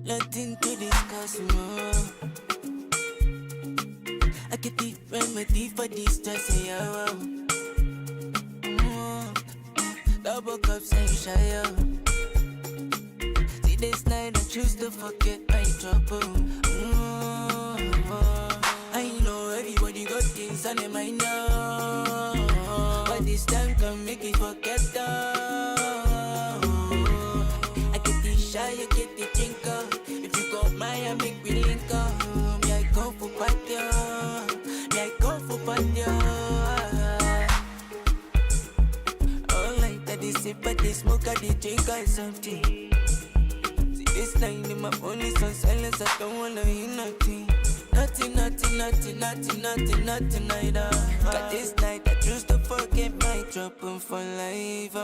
Nothing to discuss, more. I get the remedy for this stress, yeah. Double cups ain't shy, yeah. See this night, I choose to forget my trouble. I know everybody got things on their mind now, but this time can make it forget though. I get the shy, you get the drinker. If you got mine, I make me link up. Me, I go for patio. Me, I go for patio. All night I dey sip, I dey smoke, I dey drink or something. See this night in my phone is on silence, I don't wanna hear nothing. Nothing, neither. But this night I choose to forget my trouble for life.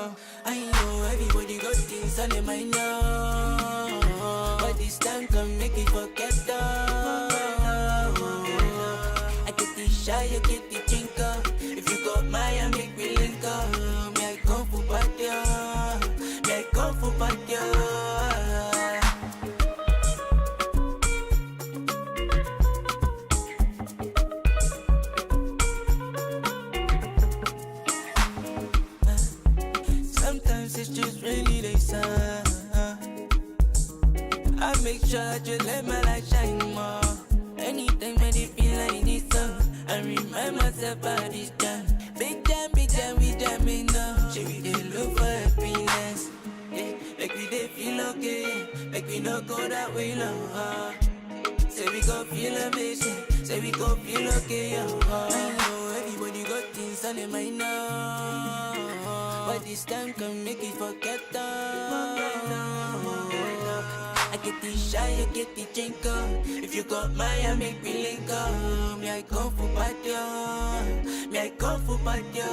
I know everybody got things on their mind now, but this time can make it forget though. I get the shy, you get the drinker. If you got mine, I make me link up. Me, I go for patio. Me, I go for patio. It's just really they sun. I make sure I just let my light shine more. Anytime when they feel like this I remind myself about this time. Big time, we jamming now. Should we dey look for happiness? Yeah, like we dey feel okay. Like we not go that way long. Say we gon' feel amazing. Say we gon' feel okay, I know everybody got things on their mind now, but this time can make it forget I get the shy, you get the drinker. If you got mine, I make me link up. Me, I go for patio. Me, I go for patio.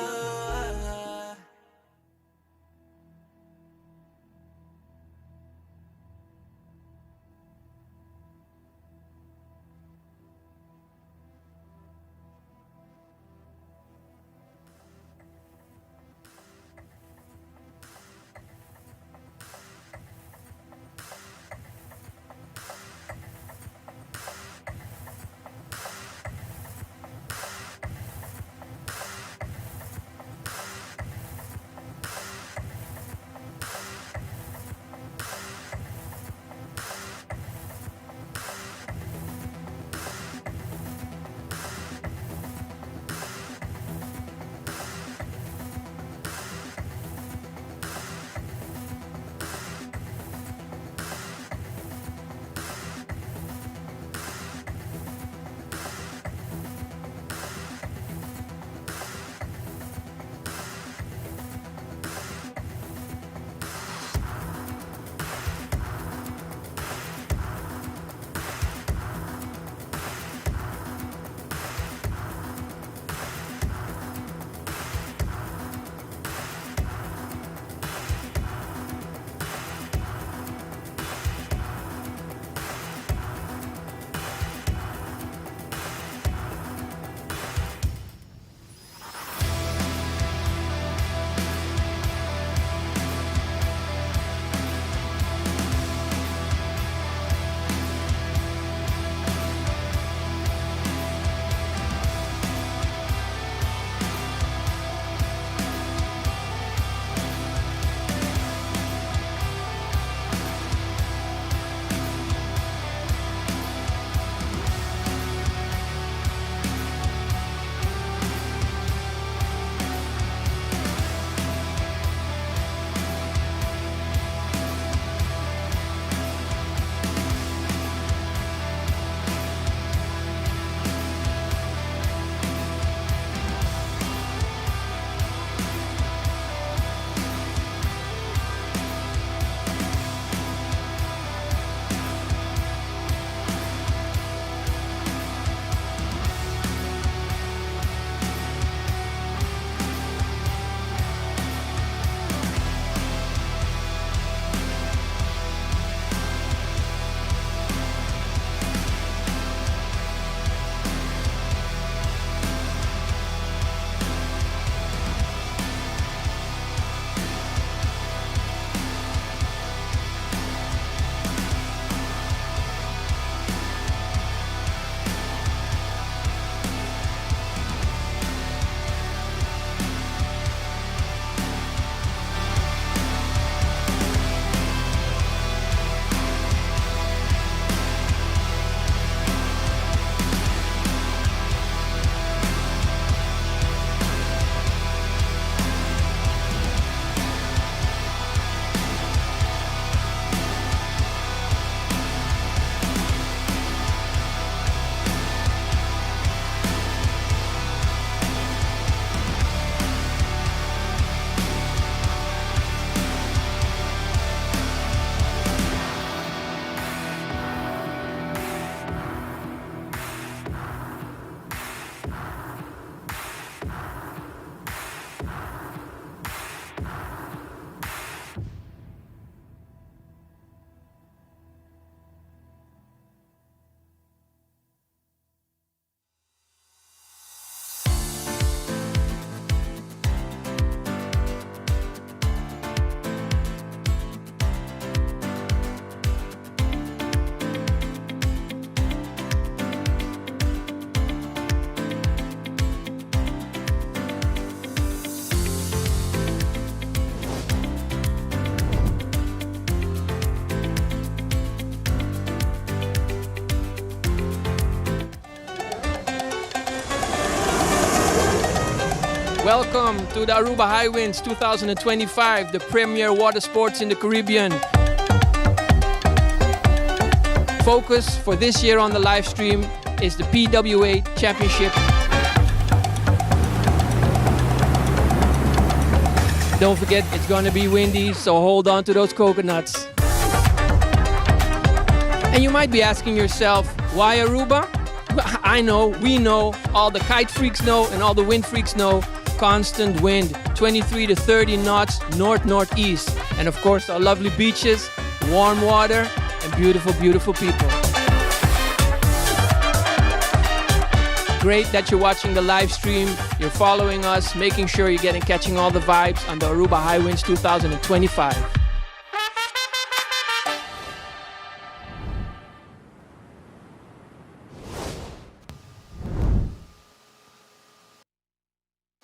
Welcome to the Aruba Hi-Winds 2025, the premier water sports in the Caribbean. Focus for this year on the live stream is the PWA Championship. Don't forget, it's gonna be windy, so hold on to those coconuts. And you might be asking yourself, why Aruba? I know, we know, all the kite freaks know, and all the wind freaks know. Constant wind, 23 to 30 knots, north-northeast. And of course, our lovely beaches, warm water, and beautiful, beautiful people. Great that you're watching the live stream, you're following us, making sure you're catching all the vibes on the Aruba Hi-Winds 2025.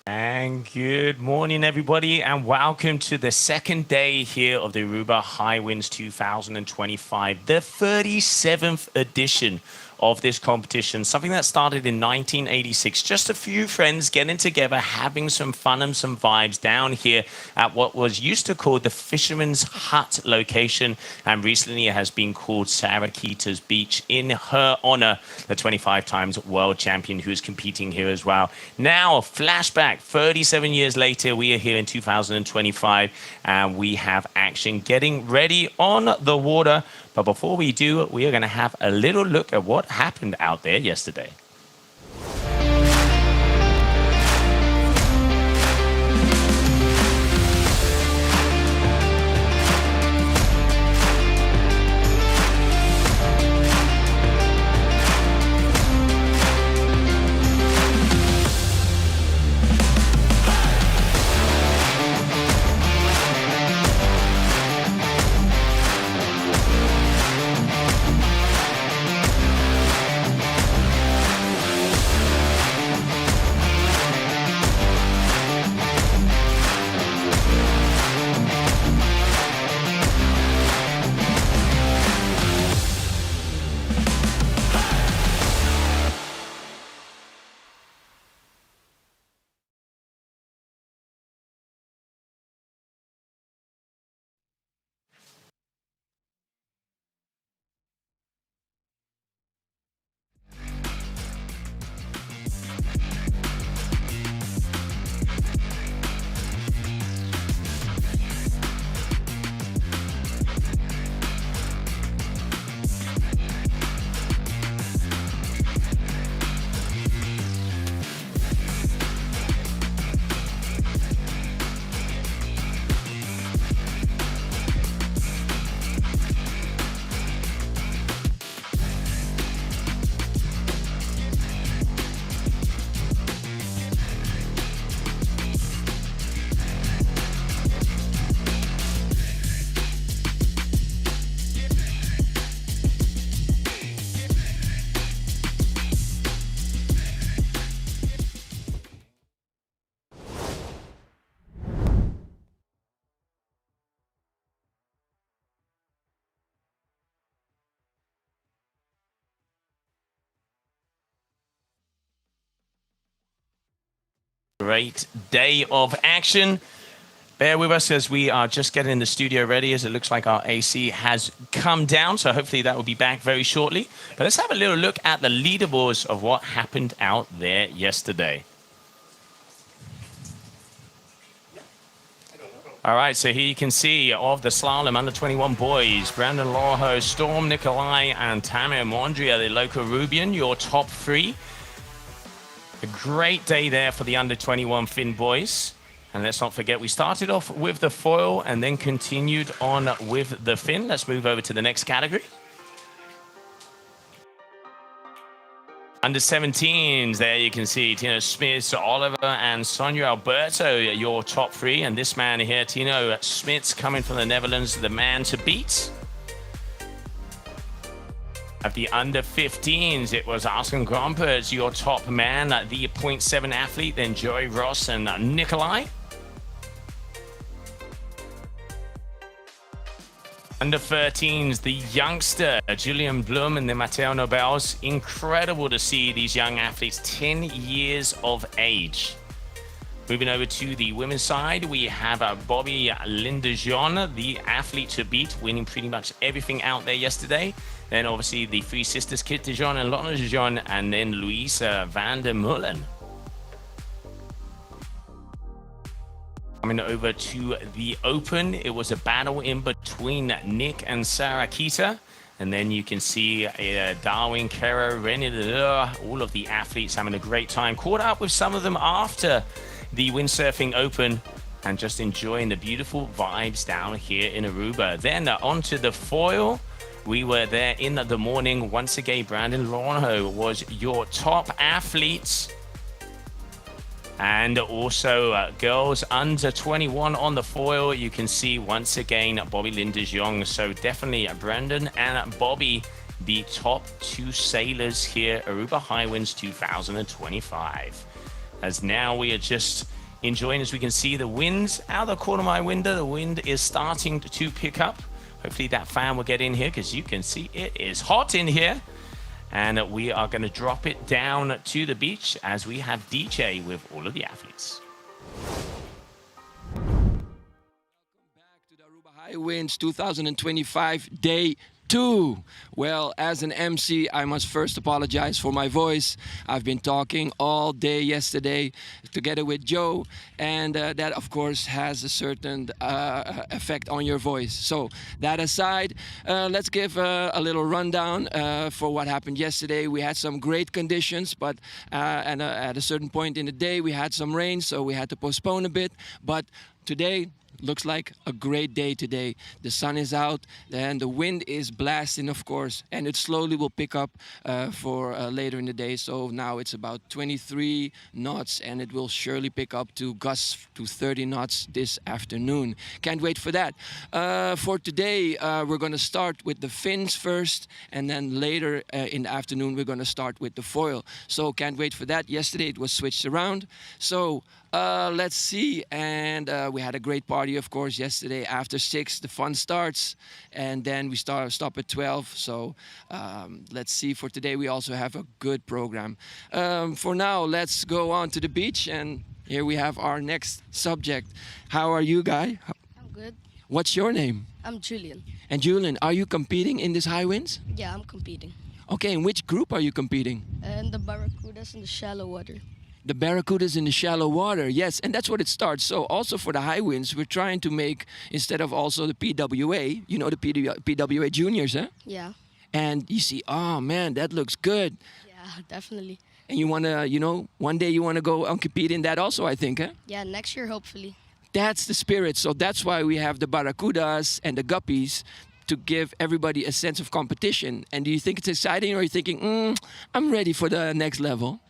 And good morning, everybody, and welcome to the second day here of the Aruba Hi-Winds 2025, the 37th edition of this competition, something that started in 1986. Just a few friends getting together, having some fun and some vibes down here at what was used to called the Fisherman's Hut location, and recently it has been called Saraquita's Beach in her honor, the 25 times world champion who is competing here as well. Now, a flashback, 37 years later, we are here in 2025, and we have action getting ready on the water. But before we do, we are going to have a little look at what happened out there yesterday. Great day of action. Bear with us as we are just getting the studio ready, as it looks like our AC has come down, so hopefully that will be back very shortly. But let's have a little look at the leaderboards of what happened out there yesterday. All right, so here you can see of the slalom under 21 boys, Brandon Lorojo, Storm Nikolai, and Tamir Mondria, the local Rubian, your top three. A great day there for the under 21 Finn boys. And let's not forget, we started off with the foil and then continued on with the fin. Let's move over to the next category. Under 17s, there you can see Tino Smith, Oliver, and Sonia Alberto, your top three. And this man here, Tino Smits, coming from the Netherlands, the man to beat. At the under 15s, it was Arsene Grompers, your top man, the 0.7 athlete, then Joey Ross and Nikolai. Under 13s, the youngster, Julian Blum and the Matteo Nobels. Incredible to see these young athletes, 10 years of age. Moving over to the women's side, we have Bobby Lindejean, the athlete to beat, winning pretty much everything out there yesterday. Then obviously the three sisters, Kit de Jong and Lonna de Jong, and then Louisa van der Mullen. Coming over to the Open, it was a battle in between Nick and Sarah Kita. And then you can see Darwin, Kara, René, all of the athletes having a great time. Caught up with some of them after the Windsurfing Open and just enjoying the beautiful vibes down here in Aruba. Then onto the foil. We were there in the morning. Once again, Brandon Lonho was your top athlete. And also girls under 21 on the foil. You can see once again Bobby Lindejean. So definitely Brandon and Bobby, the top two sailors here, Aruba Hi-Winds 2025. As now we are just enjoying, as we can see the winds out of the corner of my window. The wind is starting to pick up. Hopefully that fan will get in here because you can see it is hot in here. And we are going to drop it down to the beach as we have DJ with all of the athletes. Back to the Aruba Hi-Winds 2025 Day 2. Well, as an MC, I must first apologize for my voice. I've been talking all day yesterday together with Joe, and that of course has a certain effect on your voice. So that aside, let's give a little rundown for what happened yesterday. We had some great conditions, but at a certain point in the day we had some rain, so we had to postpone a bit. But today looks like a great day today. The sun is out and the wind is blasting, of course, and it slowly will pick up for later in the day. So now it's about 23 knots and it will surely pick up to gusts to 30 knots this afternoon. Can't wait for that. For today, we're going to start with the fins first, and then later in the afternoon we're going to start with the foil. So can't wait for that. Yesterday it was switched around. So let's see, and we had a great party, of course, yesterday. After 6, the fun starts, and then we stop at 12. So let's see. For today, we also have a good program. For now, let's go on to the beach, and here we have our next subject. How are you, Guy? I'm good. What's your name? I'm Julian. And Julian, are you competing in this high winds? Yeah, I'm competing. Okay, in which group are you competing? And the barracudas in the shallow water. The barracudas in the shallow water, yes, and that's what it starts. So also for the high winds, we're trying to make, instead of also the PWA, you know, the PWA juniors, huh? Yeah. And you see, oh man, that looks good. Yeah, definitely. And you want to, you know, one day you want to go and compete in that also, I think, huh? Yeah, next year, hopefully. That's the spirit. So that's why we have the barracudas and the guppies, to give everybody a sense of competition. And do you think it's exciting, or are you thinking, I'm ready for the next level?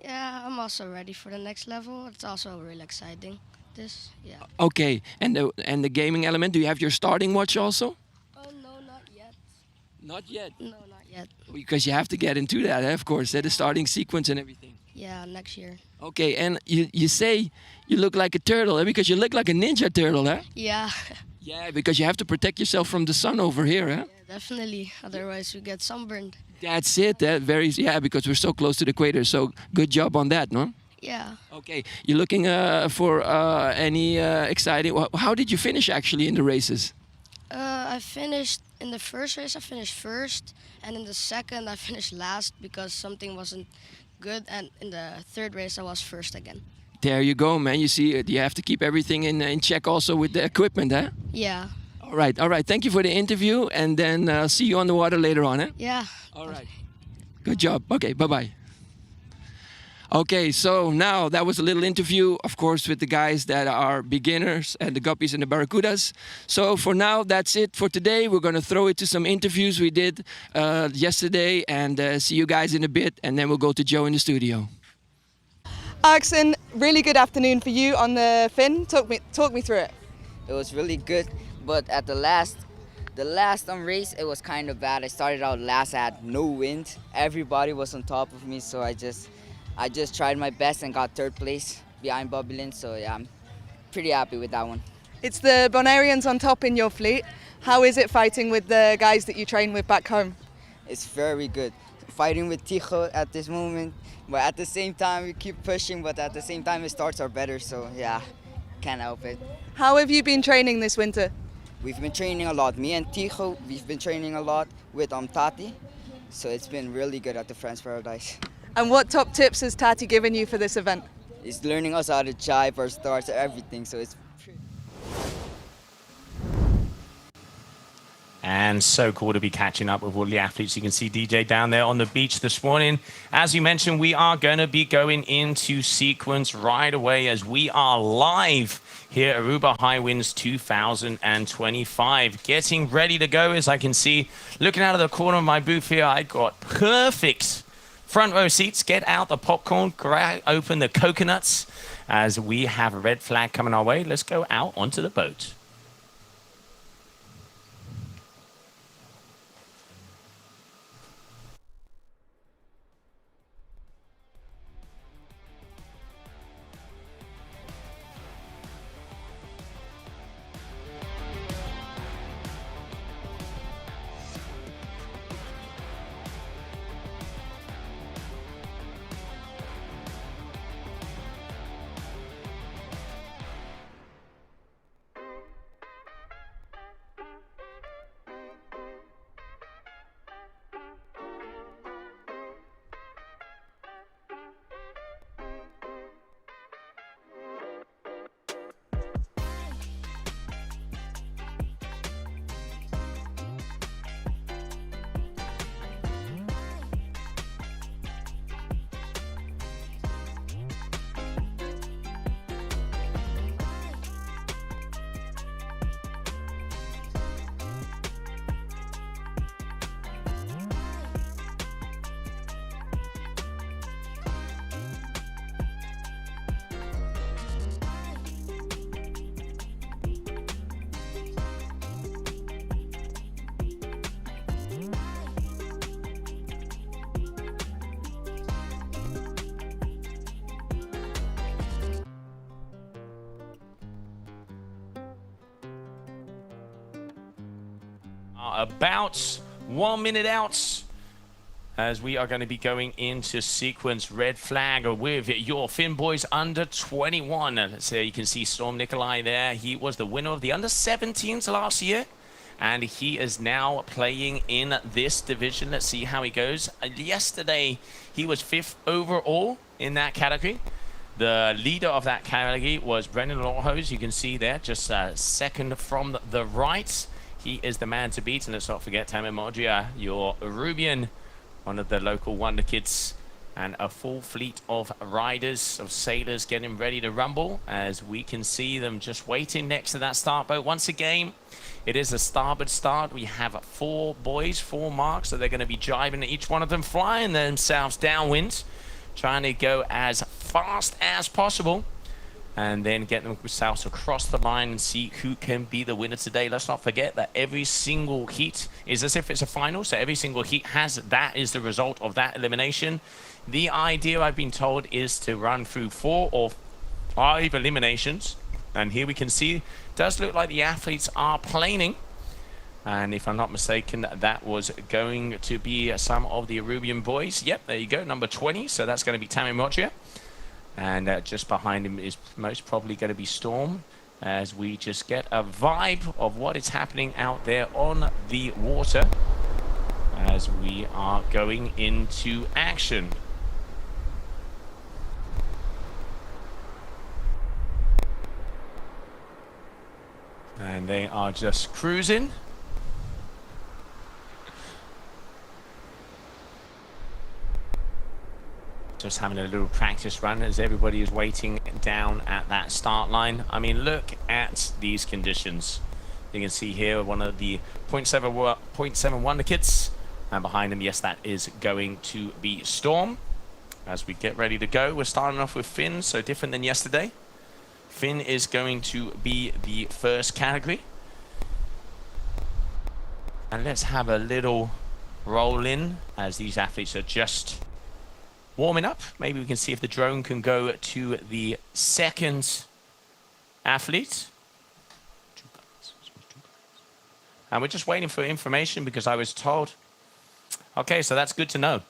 Yeah, I'm also ready for the next level. It's also really exciting. Yeah. Okay, and the gaming element, do you have your starting watch also? Oh, no, not yet. Not yet. No, not yet. Because you have to get into that, of course, the starting sequence and everything. Yeah, next year. Okay, and you say you look like a turtle, because you look like a ninja turtle, huh? Yeah. Yeah, because you have to protect yourself from the sun over here, huh? Yeah, definitely. Otherwise, we get sunburned. That's it. Because we're so close to the equator. So good job on that, no? Yeah. Okay, you're looking for any exciting. How did you finish actually in the races? I finished in the first race. I finished first, and in the second, I finished last because something wasn't good. And in the third race, I was first again. There you go, man. You see, you have to keep everything in check also with the equipment, huh? Yeah. All right. Thank you for the interview, and then see you on the water later on, eh? Yeah. All right. Good job. Okay, bye-bye. Okay, so now that was a little interview, of course, with the guys that are beginners and the guppies and the barracudas. So for now, that's it for today. We're going to throw it to some interviews we did yesterday, and see you guys in a bit, and then we'll go to Joe in the studio. Axon, really good afternoon for you on the fin. Talk me through it. It was really good, but at the last race, it was kind of bad. I started out last, I had no wind. Everybody was on top of me, so I just tried my best and got third place behind Bobby Lynn. So yeah, I'm pretty happy with that one. It's the Bonarians on top in your fleet. How is it fighting with the guys that you train with back home? It's very good. fighting with Tijo at this moment. But at the same time, we keep pushing, but at the same time, his starts are better. So yeah, can't help it. How have you been training this winter? We've been training a lot. Me and Tijo, we've been training a lot with Tati. So it's been really good at the Friends Paradise. And what top tips has Tati given you for this event? He's learning us how to jibe our starts, everything. So it's And so cool to be catching up with all the athletes. You can see DJ down there on the beach this morning. As you mentioned, we are going to be going into sequence right away as we are live here at Aruba Hi-Winds 2025. Getting ready to go, as I can see. Looking out of the corner of my booth here, I got perfect front row seats. Get out the popcorn, crack open the coconuts as we have a red flag coming our way. Let's go out onto the boat. About 1 minute out as we are going to be going into sequence. Red flag with your Finn boys under 21. Let's say you can see Storm Nikolai there. He was the winner of the under 17s last year, and he is now playing in this division. Let's see how he goes. Yesterday he was 5th overall in that category. The leader of that category was Brendan Lawhose. You can see there, just second from the right. He is the man to beat. And let's not forget Tamir Modria, your Arubian, one of the local wonder kids, and a full fleet of riders, of sailors getting ready to rumble as we can see them just waiting next to that start boat. Once again, it is a starboard start. We have 4 boys, 4 marks, so they're going to be jibing, each one of them flying themselves downwind, trying to go as fast as possible, and then get themselves across the line and see who can be the winner today. Let's not forget that every single heat is as if it's a final, so every single heat has, that is the result of that elimination. The idea, I've been told, is to run through 4 or 5 eliminations, and here we can see, does look like the athletes are planing, and if I'm not mistaken, that was going to be some of the Arubian boys. Yep, there you go, number 20, so that's going to be Tamir Modria. And just behind him is most probably going to be Storm, as we just get a vibe of what is happening out there on the water as we are going into action. And they are just cruising. Just having a little practice run as everybody is waiting down at that start line. I mean, look at these conditions. You can see here one of the 0.7 wonder kids, and behind him, yes, that is going to be Storm. As we get ready to go, we're starting off with Finn, so different than yesterday. Finn is going to be the first category. And let's have a little roll in as these athletes are just warming up. Maybe we can see if the drone can go to the second athlete. And we're just waiting for information because I was told. Okay, so that's good to know.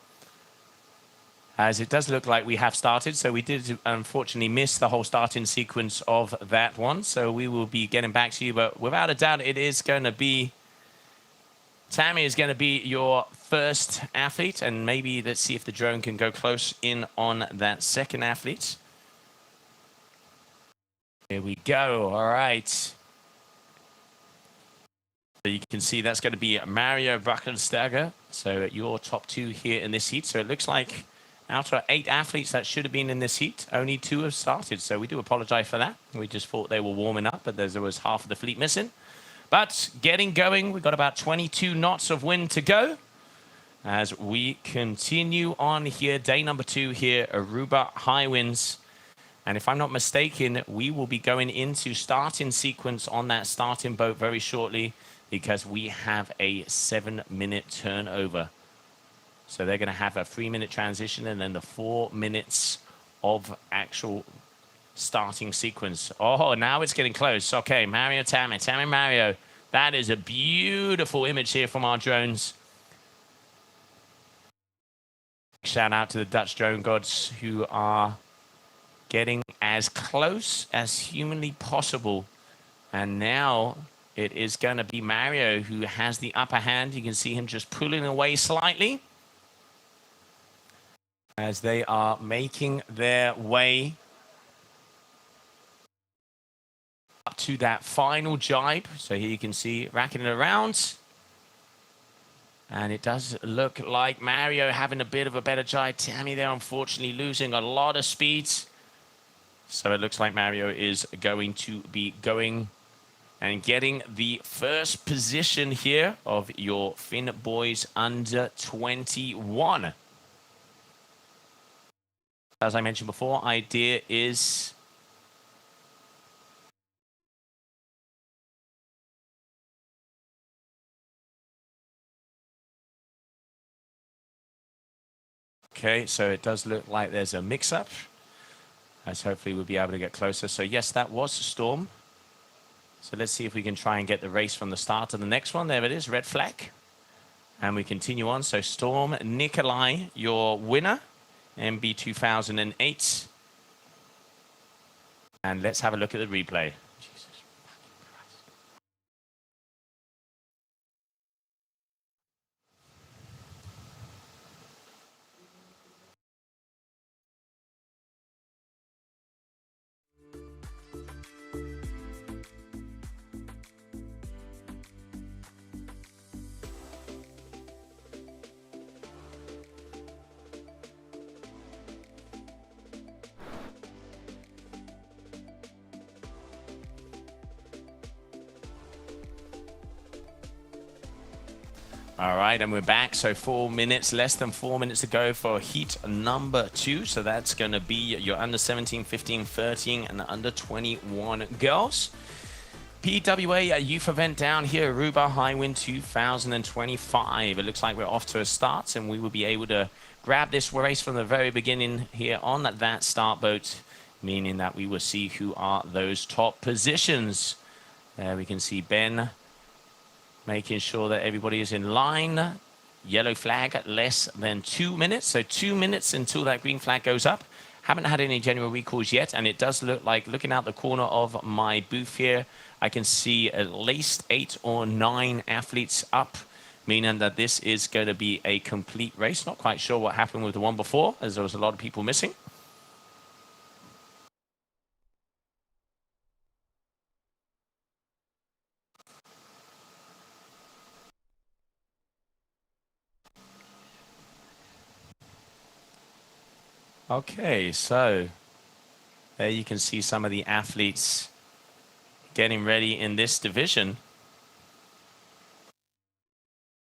as it does look like we have started. So we did unfortunately miss the whole starting sequence of that one. So we will be getting back to you, but without a doubt, it is going to be Tammy is going to be your first athlete, and maybe let's see if the drone can go close in on that second athlete. Here we go. All right. So you can see that's going to be Mario Brackenstager. So your top two here in this heat. So it looks like out of 8 athletes that should have been in this heat, only 2 have started. So we do apologize for that. We just thought they were warming up, but there was half of the fleet missing. But getting going, we've got about 22 knots of wind to go as we continue on here. Day number 2 here, Aruba Hi-Winds. And if I'm not mistaken, we will be going into starting sequence on that starting boat very shortly because we have a 7-minute turnover. So they're going to have a 3-minute transition and then the 4 minutes of actual starting sequence. Oh, now it's getting close. Okay, Mario, Tammy, Mario. That is a beautiful image here from our drones. Shout out to the Dutch drone gods who are getting as close as humanly possible. And now it is going to be Mario who has the upper hand. You can see him just pulling away slightly as they are making their way up to that final jibe. So here you can see racking it around. And it does look like Mario having a bit of a better jibe. Tammy there, unfortunately, losing a lot of speed. So it looks like Mario is going to be going and getting the first position here of your Finn Boys under 21. As I mentioned before, idea is okay, so it does look like there's a mix-up, as hopefully we'll be able to get closer. So yes, that was Storm. So let's see if we can try and get the race from the start to the next one. There it is, red flag. And we continue on. So Storm Nikolai, your winner, MB 2008. And let's have a look at the replay. All right, and we're back. So 4 minutes, less than 4 minutes to go for heat number 2. So that's going to be your under 17, 15, 13, and under 21 girls. PWA youth event down here, Aruba Hi-Wind 2025. It looks like we're off to a start, and we will be able to grab this race from the very beginning here on that start boat, meaning that we will see who are those top positions. There we can see Ben making sure that everybody is in line. Yellow flag at less than 2 minutes. So 2 minutes until that green flag goes up. Haven't had any general recalls yet. And it does look like, looking out the corner of my booth here, I can see at least 8 or 9 athletes up, meaning that this is going to be a complete race. Not quite sure what happened with the one before, as there was a lot of people missing. Okay, so there you can see some of the athletes getting ready in this division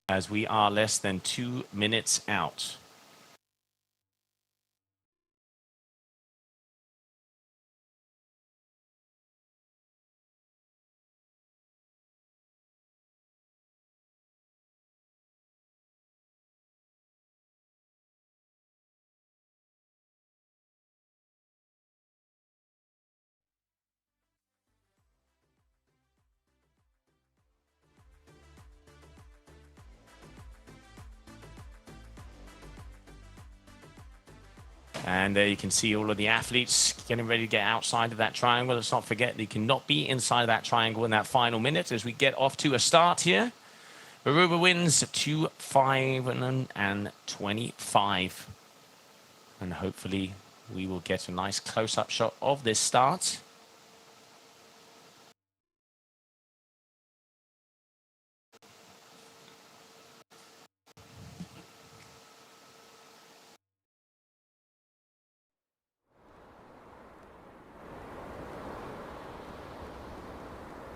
as we are less than 2 minutes out. And there you can see all of the athletes getting ready to get outside of that triangle. Let's not forget they cannot be inside of that triangle in that final minute as we get off to a start here. Aruba wins 2,525. And hopefully we will get a nice close-up shot of this start.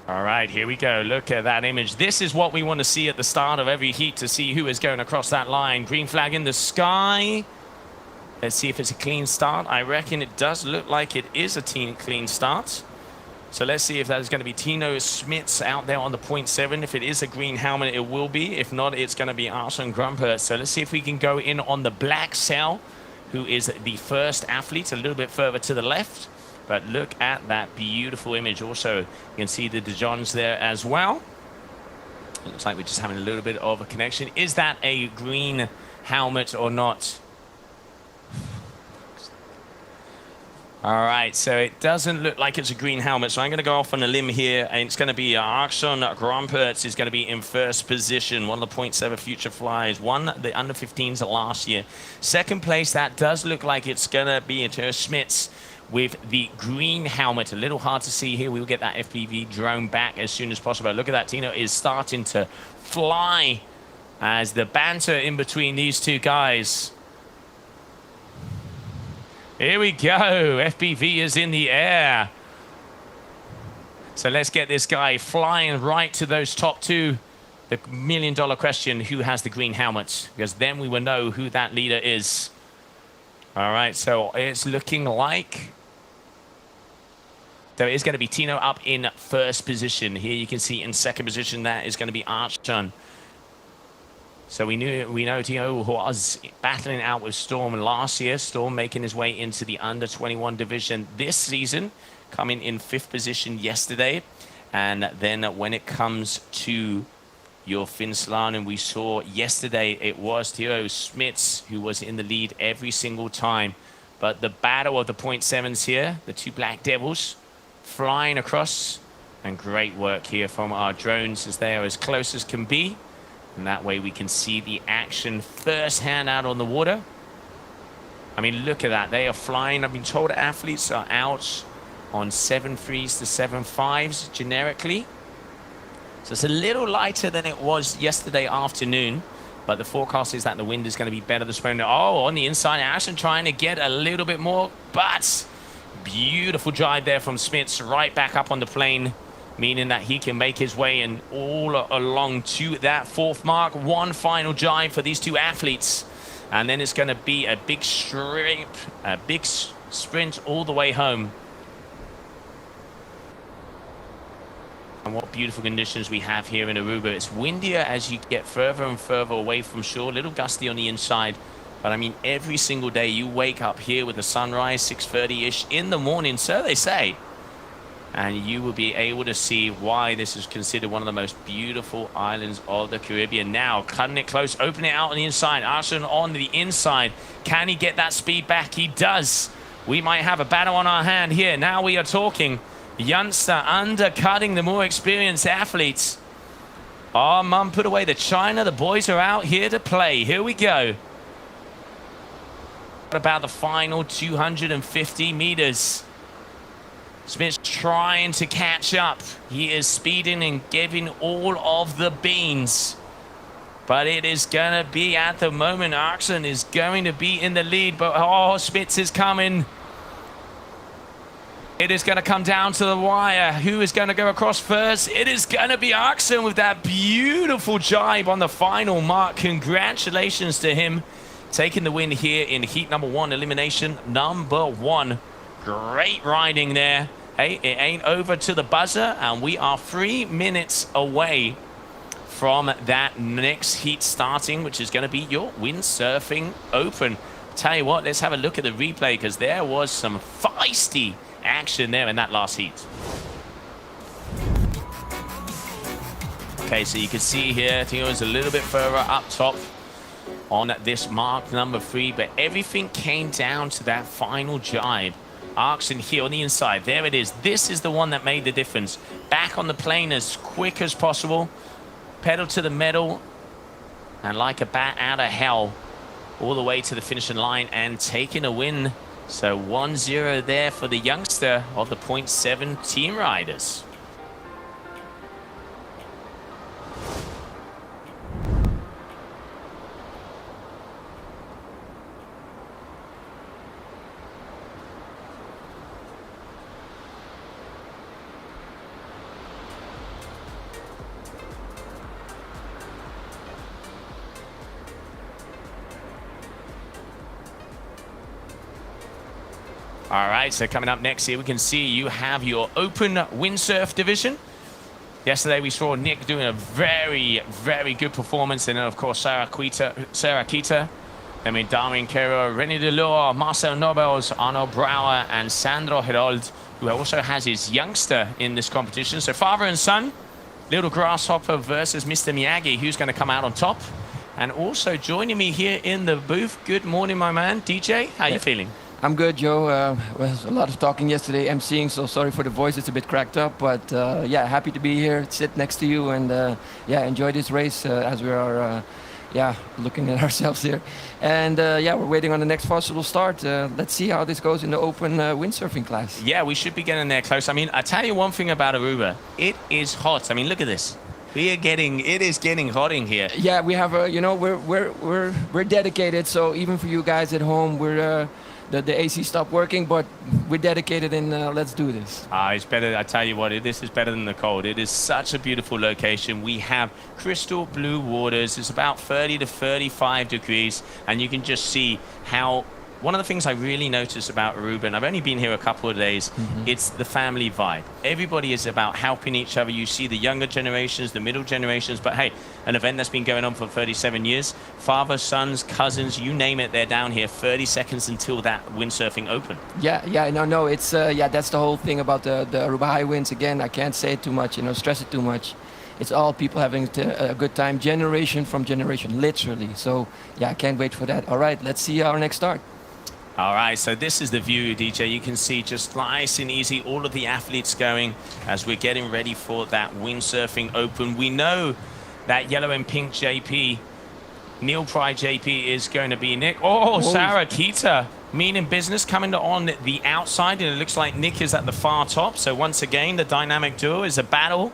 All right, here we go. Look at that image. This is what we want to see at the start of every heat to see who is going across that line. Green flag in the sky. Let's see if it's a clean start. I reckon it does look like it is a clean start. So let's see if that is going to be Tino Smits out there on the 0.7. If it is a green helmet, it will be. If not, it's going to be Arsene Grumper. So let's see if we can go in on the black cell, who is the first athlete, a little bit further to the left. But look at that beautiful image. Also, you can see the Dijons there as well. It looks like we're just having a little bit of a connection. Is that a green helmet or not? All right, so it doesn't look like it's a green helmet. So I'm going to go off on a limb here, and it's going to be Arsene Grumpertz is going to be in first position. One of the 0.7 future flyers. Won the under 15s last year. Second place, that does look like it's going to be Tino Smits with the green helmet. A little hard to see here. We'll get that FPV drone back as soon as possible. Look at that. Tino is starting to fly as the banter in between these two guys. Here we go. FPV is in the air. So let's get this guy flying right to those top two. The million-dollar question, who has the green helmet? Because then we will know who that leader is. All right, so it's looking like there is going to be Tino up in first position. Here you can see in second position, that is going to be Arsene. So we know Tino was battling out with Storm last year. Storm making his way into the under 21 division this season, coming in fifth position yesterday. And then when it comes to your Finslan, we saw yesterday it was Tino Smits who was in the lead every single time. But the battle of the 0.7s here, the two Black Devils flying across, and great work here from our drones as they are as close as can be. And that way we can see the action firsthand out on the water. I mean, look at that. They are flying. I've been told athletes are out on 7.3s to 7.5s generically. So it's a little lighter than it was yesterday afternoon. But the forecast is that the wind is going to be better this morning. Oh, on the inside, Ashton trying to get a little bit more. But beautiful drive there from Smits right back up on the plane, meaning that he can make his way and all along to that fourth mark. One final dive for these two athletes. And then it's going to be a big sprint all the way home. And what beautiful conditions we have here in Aruba. It's windier as you get further and further away from shore. A little gusty on the inside. But I mean, every single day you wake up here with the sunrise, 6:30-ish in the morning, so they say. And you will be able to see why this is considered one of the most beautiful islands of the Caribbean. Now, cutting it close, opening it out on the inside. Arsene on the inside. Can he get that speed back? He does. We might have a battle on our hand here. Now we are talking. Youngster undercutting the more experienced athletes. Oh, Mum, put away the China. The boys are out here to play. Here we go. What about the final 250 meters? Smith's trying to catch up. He is speeding and giving all of the beans. But it is going to be, at the moment, Arsene is going to be in the lead. But, oh, Smits is coming. It is going to come down to the wire. Who is going to go across first? It is going to be Arsene with that beautiful jibe on the final mark. Congratulations to him. Taking the win here in heat number 1, elimination number 1. Great riding there. Hey, it ain't over to the buzzer, and we are 3 minutes away from that next heat starting, which is going to be your Windsurfing Open. Tell you what, let's have a look at the replay, because there was some feisty action there in that last heat. Okay, so you can see here, Tino is a little bit further up top. on this mark number 3, but everything came down to that final jibe. Arxen here on the inside. There it is. This is the one that made the difference. Back on the plane as quick as possible. Pedal to the metal. And like a bat out of hell, all the way to the finishing line and taking a win. So 1-0 there for the youngster of the 0.7 team riders. All right, so coming up next here, we can see you have your open windsurf division. Yesterday, we saw Nick doing a very, very good performance. And then, of course, Sarah Kita, I mean, Darwin Quero, René Delors, Marcel Nobels, Arno Brouwer, and Sandro Herold, who also has his youngster in this competition. So father and son, Little Grasshopper versus Mr. Miyagi, who's going to come out on top. And also joining me here in the booth, good morning, my man, DJ. How you feeling? I'm good, Joe. Well, a lot of talking yesterday, emceeing, so sorry for the voice. It's a bit cracked up, but yeah, happy to be here, sit next to you, and yeah, enjoy this race as we are, yeah, looking at ourselves here. And yeah, we're waiting on the next possible start. Let's see how this goes in the open windsurfing class. Yeah, we should be getting there close. I mean, I tell you one thing about Aruba, it is hot. I mean, look at this. It is getting hot in here. Yeah, we have, you know, we're dedicated. So even for you guys at home, we're. The AC stopped working, but we're dedicated and let's do this. It's better. I tell you what, this is better than the cold. It is such a beautiful location. We have crystal blue waters. It's about 30 to 35 degrees, and you can just see how. One of the things I really notice about Aruba, and I've only been here a couple of days, it's the family vibe. Everybody is about helping each other. You see the younger generations, the middle generations, but hey, an event that's been going on for 37 years, fathers, sons, cousins, you name it, they're down here 30 seconds until that windsurfing open. Yeah, no, it's, yeah, that's the whole thing about the Aruba Hi-Winds. Again, I can't say it too much, you know, stress it too much. It's all people having a good time, generation from generation, literally. So, yeah, I can't wait for that. All right, let's see our next start. All right, so this is the view, DJ. You can see just nice and easy all of the athletes going as we're getting ready for that windsurfing open. We know that yellow and pink JP, Neil Pry JP is going to be Nick. Oh, Sarah Kita, meaning business coming on the outside, and it looks like Nick is at the far top. So once again, the dynamic duo is a battle.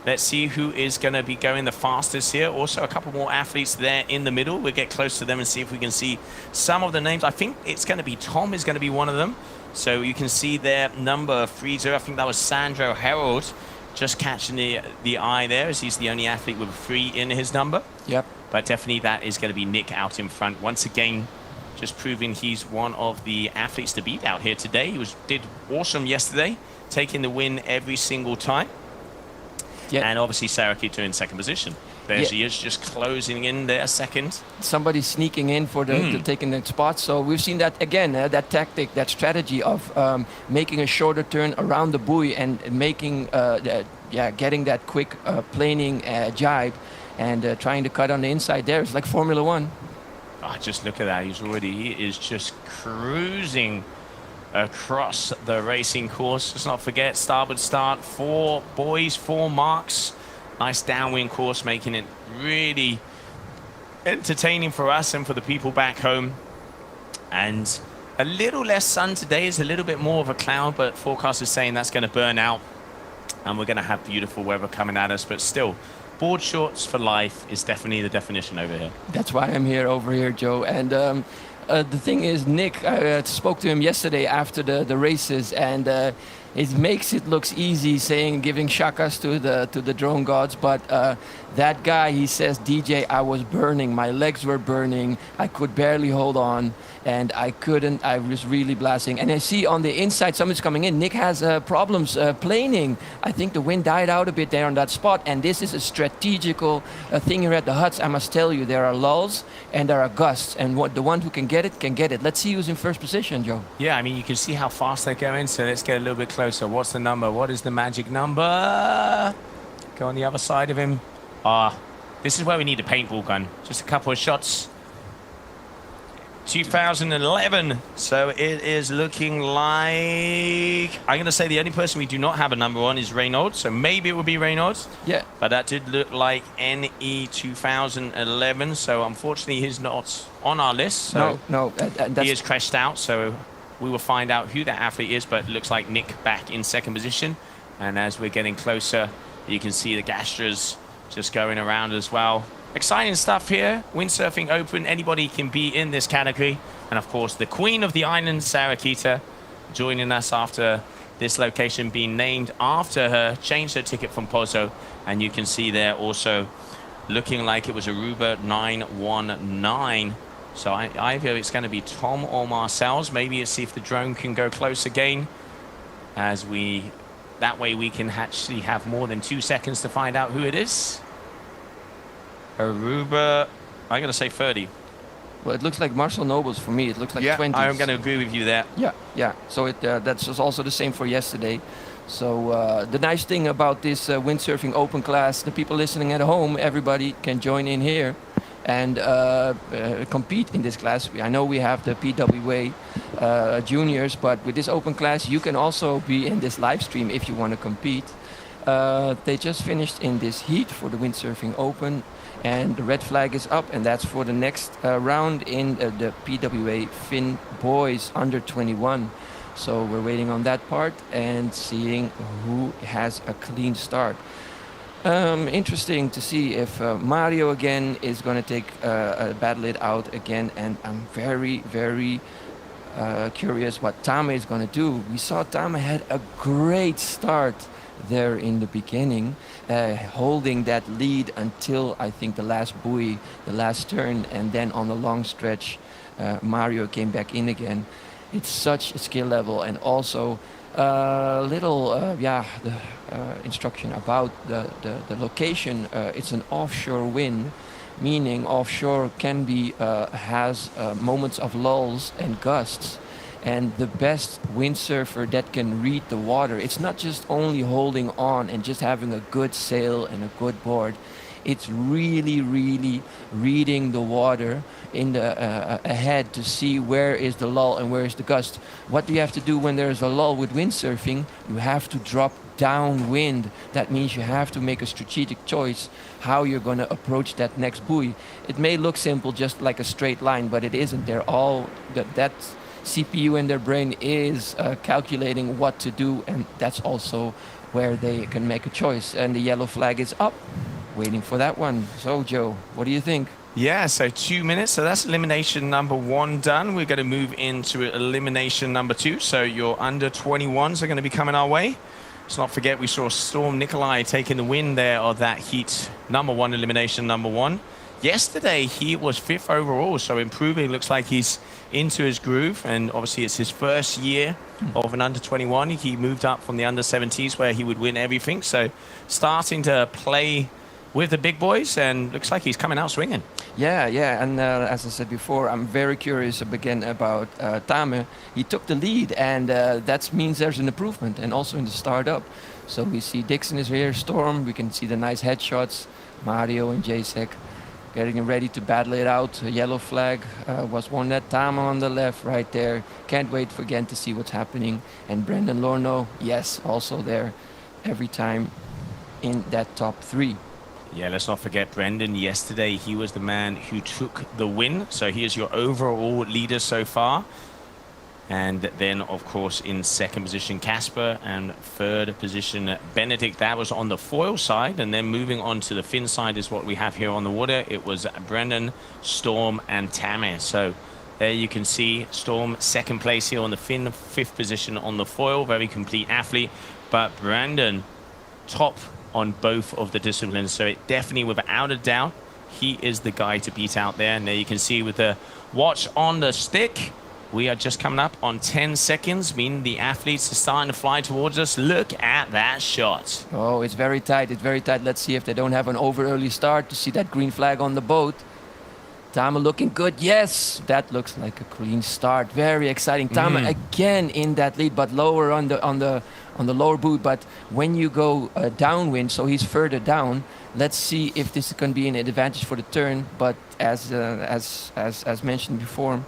Let's see who is going to be going the fastest here. Also, a couple more athletes there in the middle. We'll get close to them and see if we can see some of the names. I think it's going to be Tom is going to be one of them. So you can see there, number 30. I think that was Sandro Herold. Just catching the eye there as he's the only athlete with a 3 in his number. Yep. But definitely that is going to be Nick out in front. Once again, just proving he's one of the athletes to beat out here today. He did awesome yesterday, taking the win every single time. Yeah. And obviously Sarah Kita in second position. There she is, just closing in there second. Somebody sneaking in for the taking the spot. So we've seen that again, that tactic, that strategy of making a shorter turn around the buoy and making, getting that quick planing jibe and trying to cut on the inside there. It's like Formula One. Oh, just look at that. He is just cruising across the racing course. Let's not forget, starboard start, 4 buoys, 4 marks. Nice downwind course, making it really entertaining for us and for the people back home. And a little less sun today, is a little bit more of a cloud, but forecast is saying that's going to burn out and we're going to have beautiful weather coming at us. But still, board shorts for life is definitely the definition over here. That's why I'm over here, Joe. And the thing is, Nick, I spoke to him yesterday after the races, and it makes it looks easy giving shakas to the drone gods, but that guy, he says, DJ, I was burning, my legs were burning, I could barely hold on, and I was really blasting. And I see on the inside someone's coming in. Nick has problems planing. I think the wind died out a bit there on that spot, and this is a strategical thing here at the huts. I must tell you, there are lulls and there are gusts, and the one who can get it can get it. Let's see who's in first position, Joe. Yeah, I mean, you can see how fast they're going, so let's get a little bit closer. What's the number? What is the magic number? Go on the other side of him. This is where we need a paintball gun. Just a couple of shots. 2011. So it is looking like, I'm going to say the only person we do not have a number on is Reynolds. So maybe it will be Reynolds. Yeah. But that did look like NE 2011. So unfortunately, he's not on our list. So No. he is crashed out. So we will find out who that athlete is. But it looks like Nick back in second position. And as we're getting closer, you can see the Gastras just going around as well. Exciting stuff here. Windsurfing Open. Anybody can be in this category. And of course, the Queen of the Island, Sarah Keita, joining us after this location being named after her. Changed her ticket from Pozo. And you can see there also looking like it was Aruba 919. So I feel it's going to be Tom or Marcel's. Maybe let's see if the drone can go close again. That way we can actually have more than 2 seconds to find out who it is. Aruba, I'm going to say 30. Well, it looks like Marcel Nobles for me. It looks like 20. I'm going to agree with you there. Yeah. So that's also the same for yesterday. So the nice thing about this Windsurfing Open class, the people listening at home, everybody can join in here and compete in this class. I know we have the PWA juniors, but with this open class, you can also be in this live stream if you want to compete. They just finished in this heat for the Windsurfing Open. And the red flag is up, and that's for the next round in the PWA Finn Boys under 21. So we're waiting on that part and seeing who has a clean start. Interesting to see if Mario again is going to take battle it out again, and I'm very, very curious what Tame is going to do. We saw Tame had a great start there in the beginning, holding that lead until I think the last buoy, the last turn, and then on the long stretch Mario came back in again. It's such a skill level, and also the instruction about the location. It's an offshore wind, meaning offshore can be has moments of lulls and gusts. And the best windsurfer that can read the water, it's not just only holding on and just having a good sail and a good board. It's really, really reading the water in the ahead to see where is the lull and where is the gust. What do you have to do when there's a lull with windsurfing? You have to drop downwind. That means you have to make a strategic choice how you're going to approach that next buoy. It may look simple, just like a straight line, but it isn't. They're all that CPU in their brain is calculating what to do, and that's also where they can make a choice. And the yellow flag is up, waiting for that one. So Joe, what do you think? Yeah, so 2 minutes. So that's elimination number 1 done. We're going to move into elimination number 2. So your under 21s are going to be coming our way. Let's not forget we saw Storm Nikolai taking the win there of that heat number 1, elimination number 1. Yesterday he was 5th overall, so improving. Looks like he's into his groove, and obviously it's his first year of an under 21. He moved up from the under 17s where he would win everything, so starting to play with the big boys, and looks like he's coming out swinging. Yeah, and as I said before, I'm very curious again about Tame. He took the lead, and that means there's an improvement, and also in the startup. So we see Dixon is here, Storm, we can see the nice headshots, Mario and Jacek getting ready to battle it out. A yellow flag was won that Tame on the left right there. Can't wait for again to see what's happening. And Brendan Lorno, yes, also there every time in that top 3. Yeah, let's not forget Brendan. Yesterday, he was the man who took the win. So he is your overall leader so far. And then, of course, in second position, Casper, and third position, Benedict. That was on the foil side. And then moving on to the fin side is what we have here on the water. It was Brendan, Storm, and Tame. So there you can see Storm second place here on the fin, 5th position on the foil. Very complete athlete. But Brandon, top on both of the disciplines. So it definitely, without a doubt, he is the guy to beat out there. And there you can see with the watch on the stick, we are just coming up on 10 seconds, meaning the athletes are starting to fly towards us. Look at that shot. Oh, it's very tight. It's very tight. Let's see if they don't have an over early start to see that green flag on the boat. Tame looking good. Yes, that looks like a clean start. Very exciting. Tame again in that lead, but lower on the lower boot. But when you go downwind, so he's further down. Let's see if this can be an advantage for the turn. But as mentioned before,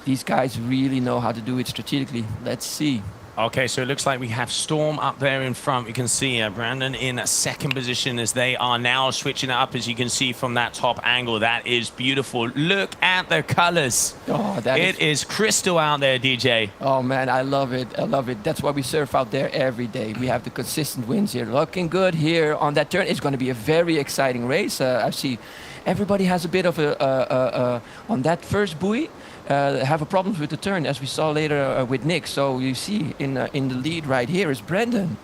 these guys really know how to do it strategically. Let's see. Okay, so it looks like we have Storm up there in front. You can see Brandon in second position as they are now switching it up, as you can see from that top angle. That is beautiful. Look at the colors. Oh, it is crystal out there, DJ. Oh man, I love it. I love it. That's why we surf out there every day. We have the consistent winds here. Looking good here on that turn. It's going to be a very exciting race. I see everybody has a bit of a on that first buoy. Have a problems with the turn, as we saw later with Nick. So you see in the lead right here is Brendan.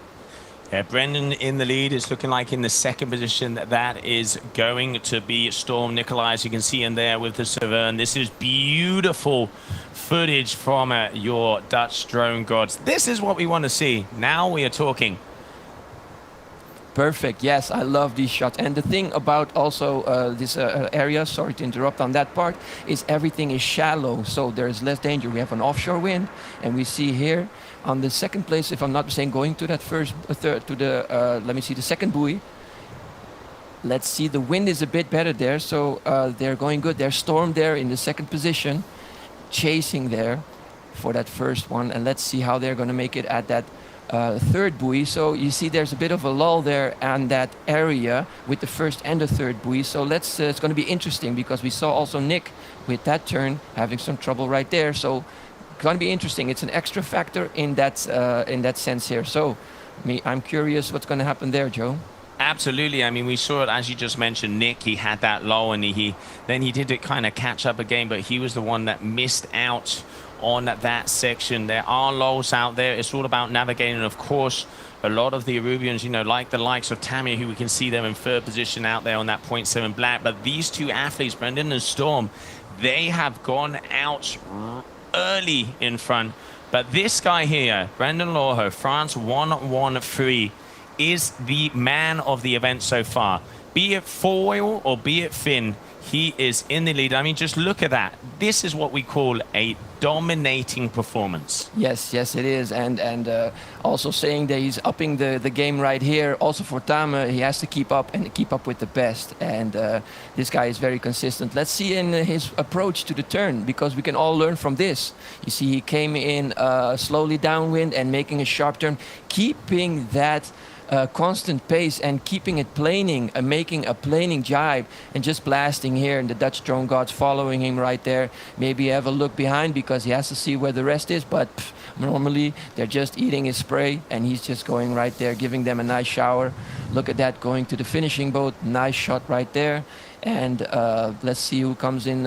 Yeah, Brendan in the lead. Is looking like in the second position that is going to be Storm. Nikolai, as you can see in there with the Severn. This is beautiful footage from your Dutch drone gods. This is what we want to see. Now we are talking. Perfect. Yes, I love these shots. And the thing about also this area, sorry to interrupt on that part, is everything is shallow, so there's less danger. We have an offshore wind, and we see here on the second place, if I'm not mistaken, going to that first, third, to the, let me see, the second buoy. Let's see, the wind is a bit better there, so they're going good. There's Storm there in the second position, chasing there for that first one, and let's see how they're going to make it at that third buoy. So you see there's a bit of a lull there and that area with the first and the third buoy. So let's it's going to be interesting, because we saw also Nick with that turn having some trouble right there. So it's going to be interesting. It's an extra factor in that sense here. So I'm curious what's going to happen there, Joe. Absolutely. I mean, we saw it, as you just mentioned, Nick, he had that lull, and then he did it kind of catch up again, but he was the one that missed out on that section. There are lulls out there. It's all about navigating. Of course, a lot of the Arubians, you know, like the likes of Tammy, who we can see them in third position out there on that 0.7 black. But these two athletes, Brendan and Storm, they have gone out early in front. But this guy here, Brendan Lawho, France 113, is the man of the event so far. Be it foil or be it fin, he is in the lead. I mean, just look at that. This is what we call a dominating performance. Yes, it is. And also saying that he's upping the game right here. Also for Tame, he has to keep up with the best. And this guy is very consistent. Let's see in his approach to the turn, because we can all learn from this. You see, he came in slowly downwind and making a sharp turn, keeping that constant pace and keeping it planing, making a planing jibe and just blasting here, and the Dutch drone gods following him right there. Maybe have a look behind, because he has to see where the rest is, but normally they're just eating his spray, and he's just going right there, giving them a nice shower. Look at that, going to the finishing boat. Nice shot right there. And let's see who comes in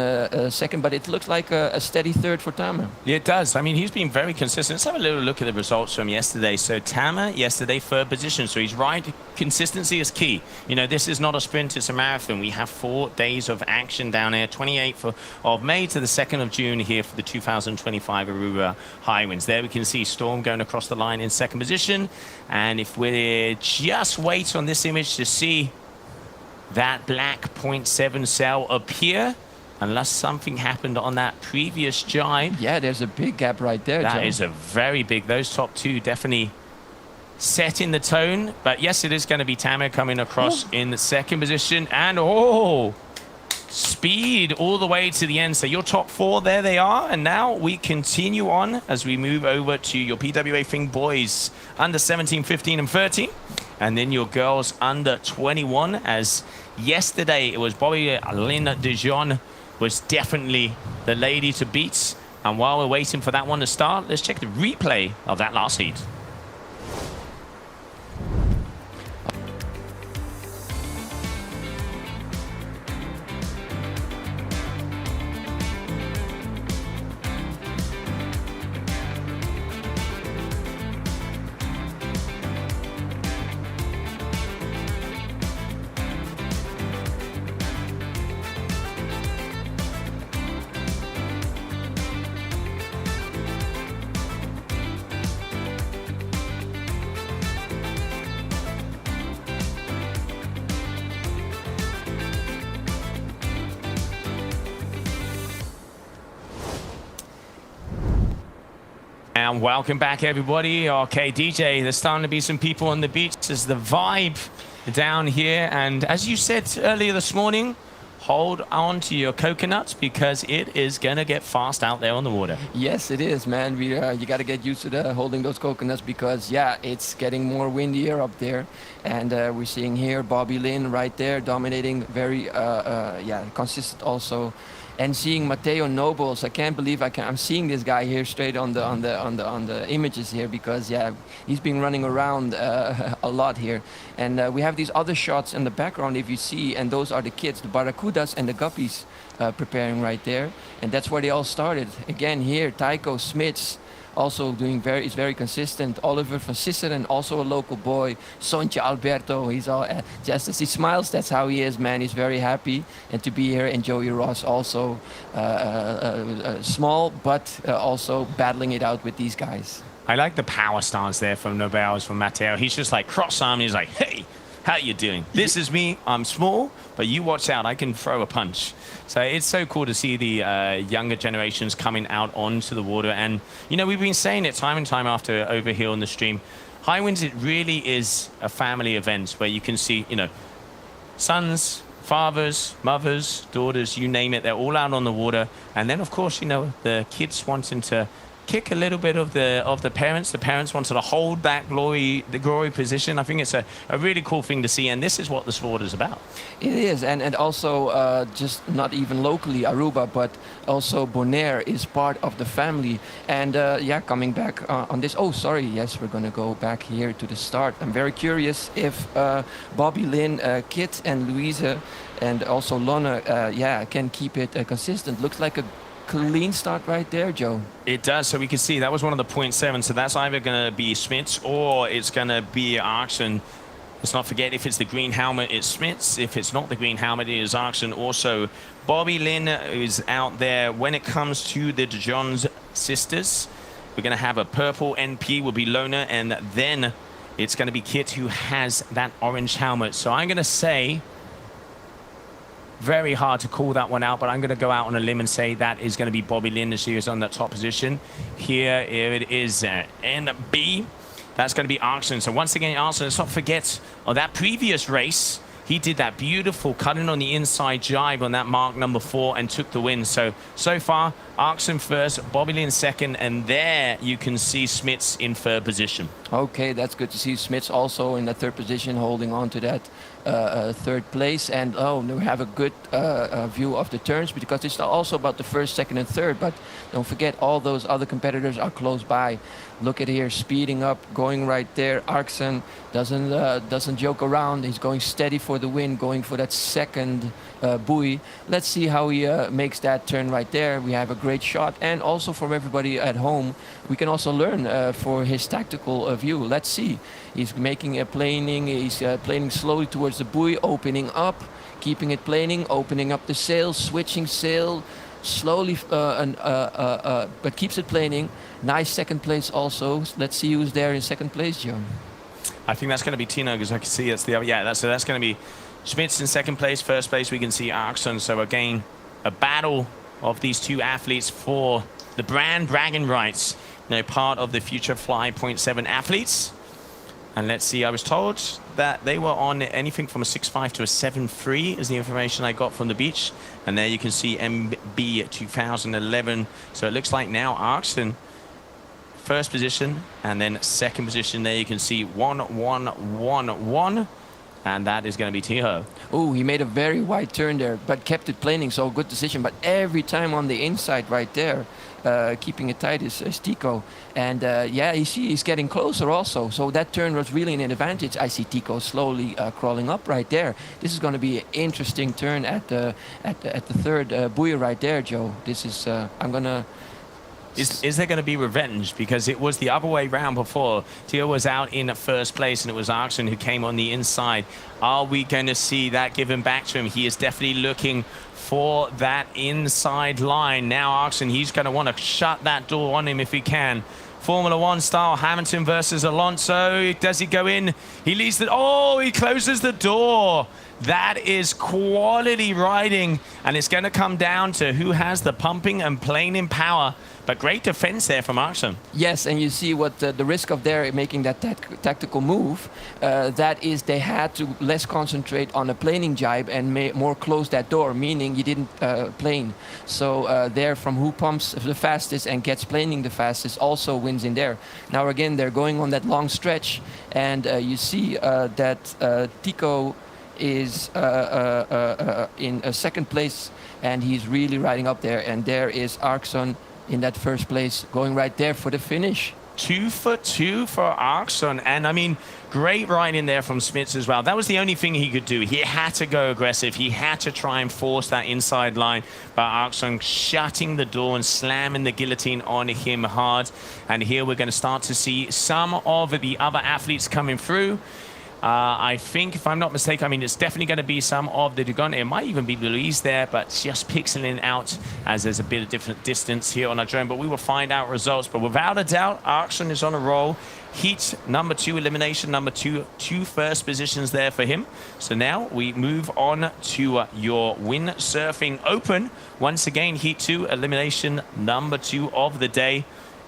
second, but it looks like a steady third for Tame. Yeah, it does. I mean, he's been very consistent. Let's have a little look at the results from yesterday. So Tame, yesterday, third position. So he's right. Consistency is key. You know, this is not a sprint, it's a marathon. We have 4 days of action down here, 28th of May to the 2nd of June here for the 2025 Aruba Hi-Winds. There we can see Storm going across the line in second position. And if we just wait on this image to see that black 0.7 sail appear, unless something happened on that previous jibe. Yeah, there's a big gap right there, That Joe. is a very big, those top two definitely setting the tone. But yes, it is going to be Tame coming across in the second position. And speed all the way to the end. So your top 4, there they are. And now we continue on as we move over to your PWA Thing boys under 17, 15 and 13. And then your girls under 21, as yesterday it was Bobby Lynn Dijon was definitely the lady to beat. And while we're waiting for that one to start, let's check the replay of that last heat. And welcome back, everybody. Okay, DJ, there's starting to be some people on the beach. There's the vibe down here. And as you said earlier this morning, hold on to your coconuts because it is going to get fast out there on the water. Yes, it is, man. You got to get used to holding those coconuts because, yeah, it's getting more windier up there. And we're seeing here Bobby Lynn right there dominating, very, consistent also. And seeing Matteo Nobles, I can't believe I'm seeing this guy here straight on the images here because, yeah, he's been running around a lot here. And we have these other shots in the background, if you see, and those are the kids, the barracudas and the guppies preparing right there. And that's where they all started. Again, here, Tycho Smits also doing is very consistent. Oliver van Sisseren, also a local boy. Sontje Alberto, he's all just as he smiles, that's how he is, man. He's very happy and to be here. And Joey Ross also small, but also battling it out with these guys. I like the power stance there from Nobels, from Matteo. He's just like cross-armed. He's like, hey, how you doing? This is me. I'm small, but you watch out. I can throw a punch. So it's so cool to see the younger generations coming out onto the water. And, you know, we've been saying it time and time after over here on the stream. Hi-Winds, it really is a family event where you can see, you know, sons, fathers, mothers, daughters, you name it. They're all out on the water. And then, of course, you know, the kids wanting to kick a little bit of the parents. The parents wanted to hold that glory position. I think it's a really cool thing to see, and this is what the sport is about. It is, and also just not even locally Aruba, but also Bonaire is part of the family. And yeah, coming back on this. Oh, sorry. Yes, we're going to go back here to the start. I'm very curious if Bobby Lynn, Kit, and Louise, and also Lonna, can keep it consistent. Looks like a clean start right there, Joe. It does. So we can see that was one of the 0.7. So that's either going to be Smits or it's going to be Arxen. Let's not forget, if it's the green helmet, it's Smits. If it's not the green helmet, it is Arxen. Also, Bobby Lynn is out there. When it comes to the DeJohn's sisters, we're going to have a purple NP will be Lona, and then it's going to be Kit who has that orange helmet. So I'm going to say, very hard to call that one out, but I'm going to go out on a limb and say that is going to be Bobby Lynn as she is on that top position. Here it is NB. That's going to be Arxen. So once again, Arxen, let's not forget, on that previous race, he did that beautiful cutting on the inside jibe on that mark number 4 and took the win. So far, Arxen first, Bobby Lynn second, and there you can see Smits in third position. Okay, that's good to see Smits also in the third position, holding on to that third place. And we have a good view of the turns because it's also about the first, second, and third. But don't forget, all those other competitors are close by. Look at here, speeding up, going right there. Arxen doesn't joke around. He's going steady for the win, going for that second buoy. Let's see how he makes that turn right there. We have a great shot, and also from everybody at home, we can also learn for his tactical view. Let's see. He's making a planing. He's planing slowly towards the buoy, opening up, keeping it planing, opening up the sail, switching sail slowly, but keeps it planing. Nice second place also. Let's see who's there in second place, John. I think that's going to be Tino, because I can see it's the other. Yeah, that's going to be Smits in second place. First place, we can see Arxen. So again, a battle of these two athletes for the brand bragging rights. You know, part of the Future Fly 0.7 athletes. And let's see, I was told that they were on anything from a 6.5 to a 7.3 is the information I got from the beach. And there you can see MB 2011. So it looks like now Arxen first position, and then second position there you can see 1-1-1-1, and that is going to be Tiho. Oh, he made a very wide turn there, but kept it planing, so good decision. But every time on the inside right there, keeping it tight is Tico. And yeah, you see he's getting closer also. So that turn was really an advantage. I see Tico slowly crawling up right there. This is going to be an interesting turn at the third buoy right there, Joe. This is I'm gonna. Is there going to be revenge? Because it was the other way round before. Tio was out in first place, and it was Arxen who came on the inside. Are we going to see that given back to him? He is definitely looking for that inside line. Now Arxen, he's going to want to shut that door on him if he can. Formula One style, Hamilton versus Alonso. Does he go in? He leaves the... Oh, he closes the door. That is quality riding, and it's going to come down to who has the pumping and planing power. But great defense there from Akshan. Yes, and you see what the risk of their making that tactical move, that is they had to less concentrate on a planing jibe and more close that door, meaning you didn't plane. So there from who pumps the fastest and gets planing the fastest also wins in there. Now again, they're going on that long stretch, and you see that Tico is in a second place, and he's really riding up there. And there is Arkson in that first place, going right there for the finish. 2 for 2 for Arkson. And I mean, great riding there from Smits as well. That was the only thing he could do. He had to go aggressive. He had to try and force that inside line. But Arkson shutting the door and slamming the guillotine on him hard. And here we're going to start to see some of the other athletes coming through. I think, if I'm not mistaken, I mean, it's definitely going to be some of the Dugon. It might even be Louise there, but just pixeling out as there's a bit of different distance here on our drone. But we will find out results. But without a doubt, Arkson is on a roll. Heat number 2, elimination number 2, 2 first positions there for him. So now we move on to your Windsurfing Open. Once again, Heat 2, elimination number 2 of the day.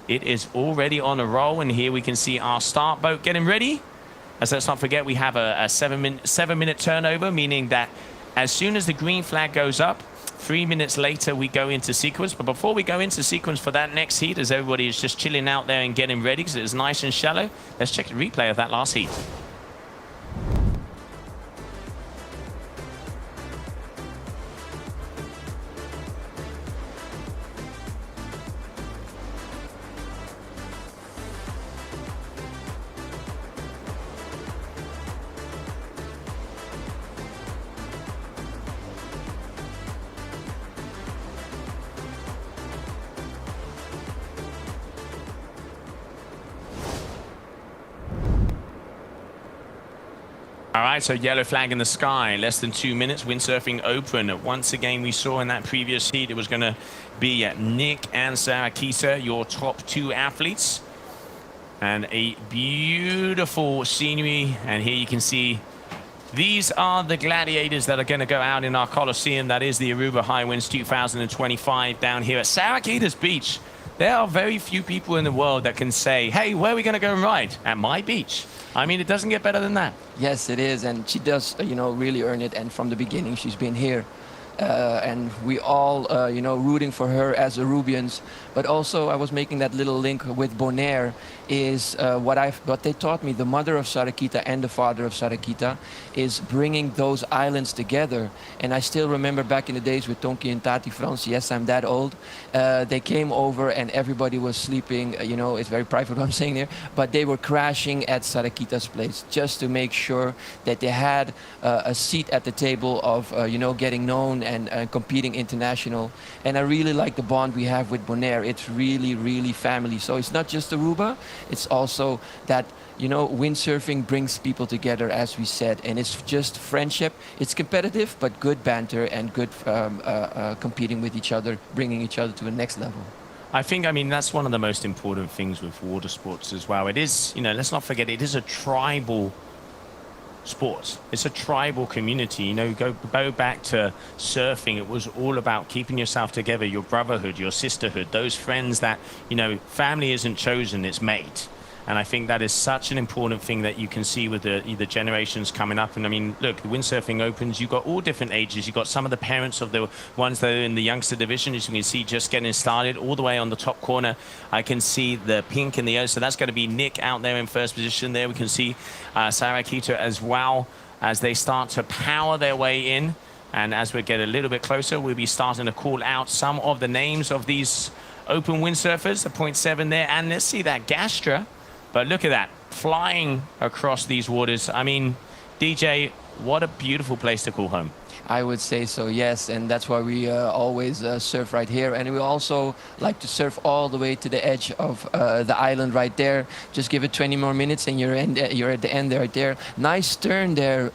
It is already on a roll, and here we can see our start boat getting ready. As let's not forget, we have a 7-minute turnover, meaning that as soon as the green flag goes up, 3 minutes later we go into sequence. But before we go into sequence for that next heat, as everybody is just chilling out there and getting ready because it's nice and shallow, let's check the replay of that last heat. All right, so yellow flag in the sky, less than 2 minutes, Windsurfing Open. Once again, we saw in that previous heat, it was going to be Nick and Sarakita, your top 2 athletes. And a beautiful scenery. And here you can see these are the gladiators that are going to go out in our Coliseum. That is the Aruba Hi-Winds 2025 down here at Sarakita's beach. There are very few people in the world that can say, hey, where are we going to go and ride? At my beach. I mean, it doesn't get better than that. Yes, it is, and she does, really earn it. And from the beginning, she's been here, and we all, rooting for her as Arubians. But also, I was making that little link with Bonaire. Is what they taught me. The mother of Sarakita and the father of Sarakita is bringing those islands together. And I still remember back in the days with Tonki and Tati France. Yes, I'm that old. They came over and everybody was sleeping. It's very private what I'm saying there, but they were crashing at Sarakita's place just to make sure that they had a seat at the table of getting known and competing international. And I really like the bond we have with Bonaire. It's really, really family. So it's not just Aruba. It's also that, windsurfing brings people together, as we said, and it's just friendship. It's competitive, but good banter and good competing with each other, bringing each other to the next level. I mean, that's one of the most important things with water sports as well. It is, let's not forget, it is a tribal sport. It's a tribal community. Go back to surfing. It was all about keeping yourself together, your brotherhood, your sisterhood, those friends that, family isn't chosen, it's made. And I think that is such an important thing that you can see with the generations coming up. And I mean, look, the Windsurfing Opens, you've got all different ages. You've got some of the parents of the ones that are in the youngster division, as you can see, just getting started. All the way on the top corner, I can see the pink in the O. So that's going to be Nick out there in first position there. We can see Sarakita as well as they start to power their way in. And as we get a little bit closer, we'll be starting to call out some of the names of these open windsurfers, the 0.7 there. And let's see that Gastra. But look at that, flying across these waters. I mean, DJ, what a beautiful place to call home. I would say so, yes, and that's why we always surf right here. And we also like to surf all the way to the edge of the island right there. Just give it 20 more minutes and you're at the end right there. Nice turn there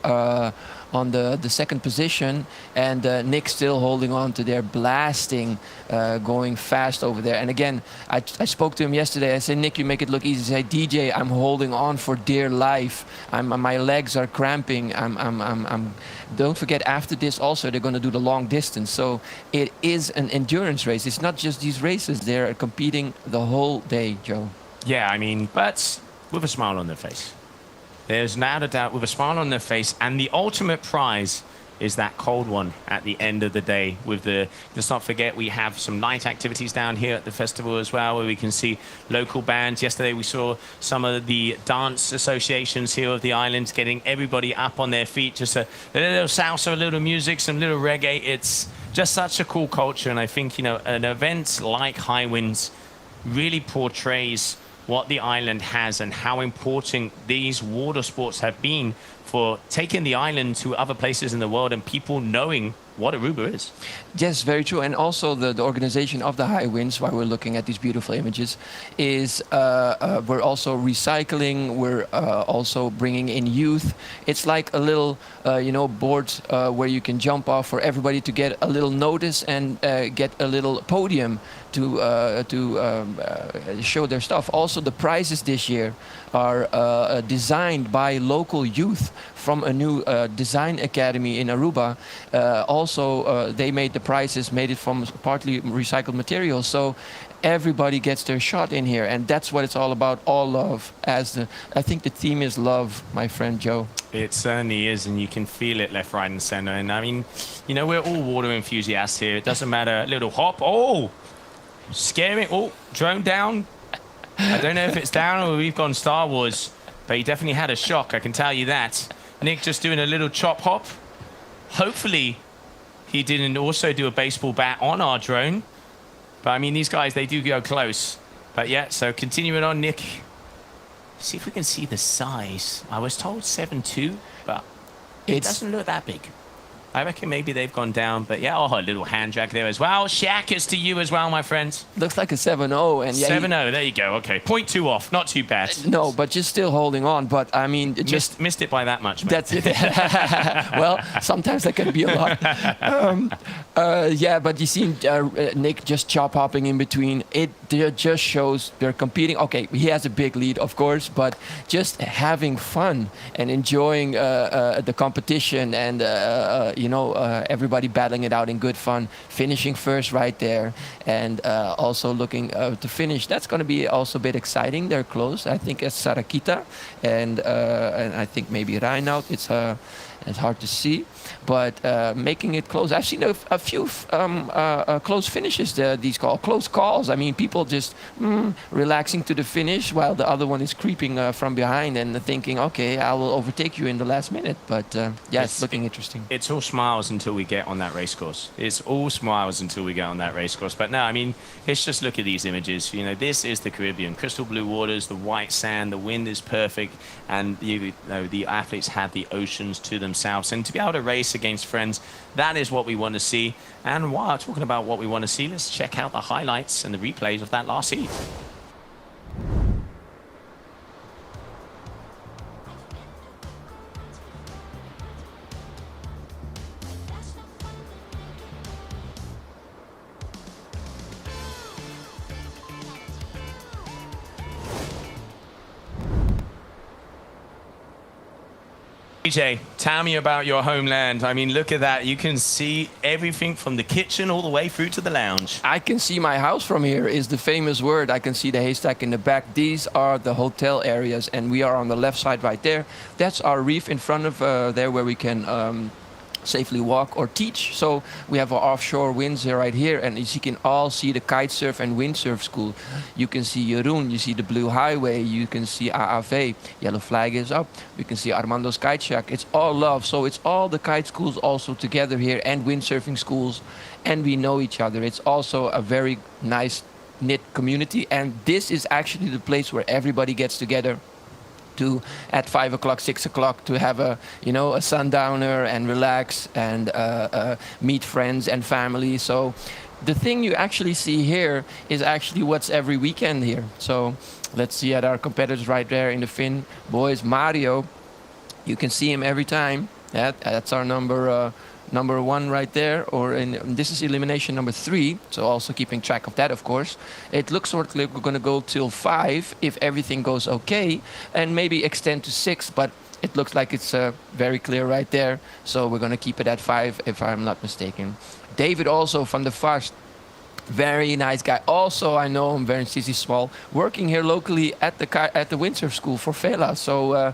on the second position, and Nick still holding on to there, blasting, going fast over there. And again, I spoke to him yesterday. I said, Nick, you make it look easy. He said, DJ, I'm holding on for dear life. My legs are cramping. Don't forget, after this also they're going to do the long distance. So it is an endurance race. It's not just these races. They're competing the whole day, Joe. Yeah, I mean, but with a smile on their face. There's not a doubt, with a smile on their face. And the ultimate prize is that cold one at the end of the day. With the, let's not forget, we have some night activities down here at the festival as well, where we can see local bands. Yesterday we saw some of the dance associations here of the islands getting everybody up on their feet. Just a little salsa, a little music, some little reggae. It's just such a cool culture. And I think, you know, an event like Hi-Winds really portrays what the island has and how important these water sports have been for taking the island to other places in the world and people knowing what Aruba is. Yes, very true. And also the organization of the Hi-Winds, while we're looking at these beautiful images, is we're also recycling, we're also bringing in youth. It's like a little, board where you can jump off for everybody to get a little notice and get a little podium to show their stuff. Also, the prizes this year are designed by local youth from a new design academy in Aruba. Also, they made the prizes, made it from partly recycled materials. So everybody gets their shot in here, and that's what it's all about. All love. I think the theme is love, my friend Joe. It certainly is, and you can feel it left, right, and center. And I mean, you know, we're all water enthusiasts here. It doesn't matter. A little hop. Oh, scary. Oh, drone down. I don't know if it's down or we've gone Star Wars, but he definitely had a shock, I can tell you that. Nick just doing a little chop hop. Hopefully he didn't also do a baseball bat on our drone. But I mean, these guys, they do go close. But yeah, so continuing on, Nick. See if we can see the size. I was told 7'2", but it doesn't look that big. I reckon maybe they've gone down, but yeah, a little hand drag there as well. Shaq is to you as well, my friends. Looks like a 7-0. And yeah, 7-0, there you go. Okay, 0.2 off, not too bad. No, but just still holding on. But I mean, just missed it by that much, mate. That's it. Well, sometimes that can be a lot. Yeah, but you see Nick just chop hopping in between. It just shows they're competing. Okay, he has a big lead, of course, but just having fun and enjoying the competition and everybody battling it out in good fun, finishing first right there, and also looking to finish. That's going to be also a bit exciting. They're close. I think it's Sarakita and I think maybe Reinout. It's hard to see, but making it close. I've seen a few close finishes, these close calls. I mean, people just relaxing to the finish while the other one is creeping from behind and thinking, okay, I will overtake you in the last minute. But it's looking interesting. It's all smiles until we get on that race course. It's all smiles until we get on that race course. But no, I mean, let's just look at these images. You know, this is the Caribbean. Crystal blue waters, the white sand, the wind is perfect, and the athletes have the oceans to themselves. And to be able to race against friends, that is what we want to see. And while talking about what we want to see, let's check out the highlights and the replays of that last heat. DJ, tell me about your homeland. I mean, look at that. You can see everything from the kitchen all the way through to the lounge. I can see my house from here is the famous word. I can see the haystack in the back. These are the hotel areas, and we are on the left side right there. That's our reef in front of there where we can safely walk or teach. So we have our offshore winds right here, and as you can all see the kite surf and windsurf school. You can see Jeroen, you see the Blue Highway, you can see AAV, yellow flag is up. We can see Armando's Kite Shack. It's all love. So it's all the kite schools also together here and windsurfing schools, and we know each other. It's also a very nice knit community, and this is actually the place where everybody gets together at 5 o'clock, 6 o'clock to have a sundowner and relax and meet friends and family. So the thing you actually see here is actually what's every weekend here. So let's see at our competitors right there in the fin. Boys, Mario, you can see him every time. Yeah, that's our number one right there. Or this is elimination number 3. So also keeping track of that, of course. It looks sort of like we're going to go till 5 if everything goes okay, and maybe extend to 6. But it looks like it's very clear right there. So we're going to keep it at 5 if I'm not mistaken. David also from the Fast. Very nice guy. Also, I know him very small, working here locally at the windsurf school for Vela. So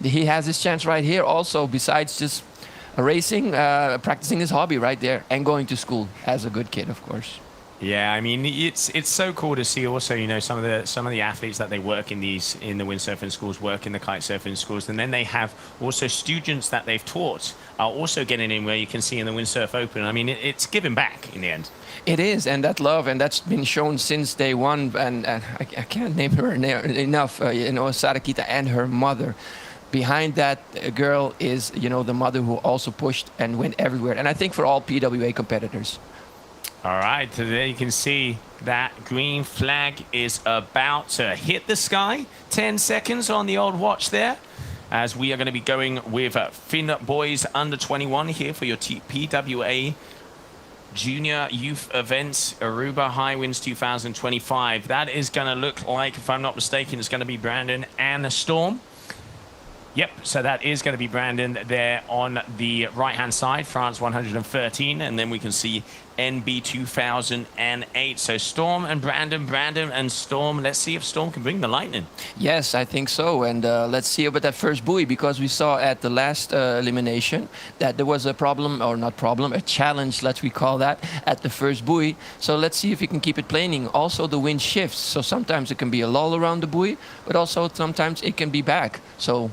he has his chance right here. Also, besides just racing, practicing his hobby right there, and going to school as a good kid, of course. Yeah, I mean it's so cool to see also, you know, some of the athletes that they work in the windsurfing schools, work in the kite surfing schools, and then they have also students that they've taught are also getting in, where you can see in the Windsurf Open. I mean, it's giving back in the end. It is, and that love, and that's been shown since day one. And I can't name her enough. You know, Sarakita and her mother. Behind that girl is, you know, the mother who also pushed and went everywhere. And I think for all PWA competitors. All right, so there you can see that green flag is about to hit the sky. 10 seconds on the old watch there, as we are going to be going with Finn Boys under 21 here for your PWA Junior Youth Events, Aruba Hi-Winds 2025. That is going to look like, if I'm not mistaken, it's going to be Brandon and Storm. Yep, so that is going to be Brandon there on the right-hand side, France 113, and then we can see NB 2008. So Storm and Brandon and Storm. Let's see if Storm can bring the lightning. Yes, I think so. And let's see about that first buoy, because we saw at the last elimination that there was a problem, or not problem, a challenge, let's we call that, at the first buoy. So let's see if we can keep it planing. Also, the wind shifts, so sometimes it can be a lull around the buoy, but also sometimes it can be back. So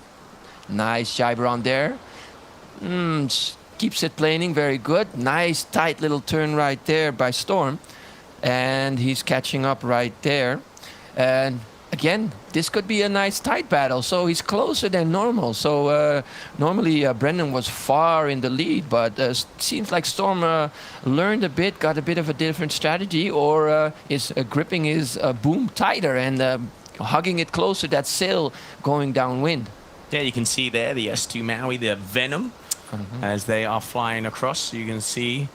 nice jibe around there. Keeps it planing, very good. Nice tight little turn right there by Storm, and he's catching up right there. And again, this could be a nice tight battle. So he's closer than normal. So normally Brendan was far in the lead, but seems like Storm learned a bit, got a bit of a different strategy, or is gripping his boom tighter and hugging it closer, that sail going downwind. Yeah, you can see there the S2 Maui, the Venom, as they are flying across. You can see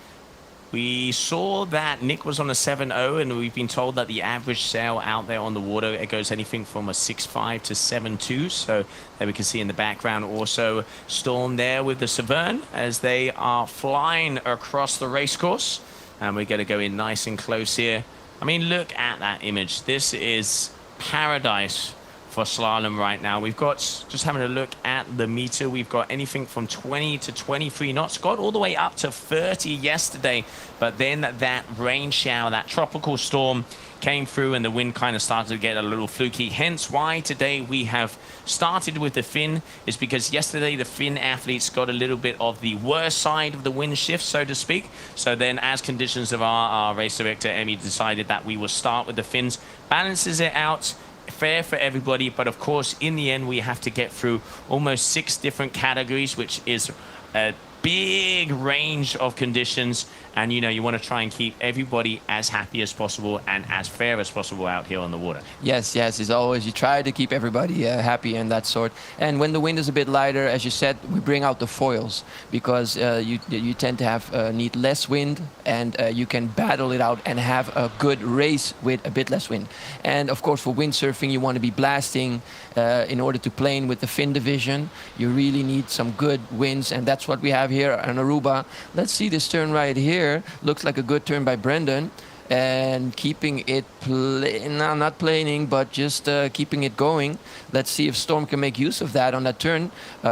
we saw that Nick was on a 7.0, and we've been told that the average sail out there on the water, it goes anything from a 6.5 to 7.2. So there we can see in the background also Storm there with the Severn as they are flying across the race course. And we're going to go in nice and close here. I mean, look at that image. This is paradise for slalom right now. We've got, just having a look at the meter, we've got anything from 20 to 23 knots, got all the way up to 30 yesterday, but then that rain shower, that tropical storm came through and the wind kind of started to get a little fluky. Hence why today we have started with the Finn, is because yesterday the Finn athletes got a little bit of the worst side of the wind shift, so to speak. So then, as conditions of our race director Emmy decided that we will start with the Finns, balances it out, fair for everybody. But of course, in the end, we have to get through almost 6 different categories, which is a big range of conditions. And you know, you want to try and keep everybody as happy as possible and as fair as possible out here on the water. Yes, as always, you try to keep everybody happy and that sort. And when the wind is a bit lighter, as you said, we bring out the foils, because you tend to have need less wind, and you can battle it out and have a good race with a bit less wind. And of course, for windsurfing, you want to be blasting in order to plane with the Finn division. You really need some good winds, and that's what we have here on Aruba. Let's see this turn right here. Looks like a good turn by Brendan, and keeping it not planing, but just keeping it going. Let's see if Storm can make use of that on that turn.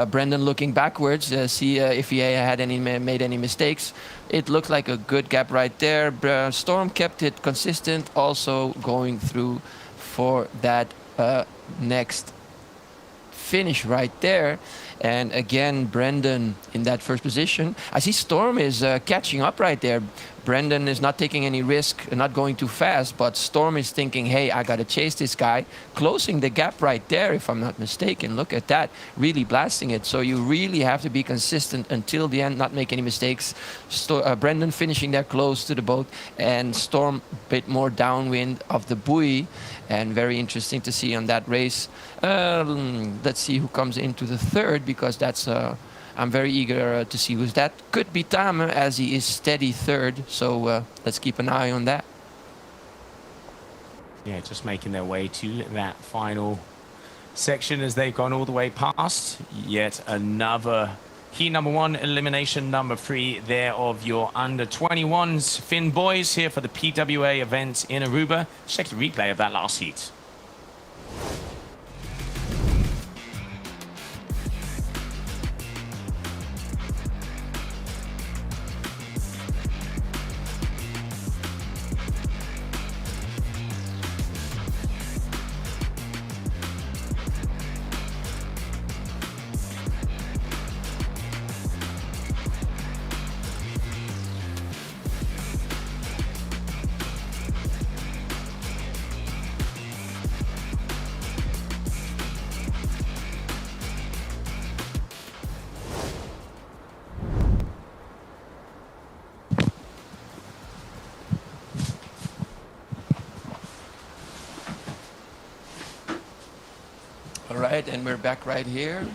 Brendan looking backwards, see if he had made any mistakes. It looked like a good gap right there. Storm kept it consistent, also going through for that next finish right there. And again, Brendan in that first position. I see Storm is catching up right there. Brendan is not taking any risk, not going too fast, but Storm is thinking, hey, I got to chase this guy. Closing the gap right there, if I'm not mistaken. Look at that, really blasting it. So you really have to be consistent until the end, not make any mistakes. Brendan finishing there close to the boat, and Storm a bit more downwind of the buoy. And very interesting to see on that race. Let's see who comes into the third, because that's I'm very eager to see who's that. Could be Tame, as he is steady third, so let's keep an eye on that. Yeah, just making their way to that final section as they've gone all the way past. Yet another heat number 1, elimination number 3 there of your under 21s Finn boys here for the PWA event in Aruba. Check the replay of that last heat. All right, and we're back right here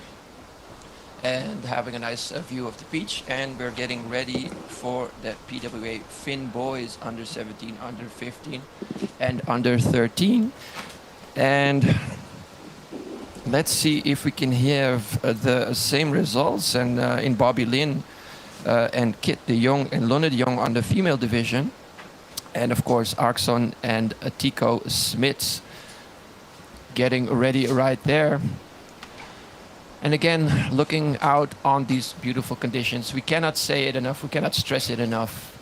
and having a nice view of the beach, and we're getting ready for the PWA Finn boys under 17, under 15 and under 13. And let's see if we can have the same results and in Bobby Lin and Kit de Jong and Lonne de Jong on the female division, and of course Arkson and Tico Smits getting ready right there. And again, looking out on these beautiful conditions, we cannot say it enough, we cannot stress it enough.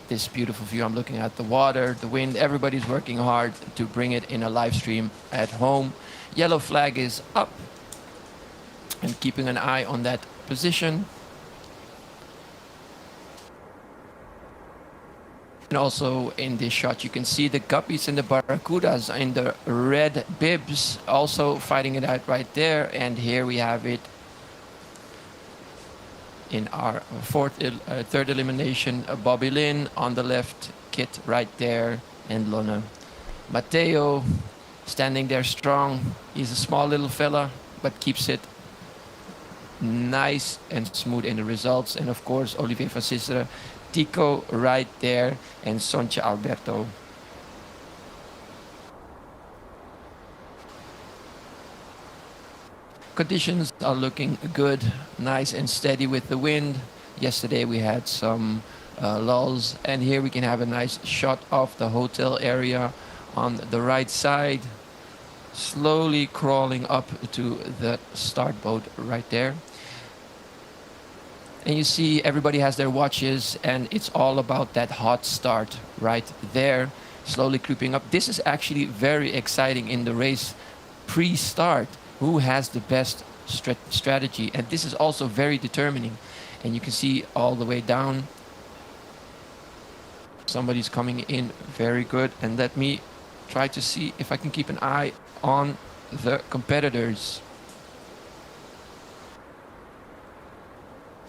This beautiful view, I'm looking at the water, the wind, everybody's working hard to bring it in a live stream at home. Yellow flag is up, and keeping an eye on that position. And also in this shot you can see the guppies and the barracudas in the red bibs also fighting it out right there. And here we have it in our third elimination. Bobby Lin on the left, Kit right there, and Lonne. Matteo standing there strong. He's a small little fella but keeps it nice and smooth in the results. And of course Olivier van Sisseren, Tico right there, and Soncha Alberto. Conditions are looking good, nice and steady with the wind. Yesterday we had some lulls, and here we can have a nice shot of the hotel area on the right side, slowly crawling up to the start boat right there. And you see everybody has their watches, and it's all about that hot start right there, slowly creeping up. This is actually very exciting in the race pre-start. Who has the best strategy? And this is also very determining. And you can see all the way down, somebody's coming in very good. And let me try to see if I can keep an eye on the competitors.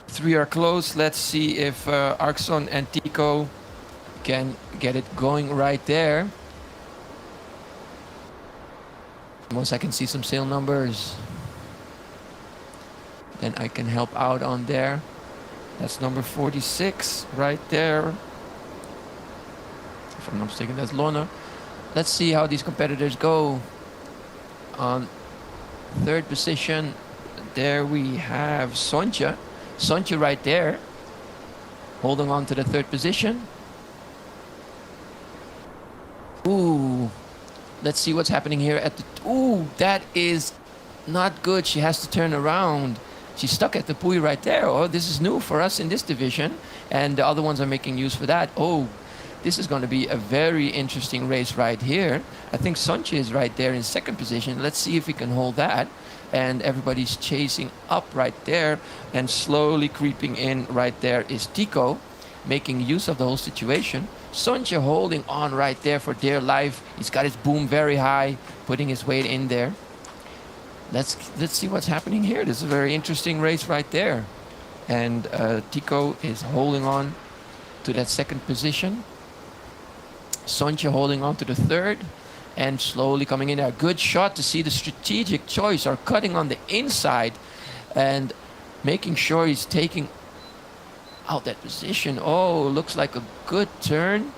3 are close. Let's see if Arkson and Tico can get it going right there. Once I can see some sail numbers, then I can help out on there. That's number 46 right there. If I'm not mistaken, that's Lonne. Let's see how these competitors go. On third position, there we have Soncha. Soncha right there, holding on to the third position. Ooh, let's see what's happening here at the... Ooh, that is not good. She has to turn around. She's stuck at the buoy right there. Oh, this is new for us in this division. And the other ones are making use for that. Oh, this is going to be a very interesting race right here. I think Soncha is right there in second position. Let's see if we can hold that. And everybody's chasing up right there, and slowly creeping in right there is Tico, making use of the whole situation. Soncha holding on right there for dear life. He's got his boom very high, putting his weight in there. Let's see what's happening here. This is a very interesting race right there. And Tico is holding on to that second position. Soncha holding on to the third. And slowly coming in. A good shot to see the strategic choice, or cutting on the inside and making sure he's taking out that position. Oh, looks like a good turn.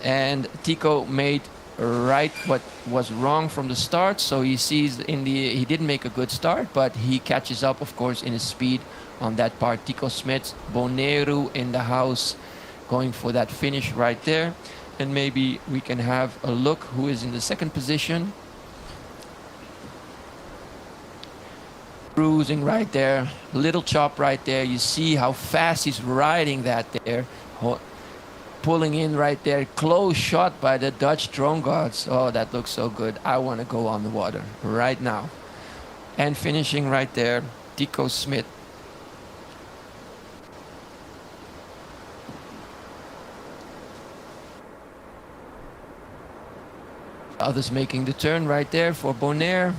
And Tico made right what was wrong from the start. So he sees he didn't make a good start, but he catches up, of course, in his speed on that part. Tico Smits, Boneru in the house, going for that finish right there. And maybe we can have a look who is in the second position. Cruising right there, little chop right there. You see how fast he's riding that there. Pulling in right there, close shot by the Dutch drone gods. Oh, that looks so good. I want to go on the water right now. And finishing right there, Tico Smit. Others making the turn right there for Bonaire.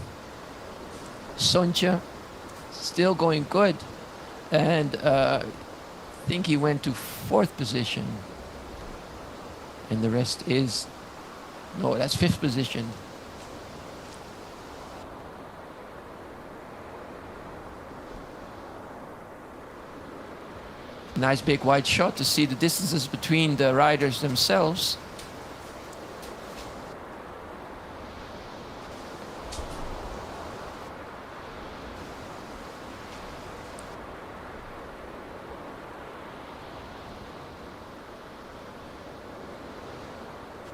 Sontje still going good. And I think he went to 4th position. And the rest is, no, that's 5th position. Nice big wide shot to see the distances between the riders themselves.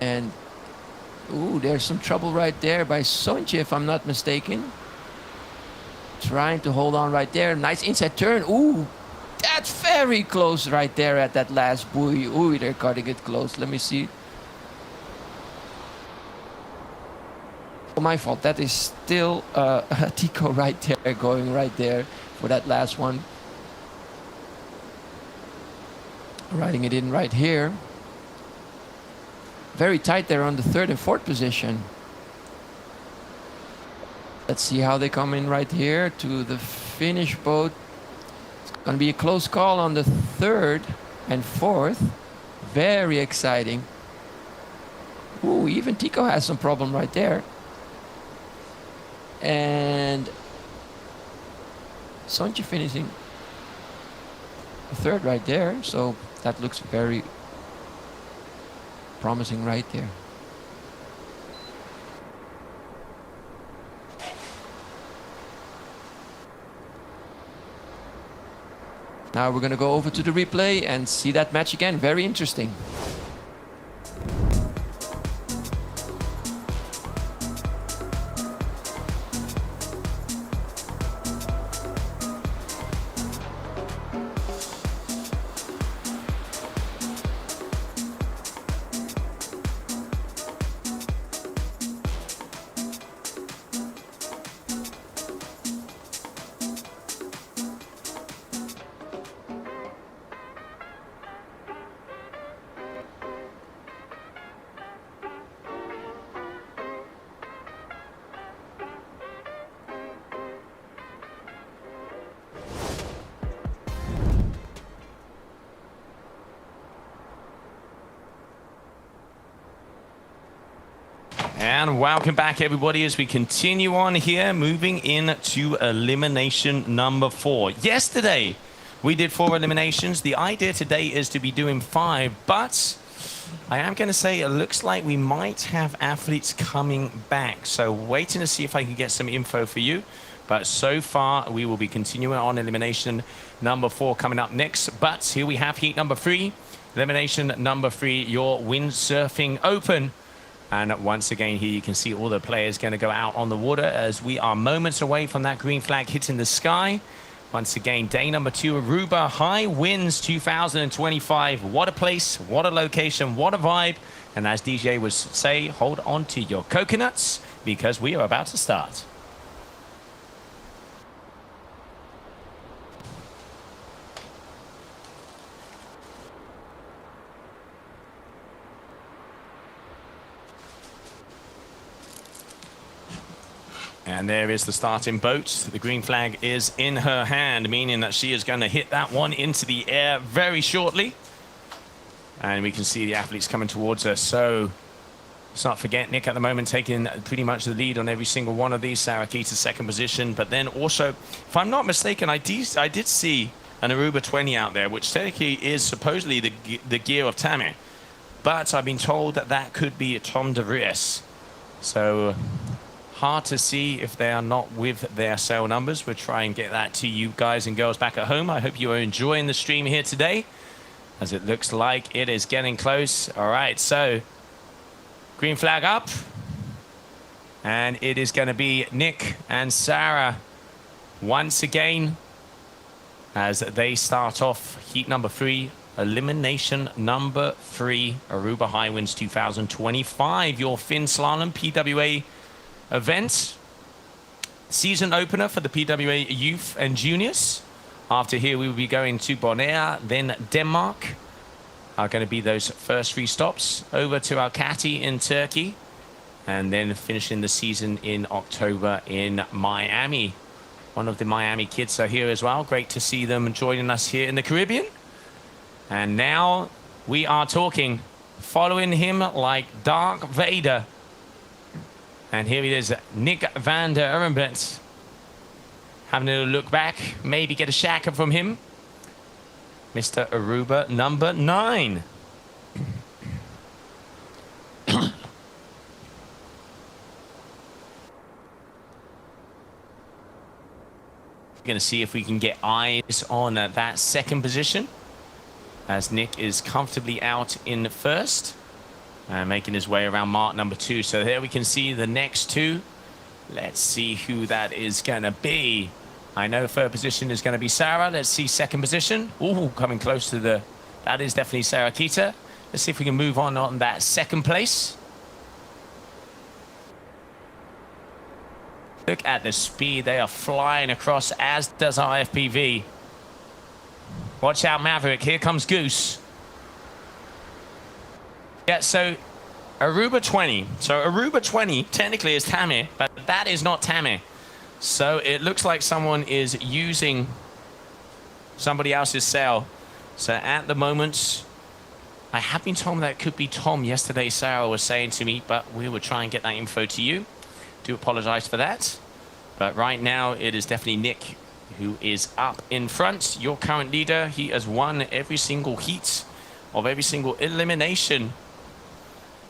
And, ooh, there's some trouble right there by Sontje, if I'm not mistaken. Trying to hold on right there. Nice inside turn. Ooh, that's very close right there at that last buoy. Ooh, they're cutting it close. Let me see. Oh, my fault. That is still Tico right there, going right there for that last one. Riding it in right here. Very tight there on the 3rd and 4th position. Let's see how they come in right here to the finish boat. It's going to be a close call on the 3rd and 4th. Very exciting. Ooh, even Tico has some problem right there. And Sontje finishing 3rd right there. So that looks very promising right there. Now we're going to go over to the replay and see that match again. Very interesting. And welcome back, everybody, as we continue on here, moving into elimination number 4. Yesterday, we did 4 eliminations. The idea today is to be doing 5, but I am going to say it looks like we might have athletes coming back. So waiting to see if I can get some info for you. But so far, we will be continuing on elimination number 4 coming up next. But here we have heat number 3, elimination number 3, your Windsurfing Open. And once again, here you can see all the players going to go out on the water as we are moments away from that green flag hitting the sky. Once again, day number 2, Aruba Hi-Winds 2025. What a place, what a location, what a vibe. And as DJ would say, hold on to your coconuts because we are about to start. And there is the starting boat. The green flag is in her hand, meaning that she is going to hit that one into the air very shortly. And we can see the athletes coming towards her. So Let's not forget Nick at the moment taking pretty much the lead on every single one of these. Sarah Keita's second position. But then also, if I'm not mistaken, I did see an Aruba 20 out there, which technically is supposedly the gear of Tammy. But I've been told that that could be Tom de Vries. So hard to see if they are not with their sale numbers. We'll try and get that to you guys and girls back at home. I hope you are enjoying the stream here today, as it looks like it is getting close. All right, so green flag up. And it is going to be Nick and Sarah once again as they start off heat number 3, elimination number 3, Aruba Hi-Winds 2025, your Finn Slalom PWA event. Season opener for the PWA Youth and Juniors. After here, we will be going to Bonaire, then Denmark. Are going to be those first 3 stops. Over to Almaty in Turkey. And then finishing the season in October in Miami. One of the Miami kids are here as well. Great to see them joining us here in the Caribbean. And now we are talking, following him like Darth Vader. And here it is, Nick van der Urenbent. Having a little look back, maybe get a shaka from him. Mr. Aruba number 9. We're going to see if we can get eyes on that second position, as Nick is comfortably out in first and making his way around mark number 2. So there we can see the next 2. Let's see who that is going to be. I know third position is going to be Sarah. Let's see second position. Ooh, coming close to the... That is definitely Sarah Keita. Let's see if we can move on that second place. Look at the speed. They are flying across, as does our FPV. Watch out, Maverick. Here comes Goose. Yeah, so Aruba 20. So Aruba 20 technically is Tammy, but that is not Tammy. So it looks like someone is using somebody else's sail. So at the moment, I have been told that could be Tom. Yesterday, Sarah was saying to me, but we will try and get that info to you. Do apologize for that. But right now, it is definitely Nick who is up in front. Your current leader. He has won every single heat of every single elimination.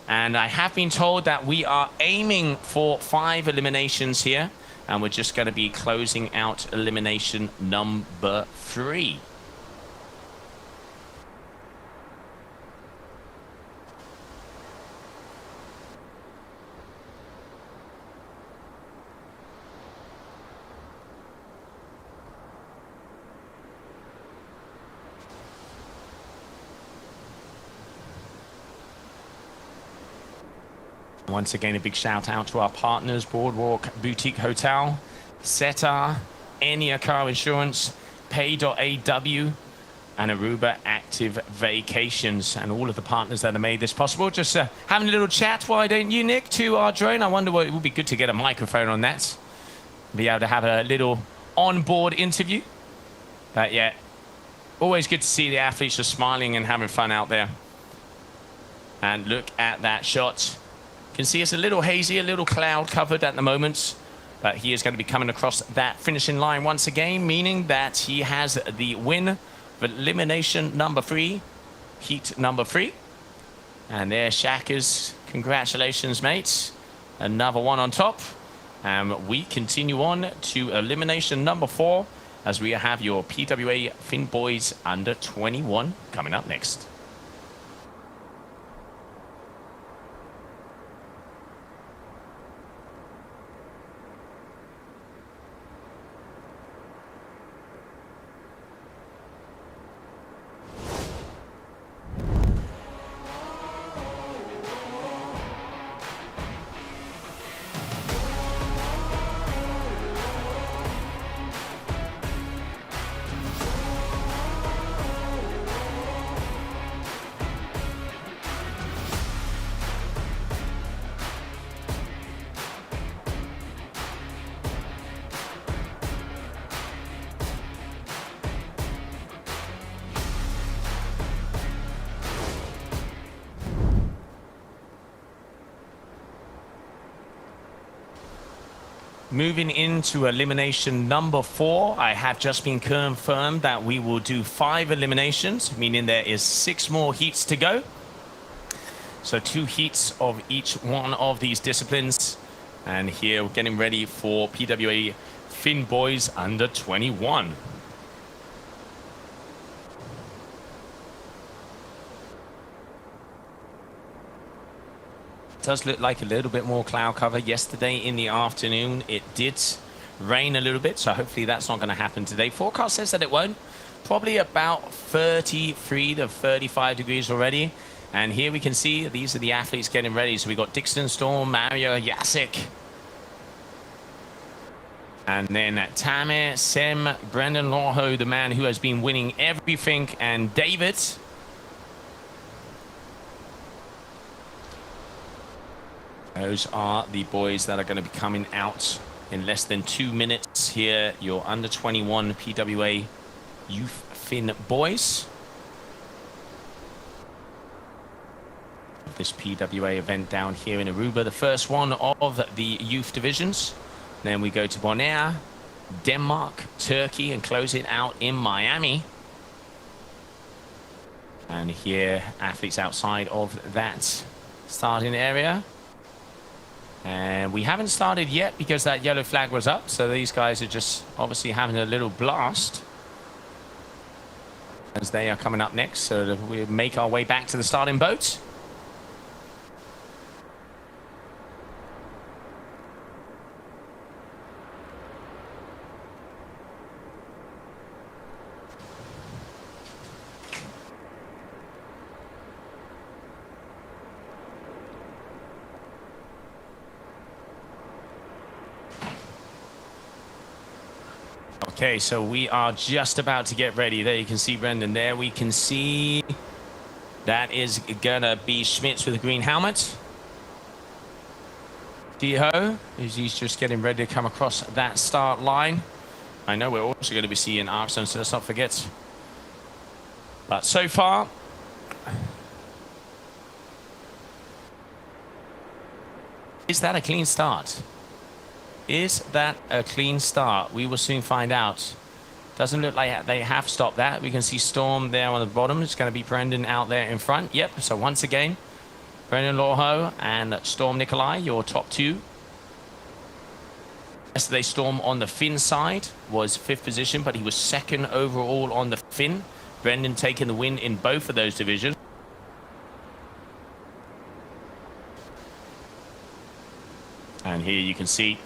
And I have been told that we are aiming for 5 eliminations here. And we're just going to be closing out elimination number 3. Once again, a big shout out to our partners, Boardwalk Boutique Hotel, SETA, Enya Car Insurance, Pay.aw, and Aruba Active Vacations, and all of the partners that have made this possible. Just having a little chat, why don't you, Nick, to our drone? I wonder what it would be good to get a microphone on that. Be able to have a little on-board interview. But yeah, always good to see the athletes just smiling and having fun out there. And look at that shot. You can see it's a little hazy, a little cloud covered at the moment, but he is going to be coming across that finishing line once again, meaning that he has the win for elimination number 3, heat number 3. And there, Shackers, congratulations, mates. Another one on top. And we continue on to elimination number 4, as we have your PWA Finn Boys under 21 coming up next. moving into elimination number 4, I have just been confirmed that we will do 5 eliminations, meaning there is 6 more heats to go. So 2 heats of each one of these disciplines. And here we're getting ready for PWA Finn Boys under 21. Does look like a little bit more cloud cover. Yesterday in the afternoon it did rain a little bit, so hopefully that's not going to happen today. Forecast says that it won't. Probably about 33 to 35 degrees already. And here we can see these are the athletes getting ready. So we got Dixon, Storm, Mario, Jacek, and then Tammy, Sem, Brendan Lawho, the man who has been winning everything, and David. Those are the boys that are going to be coming out in less than 2 minutes here. Your under 21 PWA Youth Finn Boys. This PWA event down here in Aruba, the first one of the youth divisions. Then we go to Bonaire, Denmark, Turkey, and close it out in Miami. And here, athletes outside of that starting area. And we haven't started yet because that yellow flag was up. So these guys are just obviously having a little blast as they are coming up next. So we make our way back to the starting boat. Okay, so we are just about to get ready. There you can see Brendan. There we can see that is gonna be Schmitz with a green helmet. Diho, he's just getting ready to come across that start line. I know we're also going to be seeing Arkson, so let's not forget. But so far, is that a clean start? Is that a clean start? We will soon find out. Doesn't look like they have stopped that. We can see Storm there on the bottom. It's going to be Brendan out there in front. Yep, so once again, Brendan Lawho and Storm Nikolai, your top 2. Yesterday, Storm on the Finn side was 5th position, but he was 2nd overall on the Finn. Brendan taking the win in both of those divisions. And here you can see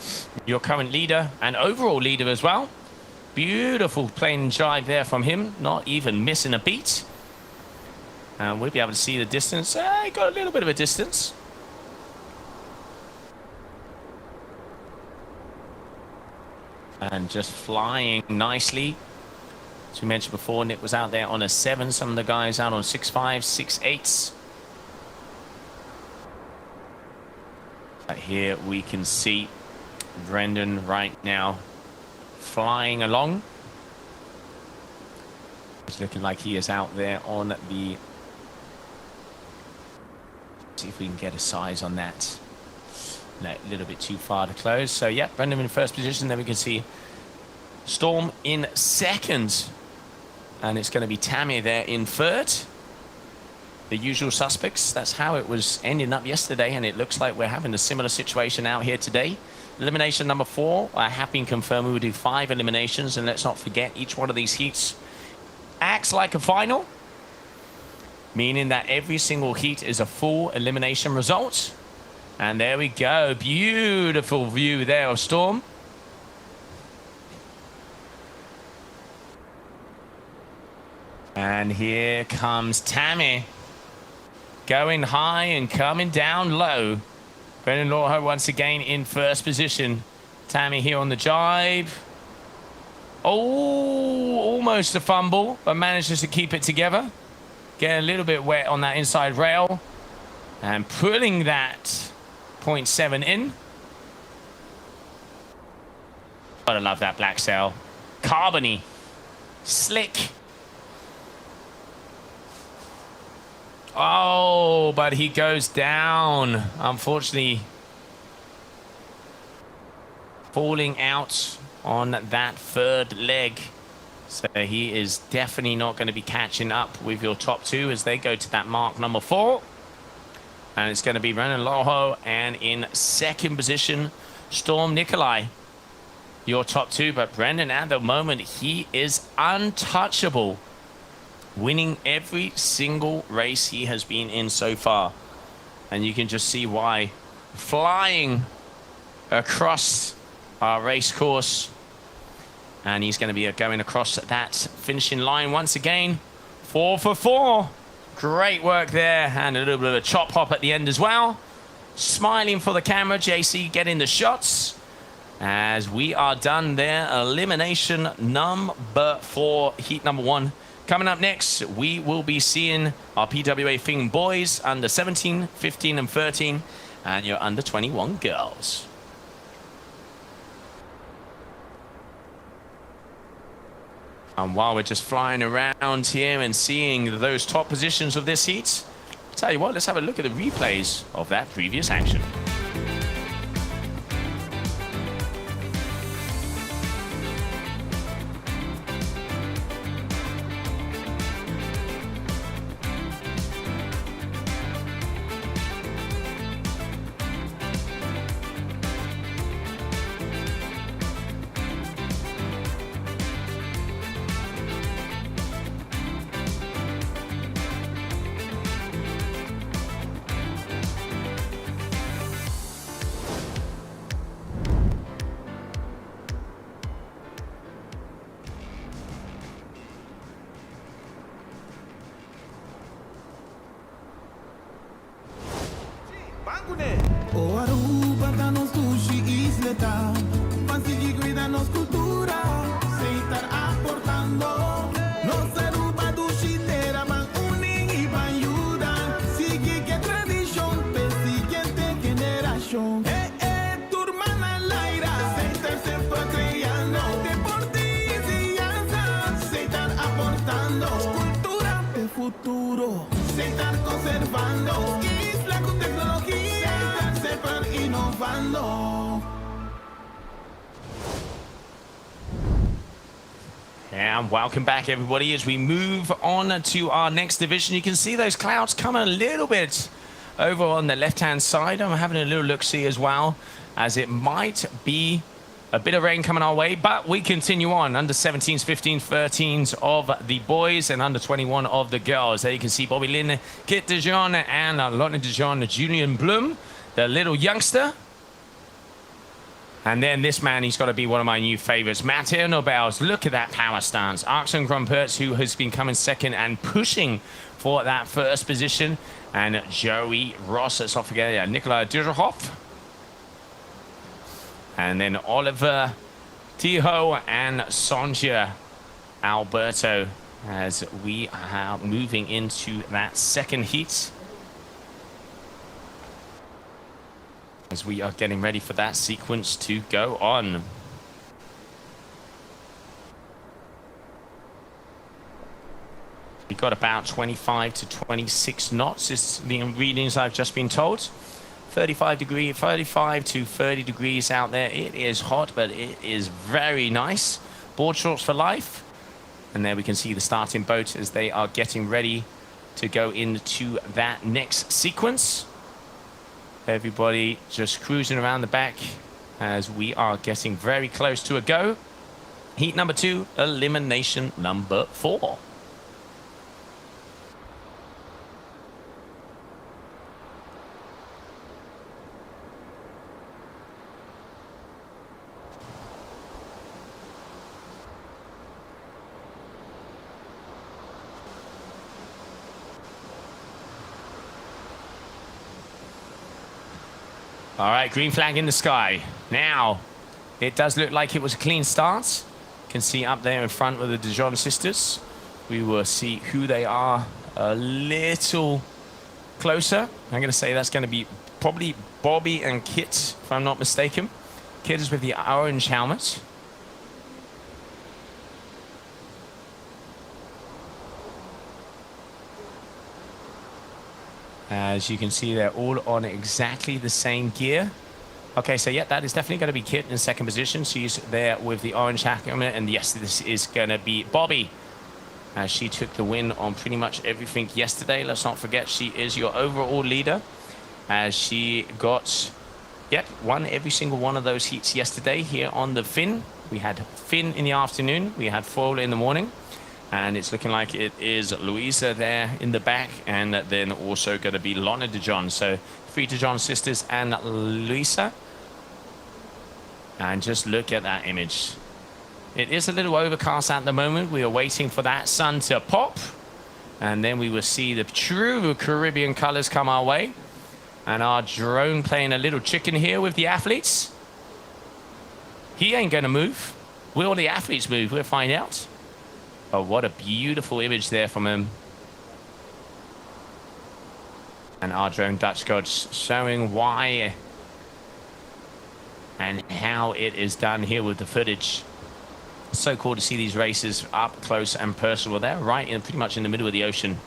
your current leader and overall leader as well. Beautiful plane jive there from him, not even missing a beat. And we'll be able to see the distance. Got a little bit of a distance. And just flying nicely. As we mentioned before, Nick was out there on a 7. Some of the guys out on 6.5, 6.8s. But here we can see Brendan right now flying along. It's looking like he is out there on the... See if we can get a size on that. A little bit too far to close. So yeah, Brendan in first position. Then we can see Storm in 2nd. And it's going to be Tammy there in 3rd. The usual suspects. That's how it was ending up yesterday, and it looks like we're having a similar situation out here today. Elimination number 4. I have been confirmed we will do 5 eliminations, and let's not forget each one of these heats acts like a final, meaning that every single heat is a full elimination result. And there we go. Beautiful view there of Storm. And here comes Tammy. Going high and coming down low. Brendan Lawho once again in first position. Tammy here on the jibe. Oh, almost a fumble, but manages to keep it together. Get a little bit wet on that inside rail. And pulling that 0.7 in. Gotta love that black sail. Carbony. Slick. Oh, but he goes down. Unfortunately, falling out on that third leg. So he is definitely not going to be catching up with your top two as they go to that mark number 4. And it's going to be Renan Loho, and in second position, Storm Nikolai, your top two. But Brendan, at the moment, he is untouchable, winning every single race he has been in so far. And you can just see why. Flying across our race course. And he's going to be going across that finishing line once again. 4 for 4. Great work there, and a little bit of a chop hop at the end as well. Smiling for the camera, JC getting the shots. As we are done there, elimination number 4, heat number 1. Coming up next, we will be seeing our PWA Thing boys under 17, 15 and 13, and your under 21 girls. And while we're just flying around here and seeing those top positions of this heat, I'll tell you what, let's have a look at the replays of that previous action. O Aruba dá-nos sushi e isleta, Pansigi cuida-nos cultura, sem estar aportando. Nos Aruba do Chiteira van unem e van ajudar, sigue que tradição, pe siguiente generação. Turma na laira, sem estar sempre criando, deporte e ciência, sem estar aportando. Cultura de futuro, sem estar conservando. Isla com tecnologia. And welcome back, everybody, as we move on to our next division. You can see those clouds come a little bit over on the left-hand side. I'm having a little look-see as well, as it might be a bit of rain coming our way, but we continue on. Under 17s, 15s, 13s of the boys and under 21 of the girls. There you can see Bobby Lynn, Kit de Jong, and Lotte de Jong, Julian Blum, the little youngster. And then this man, he's got to be one of my new favorites. Matteo Nobels, look at that power stance. Axel Grumpertz, who has been coming second and pushing for that first position. And Joey Ross, let's not forget, Nikolai Dürhoff. And then Oliver Tiho and Sonja Alberto, as we are moving into that second heat. As we are getting ready for that sequence to go on. We got about 25 to 26 knots is the readings I've just been told. 35 to 30 degrees out there. It is hot, but it is very nice. Board shorts for life. And there we can see the starting boat as they are getting ready to go into that next sequence. Everybody just cruising around the back as we are getting very close to a go. Heat number 2, elimination number 4. All right, green flag in the sky. Now, it does look like it was a clean start. You can see up there in front with the Dijon sisters. We will see who they are a little closer. I'm going to say that's going to be probably Bobby and Kit, if I'm not mistaken. Kit is with the orange helmet. As you can see, they're all on exactly the same gear. Okay, so yeah, that is definitely going to be Kit in second position. She's there with the orange hat on it. And yes, this is going to be Bobby, as she took the win on pretty much everything yesterday. Let's not forget, she is your overall leader, as she got, yep, won every single one of those heats yesterday here on the Finn. We had Finn in the afternoon, we had foil in the morning, and it's looking like it is Louisa there in the back, and then also going to be Lorna de John. So 3 de John sisters and Louisa. And just look at that image. It is a little overcast at the moment. We are waiting for that sun to pop, and then we will see the true Caribbean colors come our way. And our drone playing a little chicken here with the athletes. He ain't going to move. Will the athletes move? We'll find out. Oh, what a beautiful image there from him. And our drone Dutch gods showing why and how it is done here with the footage. So cool to see these races up close and personal. They're right in pretty much in the middle of the ocean,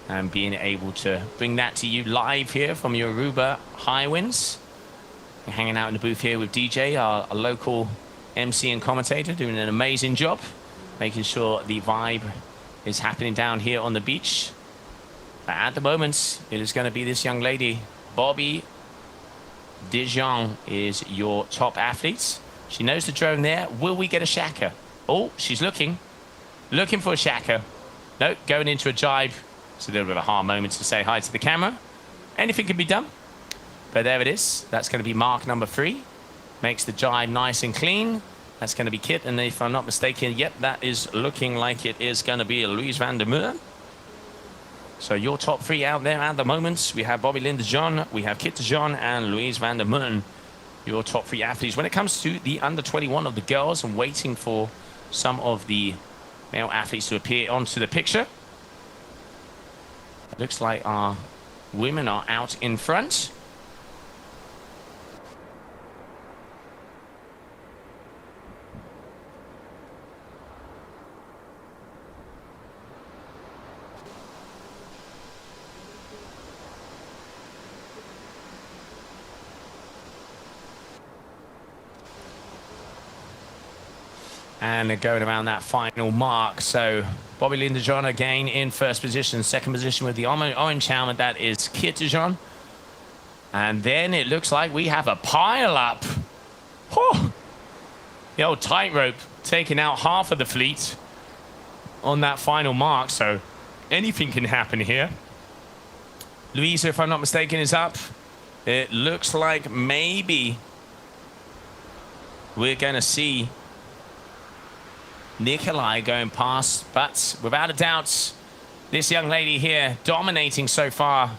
and being able to bring that to you live here from your Aruba Hi-Winds. Hanging out in the booth here with DJ, our local MC and commentator, doing an amazing job, making sure the vibe is happening down here on the beach. But at the moment, it is going to be this young lady, Bobby Dijon, is your top athlete. She knows the drone there. Will we get a shaka? Oh, she's looking for a shaka. Nope, going into a jibe. It's a little bit of a hard moment to say hi to the camera. Anything can be done. But there it is. That's going to be mark number 3. Makes the jibe nice and clean. That's going to be Kit. And if I'm not mistaken, yep, that is looking like it is going to be Louise van der Meulen. So your top 3 out there at the moment. We have Bobby Linda John, we have Kit de John, and Louise van der Meulen. Your top 3 athletes. When it comes to the under 21 of the girls, I'm waiting for some of the male athletes to appear onto the picture. Looks like our women are out in front. And they're going around that final mark. So Bobby Linda John again in first position. Second position with the orange helmet, that is Kit de John. And then it looks like we have a pile up. Oh, the old tightrope taking out half of the fleet on that final mark. So anything can happen here. Louisa, if I'm not mistaken, is up. It looks like maybe we're going to see Nikolai going past, but without a doubt, this young lady here dominating so far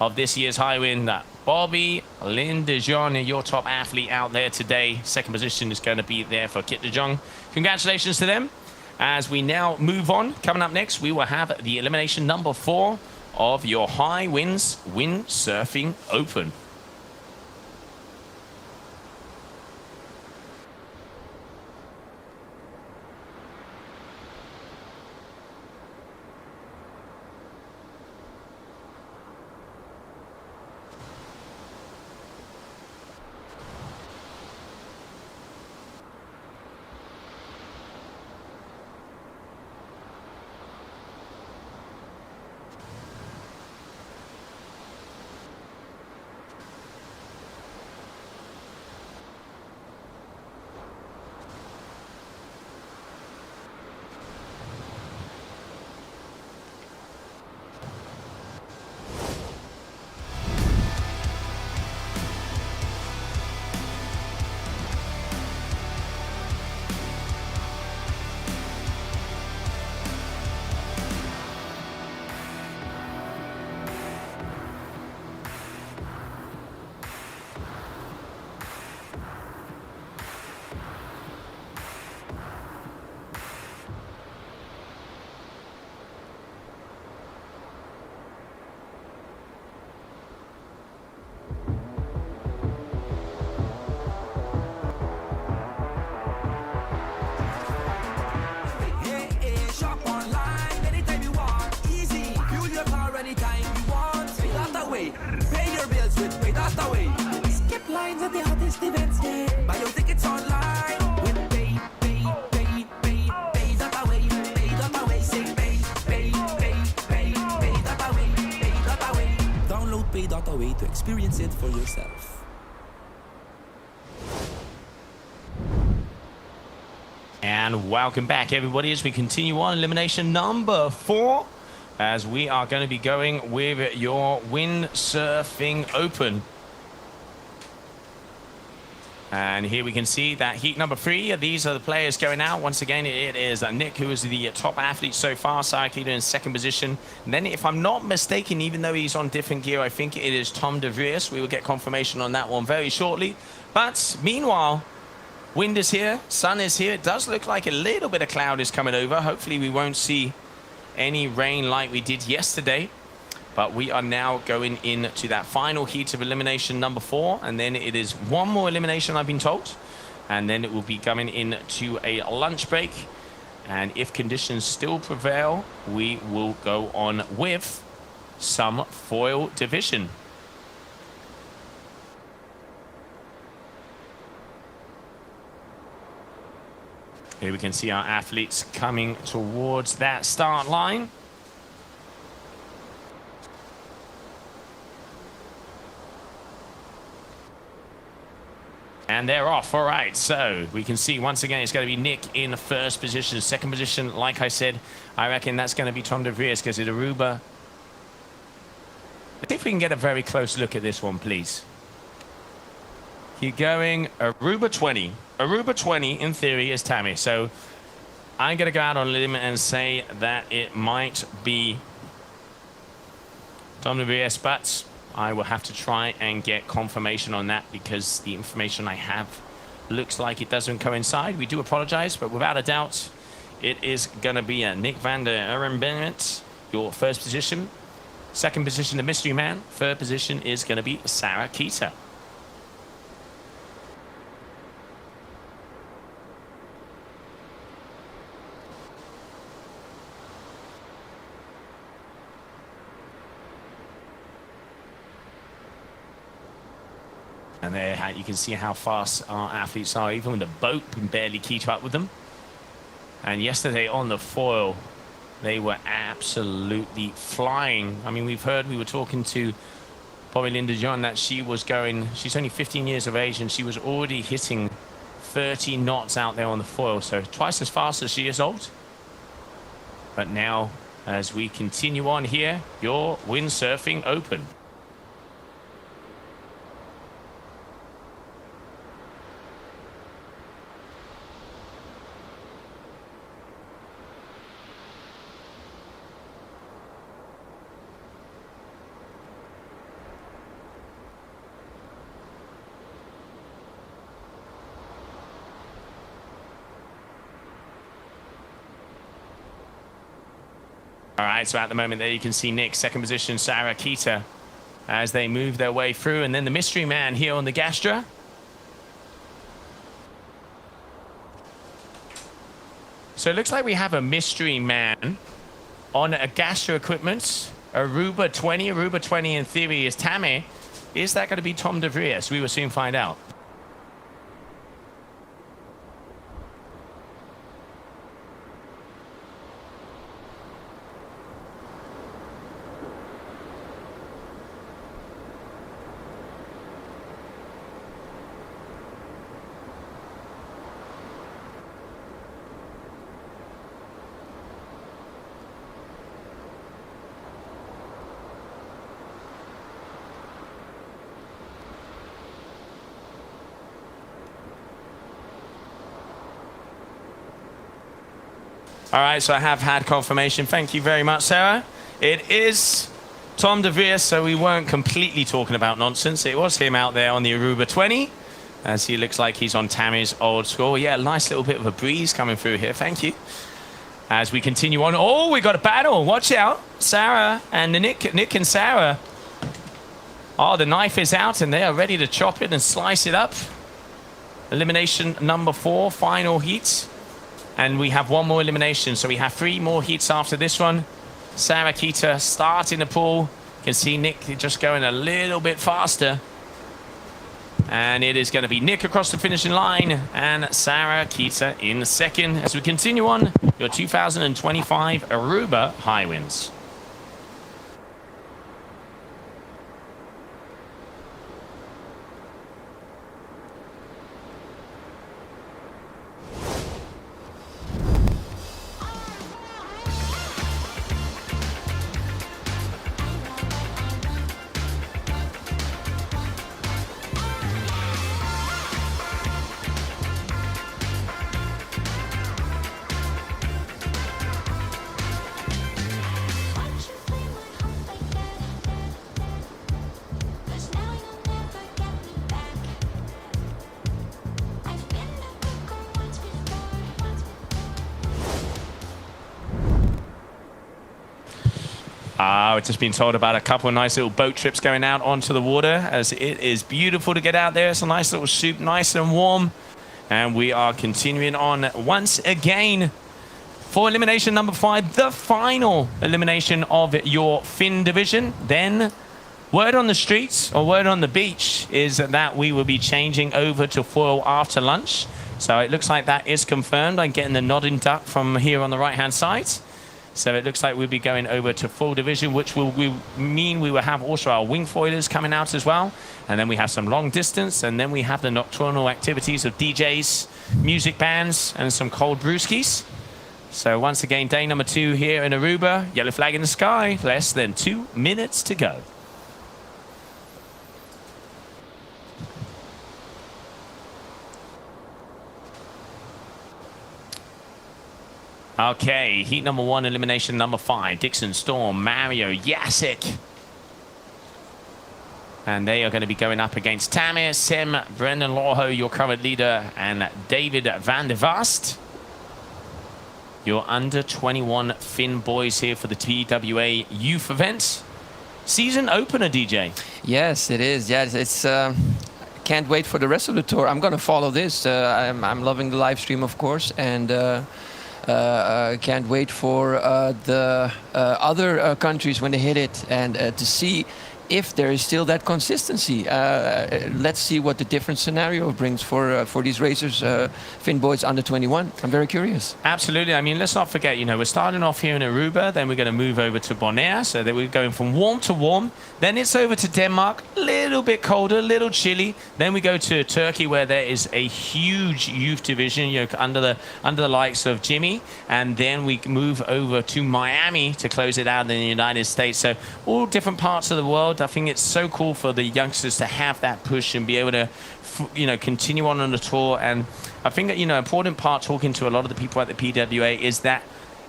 of this year's high wind. Bobby Lynn de Jong, your top athlete out there today. Second position is going to be there for Kit de Jong. Congratulations to them. As we now move on, coming up next, we will have the elimination number 4 of your Hi-Winds Windsurfing Open. way to experience it for yourself. And welcome back, everybody, as we continue on elimination number 4, as we are going to be going with your Windsurfing Open. And here we can see that heat number 3. These are the players going out. Once again, it is Nick, who is the top athlete so far. Sarah Kita in second position. And then, if I'm not mistaken, even though he's on different gear, I think it is Tom de Vries. We will get confirmation on that one very shortly. But meanwhile, wind is here, sun is here. It does look like a little bit of cloud is coming over. Hopefully we won't see any rain like we did yesterday. But we are now going into that final heat of elimination number 4. And then it is one more elimination, I've been told. And then it will be coming into a lunch break. And if conditions still prevail, we will go on with some foil division. Here we can see our athletes coming towards that start line. And they're off. All right, so we can see once again it's going to be Nick in first position. Second position, like I said, I reckon that's going to be Tom de Vries, because at Aruba. Let's see if we can get a very close look at this one, please. You're going Aruba 20. Aruba 20, in theory, is Tammy. So I'm going to go out on a limb and say that it might be Tom de Vries, but I will have to try and get confirmation on that, because the information I have looks like it doesn't coincide. We do apologize, but without a doubt, it is going to be Nick van der Urenbent, your first position. Second position, the mystery man. Third position is going to be Sarah Kita. And there you can see how fast our athletes are. Even with the boat, can barely keep up with them. And yesterday on the foil, they were absolutely flying. I mean, we were talking to probably Linda John, that she was going, she's only 15 years of age, and she was already hitting 30 knots out there on the foil. So twice as fast as she is old. But now, as we continue on here, your Windsurfing Open. All right, so at the moment there you can see Nick, second position, Sarah Kita, as they move their way through. And then the mystery man here on the Gastra. So it looks like we have a mystery man on a Gastra equipment. Aruba 20. Aruba 20 in theory is Tammy. Is that going to be Tom de Vries? We will soon find out. All right, so I have had confirmation. Thank you very much, Sarah. It is Tom de Vries, so we weren't completely talking about nonsense. It was him out there on the Aruba 20, as he looks like he's on Tammy's old score. Yeah, nice little bit of a breeze coming through here. Thank you. As we continue on. Oh, we got a battle. Watch out. Sarah and Nick and Sarah. Oh, the knife is out, and they are ready to chop it and slice it up. Elimination number 4, final heat. And we have one more elimination, so we have 3 more heats after this one. Sarah Kita starting the pool. You can see Nick just going a little bit faster. And it is going to be Nick across the finishing line and Sarah Kita in second. As we continue on, your 2025 Aruba Hi-Winds. I've just been told about a couple of nice little boat trips going out onto the water, as it is beautiful to get out there. It's a nice little soup, nice and warm. And we are continuing on once again for elimination number 5, the final elimination of your fin division. Then word on the streets, or word on the beach, is that we will be changing over to foil after lunch. So it looks like that is confirmed. I'm getting the nodding duck from here on the right-hand side. So it looks like we'll be going over to full division, which will mean we will have also our wing foilers coming out as well. And then we have some long distance, and then we have the nocturnal activities of DJs, music bands, and some cold brewskis. So once again, day number 2 here in Aruba. Yellow flag in the sky. Less than 2 minutes to go. Okay, heat number 1, elimination number 5. Dixon, Storm, Mario, Jacek. And they are going to be going up against Tamir, Sim, Brendan Lawho, your current leader, and David van der Vast. Your under 21 Finn boys here for the TWA youth event. Season opener, DJ. Yes, it is. Yes, it's. Can't wait for the rest of the tour. I'm going to follow this. I'm loving the live stream, of course, and can't wait for the other countries when they hit it, and to see if there is still that consistency. Let's see what the different scenario brings for these racers, Finn boys under 21. I'm very curious. Absolutely. I mean, let's not forget, you know, we're starting off here in Aruba, then we're going to move over to Bonaire, so that we're going from warm to warm. Then it's over to Denmark, a little bit colder, a little chilly. Then we go to Turkey, where there is a huge youth division, you know, under the likes of Jimmy. And then we move over to Miami to close it out in the United States. So all different parts of the world. I think it's so cool for the youngsters to have that push and be able to, you know, continue on the tour. And I think that, you know, important part talking to a lot of the people at the PWA is that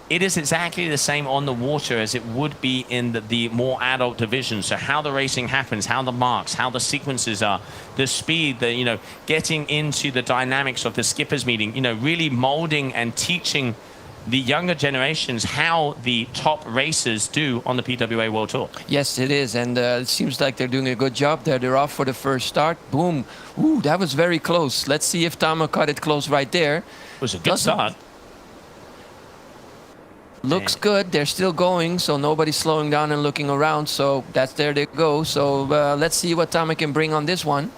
it is exactly the same on the water as it would be in the more adult division. So how the racing happens, how the marks, how the sequences are, the speed, you know, getting into the dynamics of the skippers meeting, you know, really molding and teaching the younger generations how the top racers do on the PWA World Tour. Yes, it is, and it seems like they're doing a good job there. They're off for the first start. Boom. Ooh, that was very close. Let's see if Tama cut it close right there. It was a good start. Looks good. They're still going, so nobody's slowing down and looking around. So that's there they go. So let's see what Tama can bring on this one.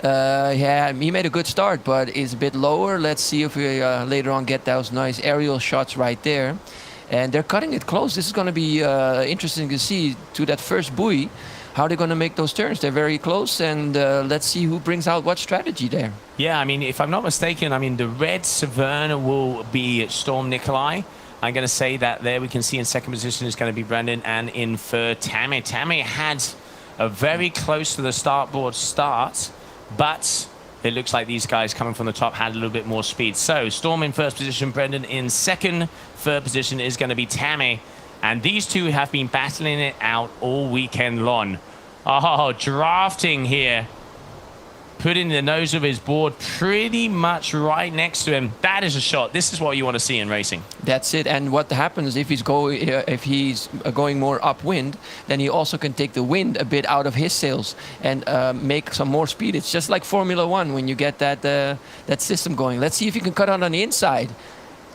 Yeah, he made a good start, but it's a bit lower. Let's see if we later on get those nice aerial shots right there. And they're cutting it close. This is going to be interesting to see to that first buoy, how they're going to make those turns. They're very close, and let's see who brings out what strategy there. Yeah, I mean, if I'm not mistaken, I mean, the red Severn will be Storm Nikolai. I'm going to say that there we can see in second position is going to be Brendan, and in third, Tammy. Tammy had a very close to the startboard start, but it looks like these guys coming from the top had a little bit more speed. So Storm in first position, Brendan in second. Third position is going to be Tammy. And these two have been battling it out all weekend long. Oh, drafting here. Putting the nose of his board pretty much right next to him. That is a shot. This is what you want to see in racing. That's it. And what happens if he's going more upwind, then he also can take the wind a bit out of his sails and make some more speed. It's just like Formula One when you get that system going. Let's see if he can cut out on the inside.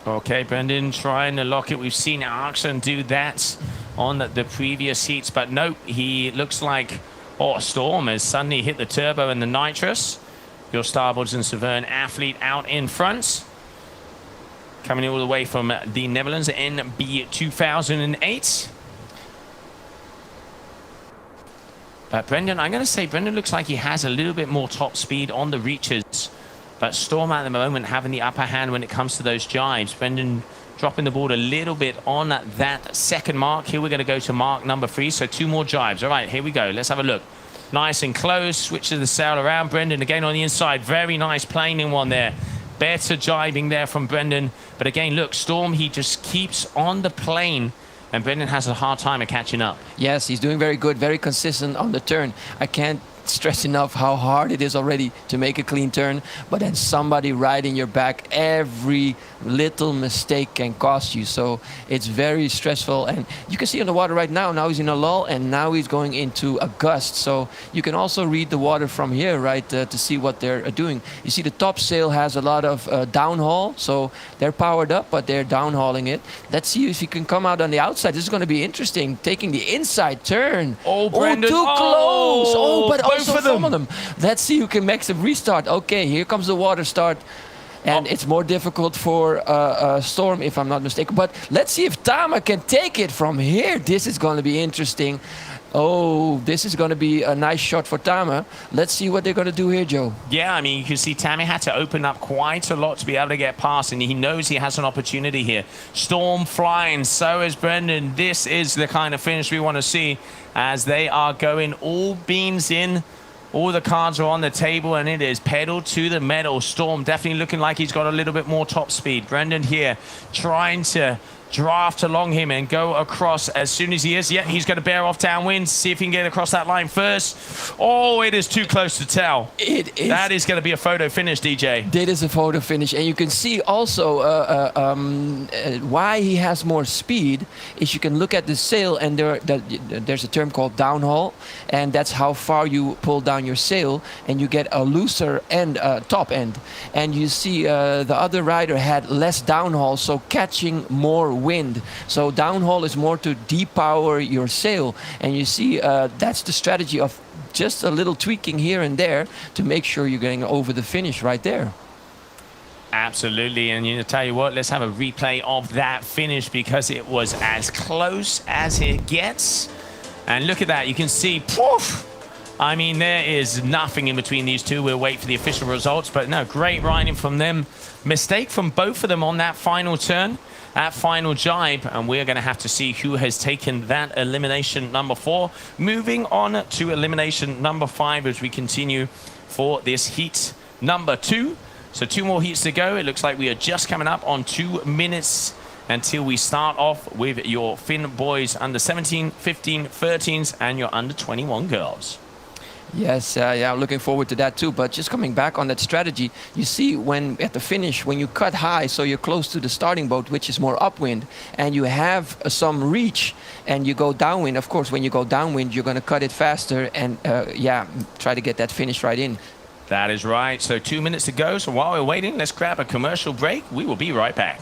Okay, Brendan trying to lock it. We've seen Axon do that on the previous heats, but nope, he looks like Storm has suddenly hit the turbo and the nitrous. Your starboards and Severn athlete out in front. Coming all the way from the Netherlands, NB 2008. But Brendan, I'm going to say Brendan looks like he has a little bit more top speed on the reaches. But Storm at the moment having the upper hand when it comes to those jives. Brendan dropping the board a little bit on that second mark. Here we're going to go to mark number 3. So 2 more jives. All right, here we go. Let's have a look. Nice and close. Switches the sail around. Brendan again on the inside. Very nice planing one there. Better jibing there from Brendan. But again, look, Storm, he just keeps on the plane. And Brendan has a hard time of catching up. Yes, he's doing very good. Very consistent on the turn. I can't stress enough how hard it is already to make a clean turn. But then somebody riding your back, every little mistake can cost you. So it's very stressful. And you can see on the water right now, now he's in a lull and now he's going into a gust. So you can also read the water from here, right, to see what they're doing. You see the top sail has a lot of downhaul. So they're powered up, but they're downhauling it. Let's see if he can come out on the outside. This is going to be interesting. Taking the inside turn. Oh, Brendan. Too close. Oh, but both also of them. some of them. Let's see who can make some restart. Okay, here comes the water start. And it's more difficult for Storm, if I'm not mistaken. But let's see if Tama can take it from here. This is going to be interesting. Oh, this is going to be a nice shot for Tama. Let's see what they're going to do here, Joe. Yeah, I mean, you can see Tammy had to open up quite a lot to be able to get past, and he knows he has an opportunity here. Storm flying, so is Brendan. This is the kind of finish we want to see as they are going all beans in. All the cards are on the table, and it is pedal to the metal. Storm definitely looking like he's got a little bit more top speed. Brendan here trying to draft along him and go across as soon as he is. Yeah, he's going to bear off downwind. See if he can get across that line first. Oh, it is too close to tell. It is. That is going to be a photo finish, DJ. That is a photo finish. And you can see also why he has more speed is you can look at the sail, and there's a term called downhaul, and that's how far you pull down your sail, and you get a looser end, top end. And you see the other rider had less downhaul, so catching more wind. So downhaul is more to depower your sail, and you see that's the strategy of just a little tweaking here and there to make sure you're getting over the finish right there. Absolutely, and you tell you what, let's have a replay of that finish because it was as close as it gets. And look at that, you can see, poof! I mean, there is nothing in between these two. We'll wait for the official results, but no, great riding from them. Mistake from both of them on that final turn. That final jibe, and we're going to have to see who has taken that elimination number 4. Moving on to elimination number 5 as we continue for this heat number 2. So 2 more heats to go. It looks like we are just coming up on 2 minutes until we start off with your Finn boys under 17, 15, 13s, and your under 21 girls. Yes, yeah, I'm looking forward to that too. But just coming back on that strategy, you see when at the finish, when you cut high, so you're close to the starting boat, which is more upwind, and you have some reach, and you go downwind. Of course, when you go downwind, you're going to cut it faster and, yeah, try to get that finish right in. That is right. So 2 minutes to go. So while we're waiting, let's grab a commercial break. We will be right back.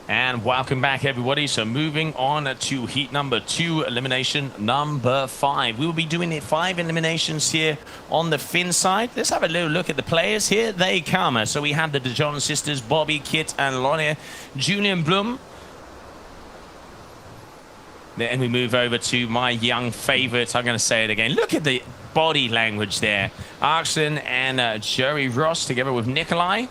And welcome back, everybody. So moving on to heat number 2, elimination number 5. We will be doing 5 eliminations here on the Finn side. Let's have a little look at the players. Here they come. So we have the De Jong sisters, Bobby, Kit, and Lonnie. Julian Blum. Then we move over to my young favorite. I'm going to say it again. Look at the body language there. Arxen and Jerry Ross together with Nikolai.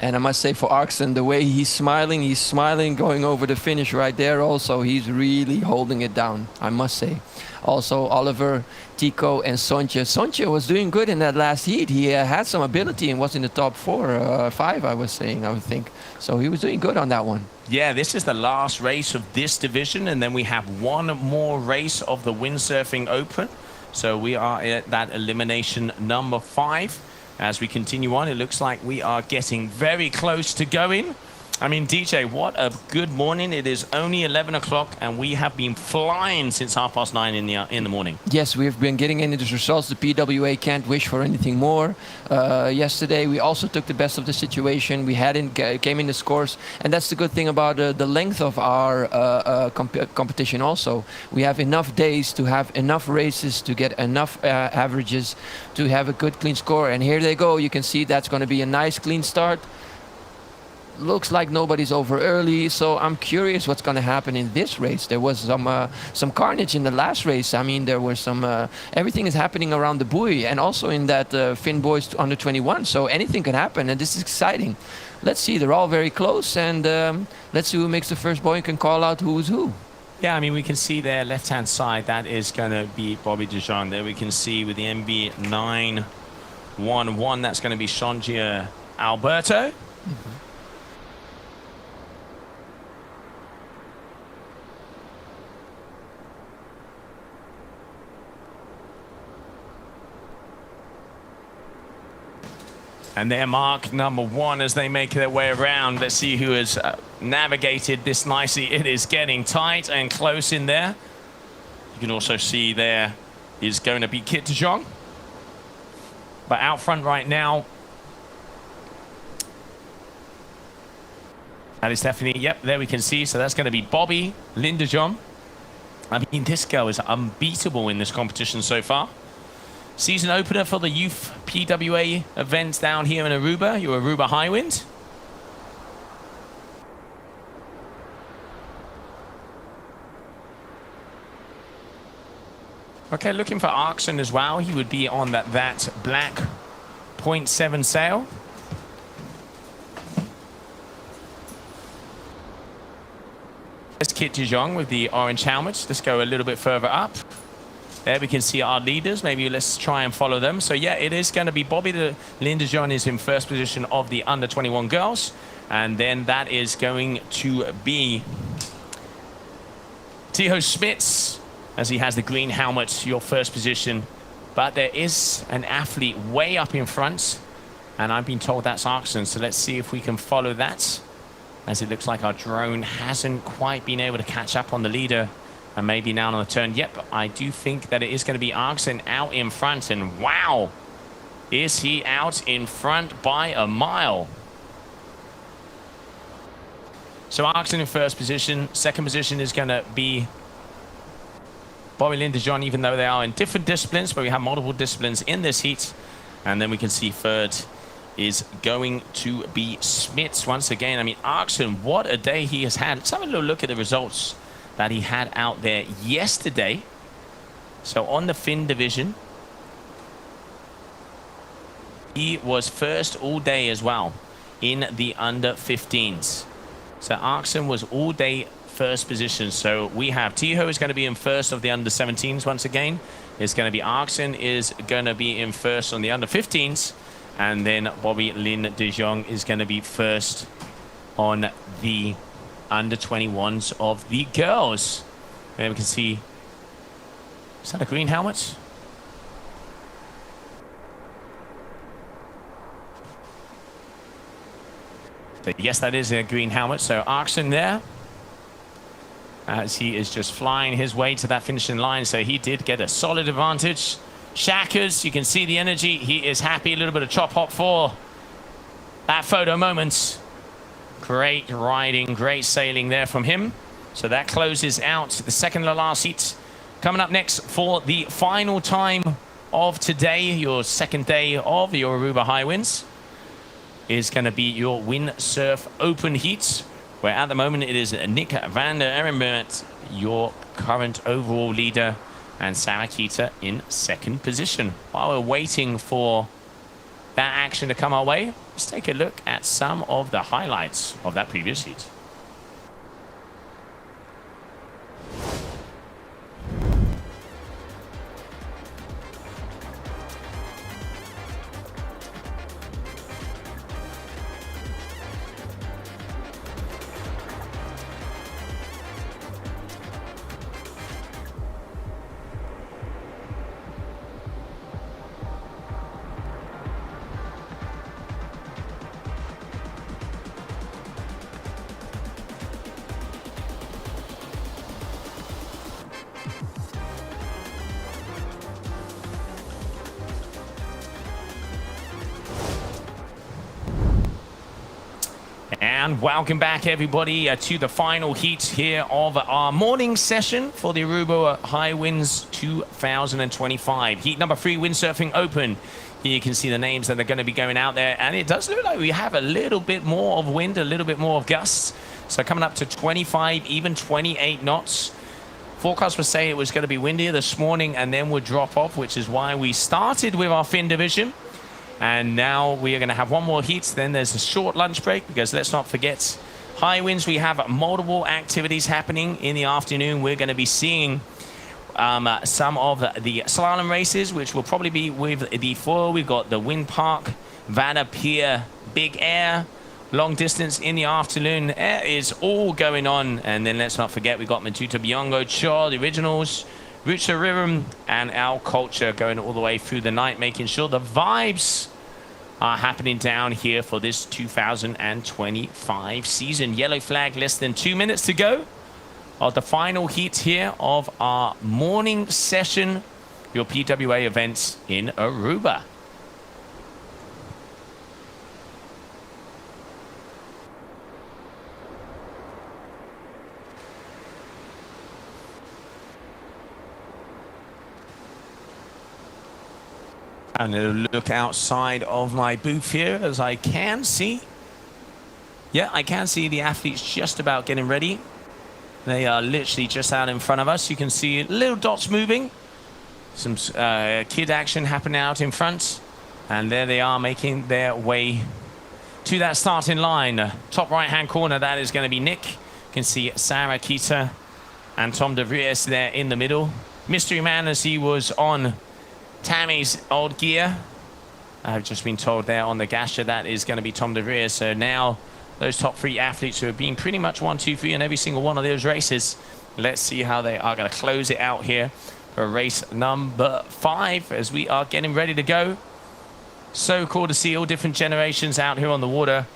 And I must say for Arxen, the way he's smiling going over the finish right there also. He's really holding it down, I must say. Also, Oliver, Tico, and Sontje. Sontje was doing good in that last heat. He had some ability and was in the top 4, 5, I would think. So he was doing good on that one. Yeah, this is the last race of this division, and then we have one more race of the Windsurfing Open. So we are at that elimination number 5. As we continue on, it looks like we are getting very close to going. I mean, DJ, what a good morning. It is only 11 o'clock, and we have been flying since 9:30 in the morning. Yes, we've been getting into the results. The PWA can't wish for anything more. Yesterday, we also took the best of the situation. We came in the scores, and that's the good thing about the length of our competition also. We have enough days to have enough races to get enough averages to have a good, clean score. And here they go. You can see that's going to be a nice, clean start. looks like nobody's over early. So I'm curious what's going to happen in this race. There was some carnage in the last race. I mean, there was some everything is happening around the buoy, and also in that Finn Boys under 21. So anything can happen, and this is exciting. Let's see. They're all very close, and let's see who makes the first buoy and can call out who's who. Yeah, I mean, we can see there, left-hand side, that is going to be Bobby Dijon. There we can see with the MB 911, that's going to be Shongia Alberto. And their mark number 1 as they make their way around. Let's see who has navigated this nicely. It is getting tight and close in there. You can also see there is going to be Kit de Jong. But out front right now, that is definitely, yep, there we can see. So that's going to be Bobby Lynn de Jong. I mean, this girl is unbeatable in this competition so far. Season opener for the youth PWA events down here in Aruba, your Aruba Hi-Winds. Okay, looking for Arkson as well. He would be on that black 0.7 sail. There's Kit de Jong with the orange helmet. Let's go a little bit further up. There we can see our leaders. Maybe let's try and follow them. So yeah, it is going to be Bobby Lynn de Jong is in first position of the under 21 girls. And then that is going to be Tiho Smits, as he has the green helmet, your first position. But there is an athlete way up in front, and I've been told that's Arkson. So let's see if we can follow that, as it looks like our drone hasn't quite been able to catch up on the leader. And maybe now on the turn. Yep, I do think that it is going to be Arkson out in front. And wow, is he out in front by a mile. So Arkson in first position. Second position is going to be Bobby Lynn de Jong, even though they are in different disciplines, but we have multiple disciplines in this heat. And then we can see third is going to be Smits once again. I mean, Arkson, what a day he has had. Let's have a little look at the results that he had out there yesterday. So on the Finn division, he was first all day as well in the under 15s. So Arkson was all day first position. So we have Tiho is going to be in first of the under 17s once again. It's going to be Arkson is going to be in first on the under 15s. And then Bobby Lynn de Jong is going to be first on the under 21s of the girls. There we can see, is that a green helmet? But yes, that is a green helmet. So Arkson there, as he is just flying his way to that finishing line. So he did get a solid advantage. Shackers, you can see the energy. He is happy. A little bit of chop hop for that photo moment. Great riding, great sailing there from him. So that closes out the second to last heat. Coming up next for the final time of today, your second day of your Aruba Hi-Winds, is going to be your Windsurf Open Heats, where at the moment it is Nick van der Ehrenbert, your current overall leader, and Sarah Keita in second position. While we're waiting for that action to come our way, let's take a look at some of the highlights of that previous heat. And welcome back, everybody, to the final heat here of our morning session for the Aruba Hi-Winds 2025. Heat number 3, Windsurfing Open. Here you can see the names that are going to be going out there. And it does look like we have a little bit more of wind, a little bit more of gusts. So coming up to 25, even 28 knots. Forecast was saying it was going to be windier this morning and then would drop off, which is why we started with our fin division. And now we are going to have one more heat. Then there's a short lunch break because let's not forget, high winds. We have multiple activities happening in the afternoon. We're going to be seeing some of the slalom races, which will probably be with the foil. We've got the Wind Park, Vanna Pier, Big Air, long distance in the afternoon. Air is all going on. And then let's not forget, we've got Matuta Biongo, Cho, the originals, Rucha Rhythm, and Our Culture going all the way through the night, making sure the vibes are happening down here for this 2025 season. Yellow flag, less than 2 minutes to go of the final heat here of our morning session, your PWA events in Aruba. And a look outside of my booth here as I can see. Yeah, I can see the athletes just about getting ready. They are literally just out in front of us. You can see little dots moving. Some kid action happening out in front. And there they are making their way to that starting line. Top right-hand corner, that is going to be Nick. You can see Sarah Kita and Tom De Vries there in the middle. Mystery Man, as he was on Tammy's old gear. I've just been told there on the Gasher that is going to be Tom De Vries. So now those top three athletes who have been pretty much 1, 2, 3 in every single one of those races. Let's see how they are going to close it out here for race number 5 as we are getting ready to go. So cool to see all different generations out here on the water.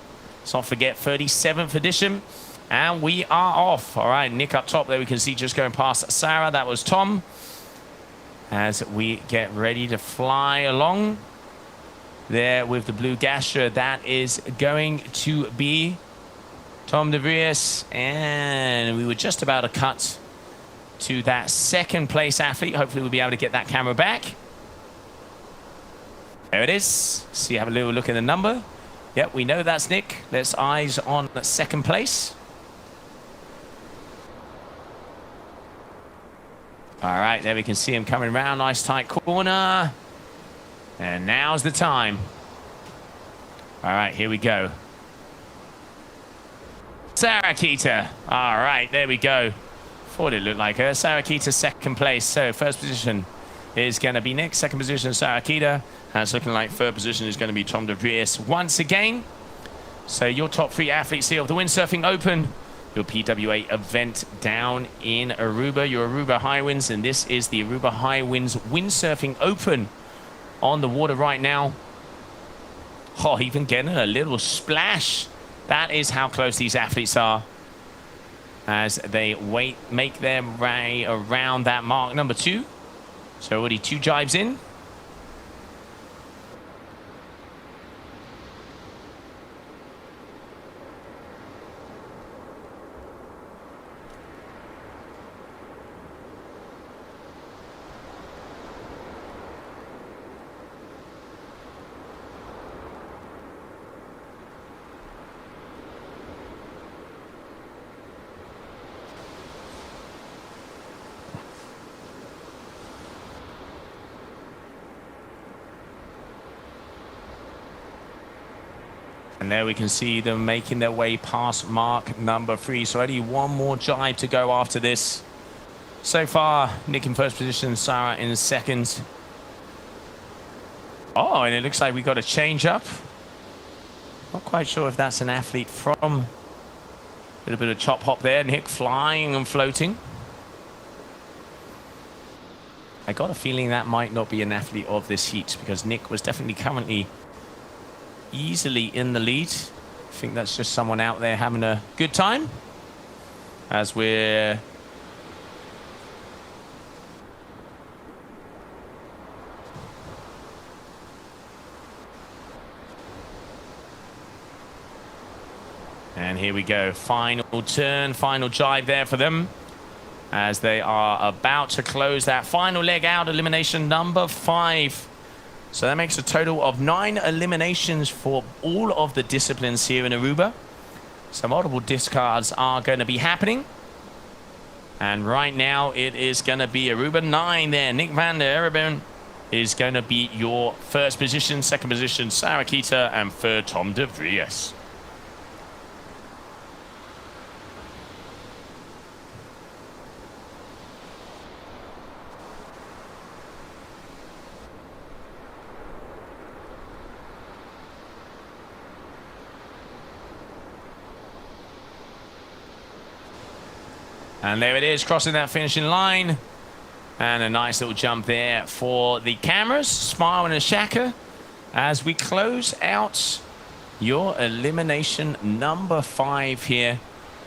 Let's not forget 37th edition. And we are off. All right, Nick up top there. We can see just going past Sarah. That was Tom. As we get ready to fly along there with the blue Gasher, that is going to be Tom De Vries. And we were just about to cut to that second place athlete. Hopefully we'll be able to get that camera back. There it is. See, have a little look at the number. Yep, we know that's Nick. Let's eyes on second place. All right, there we can see him coming around. Nice tight corner. And now's the time. All right, here we go. Sarah Kita. All right, there we go. Thought it looked like her. Sarah Kita, second place. So first position is going to be Nick. Second position, Sarah Kita. And it's looking like third position is going to be Tom De Vries once again. So your top 3 athletes here of the Windsurfing Open, your PWA event down in Aruba, your Aruba Hi-Winds, and this is the Aruba Hi-Winds Windsurfing Open on the water right now. Oh, even getting a little splash. That is how close these athletes are as they make their way around that mark number 2. So already 2 jibes in. And there we can see them making their way past mark number 3. So only one more jibe to go after this. So far, Nick in first position, Sarah in second. Oh, and it looks like we got a change up. Not quite sure if that's an athlete from. A little bit of chop hop there. Nick flying and floating. I got a feeling that might not be an athlete of this heat because Nick was definitely currently easily in the lead. I think that's just someone out there having a good time as we're and here we go, final turn, final jibe there for them as they are about to close that final leg out, elimination number 5. So that makes a total of 9 eliminations for all of the disciplines here in Aruba. So multiple discards are going to be happening. And right now it is going to be Aruba 9 there. Nick van der Ereben is going to be your first position, second position Sarah Kita, and third Tom de Vries. And there it is, crossing that finishing line. And a nice little jump there for the cameras. Smile and a shaka as we close out your elimination number 5 here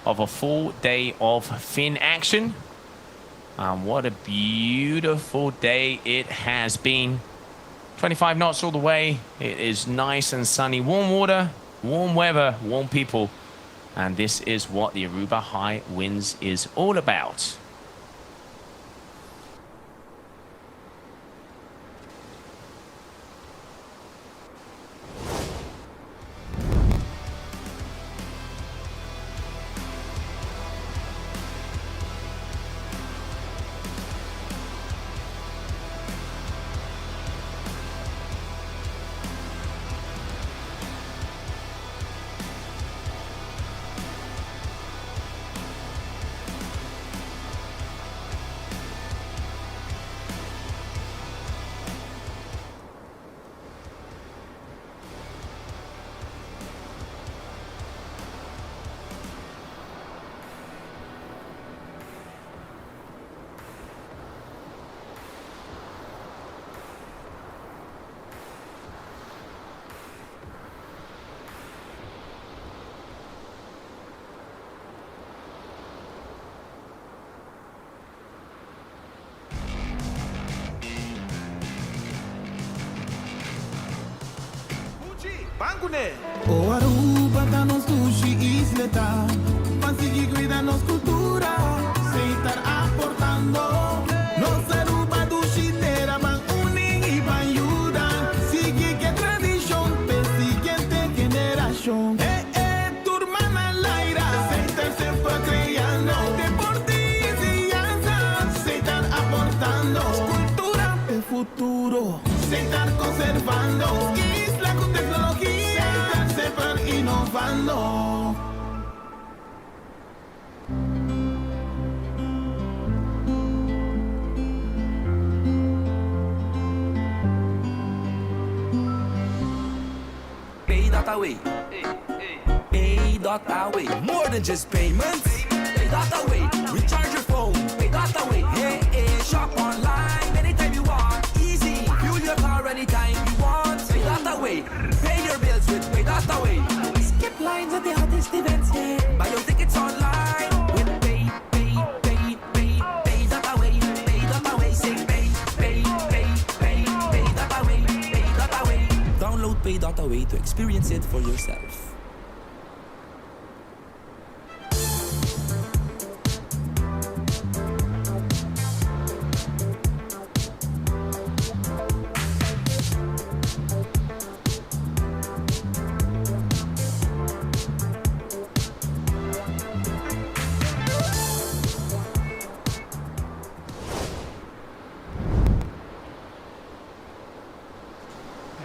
of a full day of fin action. And what a beautiful day it has been. 25 knots all the way. It is nice and sunny. Warm water, warm weather, warm people. And this is what the Aruba Hi-Winds is all about. O Aruba tá nos sushi isleta, consegui cuidar nos cultura, sem estar aportando. Nos Aruba do Chiteira van unir e van ayudar. Sigue que tradição, pe siguiente generación. Turma na laira, sem estar sempre criando. Deportes e danças, sem estar aportando. Cultura de futuro, sem estar conservando. Isla com tecnologia, sempre inovando. Pay that away. Pay that away. More than just payments. Pay that away. Recharge your phone. Pay that away. Hey, hey, shop online anytime you want. Easy. Fuel your car anytime you want. Pay that away. Pay your bills with Pay that away. Skip lines at the hottest events. Yeah. Buy your tickets online with Pay that away. Pay that away. Say pay that away. Pay that away. Download Pay that away to experience it for yourself.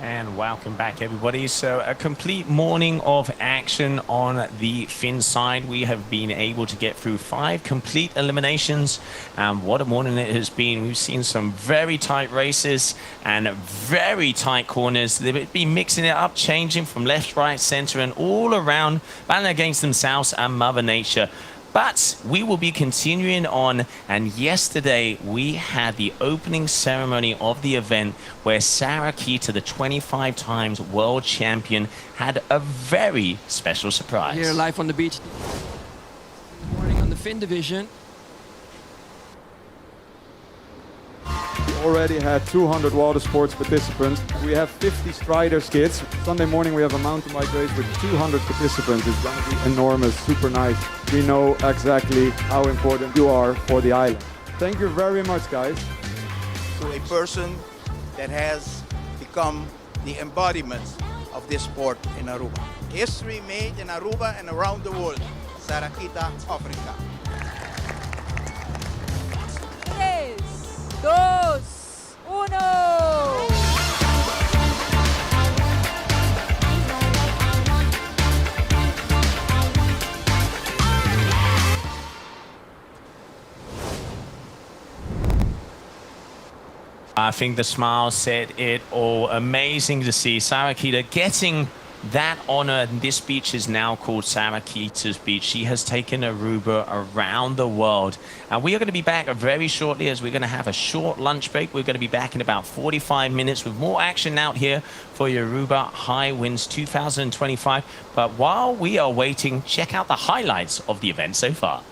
And welcome back, everybody. So a complete morning of action on the fin side. We have been able to get through 5 complete eliminations, and what a morning it has been. We've seen some very tight races and very tight corners. They've been mixing it up, changing from left, right, center, and all around, battling against themselves and Mother Nature. But we will be continuing on, and yesterday we had the opening ceremony of the event where Sarah Kita, the 25 times world champion, had a very special surprise. Here live on the beach. Morning on the fin division. Already had 200 water sports participants. We have 50 strider skids. Sunday morning we have a mountain bike race with 200 participants. It's going to be enormous, super nice. We know exactly how important you are for the island. Thank you very much, guys. To a person that has the become the embodiments of this sport in Aruba. History made in Aruba and around the world. Sarakita, Africa. 3, 2, 1. I think the smile said it all. Amazing to see Sarakita getting that honor. This beach is now called Sarakita's Beach. She has taken Aruba around the world. And we are going to be back very shortly as we're going to have a short lunch break. We're going to be back in about 45 minutes with more action out here for your Aruba Hi-Winds 2025. But while we are waiting, check out the highlights of the event so far.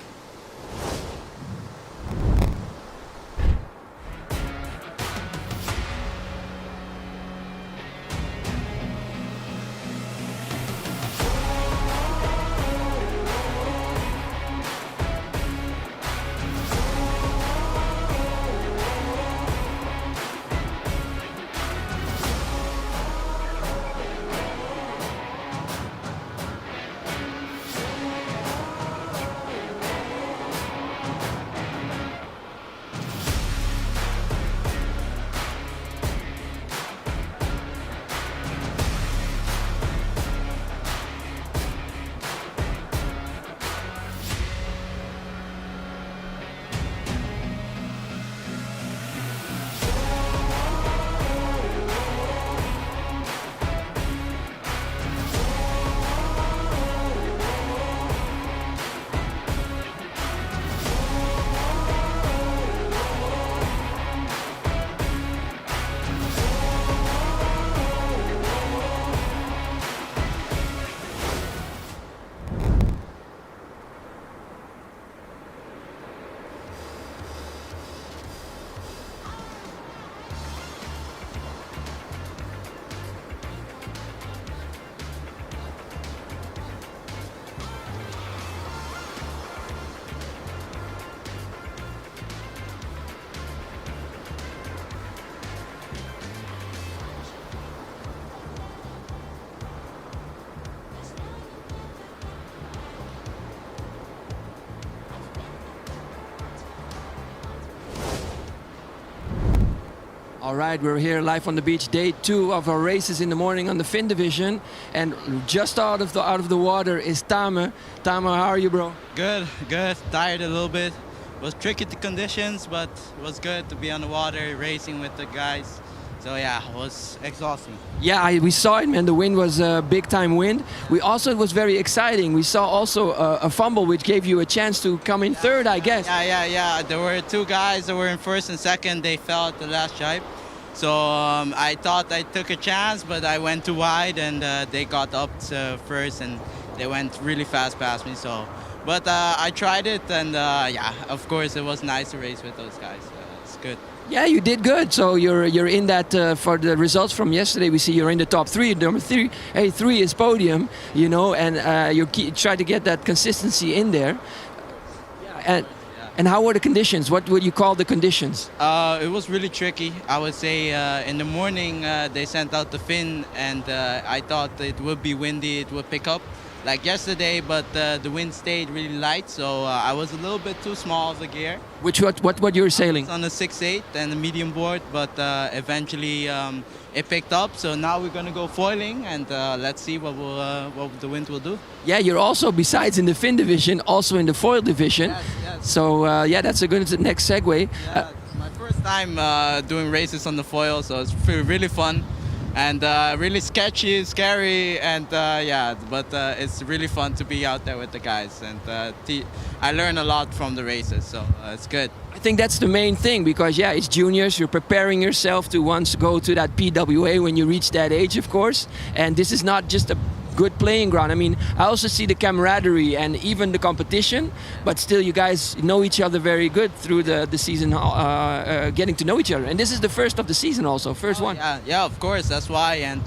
All right, we're here live on the beach, day 2 of our races in the morning on the Fin division, and just out of the water is Tame. Tame, how are you, bro? Good. Tired a little bit. It was tricky to conditions, but it was good to be on the water, racing with the guys. So yeah, it was exhausting. Yeah, we saw it, man. The wind was a big-time wind. It was very exciting. We saw also a fumble, which gave you a chance to come in third, I guess. Yeah. There were 2 guys that were in first and second. They fell at the last jibe. So I thought I took a chance, but I went too wide, and they got up to first, and they went really fast past me. So, but I tried it, and yeah, of course, it was nice to race with those guys. It's good. Yeah, you did good. So you're in that for the results from yesterday. We see you're in the top 3. Number 3 is podium, you know, and you try to get that consistency in there. Yeah, and how were the conditions? What would you call the conditions? It was really tricky. I would say in the morning they sent out the fin, and I thought it would be windy, it would pick up like yesterday, but the wind stayed really light, so I was a little bit too small of a gear. What you were sailing? On a 6/8 and a medium board, but eventually it picked up. So now we're gonna go foiling, and let's see what the wind will do. Yeah, you're also, besides in the fin division, also in the foil division. Yes. So yeah, that's a good next segue. Yeah, my first time doing races on the foil, so it's really fun. And really sketchy, scary, and yeah, but it's really fun to be out there with the guys, and I learn a lot from the races, so it's good. I think that's the main thing, because yeah, it's juniors, you're preparing yourself to once go to that PWA when you reach that age, of course, and this is not just a good playing ground. I mean, I also see the camaraderie and even the competition, but still you guys know each other very good through the season, getting to know each other. And this is the first of the season also, first one. Yeah, of course, that's why. And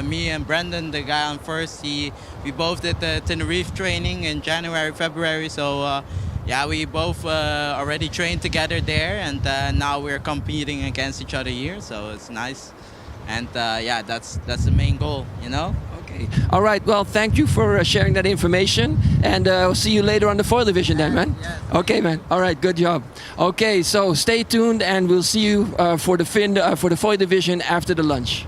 me and Brendan, the guy on first, we both did the Tenerife training in January, February, so yeah, we both already trained together there, and now we're competing against each other here, so it's nice. and yeah, that's the main goal, you know. Okay. All right. Well, thank you for sharing that information, and we'll see you later on the foil division then, man. Yes. Okay, man. All right. Good job. Okay. So stay tuned, and we'll see you for the for the foil division after the lunch.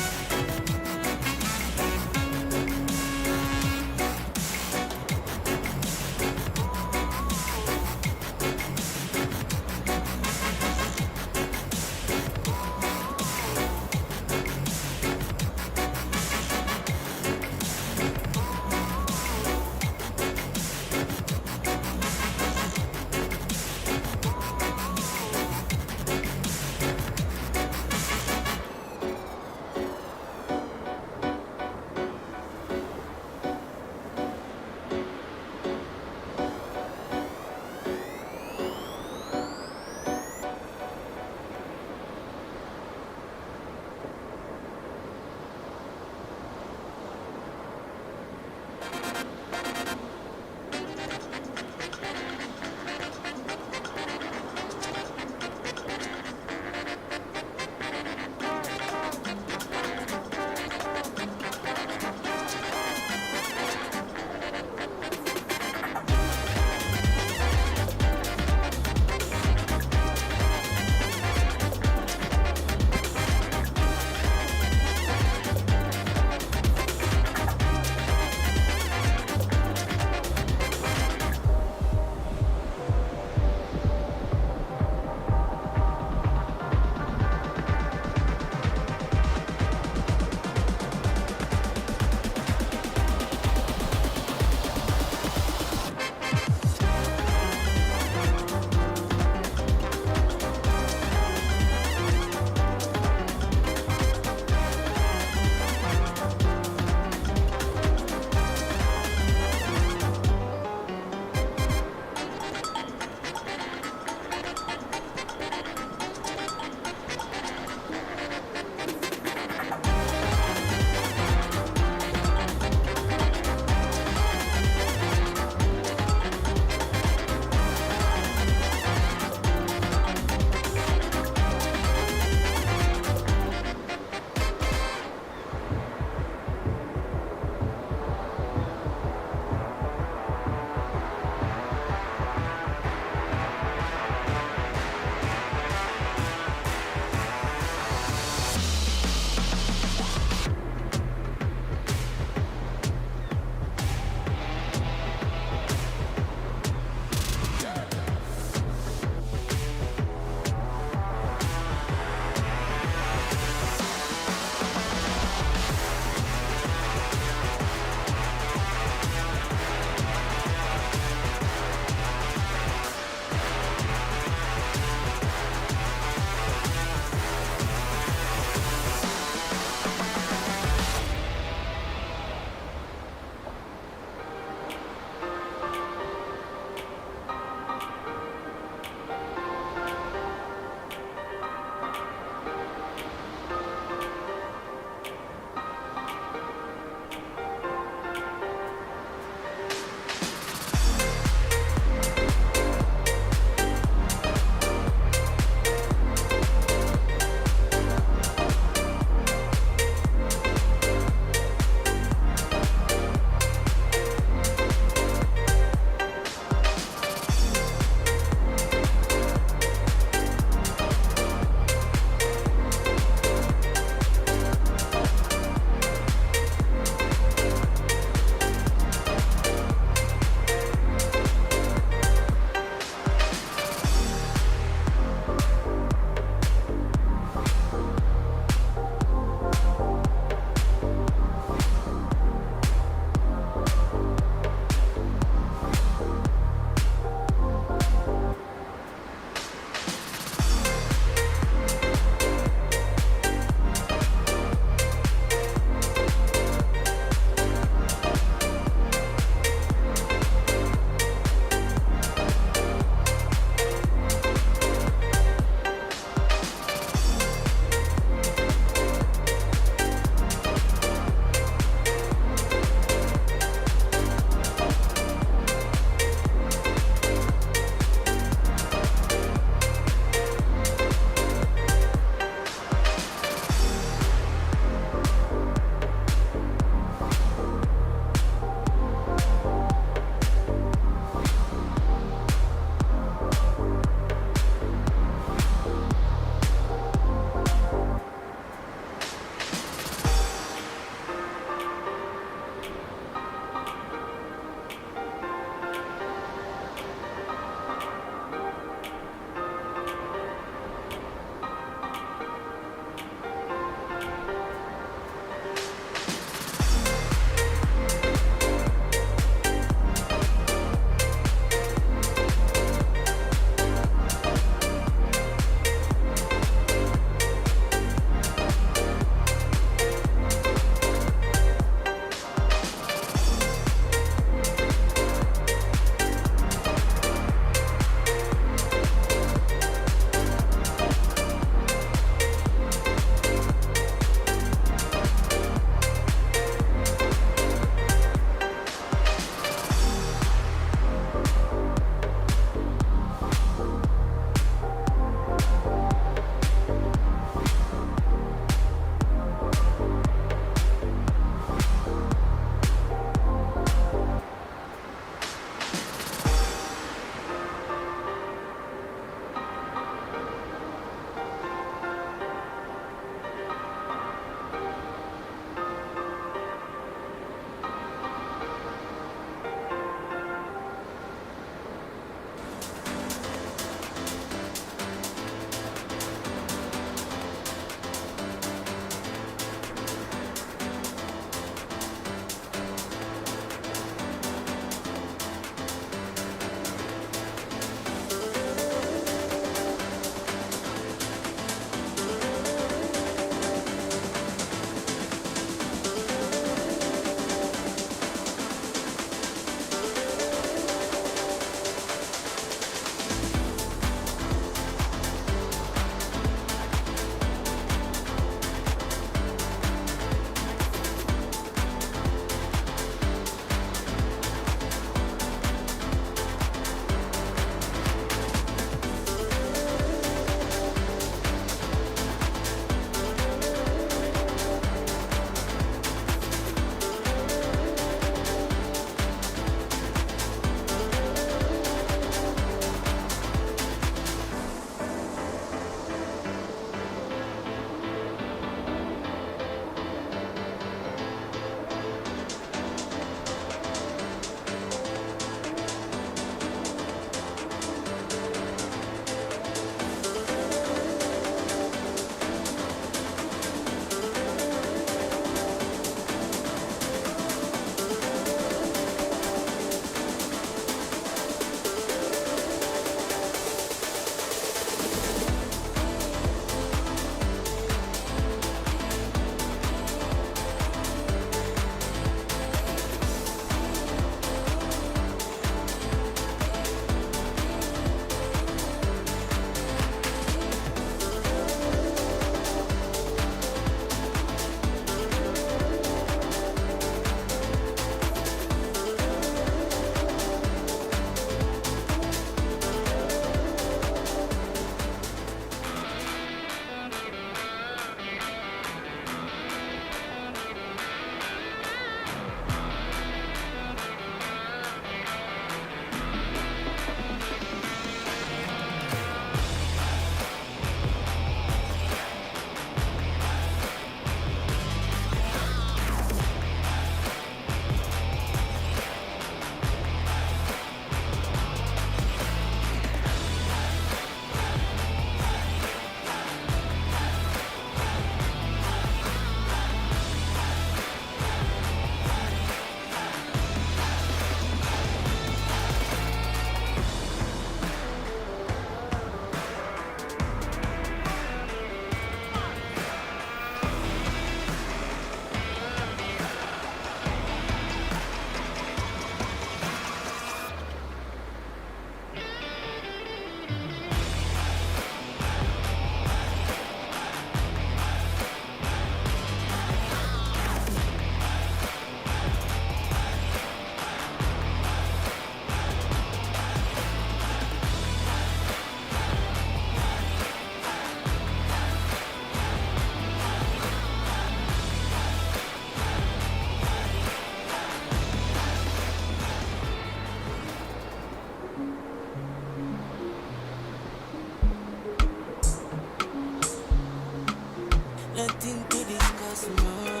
nothing to discuss more.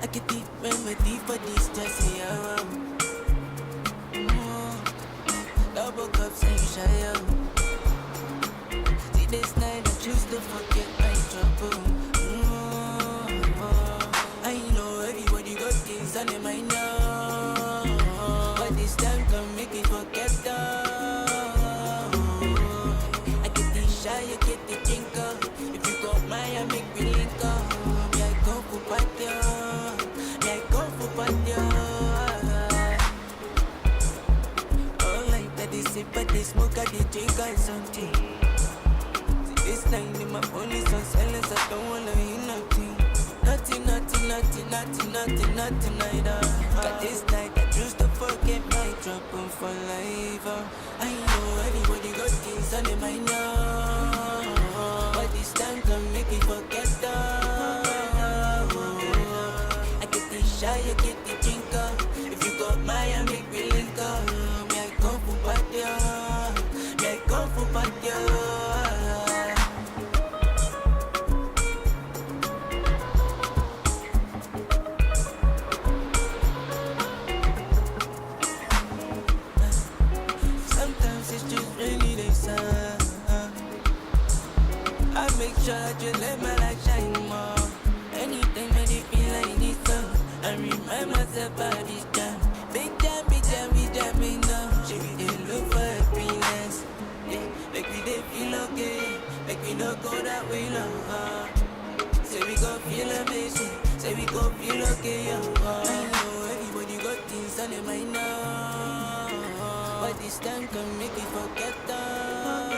I get deep remedy for this stress, yeah. Double cups ain't shy, yeah. See this night I choose to forget my trouble. I know everybody got things on their mind now, but this time can make it forget them. I get the shy, you get the jingle. If you got mine, I make me link up. Me I go for patio, me I go for patio. All like that they sip, but they smoke, I they drink or something. See this night in my phone is on silence, I don't wanna hear nothing. Nothing, neither. Got this night, I choose to forget my trouble for life. I know everybody got things on their mind now, but this time can make it forget them. I get the shy, I get the drinker. If you got mine, I make me link up. Me I go for patio, me I go for patio. Make sure I just let my light shine more. Anything made it feel like this song. I remind myself about this time. Big time, we jamming now. Should we dey look for happiness? Yeah, make we dey feel okay. Make we not go that way now. Say we gon' feel amazing. Say we gon' feel okay, yeah. I know everybody got things on their mind now, but this time can make it forget them.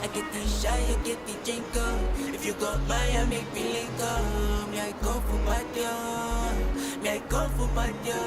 I get the shy, I get the jingle. If you got mine, I make me link up. Me I go for patio, me I go for patio.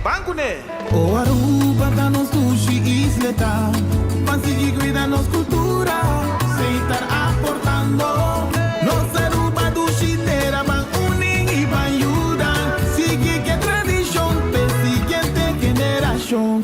Bangune! O Aruba dá-nos sushi e isleta. Pansigi dá-nos cultura. Sem estar aportando. Nossa Aruba do Chiteira van unir e van ajudar. Sigue que tradição para siguiente geração.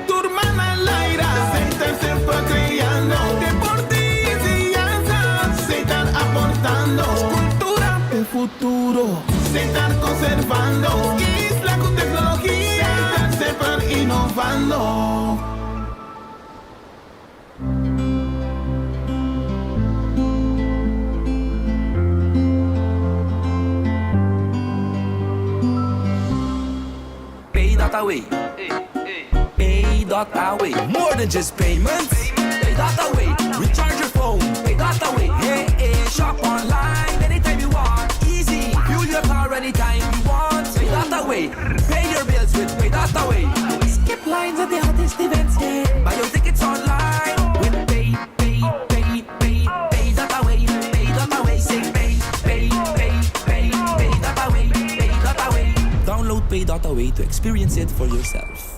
Turma na laira. Sem estar sempre criando. Deporte e ciência. Sem estar aportando. Cultura de futuro. Sem estar conservando. Isla com tecnologia. Sem estar sempre inovando. Pay data way. Pay data way. More than just payments. Pay data way. Recharge your phone. Pay data way. Hey, hey, shop online anytime you want. Easy. Fuel your car anytime you want. Pay data way. Pay your bills with Pay data way. Skip lines at the hottest events. Yeah. Buy your tickets online with Pay data way. Pay data way. Say Pay data way. Pay data way. Download Pay data way to experience it for yourself.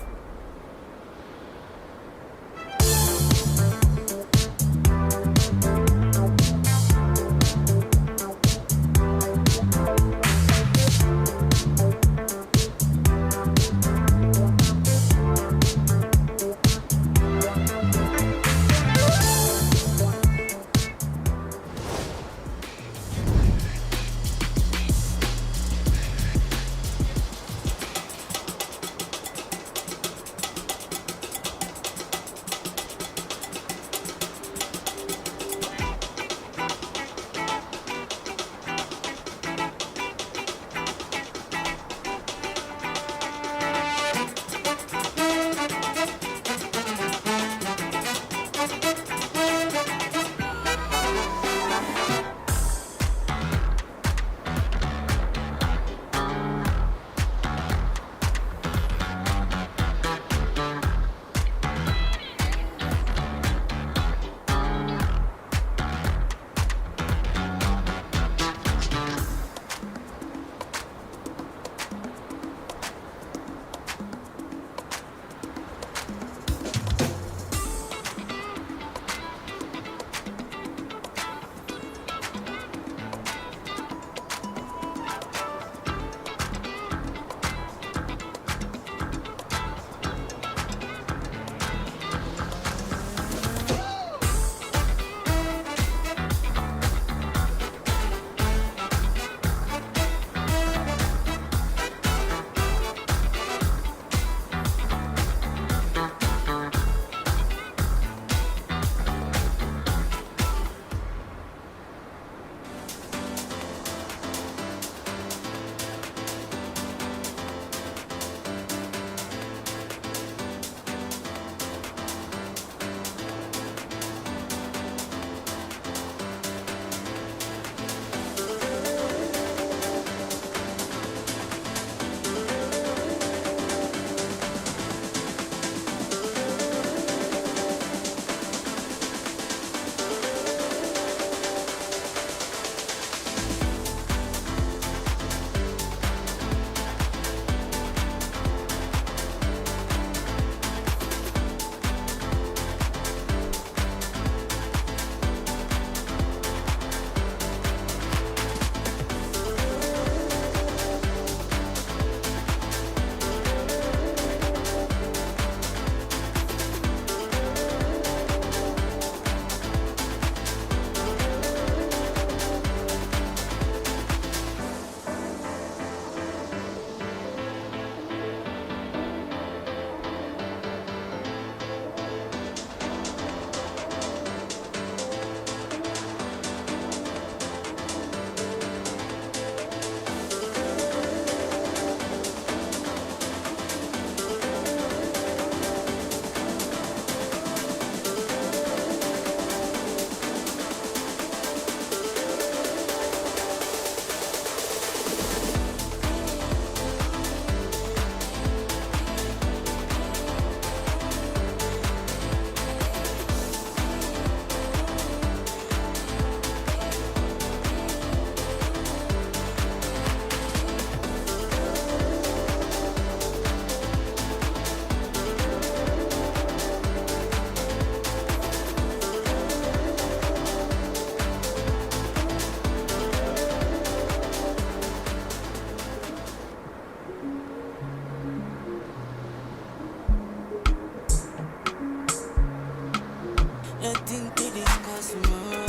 nothing to discuss more.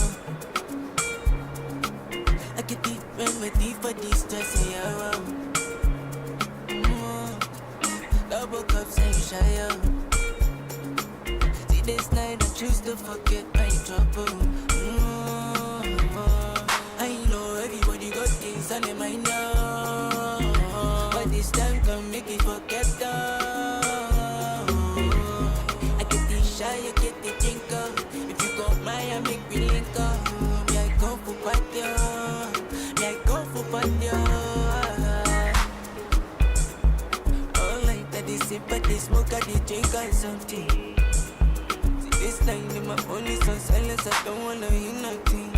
I get the remedy for this stress, yeah. Double cups ain't shy, yeah. See this night I choose to forget my trouble. I know everybody got things on their mind now, but this time come make it forget though. I get the shy, I get the drink up. If you got my, I make me link up. Me I go for party, me I go for party. All night I dey sip, I dey smoke, I dey drink and something. See this night in my phone is on silence, I don't wanna hear nothing.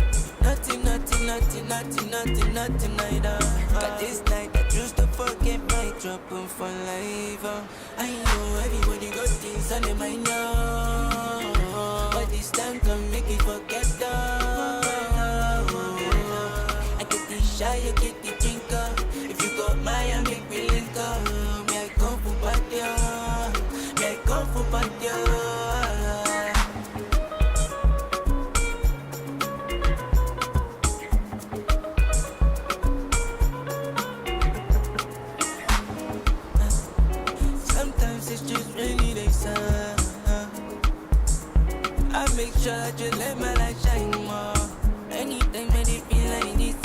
Nothing, neither. But this night I choose to forget my trouble for life. I know everybody got things on their mind now, but this time come make it forget though. I get the shy, I get the drink up. If you got my, I make me link up. Me I go for party, me I go for party. It's just rainy days, I make sure I just let my light shine more. Anytime I feel like this,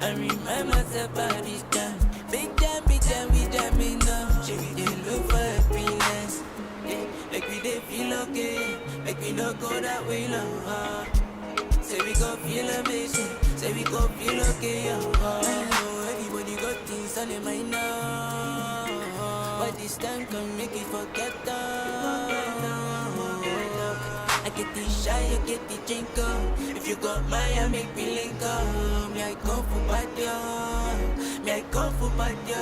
I remind myself about this time. Big time, we jamming now. Should we dey look for happiness? Yeah, like we dey feel okay, like we don't go that way now. Say we gon' feel amazing, say we gon' feel okay, I know everybody got things on their mind now, but this time come make it forget I get the shy, I get the drink up. If you got mine, I make me link up. Me I go for party, me I go for party.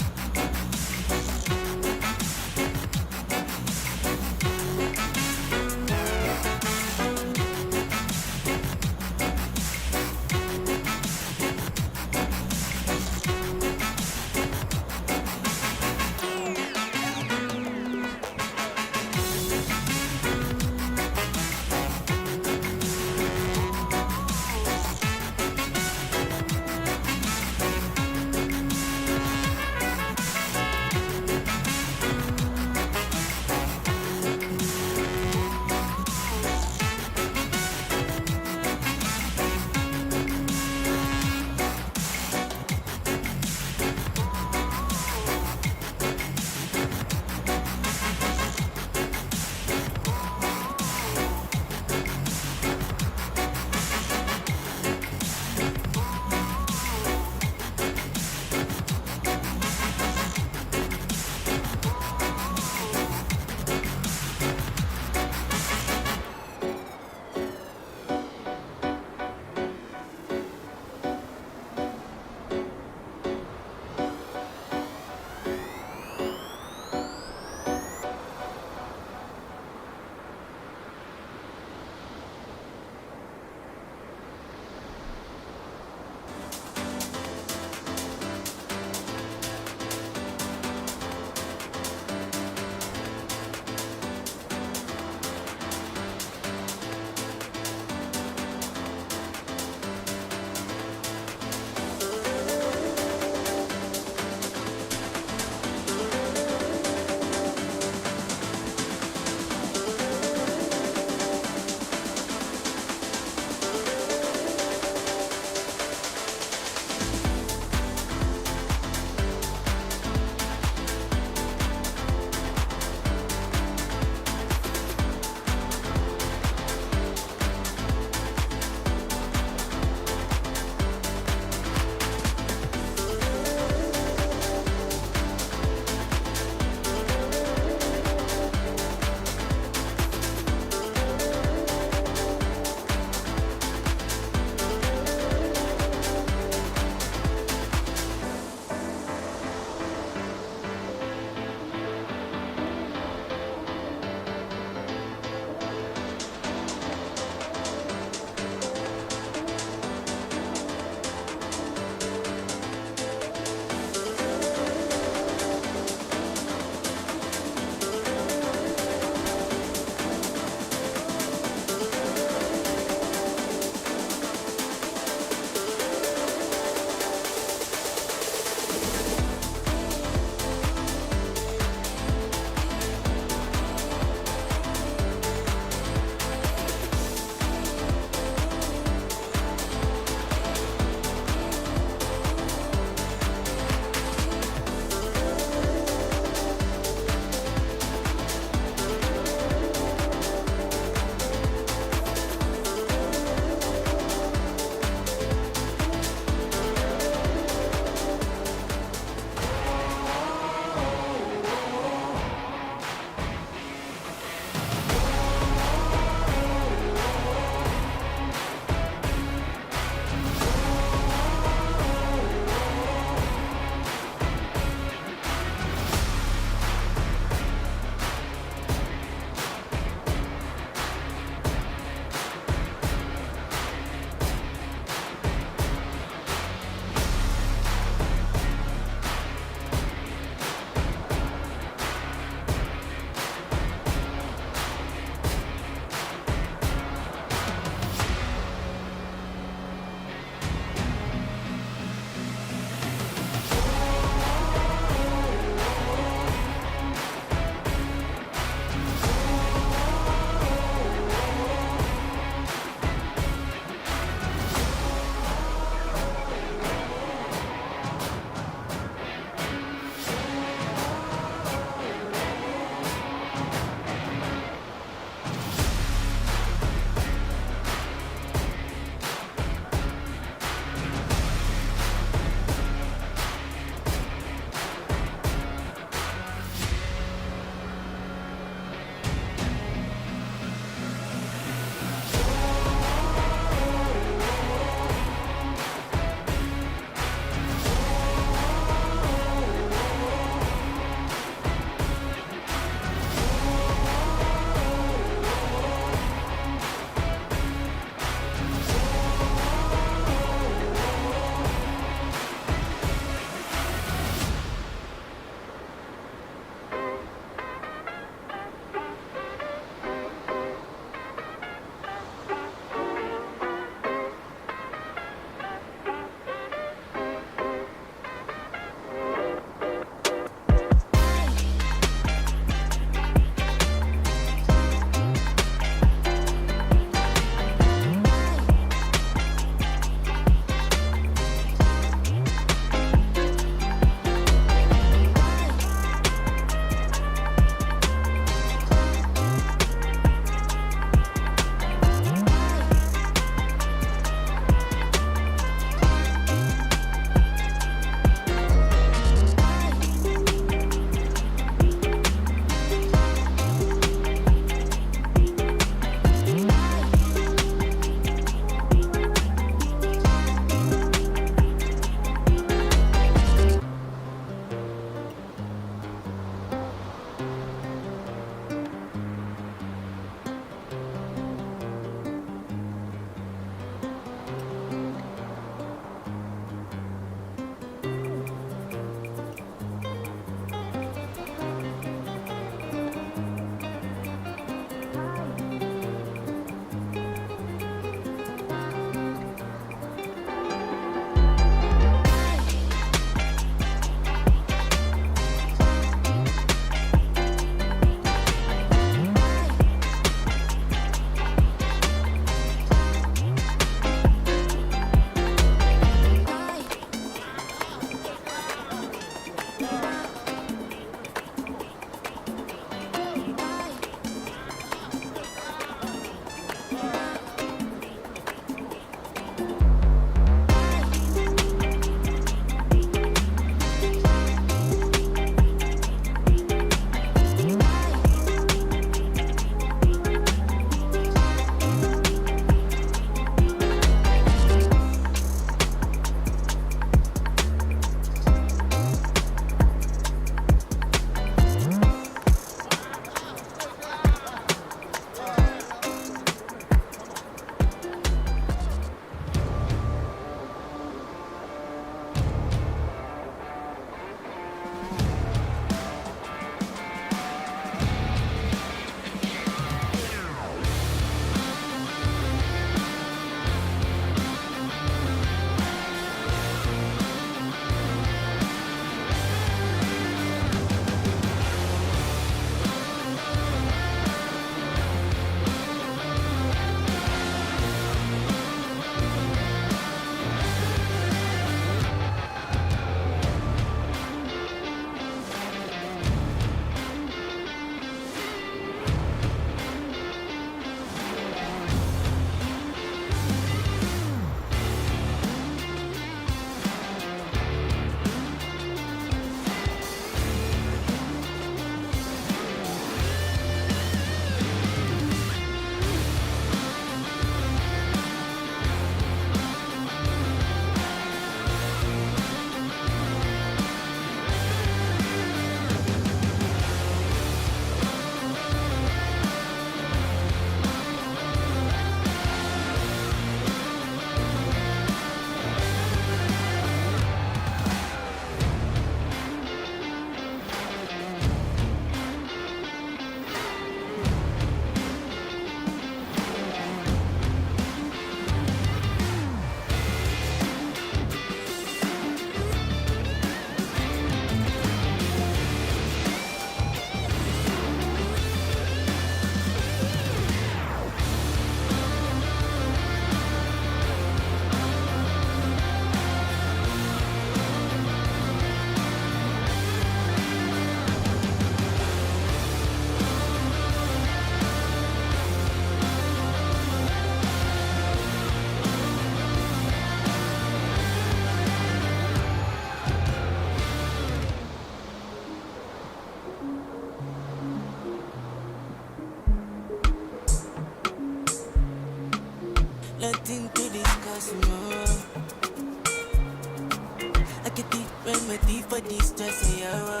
remedy for this stress, yeah.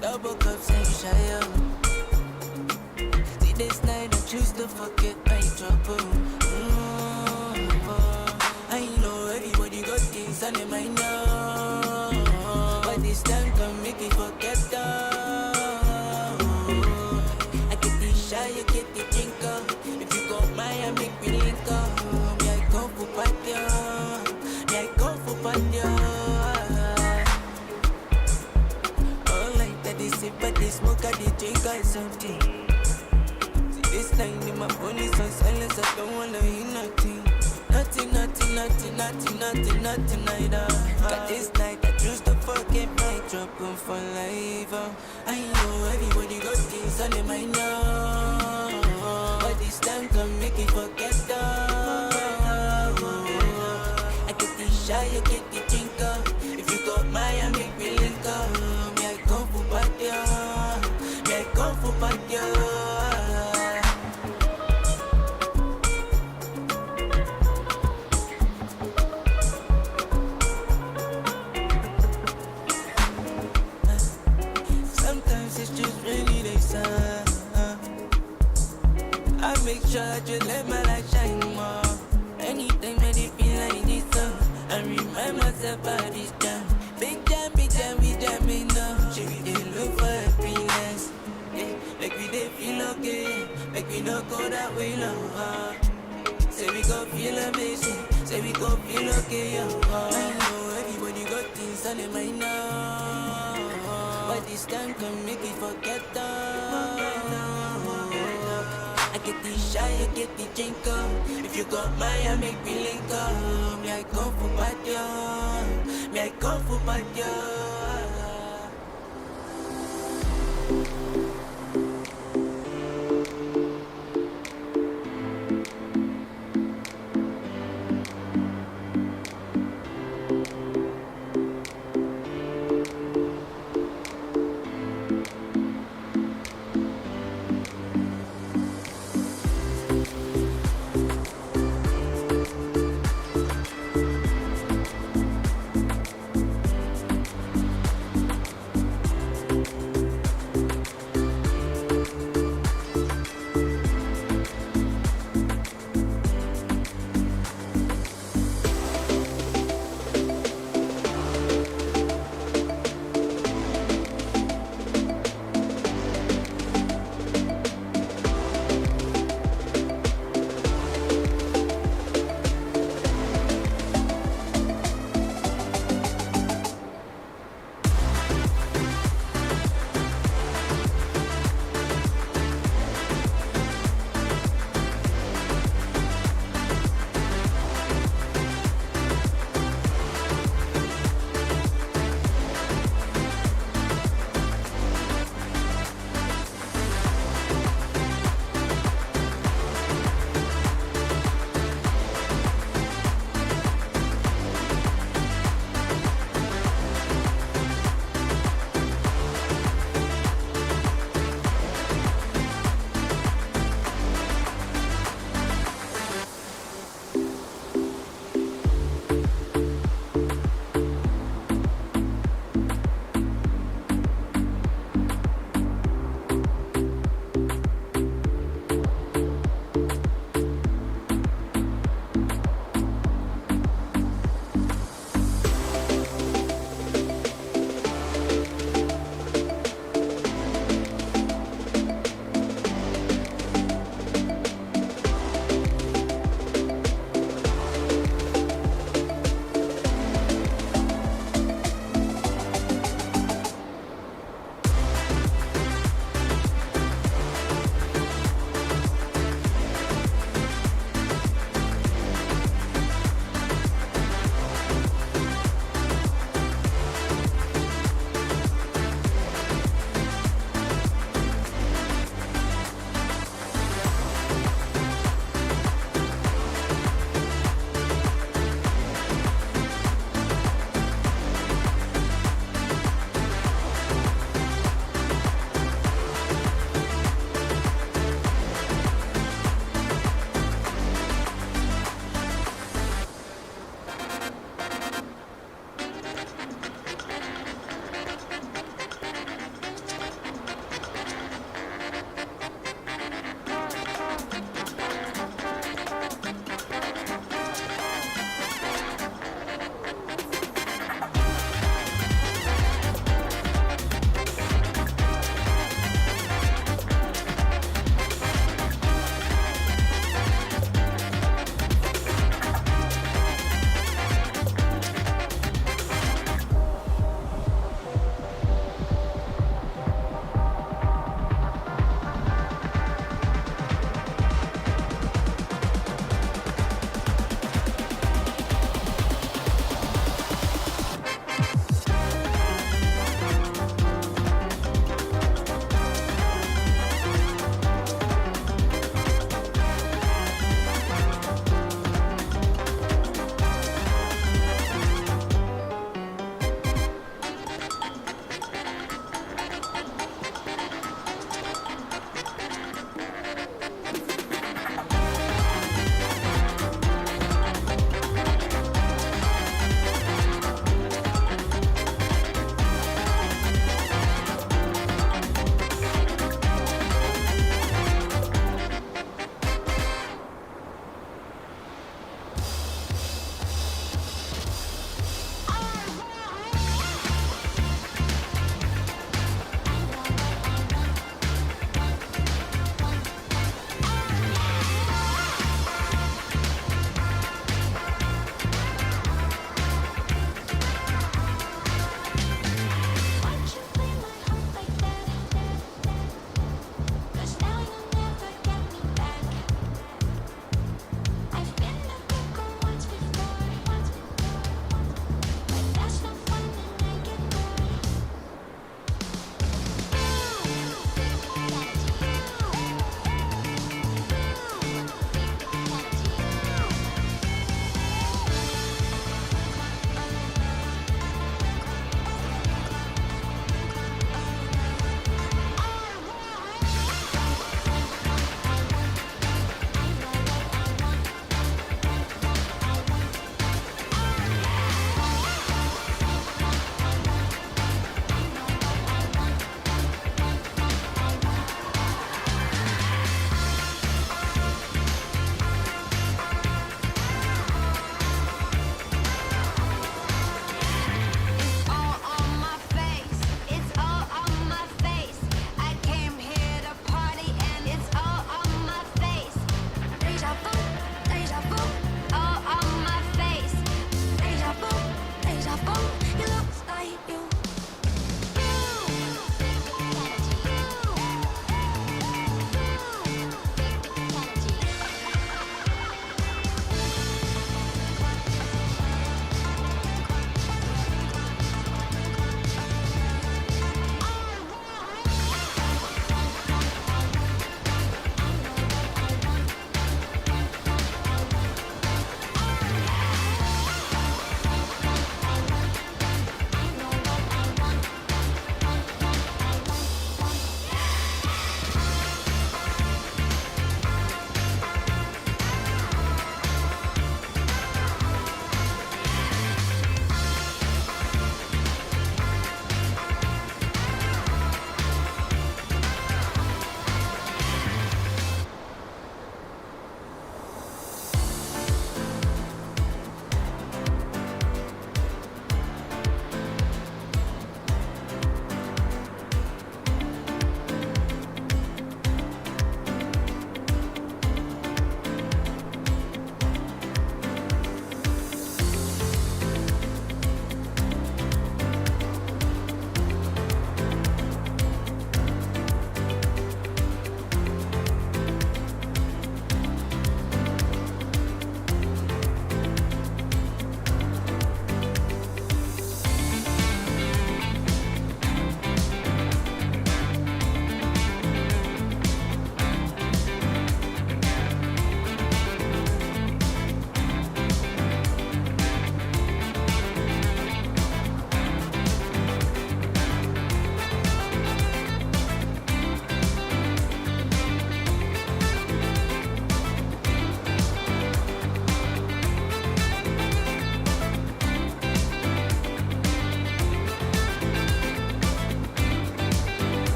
Double cups and shy, see this night I choose to forget my trouble. I know everybody got things on their mind now, but this time can make it forget them. I get the shy, I get the drinker. If you got mine, I make me link up. Me I go for party, me I go for party. All like that they sip, but they smoke, I they drink or something. See this night in my phone is on silence, I don't wanna hear nothing. Nothing, either. But this night I choose to forget my trouble for life. I know everybody got things on their mind now, but this time can make it forget them. I get the shy, I get the drinker. If you got mine, I make me link up. Me I go for party, me I go for party. I make sure I just let my light shine more. Anytime when they feel like this, I remind myself about this time. Big jam, we jamming now. Should we dey look for happiness? Yeah, like we dey feel okay, like we don't go that way long. Say we gon' feel amazing, say we gon' feel okay, yo. I know everybody got things on their mind now, but this time can make it forget them. I get the shy, I get the drinker. If you got mine, I make me link up. Me I go for party, me I go for party.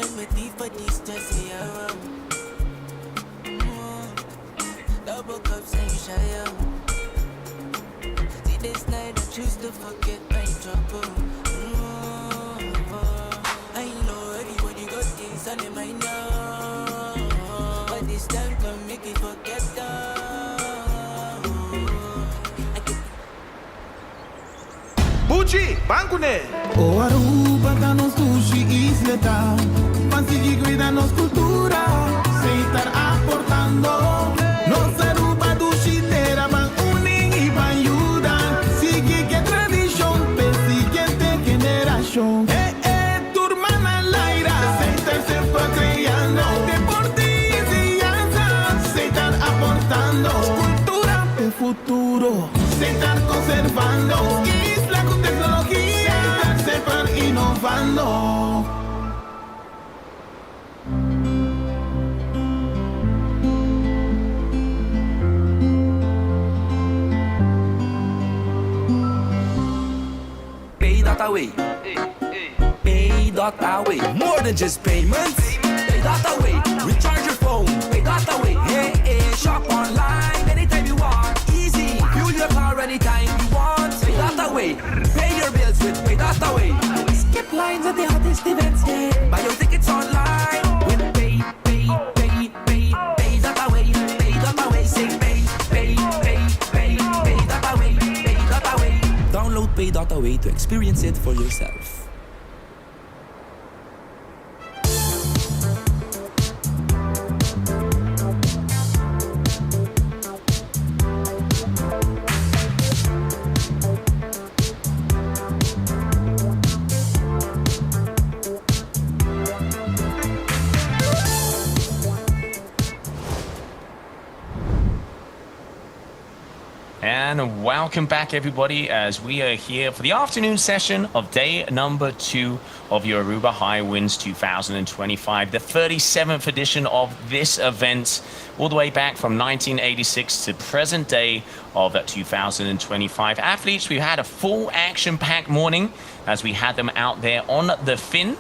remedy for this stress, yeah. Double cups ain't shy, see this night I choose to forget my trouble. I know everybody got things on their mind now, but this time can make it forget that. Bucci, bancune! O Aruba dá-nos sushi e isleta, Pansigi cuida-nos cultura, sem estar aportando. Nos Aruba do Chiteira van unir e van ajudar. Sigue que tradição, persiguiente generação. Turma na laira, sem estar sempre criando. Deporte e enseñanza, sem estar aportando. Cultura de futuro, sem estar conservando. Innovando. Pay data way. Pay data way. More than just payments. Pay data way. Recharge your phone. Pay data way. Hey, hey, shop online anytime you want. Easy. Fuel your car anytime you want. Pay data way. Pay your bills with Pay data way. Skip lines at the hottest events. Yeah. Buy your tickets online with Pay data way. Pay data way. Say Pay data way. Pay data way. Download Pay data way to experience it for yourself. And welcome back, everybody, as we are here for the afternoon session of day number 2 of your Aruba Hi-Winds 2025, the 37th edition of this event, all the way back from 1986 to present day of 2025. Athletes, we've had a full action-packed morning as we had them out there on the fin.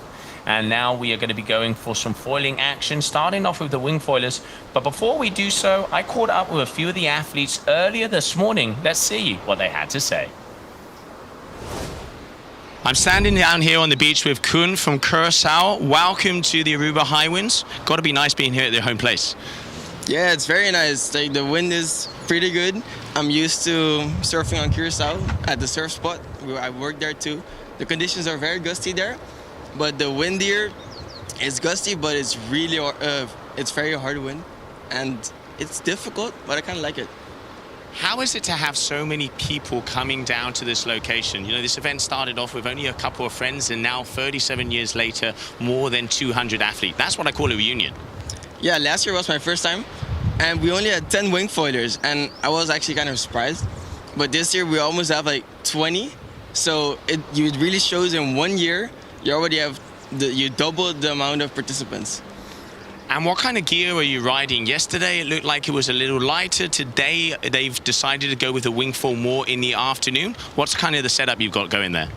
And now we are going to be going for some foiling action, starting off with the wing foilers. But before we do so, I caught up with a few of the athletes earlier this morning. Let's see what they had to say. I'm standing down here on the beach with Kun from Curacao. Welcome to the Aruba Hi-Winds. Got to be nice being here at their home place. Yeah, it's very nice. Like, the wind is pretty good. I'm used to surfing on Curacao at the surf spot. I work there too. The conditions are very gusty there. But the wind here is gusty, but it's really, it's very hard wind. And it's difficult, but I kind of like it. How is it to have so many people coming down to this location? You know, this event started off with only a couple of friends, and now 37 years later, more than 200 athletes. That's what I call a reunion. Yeah, last year was my first time, and we only had 10 wing foilers, and I was actually kind of surprised. But this year, we almost have like 20. So it really shows in 1 year, you already have, you doubled the amount of participants. And what kind of gear are you riding? Yesterday, it looked like it was a little lighter. Today, they've decided to go with the wing foil more in the afternoon. What's kind of the setup you've got going there?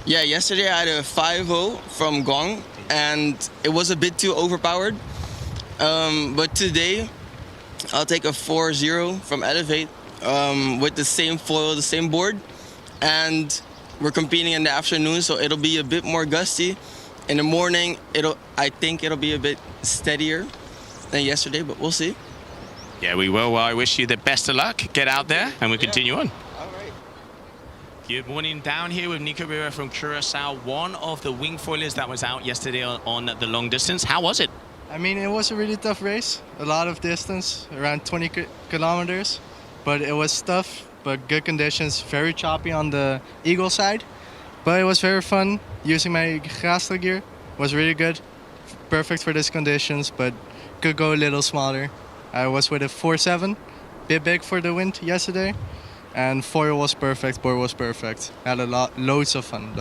Yeah, yesterday I had a 5.0 from Gong, and it was a bit too overpowered. But today, I'll take a 4.0 from Elevate with the same foil, the same board. And we're competing in the afternoon, so it'll be a bit more gusty. In the morning, I think it'll be a bit steadier than yesterday, but we'll see. Yeah, we will. Well, I wish you the best of luck. Get out there, and we'll continue on. All right. Good morning. Down here with Nico Rivera from Curacao, one of the wing foilers that was out yesterday on the long distance. How was it? I mean, it was a really tough race. A lot of distance, around 20 kilometers, but it was tough. But good conditions, very choppy on the eagle side. But it was very fun. Using my Grastel gear was really good. Perfect for these conditions, but could go a little smaller. I was with a 4.7, bit big for the wind yesterday. And foil was perfect, board was perfect. Had loads of fun.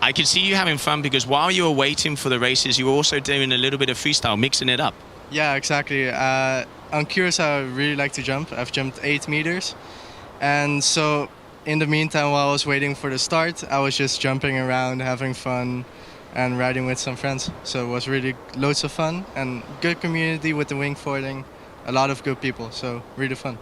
I could see you having fun because while you were waiting for the races, you were also doing a little bit of freestyle, mixing it up. Yeah, exactly. On Curacao, I really like to jump. I've jumped 8 meters. And so in the meantime, while I was waiting for the start, I was just jumping around, having fun. and riding with some friends. So it was really loads of fun and good community with the wing foiling. A lot of good people, so really fun.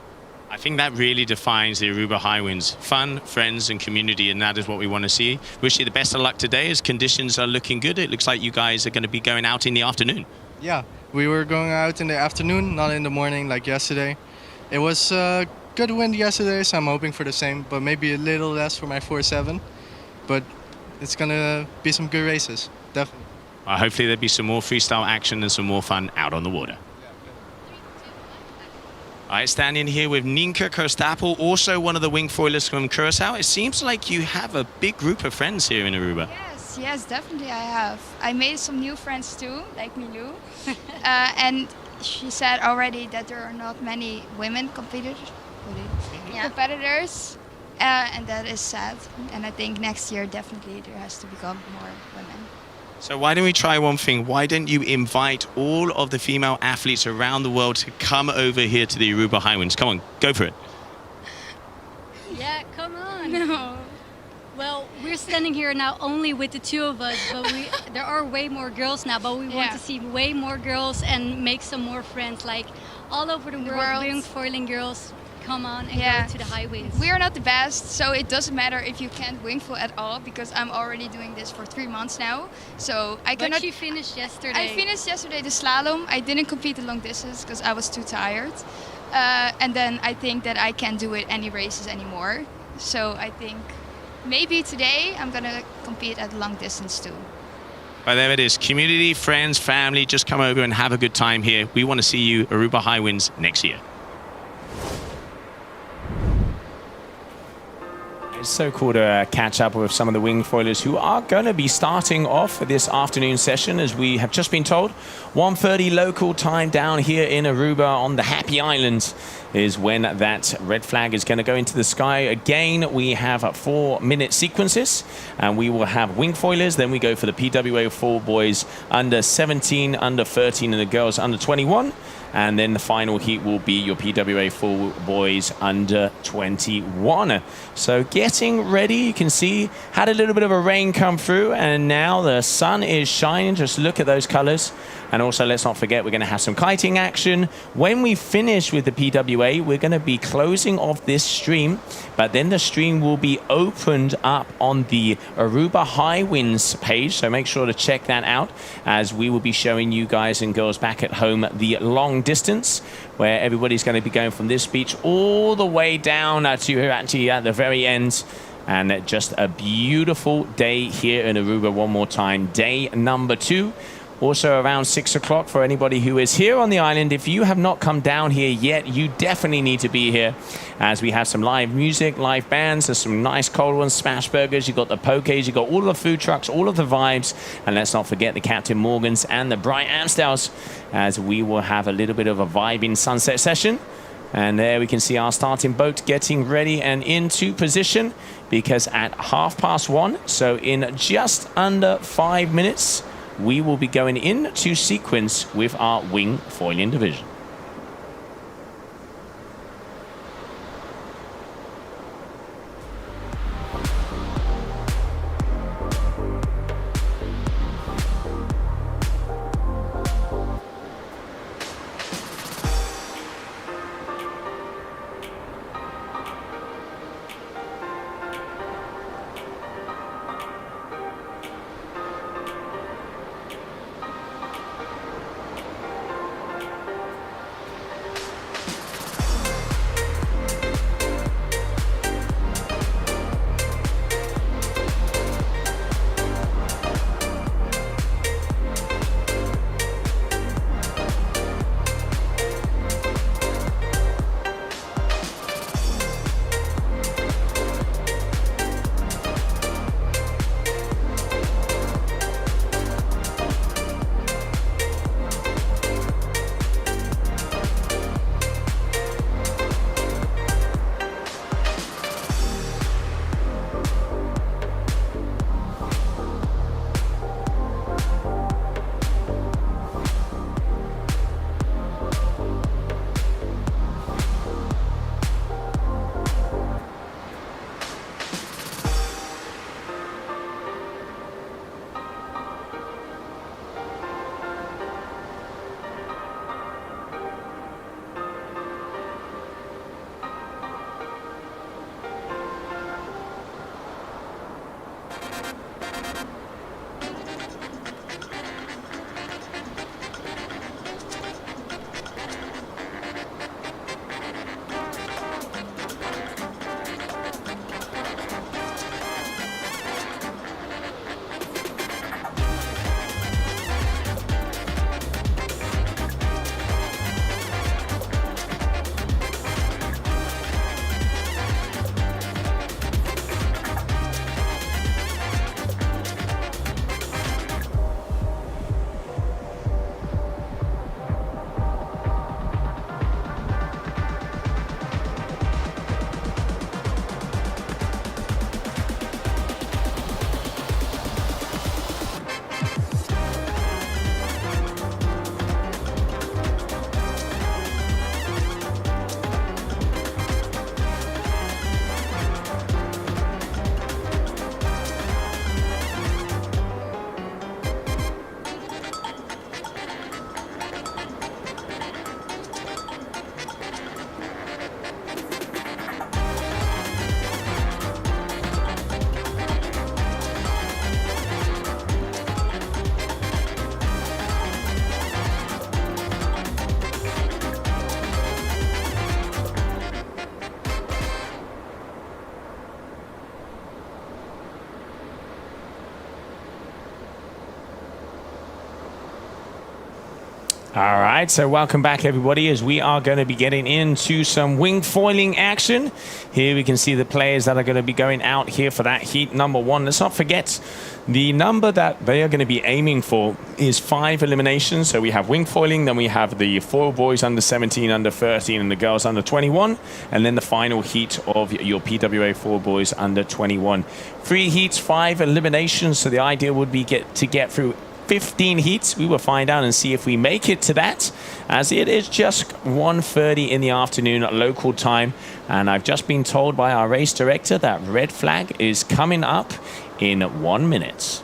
I think that really defines the Aruba Hi-Winds. Fun, friends, and community, and that is what we want to see. Wish you the best of luck today as conditions are looking good. It looks like you guys are going to be going out in the afternoon. Yeah, we were going out in the afternoon, not in the morning like yesterday. It was good wind yesterday, so I'm hoping for the same, but maybe a little less for my 4.7. But it's going to be some good races, definitely. Hopefully there'll be some more freestyle action and some more fun out on the water. All right, standing here with Ninka Kostapel, also one of the wing foilers from Curacao. It seems like you have a big group of friends here in Aruba. Yes, definitely I have. I made some new friends too, like Milou. And she said already that there are not many women competitors. And that is sad. And I think next year definitely there has to become more women. So why don't we try one thing? Why don't you invite all of the female athletes around the world to come over here to the Aruba Hi-Winds? Come on, go for it. Yeah, come on. No. Well, we're standing here now only with the two of us, but there are way more girls now, but we want to see way more girls and make some more friends, like all over the world, wing foiling girls. Come on and go to the Hi-Winds. We are not the best, so it doesn't matter if you can't wing foil at all, because I'm already doing this for 3 months now. So I cannot. But you finished yesterday. I finished yesterday the slalom. I didn't compete the long distance because I was too tired. And then I think that I can't do it any races anymore. So I think maybe today I'm gonna compete at long distance too. Well, there it is. Community, friends, family, just come over and have a good time here. We want to see you Aruba Hi-Winds next year. It's so cool to catch up with some of the wing foilers who are going to be starting off this afternoon session, as we have just been told. 1:30 local time down here in Aruba on the Happy Islands is when that red flag is going to go into the sky. Again, we have 4-minute sequences, and we will have wing foilers. Then we go for the PWA 4 boys under 17, under 13, and the girls under 21. And then the final heat will be your PWA 4 boys under 21. So getting ready, you can see, had a little bit of a rain come through, and now the sun is shining. Just look at those colors. And also, let's not forget, we're going to have some kiting action. When we finish with the PWA, we're going to be closing off this stream, but then the stream will be opened up on the Aruba Hi-Winds page. So make sure to check that out, as we will be showing you guys and girls back at home the long distance, where everybody's going to be going from this beach all the way down to actually at the very end. And just a beautiful day here in Aruba one more time. Day number 2. Also around 6 o'clock for anybody who is here on the island. If you have not come down here yet, you definitely need to be here, as we have some live music, live bands. There's some nice cold ones, smash burgers. You've got the pokés, you've got all of the food trucks, all of the vibes. And let's not forget the Captain Morgans and the Bright Amstels, as we will have a little bit of a vibing sunset session. And there we can see our starting boat getting ready and into position, because at 1:30, so in just under 5 minutes, we will be going into sequence with our wing foiling division. All right, so welcome back, everybody, as we are going to be getting into some wing foiling action. Here we can see the players that are going to be going out here for that heat number 1. Let's not forget the number that they are going to be aiming for is 5 eliminations. So we have wing foiling, then we have the 4 boys under 17, under 13, and the girls under 21, and then the final heat of your PWA 4 boys under 21. 3 heats, 5 eliminations. So the idea would be to get through 15 heats. We will find out and see if we make it to that, as it is just 1:30 in the afternoon local time, and I've just been told by our race director that red flag is coming up in 1 minute.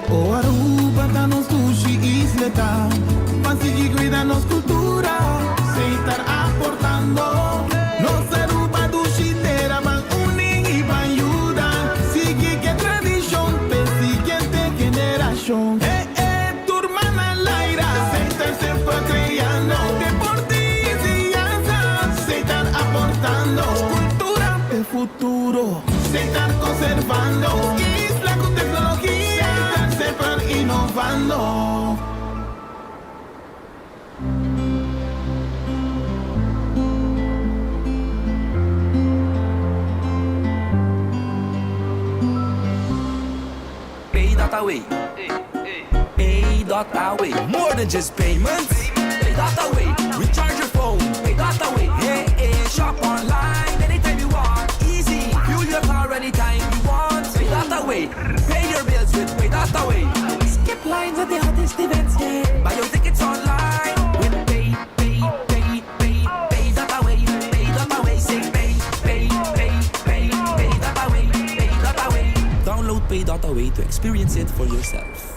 O Aruba dá-nos sushi e isleta, Pasigi cuida-nos cultura, sem estar aportando. Nos Aruba do Chiteira van unir e van ajudar. Sigue que tradição, pe siguiente generação. Turma na laira, sem estar sempre criando. Deportes e dança, sem estar aportando. Cultura de futuro, sem estar conservando. Isla com tecnologia, sem estar sempre inovando. Pay dot away. Pay dot away. More than just payments. Pay dot away. Recharge your phone. Pay dot away. Hey, hey, shop online anytime you want. Easy. Fuel your car anytime you want. Pay dot away. Pay your bills with Pay dot away. Skip lines at the hottest events. Yeah. Buy your tickets online with Pay dot away. Pay dot away. Say pay dot away. Pay dot away. Download Pay dot away to experience it for yourself.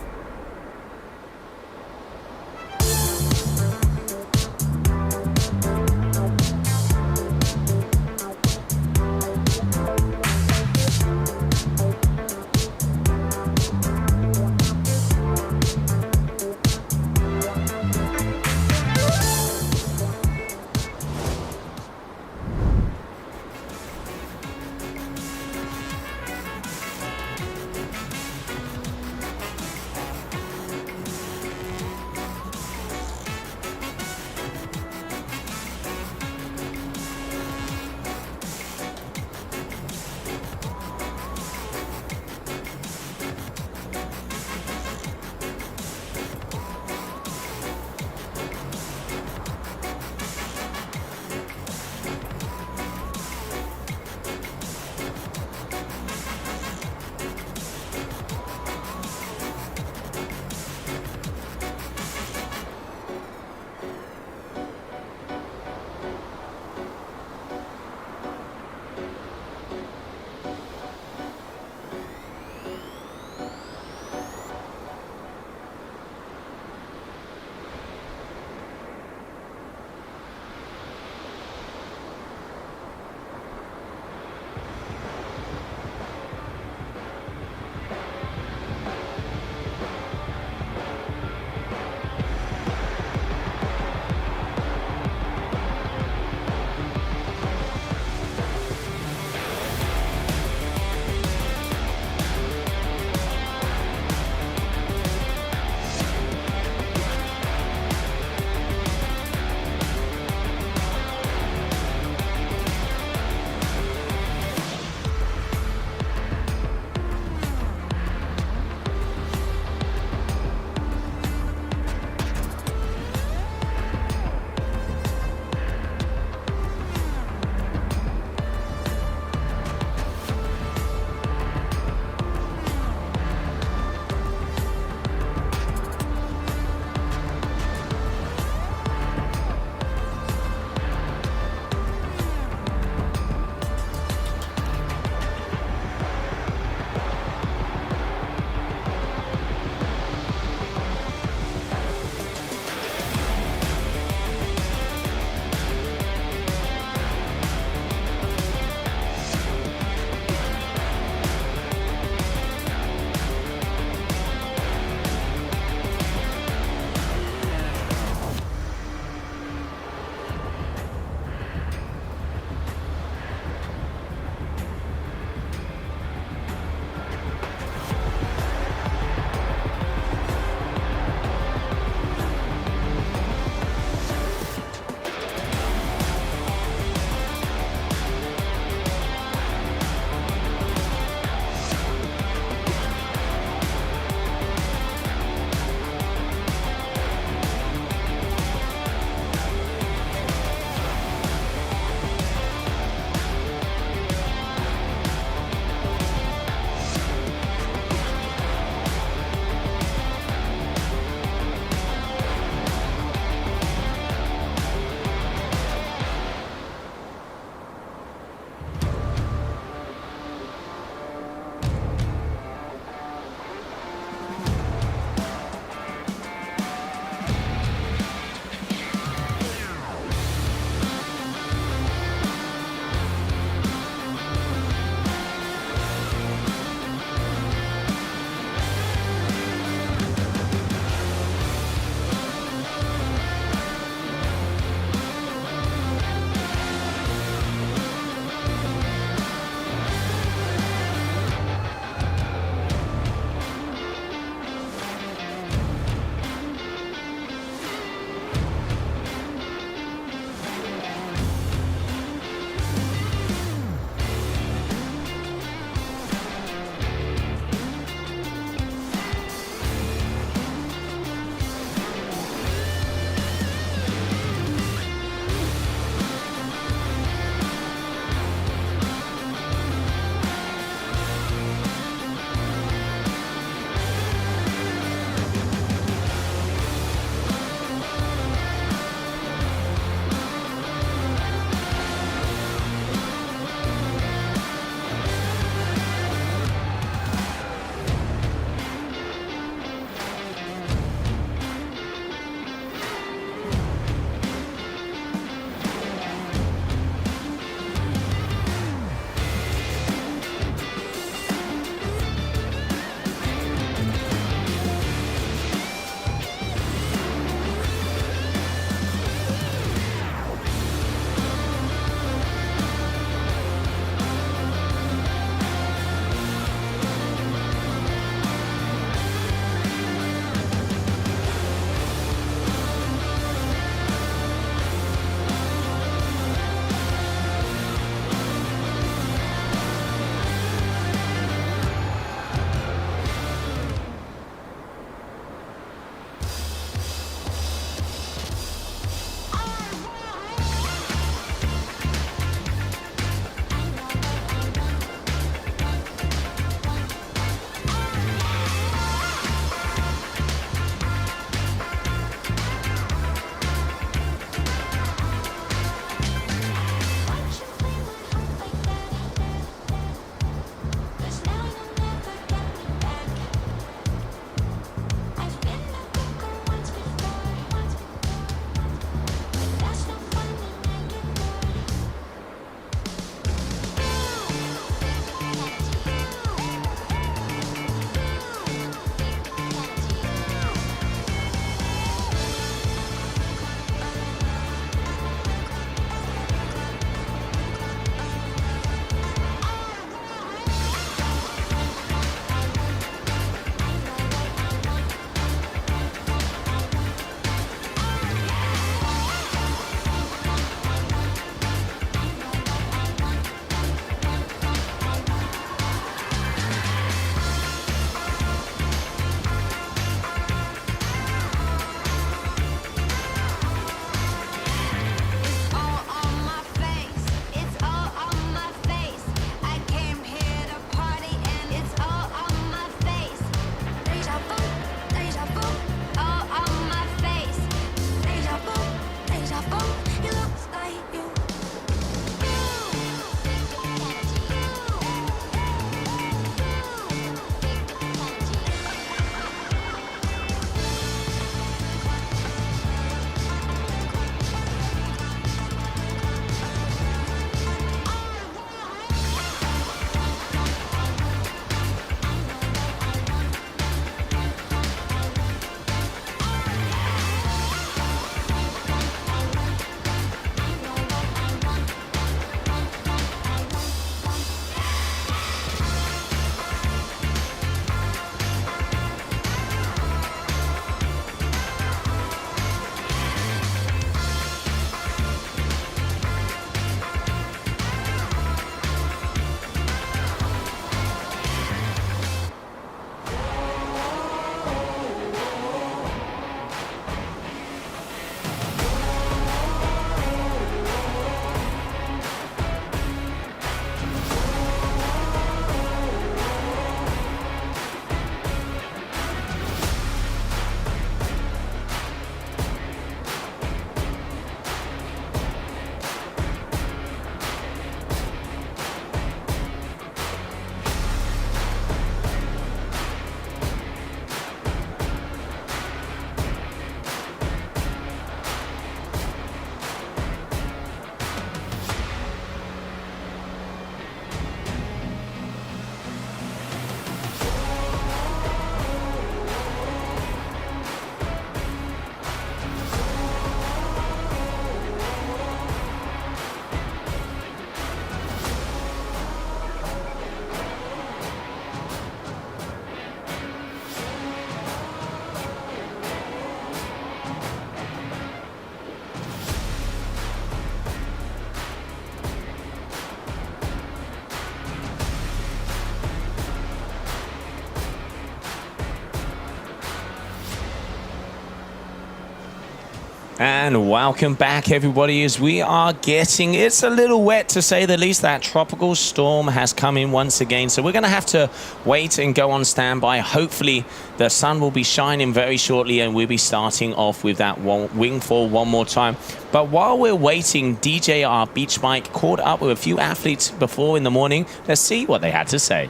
And welcome back, everybody, as we are getting, it's a little wet to say the least. That tropical storm has come in once again. So we're going to have to wait and go on standby. Hopefully the sun will be shining very shortly and we'll be starting off with that wing fall one more time. But while we're waiting, DJ, our beach bike, caught up with a few athletes before in the morning. Let's see what they had to say.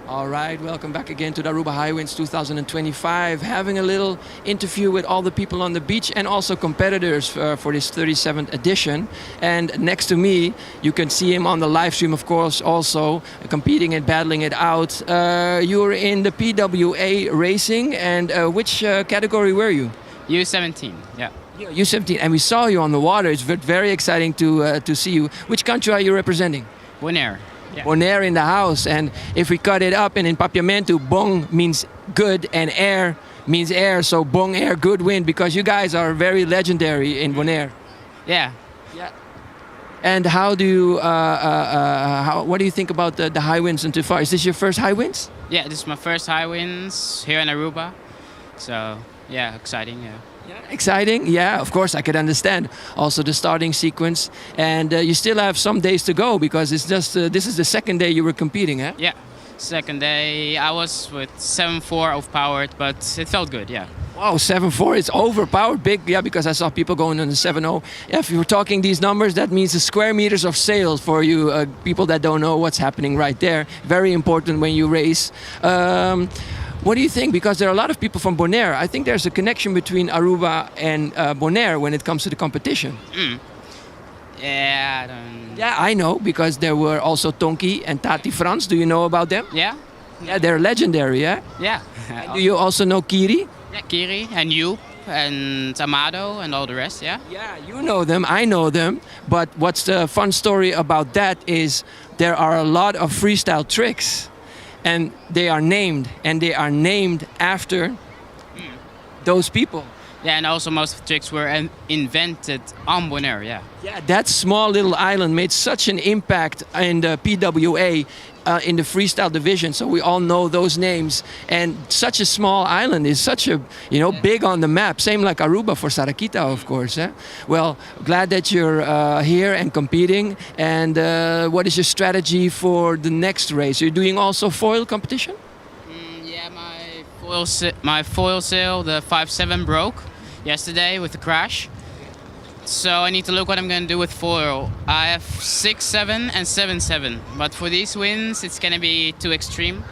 All right, welcome back again to the Aruba Hi-Winds 2025. Having a little interview with all the people on the beach and also competitors for this 37th edition. And next to me, you can see him on the live stream, of course, also competing and battling it out. You're in the PWA racing, and which category were you? U17, yeah. U17, and we saw you on the water. It's very exciting to see you. Which country are you representing? Bonaire. Yeah. Bonaire in the house, and if we cut it up and in Papiamento, bong means good and air means air, so bong air, good wind, because you guys are very legendary in Bonaire. Yeah. Yeah. And how do you, what do you think about the high winds until far? Is this your first high winds? Yeah, this is my first high winds here in Aruba, so yeah, exciting, yeah. Exciting, yeah, of course I could understand. Also the starting sequence, and you still have some days to go because it's just this is the second day you were competing, huh? Yeah, second day I was with 7.4 overpowered, but it felt good, yeah. Wow, 7.4, it's overpowered big, yeah, because I saw people going on the 7.0. Yeah, if you're talking these numbers, that means the square meters of sails for you people that don't know what's happening right there. Very important when you race. What do you think? Because there are a lot of people from Bonaire. I think there's a connection between Aruba and Bonaire when it comes to the competition. Yeah, I don't... Yeah, I know, because there were also Tonki and Tati Frans. Do you know about them? Yeah. Yeah, they're legendary, yeah? Yeah. Do you also know Kiri? Yeah, Kiri and you and Amado and all the rest, yeah? Yeah, you know them, I know them. But what's the fun story about that is there are a lot of freestyle tricks. And they are named after those people. Yeah, and also most of the tricks were invented on Bonaire, yeah. Yeah, that small little island made such an impact in the PWA, in the freestyle division. So we all know those names. And such a small island is such a, big on the map. Same like Aruba for Sarakita, of course. Eh? Well, glad that you're here and competing. And what is your strategy for the next race? Are you doing also foil competition? Yeah, my foil sail, the 5.7 broke yesterday with the crash. So I need to look what I'm going to do with foil. I have 6.7 and 7.7, but for these winds it's going to be too extreme.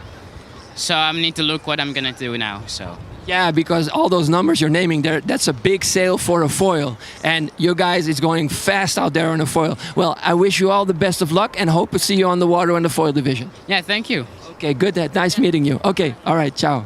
So I need to look what I'm going to do now. So. Yeah, because all those numbers you're naming there, that's a big sail for a foil. And you guys is going fast out there on a foil. Well, I wish you all the best of luck and hope to see you on the water in the foil division. Yeah, thank you. Okay, good. Nice meeting you. Okay, all right, ciao.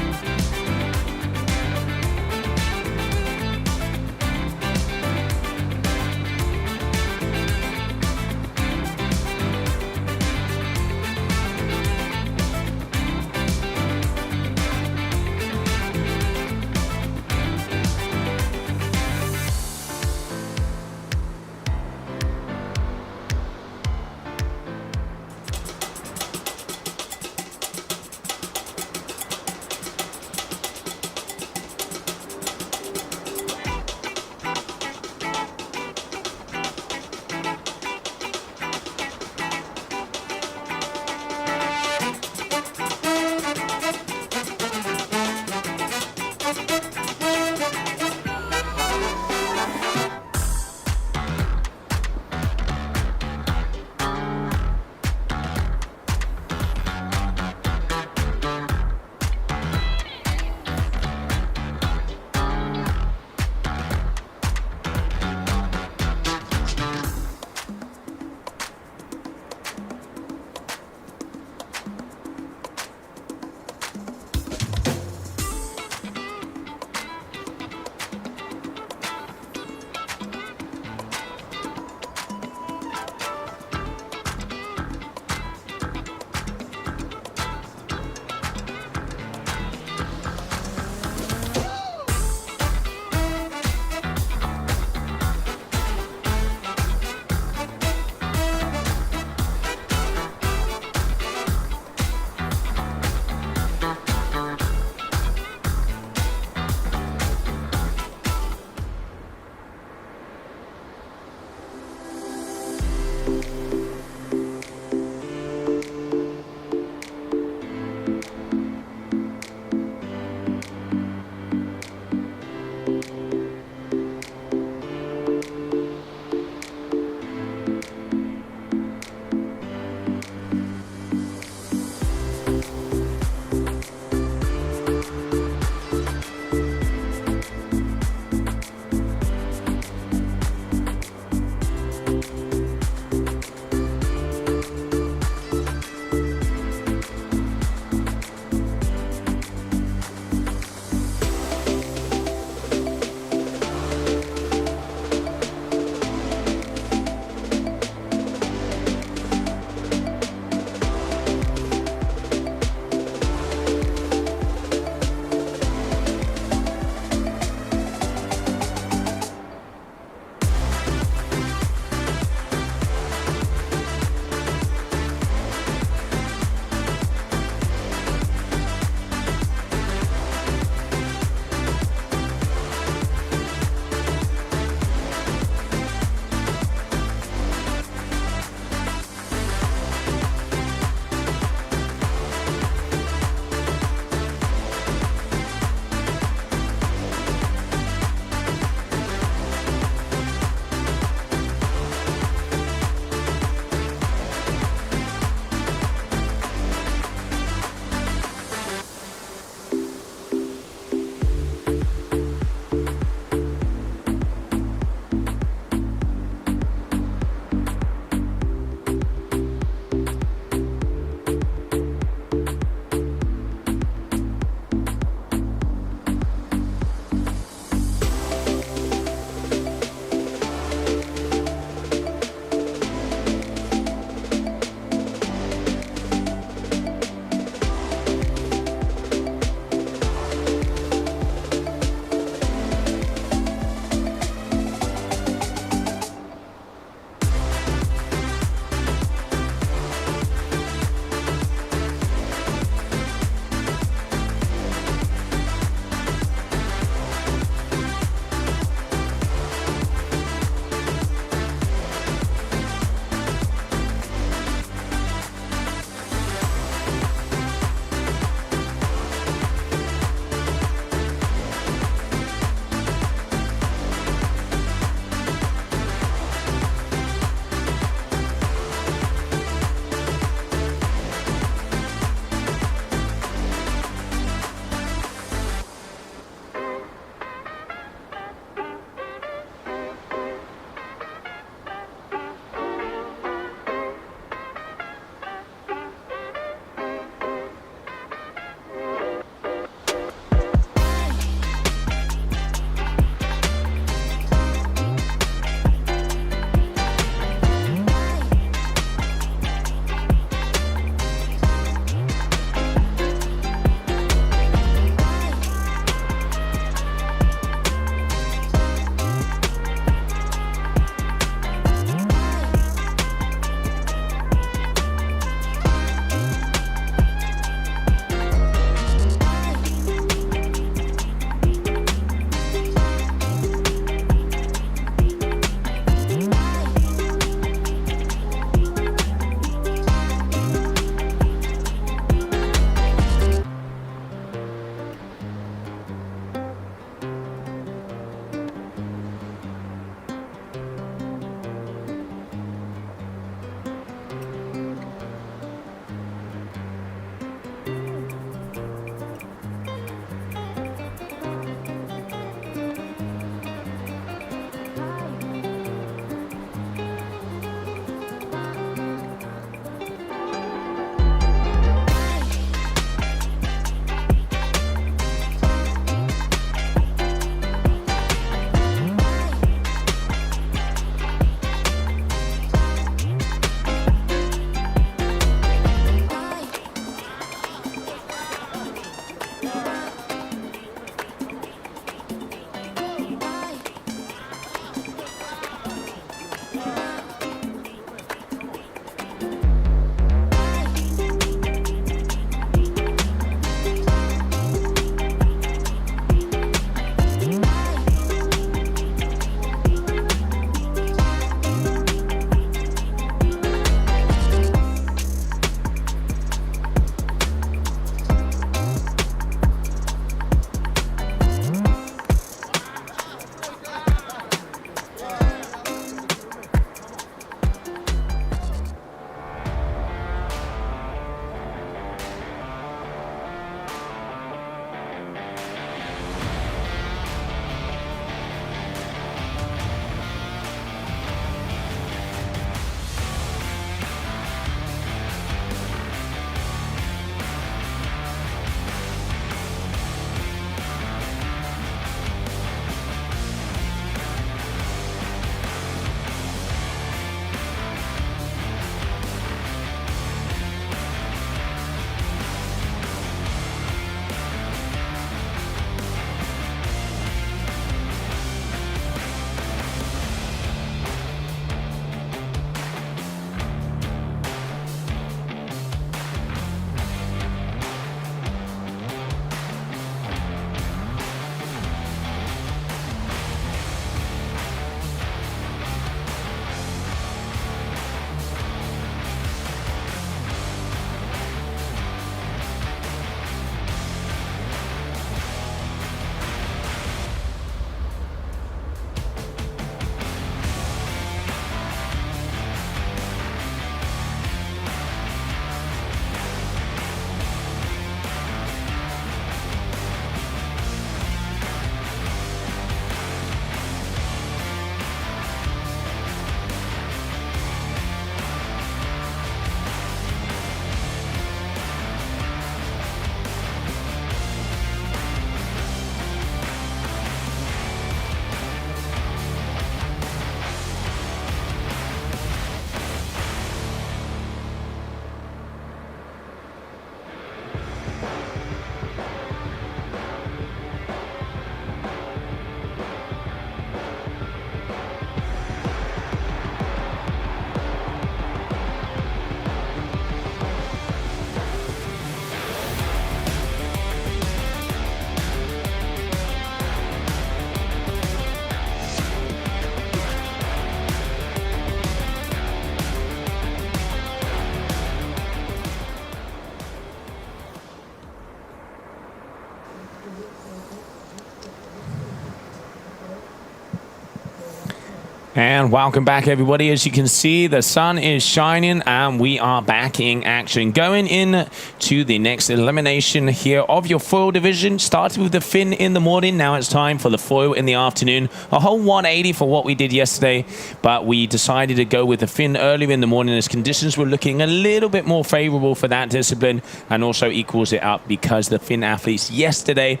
And welcome back, everybody. As you can see, the sun is shining and we are back in action. Going in to the next elimination here of your foil division. Started with the fin in the morning. Now it's time for the foil in the afternoon. A whole 180 for what we did yesterday, but we decided to go with the fin earlier in the morning as conditions were looking a little bit more favorable for that discipline, and also equals it up because the fin athletes yesterday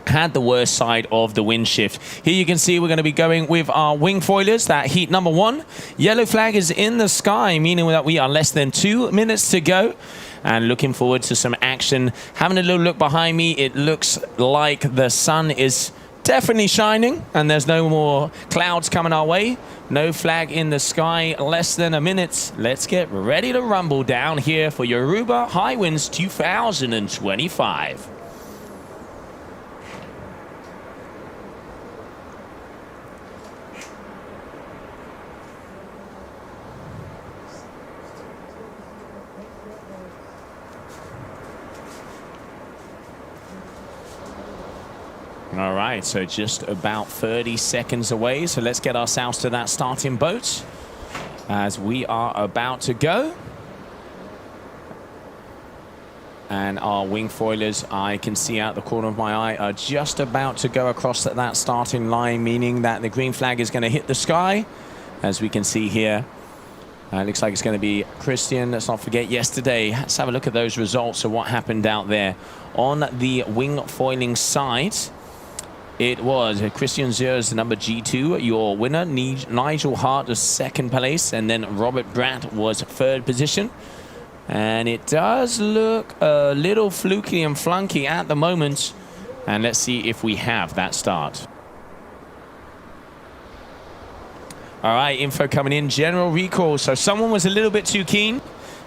had the worst side of the wind shift. Here you can see we're going to be going with our wing foilers, that heat number 1. Yellow flag is in the sky, meaning that we are less than 2 minutes to go. And looking forward to some action. Having a little look behind me, it looks like the sun is definitely shining and there's no more clouds coming our way. No flag in the sky, less than a minute. Let's get ready to rumble down here for your Aruba Hi-Winds 2025. All right, so just about 30 seconds away. So let's get ourselves to that starting boat as we are about to go. And our wing foilers, I can see out the corner of my eye, are just about to go across that starting line, meaning that the green flag is going to hit the sky, as we can see here. Looks like it's going to be Christian. Let's not forget yesterday. Let's have a look at those results of what happened out there. On the wing foiling side, it was Christian Zier's number G2, your winner. Nigel Hart was second place, and then Robert Bratt was third position. And it does look a little fluky and flunky at the moment. And let's see if we have that start. All right, info coming in. General recall. So someone was a little bit too keen,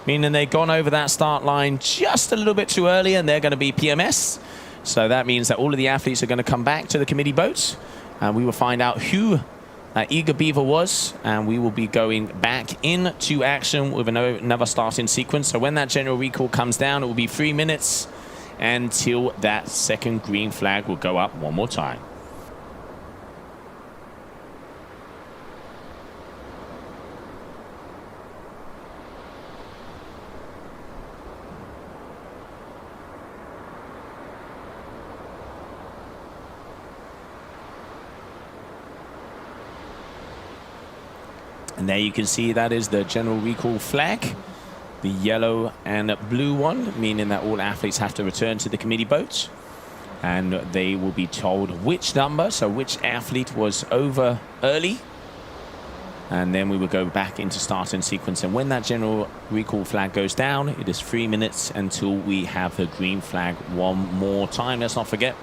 meaning they'd gone over that start line just a little bit too early, and they're going to be PMS. So that means that all of the athletes are going to come back to the committee boats, and we will find out who that eager beaver was, and we will be going back into action with another starting sequence. So when that general recall comes down, it will be 3 minutes until that second green flag will go up one more time. And there you can see that is the general recall flag, the yellow and blue one, meaning that all athletes have to return to the committee boats. And they will be told which number, so which athlete was over early. And then we will go back into starting sequence. And when that general recall flag goes down, it is 3 minutes until we have the green flag one more time. Let's not forget,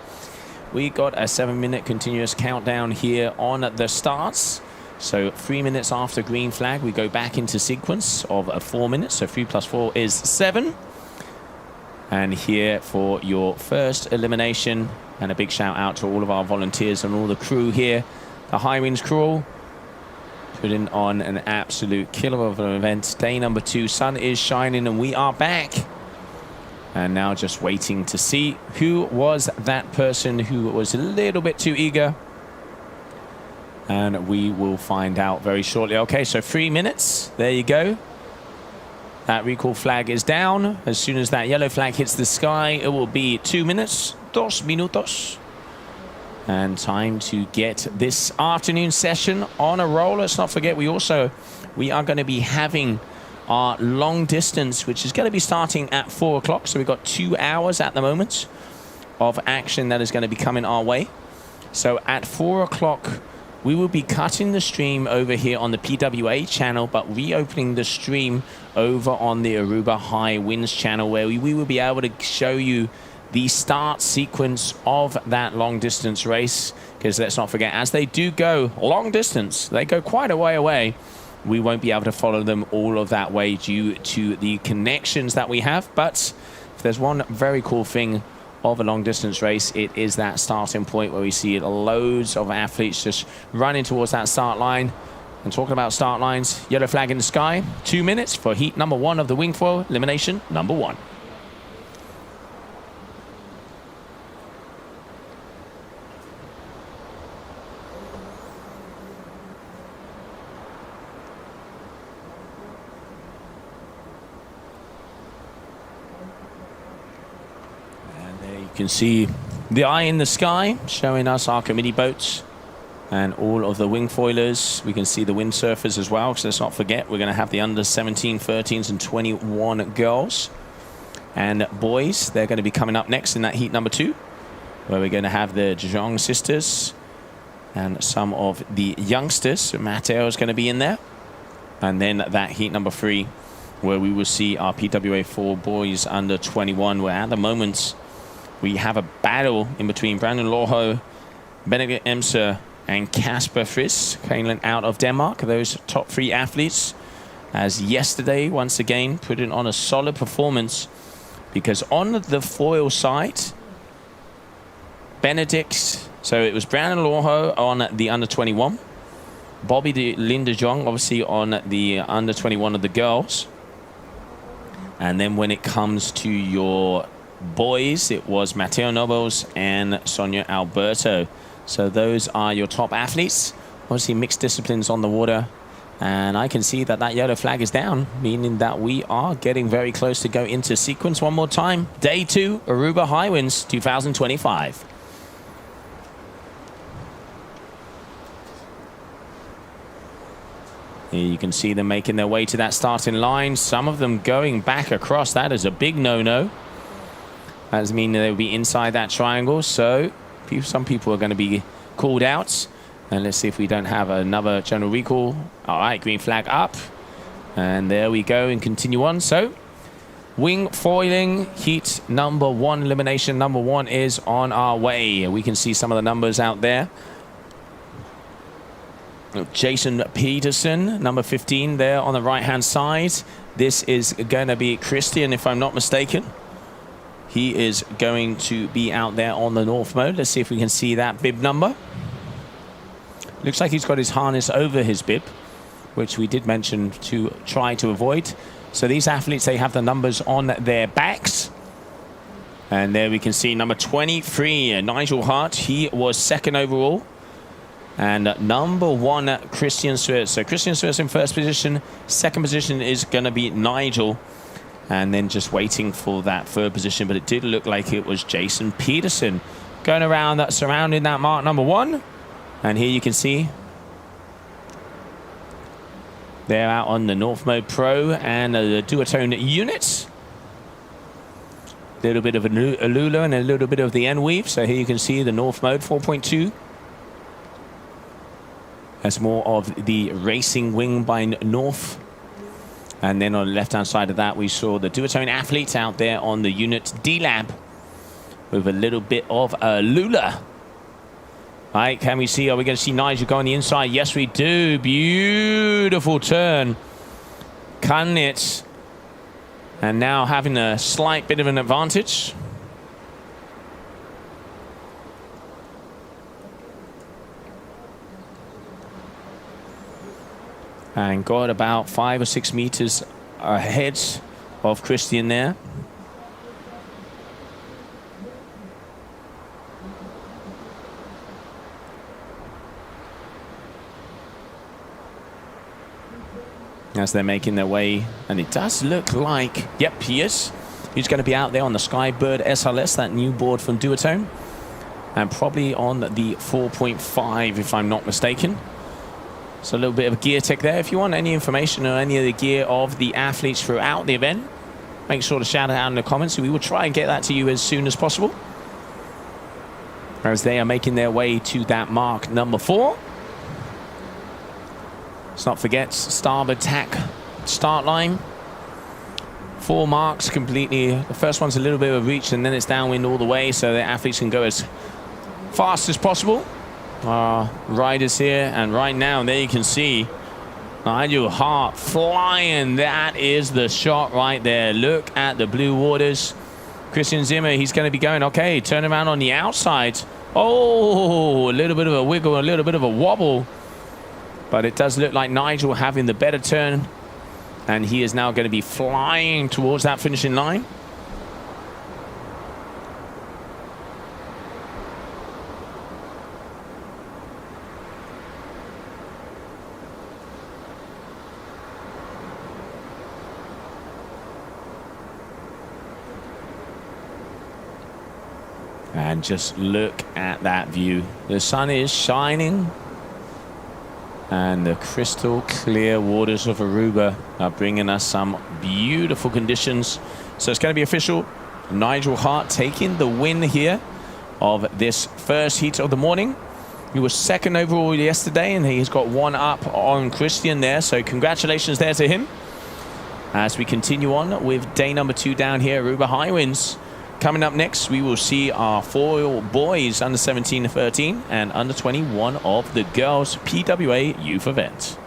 we got a 7-minute continuous countdown here on the starts. So 3 minutes after green flag, we go back into sequence of 4 minutes. So 3 plus 4 is 7. And here for your first elimination, and a big shout out to all of our volunteers and all the crew here. The Hi-Winds crew putting on an absolute killer of an event. Day number 2, sun is shining and we are back. And now just waiting to see who was that person who was a little bit too eager. And we will find out very shortly. Okay, so 3 minutes. There you go. That recall flag is down. As soon as that yellow flag hits the sky, it will be 2 minutes. 2 minutos. And time to get this afternoon session on a roll. Let's not forget, we are going to be having our long distance, which is going to be starting at 4 o'clock. So we've got 2 hours at the moment of action that is going to be coming our way. So at 4 o'clock, we will be cutting the stream over here on the PWA channel, but reopening the stream over on the Aruba Hi-Winds channel, where we will be able to show you the start sequence of that long distance race. Because let's not forget, as they do go long distance, they go quite a way away. We won't be able to follow them all of that way due to the connections that we have. But if there's one very cool thing of a long distance race, it is that starting point where we see loads of athletes just running towards that start line. And talking about start lines, yellow flag in the sky, 2 minutes for heat number 1 of the wing foil, elimination number 1. can see the eye in the sky showing us our committee boats and all of the wing foilers. We can see the windsurfers as well, because let's not forget we're going to have the under 17, 13s and 21 girls and boys. They're going to be coming up next in that heat number 2, where we're going to have the Zhang sisters and some of the youngsters. So Matteo is going to be in there. And then that heat number 3, where we will see our PWA4 boys under 21, where at the moment we have a battle in between Brandon Loho, Benedict Emser, and Kasper Friis, Kaelin out of Denmark. Those top 3 athletes, as yesterday, once again, putting on a solid performance, because on the foil side, Benedict, so it was Brandon Loho on the under 21, Bobby Linda Jong, obviously on the under 21 of the girls. And then when it comes to your boys, it was Matteo Nobles and Sonia Alberto. So those are your top athletes. Obviously mixed disciplines on the water. And I can see that that yellow flag is down, meaning that we are getting very close to go into sequence one more time. Day 2, Aruba Hi-Winds 2025. Here you can see them making their way to that starting line. Some of them going back across. That is a big no-no. That does mean they'll be inside that triangle. So some people are going to be called out. And let's see if we don't have another general recall. All right, green flag up. And there we go and continue on. So wing foiling heat number 1, elimination number 1 is on our way. We can see some of the numbers out there. Jason Peterson, number 15 there on the right-hand side. This is going to be Christian, if I'm not mistaken. He is going to be out there on the north mode. Let's see if we can see that bib number. Looks like he's got his harness over his bib, which we did mention to try to avoid. So these athletes, they have the numbers on their backs. And there we can see number 23, Nigel Hart. He was 2nd overall. And number 1, Christian Suez. So Christian Suez in 1st position. 2nd position is going to be Nigel. And then just waiting for that 3rd position. But it did look like it was Jason Peterson going around that, surrounding that mark number 1. And here you can see they're out on the North Mode Pro and the duotone units. A little bit of a Lula and a little bit of the N weave. So here you can see the North Mode 4.2. That's more of the racing wing by North. And then on the left-hand side of that, we saw the duotone athletes out there on the unit D-Lab with a little bit of a Lula. All right, can we see, are we going to see Nigel go on the inside? Yes, we do. Beautiful turn. Kannitz. And now having a slight bit of an advantage. And got about 5 or 6 meters ahead of Christian there. As they're making their way, and it does look like, yep, he is. He's going to be out there on the Skybird SLS, that new board from Duotone, and probably on the 4.5, if I'm not mistaken. So a little bit of a gear tech there. If you want any information on any of the gear of the athletes throughout the event, make sure to shout it out in the comments. We will try and get that to you as soon as possible. As they are making their way to that mark number 4. Let's not forget, starboard tack start line. 4 marks completely. The first one's a little bit of a reach, and then it's downwind all the way, so the athletes can go as fast as possible. Riders here, and right now there you can see Nigel Hart flying. That is the shot right there. Look at the blue waters. Christian Zimmer, he's going to be going, okay, turn around on the outside. Oh, a little bit of a wiggle, a little bit of a wobble. But it does look like Nigel having the better turn. And he is now going to be flying towards that finishing line. And just look at that view. The sun is shining, and the crystal clear waters of Aruba are bringing us some beautiful conditions. So it's going to be official. Nigel Hart taking the win here of this first heat of the morning. He was second overall yesterday, and he's got one up on Christian there. So congratulations there to him. As we continue on with day number 2 down here, Aruba Hi-Winds. Coming up next, we will see our foil boys under 17 to 13 and under 21 of the girls PWA youth event.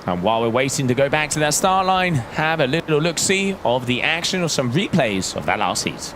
And while we're waiting to go back to that start line, have a little look-see of the action of some replays of that last heat.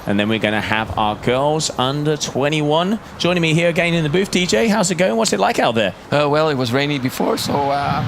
And then we're going to have our girls under 21 joining me here again in the booth. DJ, how's it going? What's it like out there? Well, it was rainy before, so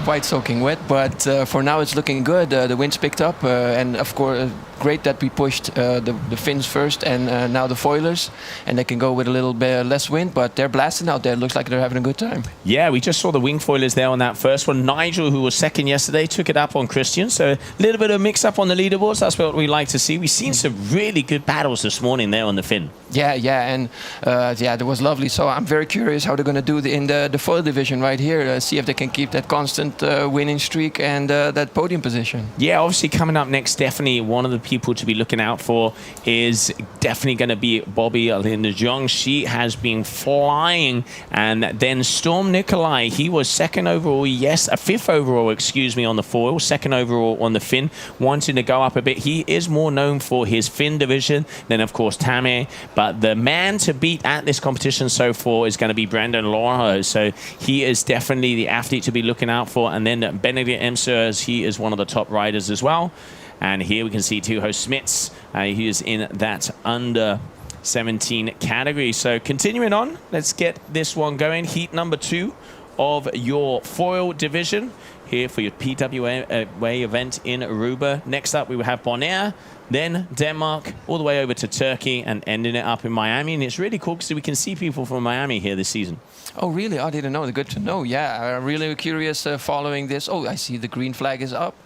quite soaking wet, but for now it's looking good. The winds picked up, and of course great that we pushed the fins first and now the foilers, and they can go with a little bit less wind, but they're blasting out there. Looks like they're having a good time. Yeah, we just saw the wing foilers there on that first one. Nigel, who was second yesterday, took it up on Christian, so a little bit of mix up on the leaderboards. That's what we like to see. We've seen some really good battles this morning there on the fin. Yeah, and yeah, that was lovely. So I'm very curious how they're going to do in the foil division right here. See if they can keep that constant winning streak and that podium position. Yeah, obviously coming up next, definitely one of the people to be looking out for is definitely going to be Bobby Linda Jung. She has been flying. And then Storm Nikolai, he was second overall, fifth overall, excuse me, on the foil, second overall on the fin, wanting to go up a bit. He is more known for his fin division than, of course, Tame. But the man to beat at this competition so far is going to be Brandon Lauro. So he is definitely the athlete to be looking out for. And then Benedict Emser, as he is one of the top riders as well. And here we can see Tuho Smits. He is in that under 17 category. So continuing on, let's get this one going. Heat number 2 of your foil division here for your PWA event in Aruba. Next up, we will have Bonaire, then Denmark, all the way over to Turkey, and ending it up in Miami. And it's really cool because we can see people from Miami here this season. Oh, really? I didn't know. Good to know. Yeah, I'm really curious following this. Oh, I see the green flag is up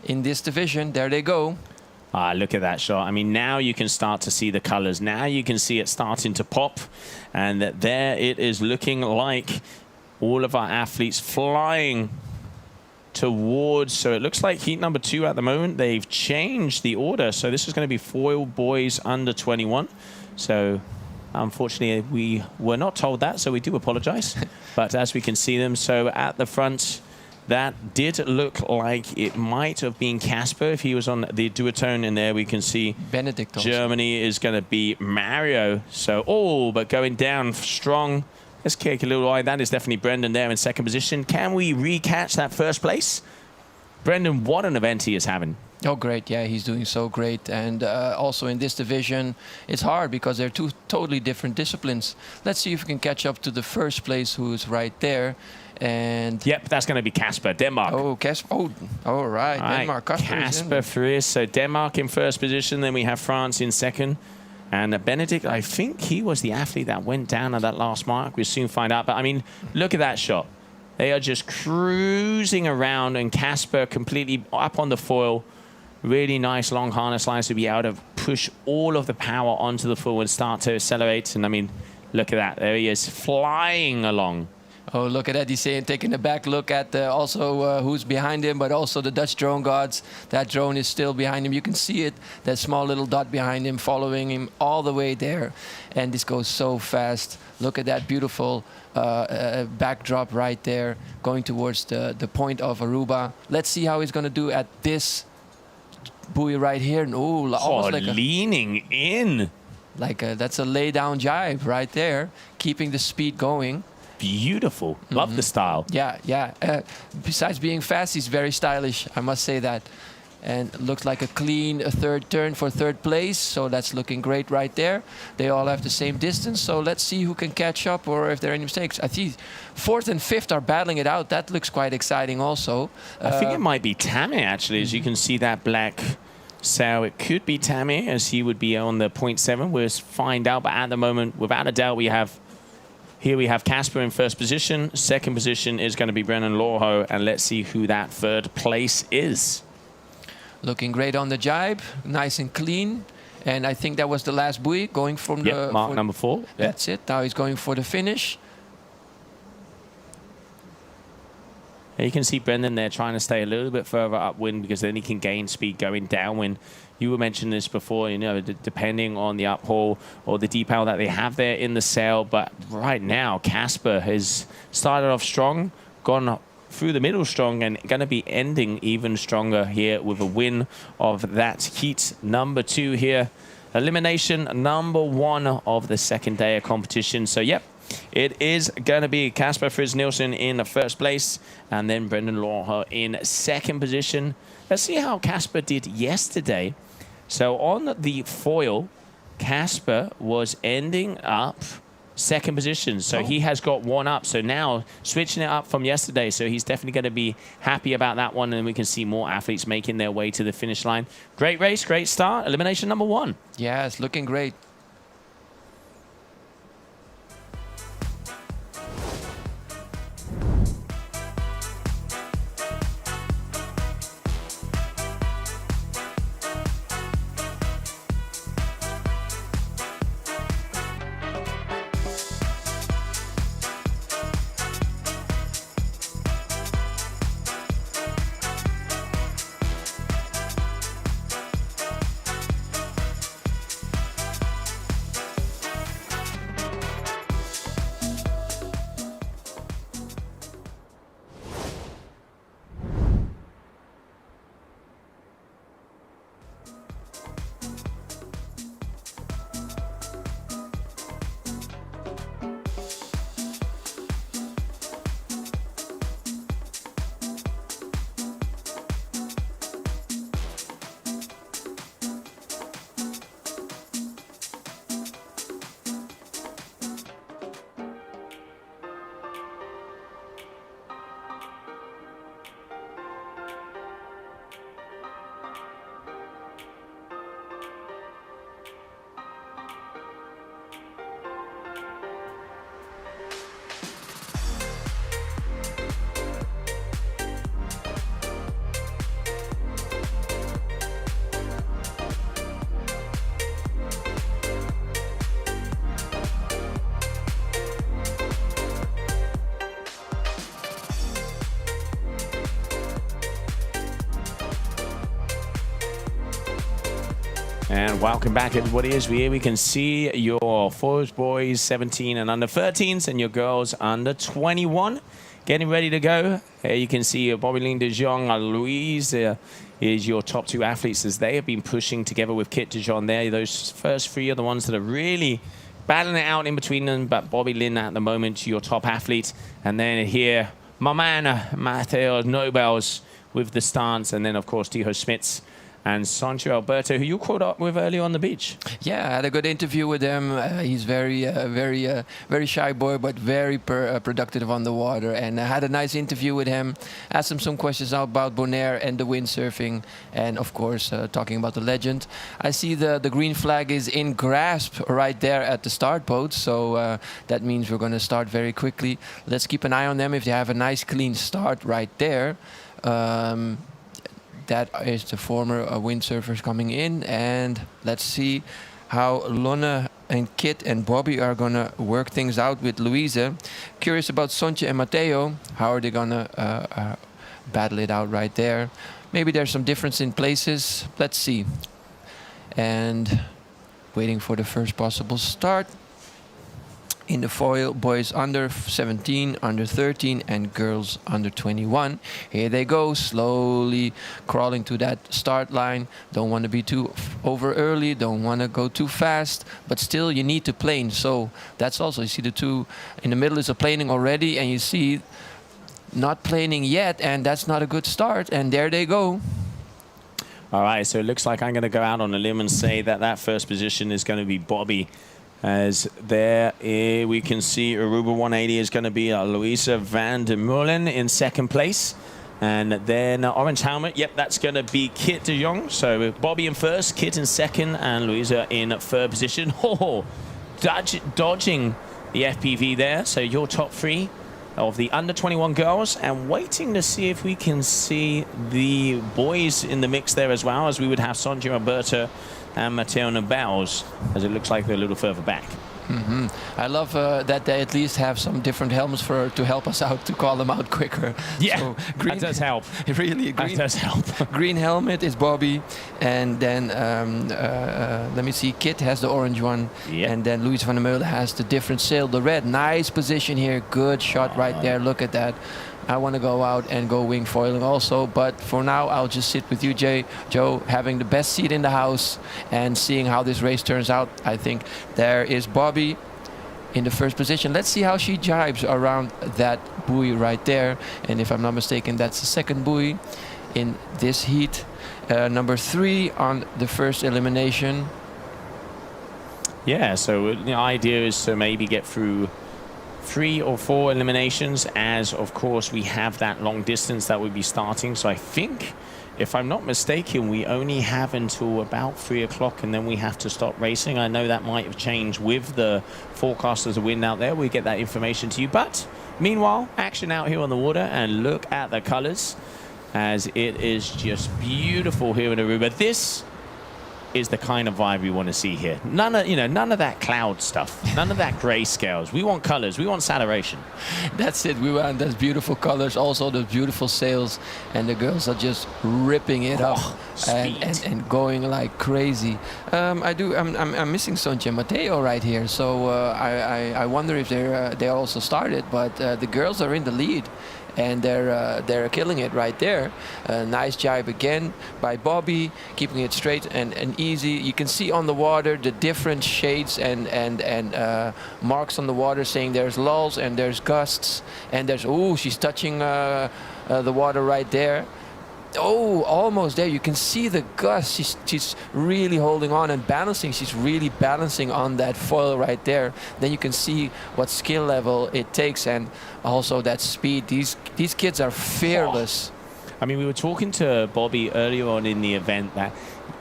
in this division. There they go. Look at that shot. I mean, now you can start to see the colors. Now you can see it starting to pop. And there it is looking like all of our athletes flying towards. So it looks like heat number 2 at the moment. They've changed the order. So this is going to be foil boys under 21. So unfortunately, we were not told that. So we do apologize. But as we can see them, so at the front, that did look like it might have been Casper if he was on the duotone. And there we can see Benedict also. Germany is going to be Mario. So, but going down strong. Let's kick a little eye. That is definitely Brendan there in second position. Can we recatch that first place? Brendan, what an event he is having. Oh, great. Yeah, he's doing so great. And also in this division, it's hard because they're two totally different disciplines. Let's see if we can catch up to the first place, who's right there. And yep, that's going to be Casper, Denmark. Oh, Casper. Oh, all right. Denmark. Casper Fries. So Denmark in first position. Then we have France in second. And Benedict, I think he was the athlete that went down at that last mark. We'll soon find out. But, I mean, look at that shot. They are just cruising around, and Casper completely up on the foil. Really nice long harness lines to be able to push all of the power onto the foil and start to accelerate. And, I mean, Look at that. There he is, flying along. Oh, look at that. He's taking a back look at also who's behind him, but also the Dutch drone gods. That drone is still behind him. You can see it, that small little dot behind him, following him all the way there. And this goes so fast. Look at that beautiful backdrop right there, going towards the point of Aruba. Let's see how he's going to do at this buoy right here. And almost like leaning in. That's a lay down jibe right there, keeping the speed going. Beautiful. Love the style. Yeah. Besides being fast, he's very stylish. I must say that. And looks like a clean third turn for third place. So that's looking great right there. They all have the same distance. So let's see who can catch up or if there are any mistakes. I think fourth and fifth are battling it out. That looks quite exciting also. I think it might be Tammy, actually. As you can see that black sail, it could be Tammy, as he would be on the 0.7. We'll find out. But at the moment, without a doubt, we have Casper in first position. Second position is going to be Brennan Lawho. And let's see who that third place is. Looking great on the jibe, nice and clean. And I think that was the last buoy going from the... mark number 4. That's it. Now he's going for the finish. You can see Brendan there trying to stay a little bit further upwind because then he can gain speed going downwind. You were mentioning this before, depending on the uphaul or the deep haul that they have there in the sail. But right now, Casper has started off strong, gone through the middle strong, and going to be ending even stronger here with a win of that heat number 2 here. Elimination number 1 of the second day of competition. So, yep, it is going to be Casper Fritz Nielsen in the first place and then Brendan Lawher in second position. Let's see how Casper did yesterday. So on the foil, Casper was ending up second position. So he has got 1 up. So now switching it up from yesterday. So he's definitely going to be happy about that one. And we can see more athletes making their way to the finish line. Great race, great start. Elimination number 1. Yeah, it's looking great. And welcome back, everybody. As we can see your fours boys 17 and under 13s and your girls under 21 getting ready to go. Here you can see Bobby Ling de Jong, Louise is your top 2 athletes as they have been pushing together with Kit de Jong there. Those first 3 are the ones that are really battling it out in between them, but Bobby Lin at the moment, your top athlete. And then here, my man, Matteo Nobels with the stance. And then, of course, Tijo Smits and Sancho Alberto, who you caught up with earlier on the beach. Yeah, I had a good interview with him. He's very shy boy, but very productive on the water. And I had a nice interview with him. Asked him some questions about Bonaire and the windsurfing. And, of course, talking about the legend. I see the green flag is in grasp right there at the start boat. So that means we're going to start very quickly. Let's keep an eye on them if they have a nice, clean start right there. That is the former windsurfers coming in, and let's see how Lonne and Kit and Bobby are gonna work things out with Louisa. Curious about Sontje and Matteo. How are they gonna battle it out right there? Maybe there's some difference in places. Let's see. And waiting for the first possible start. In the foil, boys under 17, under 13, and girls under 21. Here they go, slowly crawling to that start line. Don't want to be too over early, don't want to go too fast, but still you need to plane. So that's also, you see the two in the middle is a planing already, and you see not planing yet, and that's not a good start. And there they go. All right, so it looks like I'm going to go out on a limb and say that that first position is going to be Bobby. As there we can see Aruba 180 is going to be Louisa van der Meulen in second place. And then orange helmet, yep, that's going to be Kit de Jong. So Bobby in first, Kit in second, and Louisa in third position. Oh, dodging the FPV there. So your top three of the under 21 girls, and waiting to see if we can see the boys in the mix there as well, as we would have Sonja Roberta and Matteo Nabels, as it looks like they're a little further back. I love that they at least have some different helmets to help us out, to call them out quicker. Yeah, so green, that does help. Really, that does help. Green helmet is Bobby, and then let me see, Kit has the orange one, and then Louis van der Meulen has the different sail, the red. Nice position here, good shot right there. Look at that. I want to go out and go wing foiling also, but for now I'll just sit with you, Joe, having the best seat in the house and seeing how this race turns out. I think there is Bobby in the first position. Let's see how she jibes around that buoy right there, and if I'm not mistaken, that's the second buoy in this heat. Number 3 on the first elimination. Yeah, so the idea is to maybe get through 3 or 4 eliminations, as of course we have that long distance that we'll be starting. So I think, if I'm not mistaken, we only have until about 3 o'clock, and then we have to stop racing. I know that might have changed with the forecasters of wind out there. We'll get that information to you. But meanwhile, action out here on the water, and look at the colors, as it is just beautiful here in Aruba. This is the kind of vibe we want to see here. None of that cloud stuff, none of that grayscales. We want colors, we want saturation. That's it. We want those beautiful colors, also the beautiful sails, and the girls are just ripping it up and going like crazy. I'm missing Sonja and Matteo right here, so I wonder if they also started, but the girls are in the lead. And they're killing it right there. Nice jibe again by Bobby, keeping it straight and easy. You can see on the water the different shades and marks on the water, saying there's lulls and there's gusts, and there's, ooh, she's touching the water right there. Oh, almost there. You can see the gust. She's really holding on and balancing. She's really balancing on that foil right there. Then you can see what skill level it takes, and also that speed. These kids are fearless. I mean, we were talking to Bobby earlier on in the event that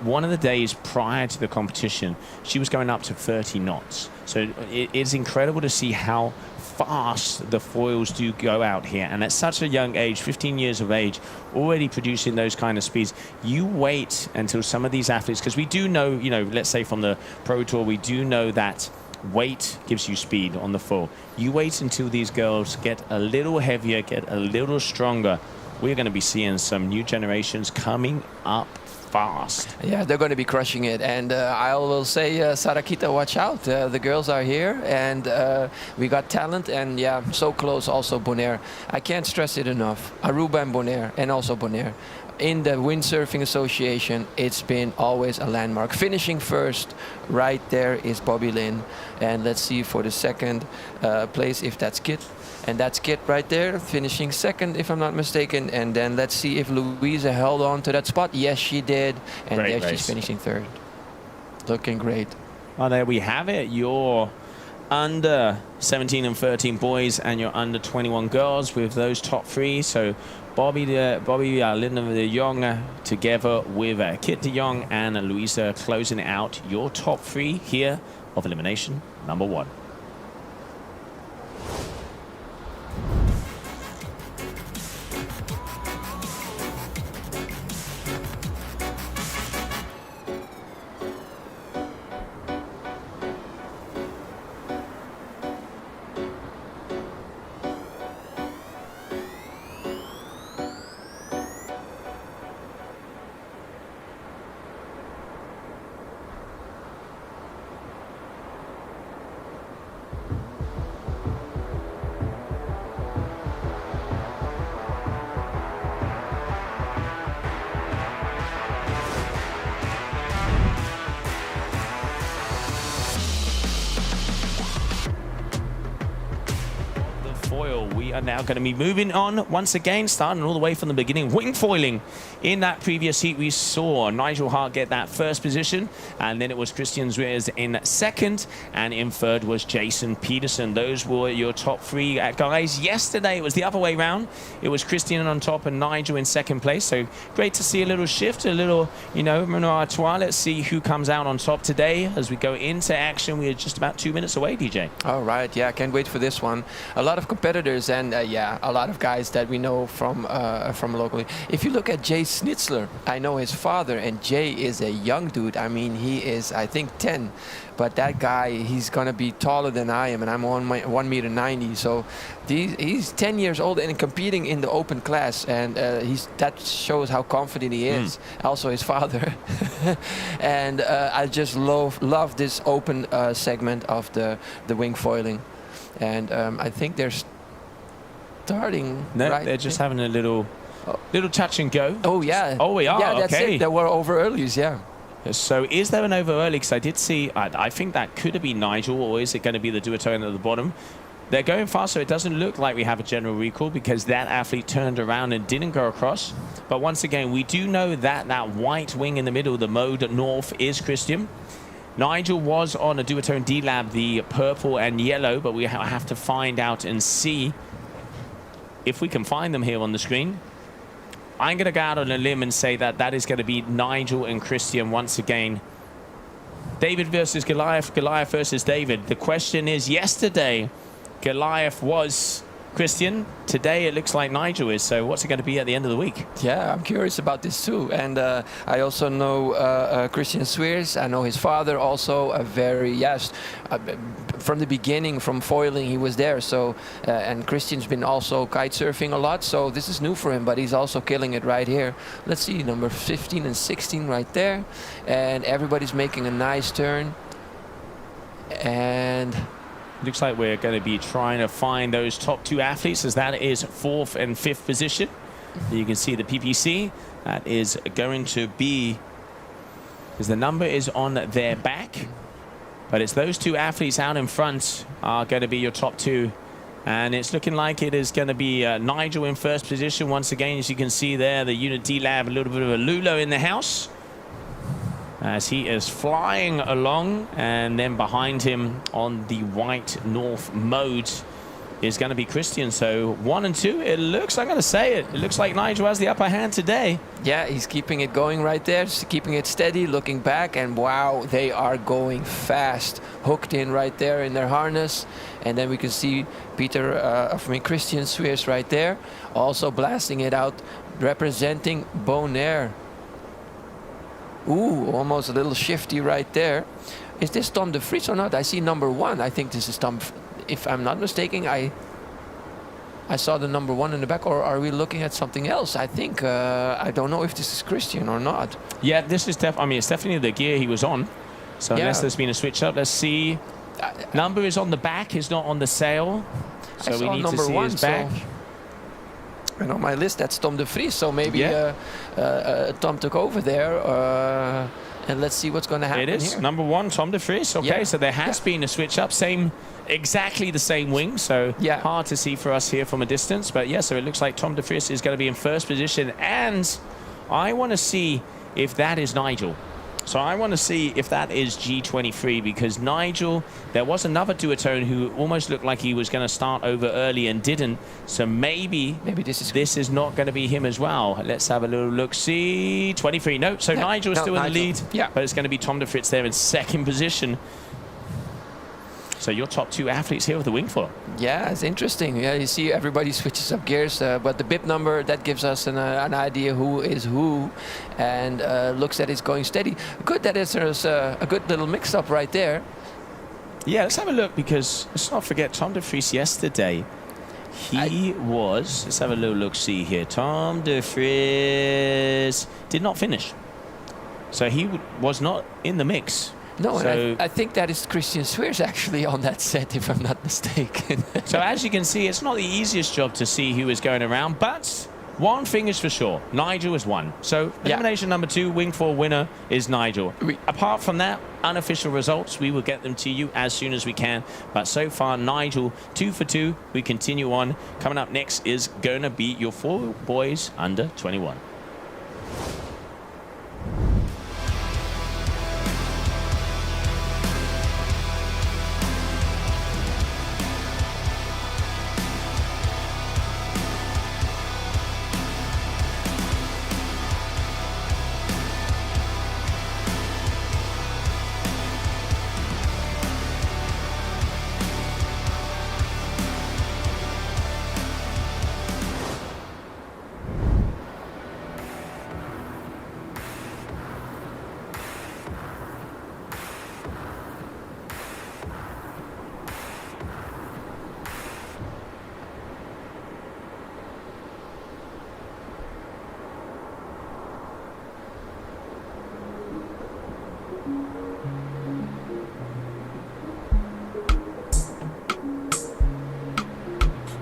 one of the days prior to the competition, she was going up to 30 knots. So it's incredible to see how fast the foils do go out here, and at such a young age, 15 years of age, already producing those kind of speeds. You wait until some of these athletes, because we do know, let's say from the Pro Tour, we do know that weight gives you speed on the foil. You wait until these girls get a little heavier, get a little stronger. We're going to be seeing some new generations coming up fast. Yeah, they're going to be crushing it, and I will say, Sarakita, watch out. The girls are here, and we got talent, and yeah, so close. Also Bonaire, I can't stress it enough. Aruba and Bonaire, and also Bonaire. In the Windsurfing Association, it's been always a landmark. Finishing first, right there is Bobby Lynn, and let's see for the second place if that's Kit. And that's Kit right there, finishing second, if I'm not mistaken. And then let's see if Louisa held on to that spot. Yes, she did. And great there race. She's finishing third. Looking great. Well, there we have it. Your under 17 and 13 boys and your under 21 girls with those top 3. So Bobby Linda de Jong together with Kit de Jong and Louisa closing it out. Your top 3 here of elimination number 1. now going to be moving on once again, starting all the way from the beginning. Wing foiling. In that previous heat, we saw Nigel Hart get that first position, and then it was Christian Zwiers in second, and in third was Jason Peterson. Those were your top three guys. Yesterday, it was the other way round. It was Christian on top and Nigel in second place. So great to see a little shift, a little, you know, menage a trois. Let's see who comes out on top today as we go into action. We are just about 2 minutes away, DJ. All right, yeah, can't wait for this one. A lot of competitors and yeah, a lot of guys that we know from locally. If you look at Jay Schnitzler, I know his father, and Jay is a young dude. I mean, he is, I think, 10. But that guy, he's going to be taller than I am, and I'm 1 meter 90. So he's 10 years old and competing in the open class, and that shows how confident he is. Also his father. And I just love this open segment of the wing foiling. And I think they're starting. No, right? they're just having a little touch and go. Oh, yeah. Oh, we are. Yeah, that's okay. it. They were over earlies, yeah. So is there an over early? Because I did see, I think that could have been Nigel, or is it going to be the duotone at the bottom? They're going fast, so it doesn't look like we have a general recall because that athlete turned around and didn't go across. But once again, we do know that that white wing in the middle, the mode north, is Christian. Nigel was on a duotone D-Lab, the purple and yellow, but we have to find out and see if we can find them here on the screen. I'm going to go out on a limb and say that that is going to be Nigel and Christian once again. David versus Goliath, Goliath versus David. The question is, yesterday, Goliath was Christian. Today, it looks like Nigel is. So what's it going to be at the end of the week? Yeah, I'm curious about this too. And I also know Christian Zwiers. I know his father also. From the beginning, from foiling, he was there. So and Christian's been also kite surfing a lot. So this is new for him, but he's also killing it right here. Let's see, number 15 and 16 right there. And everybody's making a nice turn. And looks like we're going to be trying to find those top two athletes, as that is 4th and 5th position. You can see the PPC. That is going to be, because the number is on their back. But it's those two athletes out in front are going to be your top two. And it's looking like it is going to be Nigel in first position. Once again, as you can see there, the Unit D-Lab, a little bit of a Lulo in the house, as he is flying along. And then behind him on the white north mode is going to be Christian. So 1 and 2, it looks, I'm going to say it, it looks like Nigel has the upper hand today. Yeah, he's keeping it going right there, just keeping it steady, looking back, and wow, they are going fast, hooked in right there in their harness. And then we can see Christian Zwiers right there, also blasting it out, representing Bonaire. Ooh, almost a little shifty right there. Is this Tom de Vries or not? I see number 1. I think this is Tom. If I'm not mistaken, I saw the number 1 in the back, or are we looking at something else? I think, I don't know if this is Christian or not. Yeah, this is it's definitely the gear he was on. So unless there's been a switch up, let's see. Number is on the back, is not on the sail. So we need to see his back. And on my list, that's Tom de Vries. So maybe Tom took over there. And let's see what's going to happen. It is here. number 1, Tom de Vries. Okay, so there has been a switch up. Exactly the same wing. So hard to see for us here from a distance. But yeah, so it looks like Tom de Vries is going to be in first position. And I want to see if that is Nigel. So I want to see if that is G23, because Nigel, there was another duotone who almost looked like he was going to start over early and didn't. So maybe this is not going to be him as well. Let's have a little look. See, 23. No, so Nigel is still in the lead. Yeah, but it's going to be Tom de Vries there in second position. So your top two athletes here with the wing foil. Yeah, it's interesting. Yeah, you see everybody switches up gears, but the bib number, that gives us an idea who is who, and looks that it's going steady. Good that there's a good little mix-up right there. Yeah, let's have a look, because let's not forget Tom de Vries yesterday. He was, let's have a little look-see here. Tom de Vries did not finish. So he was not in the mix. No, so, and I think that is Christian Zwiers actually on that set, if I'm not mistaken. So as you can see, it's not the easiest job to see who is going around, but one thing is for sure, Nigel has won. So elimination number 2, wing 4 winner is Nigel. Apart from that, unofficial results, we will get them to you as soon as we can. But so far, Nigel, 2 for 2. We continue on. Coming up next is going to be your 4 boys under 21.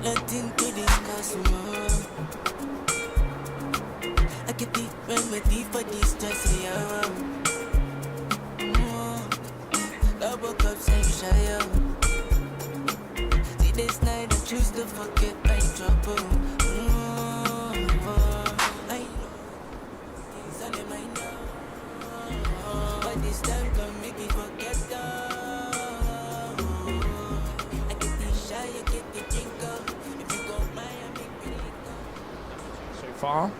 Nothing to discuss more. I get the remedy for this stress, yeah. Double cups and shy. See this night I choose to forget my trouble. I know it's all in my know, but this time come make me forget though. I get the shy, I get the drink up. So far,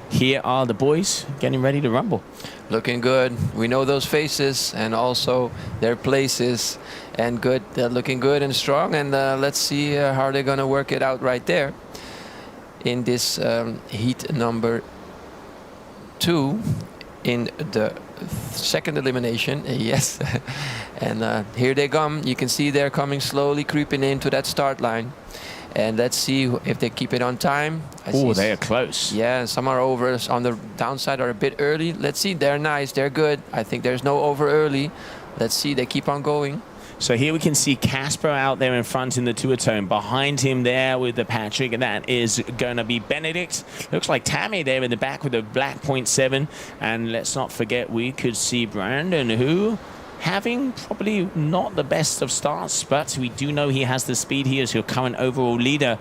here are the boys getting ready to rumble. Looking good. We know those faces and also their places, and good. They're looking good and strong, and let's see how they're gonna work it out right there in this heat number 2 in the second elimination. Yes. And here they come. You can see they're coming slowly, creeping into that start line. And let's see if they keep it on time. Oh, they are close. Yeah, some are over on the downside, are a bit early. Let's see, they're nice, they're good. I think there's no over early. Let's see, they keep on going. So here we can see Casper out there in front in the two-tone. Behind him there with the Patrick, and that is going to be Benedict. Looks like Tammy there in the back with the black 0.7. And let's not forget, we could see Brandon, who having probably not the best of starts, but we do know he has the speed. He is your current overall leader.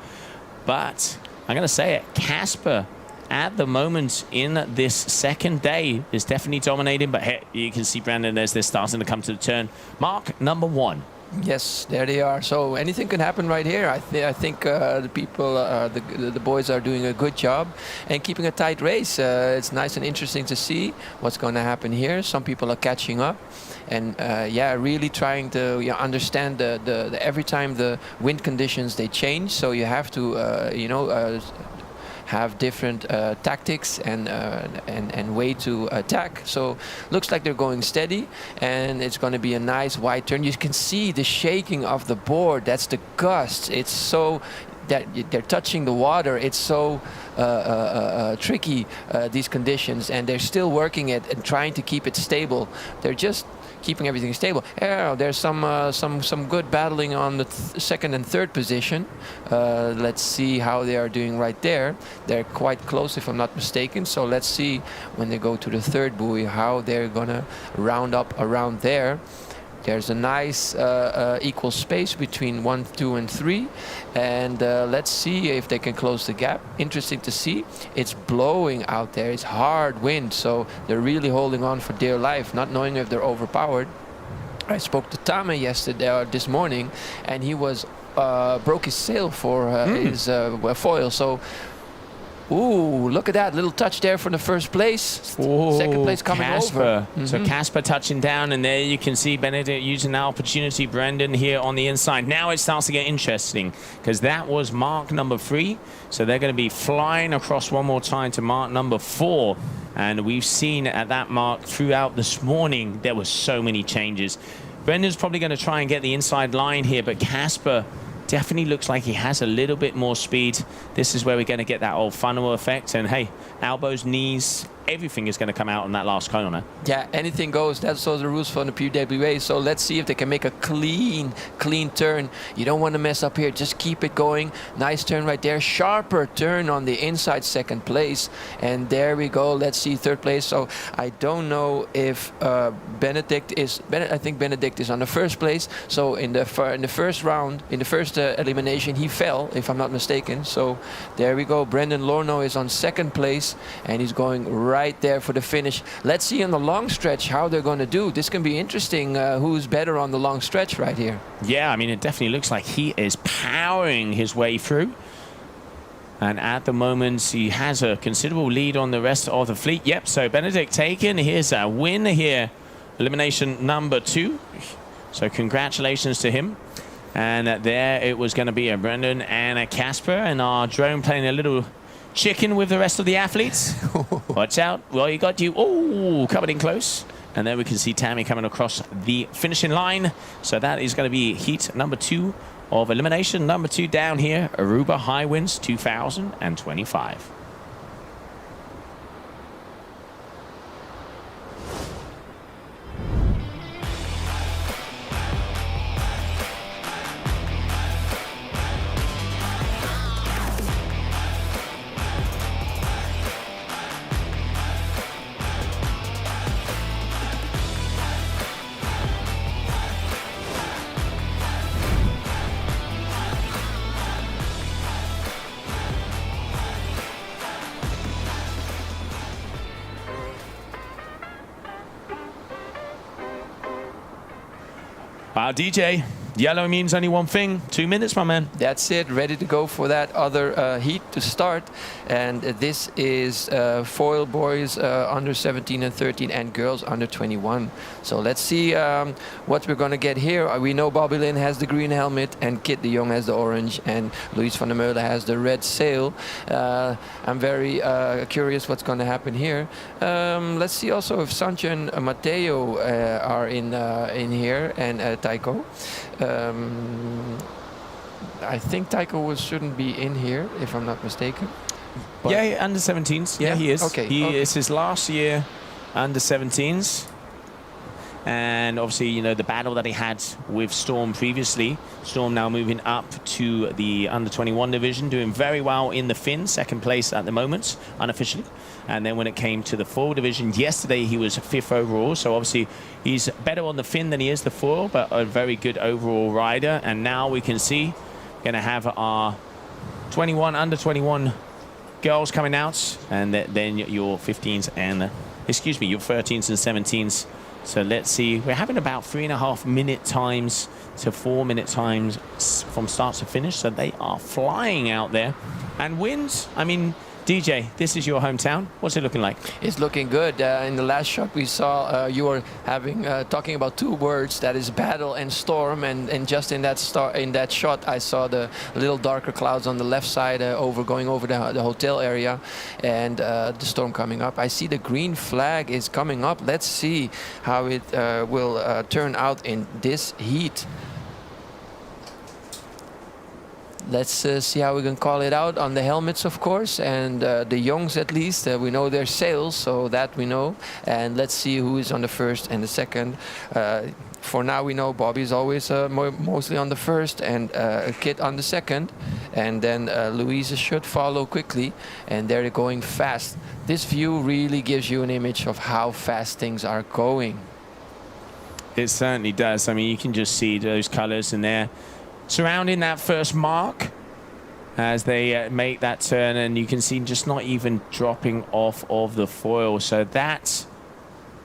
But I'm going to say it, Casper at the moment in this second day is definitely dominating. But hey, you can see Brandon as they're starting to come to the turn. Mark, number 1. Yes, there they are. So anything can happen right here. I think the people, the boys are doing a good job and keeping a tight race. It's nice and interesting to see what's going to happen here. Some people are catching up, and yeah, really trying to understand the every time the wind conditions they change. So you have to have different tactics and way to attack. So looks like they're going steady, and it's going to be a nice wide turn. You can see the shaking of the board. That's the gust. It's so that they're touching the water. It's so tricky, these conditions, and they're still working it and trying to keep it stable. They're just keeping everything stable. Yeah, there's some good battling on the second and third position. Let's see how they are doing right there. They're quite close, if I'm not mistaken. So let's see when they go to the third buoy how they're gonna round up around there. There's a nice equal space between 1, 2, and 3, and let's see if they can close the gap. Interesting to see. It's blowing out there. It's hard wind, so they're really holding on for dear life, not knowing if they're overpowered. I spoke to Tame yesterday, this morning, and he was broke his sail for his foil. So. Ooh, look at that little touch there from the first place. Ooh, second place coming Casper. over. So Casper touching down, and there you can see Benedict using that opportunity. Brendan here on the inside. Now it starts to get interesting because that was mark number 3. So they're going to be flying across one more time to mark number 4. And we've seen at that mark throughout this morning, there were so many changes. Brendan's probably going to try and get the inside line here, but Casper definitely looks like he has a little bit more speed. This is where we're going to get that old funnel effect. And hey, elbows, knees, everything is going to come out on that last corner. Yeah, anything goes. That's also the rules for the PWA. So let's see if they can make a clean turn. You don't want to mess up here. Just keep it going. Nice turn right there. Sharper turn on the inside, second place. And there we go. Let's see, third place. So I don't know if Benedict is... I think Benedict is on the first place. So in the first round, in the first elimination, he fell, if I'm not mistaken. So there we go. Brendan Lorno is on second place. And he's going right there for the finish. Let's see on the long stretch how they're going to do. This can be interesting. Who's better on the long stretch right here? Yeah, I mean, it definitely looks like he is powering his way through. And at the moment, he has a considerable lead on the rest of the fleet. Yep, so Benedict taken. Here's a win here. Elimination number 2. So congratulations to him. And there it was going to be a Brendan and a Casper. And our drone playing a little chicken with the rest of the athletes. Watch out. Well, you got you. Oh, coming in close. And then we can see Tammy coming across the finishing line. So that is going to be heat number 2 of elimination number 2 down here. Aruba Hi-Winds 2025. Wow, DJ, yellow means only one thing. 2 minutes, my man. That's it. Ready to go for that other heat to start. And this is foil boys under 17 and 13 and girls under 21. So let's see what we're going to get here. We know Bobby Lynn has the green helmet and Kit de Jong has the orange and Luis van der Meulen has the red sail. I'm very curious what's going to happen here. Let's see also if Sancho and Matteo are in here and Taiko. I think Taiko shouldn't be in here, if I'm not mistaken. But yeah, under 17s. Yeah, he is. Okay. It's his last year under 17s. And obviously, you know, the battle that he had with Storm previously. Storm now moving up to the under 21 division, doing very well in the Finn, second place at the moment, unofficially. And then when it came to the foil division, yesterday he was 5th overall. So obviously he's better on the Finn than he is the foil, but a very good overall rider. And now we can see, going to have our 21, under 21 girls coming out. And then your 15s and, excuse me, your 13s and 17s. So let's see, we're having about 3.5 minute times to 4 minute times from start to finish. So they are flying out there. And wins, I mean, DJ, this is your hometown. What's it looking like? It's looking good. In the last shot we saw you were having talking about 2 words, that is battle and storm, and just in that shot I saw the little darker clouds on the left side going over the hotel area, and the storm coming up. I see the green flag is coming up. Let's see how it will turn out in this heat. Let's see how we can call it out on the helmets, of course, and the Youngs at least. We know their sails, so that we know. And let's see who is on the first and the second. For now, we know Bobby's always mostly on the first and Kit on the second. And then Louisa should follow quickly, and they're going fast. This view really gives you an image of how fast things are going. It certainly does. I mean, you can just see those colors in there surrounding that first mark as they make that turn, and you can see just not even dropping off of the foil. So that,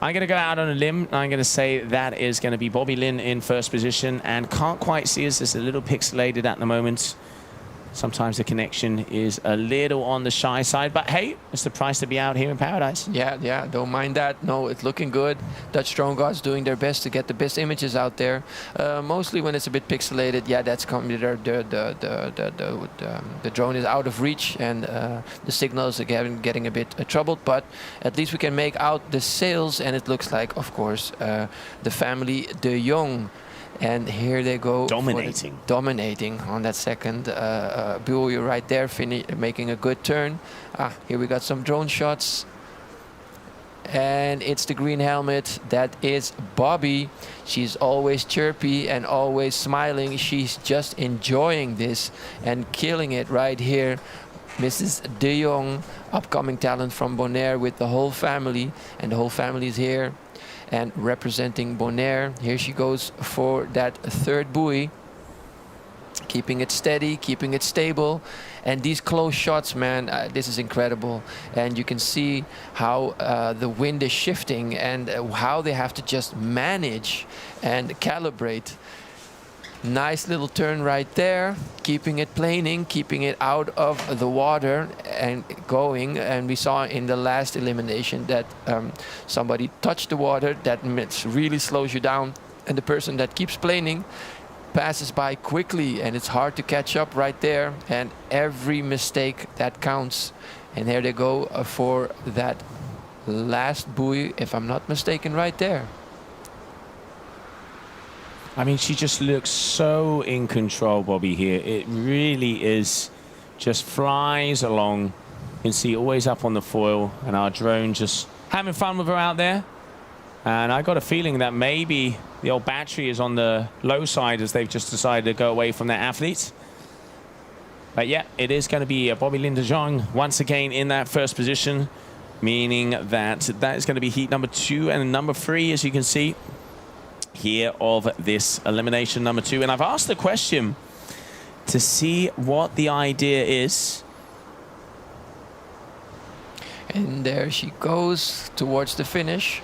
I'm going to go out on a limb. I'm going to say that is going to be Bobby Lynn in first position, and can't quite see us. It's a little pixelated at the moment. Sometimes the connection is a little on the shy side, but hey, it's the price to be out here in paradise. Yeah, don't mind that. No, it's looking good. Dutch drone gods doing their best to get the best images out there. Mostly when it's a bit pixelated, yeah, that's coming. The drone is out of reach, and the signals are getting a bit troubled. But at least we can make out the sails, and it looks like, of course, the family De Jong. And here they go. Dominating. Dominating on that second buoy right there, making a good turn. Here we got some drone shots. And it's the green helmet. That is Bobby. She's always chirpy and always smiling. She's just enjoying this and killing it right here. Mrs. De Jong, upcoming talent from Bonaire with the whole family. And the whole family is here. And representing Bonaire, here she goes for that third buoy. Keeping it steady, keeping it stable. And these close shots, man, this is incredible. And you can see how the wind is shifting and how they have to just manage and calibrate. Nice little turn right there, keeping it planing, keeping it out of the water and going. And we saw in the last elimination that somebody touched the water. That really slows you down. And the person that keeps planing passes by quickly, and it's hard to catch up right there. And every mistake that counts. And here they go for that last buoy, if I'm not mistaken, right there. I mean, she just looks so in control, Bobby, here. It really is, just flies along. You can see always up on the foil, and our drone just having fun with her out there. And I got a feeling that maybe the old battery is on the low side as they've just decided to go away from their athletes. But yeah, it is going to be Bobby Lin De Jong once again in that first position, meaning that that is going to be heat number 2 and number 3, as you can see here of this elimination number 2. And I've asked the question to see what the idea is. And there she goes towards the finish,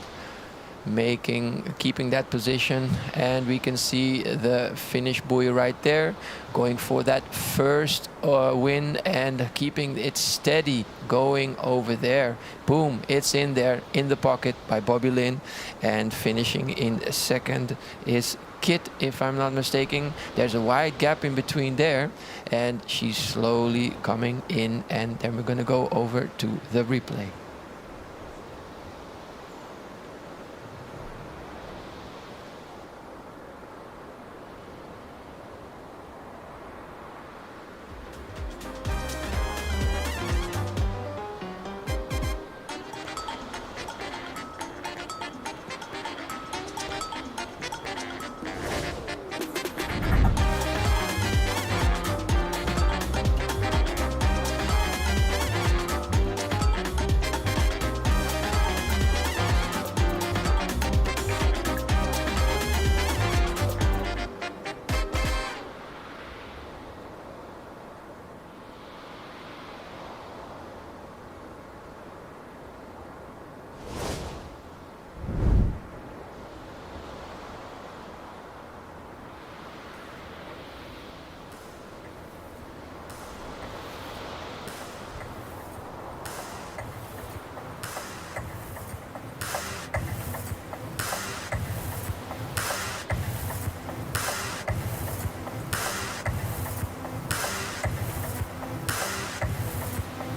keeping that position. And we can see the finish buoy right there, going for that first win and keeping it steady, going over there. Boom, it's in there, in the pocket by Bobby Lin. And finishing in second is Kit, if I'm not mistaken. There's a wide gap in between there, and she's slowly coming in. And then we're gonna go over to the replay.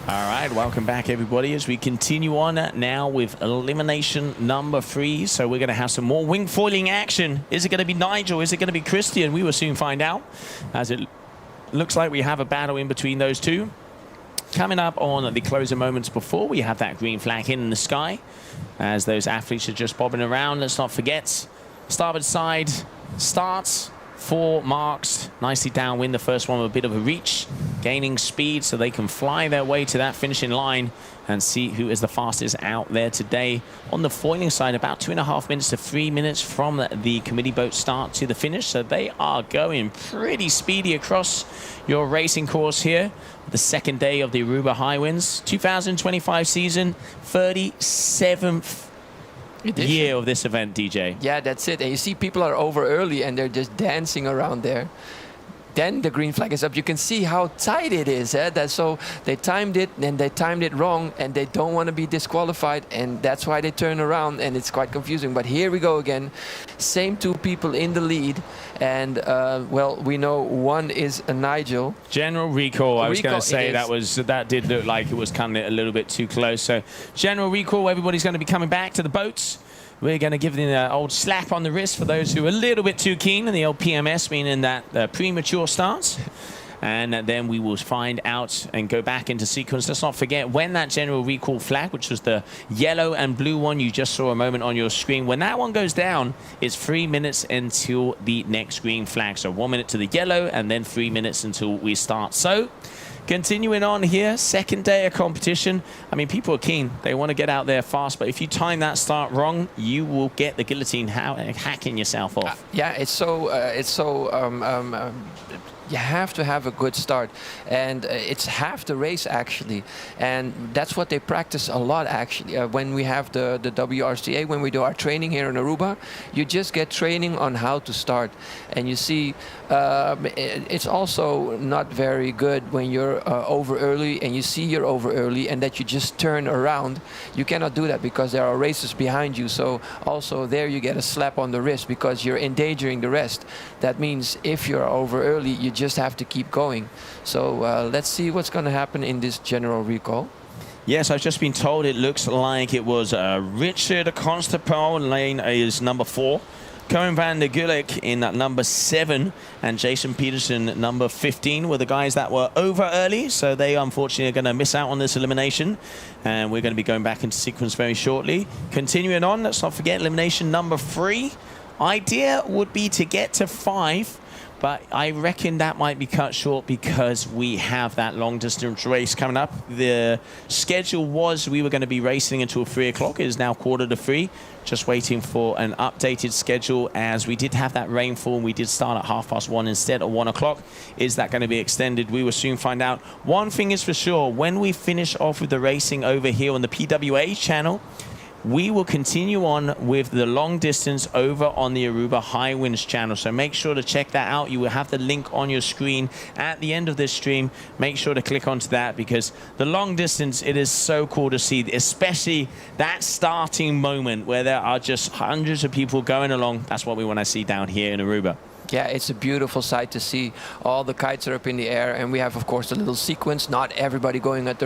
All right, welcome back, everybody, as we continue on now with elimination number 3. So we're going to have some more wing foiling action. Is it going to be Nigel? Is it going to be Christian? We will soon find out, as it looks like we have a battle in between those two. Coming up on the closing moments before we have that green flag in the sky, as those athletes are just bobbing around. Let's not forget, starboard side starts. 4 marks, nicely downwind. The first one with a bit of a reach, gaining speed so they can fly their way to that finishing line and see who is the fastest out there today. On the foiling side, about 2.5 minutes to 3 minutes from the committee boat start to the finish. So they are going pretty speedy across your racing course here. The second day of the Aruba Hi-Winds 2025 season, 37th year of this event, DJ. Yeah, that's it. And you see people are over early and they're just dancing around there. Then the green flag is up. You can see how tight it is. So they timed it, and they timed it wrong, and they don't want to be disqualified, and that's why they turn around, and it's quite confusing. But here we go again. Same 2 people in the lead, and well, we know one is a Nigel. General recall. I was going to say that did look like it was coming a little bit too close. So general recall. Everybody's going to be coming back to the boats. we're going to give the old slap on the wrist for those who are a little bit too keen, and the old PMS, meaning that premature starts. And then we will find out and go back into sequence. Let's not forget when that general recall flag, which was the yellow and blue one you just saw a moment on your screen, when that one goes down, it's 3 minutes until the next green flag. So 1 minute to the yellow and then 3 minutes until we start. So continuing on here, second day of competition. I mean, people are keen. They want to get out there fast, but if you time that start wrong, you will get the guillotine hacking yourself off. Yeah, you have to have a good start, and it's half the race actually, and that's what they practice a lot actually. When we have the WRCA, when we do our training here in Aruba, you just get training on how to start, and you see it's also not very good when you're over early and you see you're over early and that you just turn around. You cannot do that because there are racers behind you, so also there you get a slap on the wrist because you're endangering the rest. That means if you're over early, you just have to keep going. So let's see what's going to happen in this general recall. Yes, I've just been told it looks like it was Richard Constapel, lane is number 4. Cohen van der Gulik in number 7 and Jason Peterson number 15 were the guys that were over early, so they unfortunately are going to miss out on this elimination, and we're going to be going back into sequence very shortly. Continuing on, let's not forget elimination number 3. Idea would be to get to 5, but I reckon that might be cut short because we have that long distance race coming up. The schedule was we were going to be racing until 3 o'clock. It is now 2:45. Just waiting for an updated schedule, as we did have that rainfall and we did start at 1:30 instead of 1 o'clock. Is that going to be extended? We will soon find out. One thing is for sure, when we finish off with the racing over here on the PWA channel, we will continue on with the long distance over on the Aruba Hi-Winds channel. So make sure to check that out. You will have the link on your screen at the end of this stream. Make sure to click onto that because the long distance, it is so cool to see, especially that starting moment where there are just hundreds of people going along. That's what we want to see down here in Aruba. Yeah, it's a beautiful sight to see. All the kites are up in the air, and we have, of course, the little sequence. Not everybody going at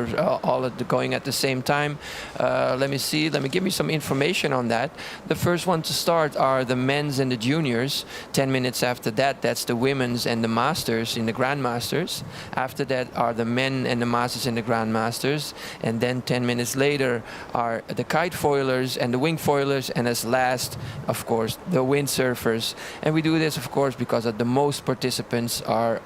going at the same time. Let me see. Let me give me some information on that. The first one to start are the men's and the juniors. 10 minutes after that, that's the women's and the masters in the grandmasters. After that are the men and the masters in the grandmasters, and then 10 minutes later are the kite foilers and the wing foilers, and as last, of course, the windsurfers. And we do this, of course, because the most participants are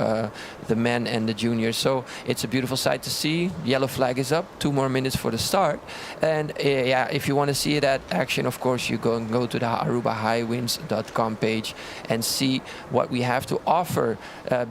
the men and the juniors. So it's a beautiful sight to see. Yellow flag is up. 2 more minutes for the start. And yeah, if you want to see that action, of course, you go to the arubahighwinds.com page and see what we have to offer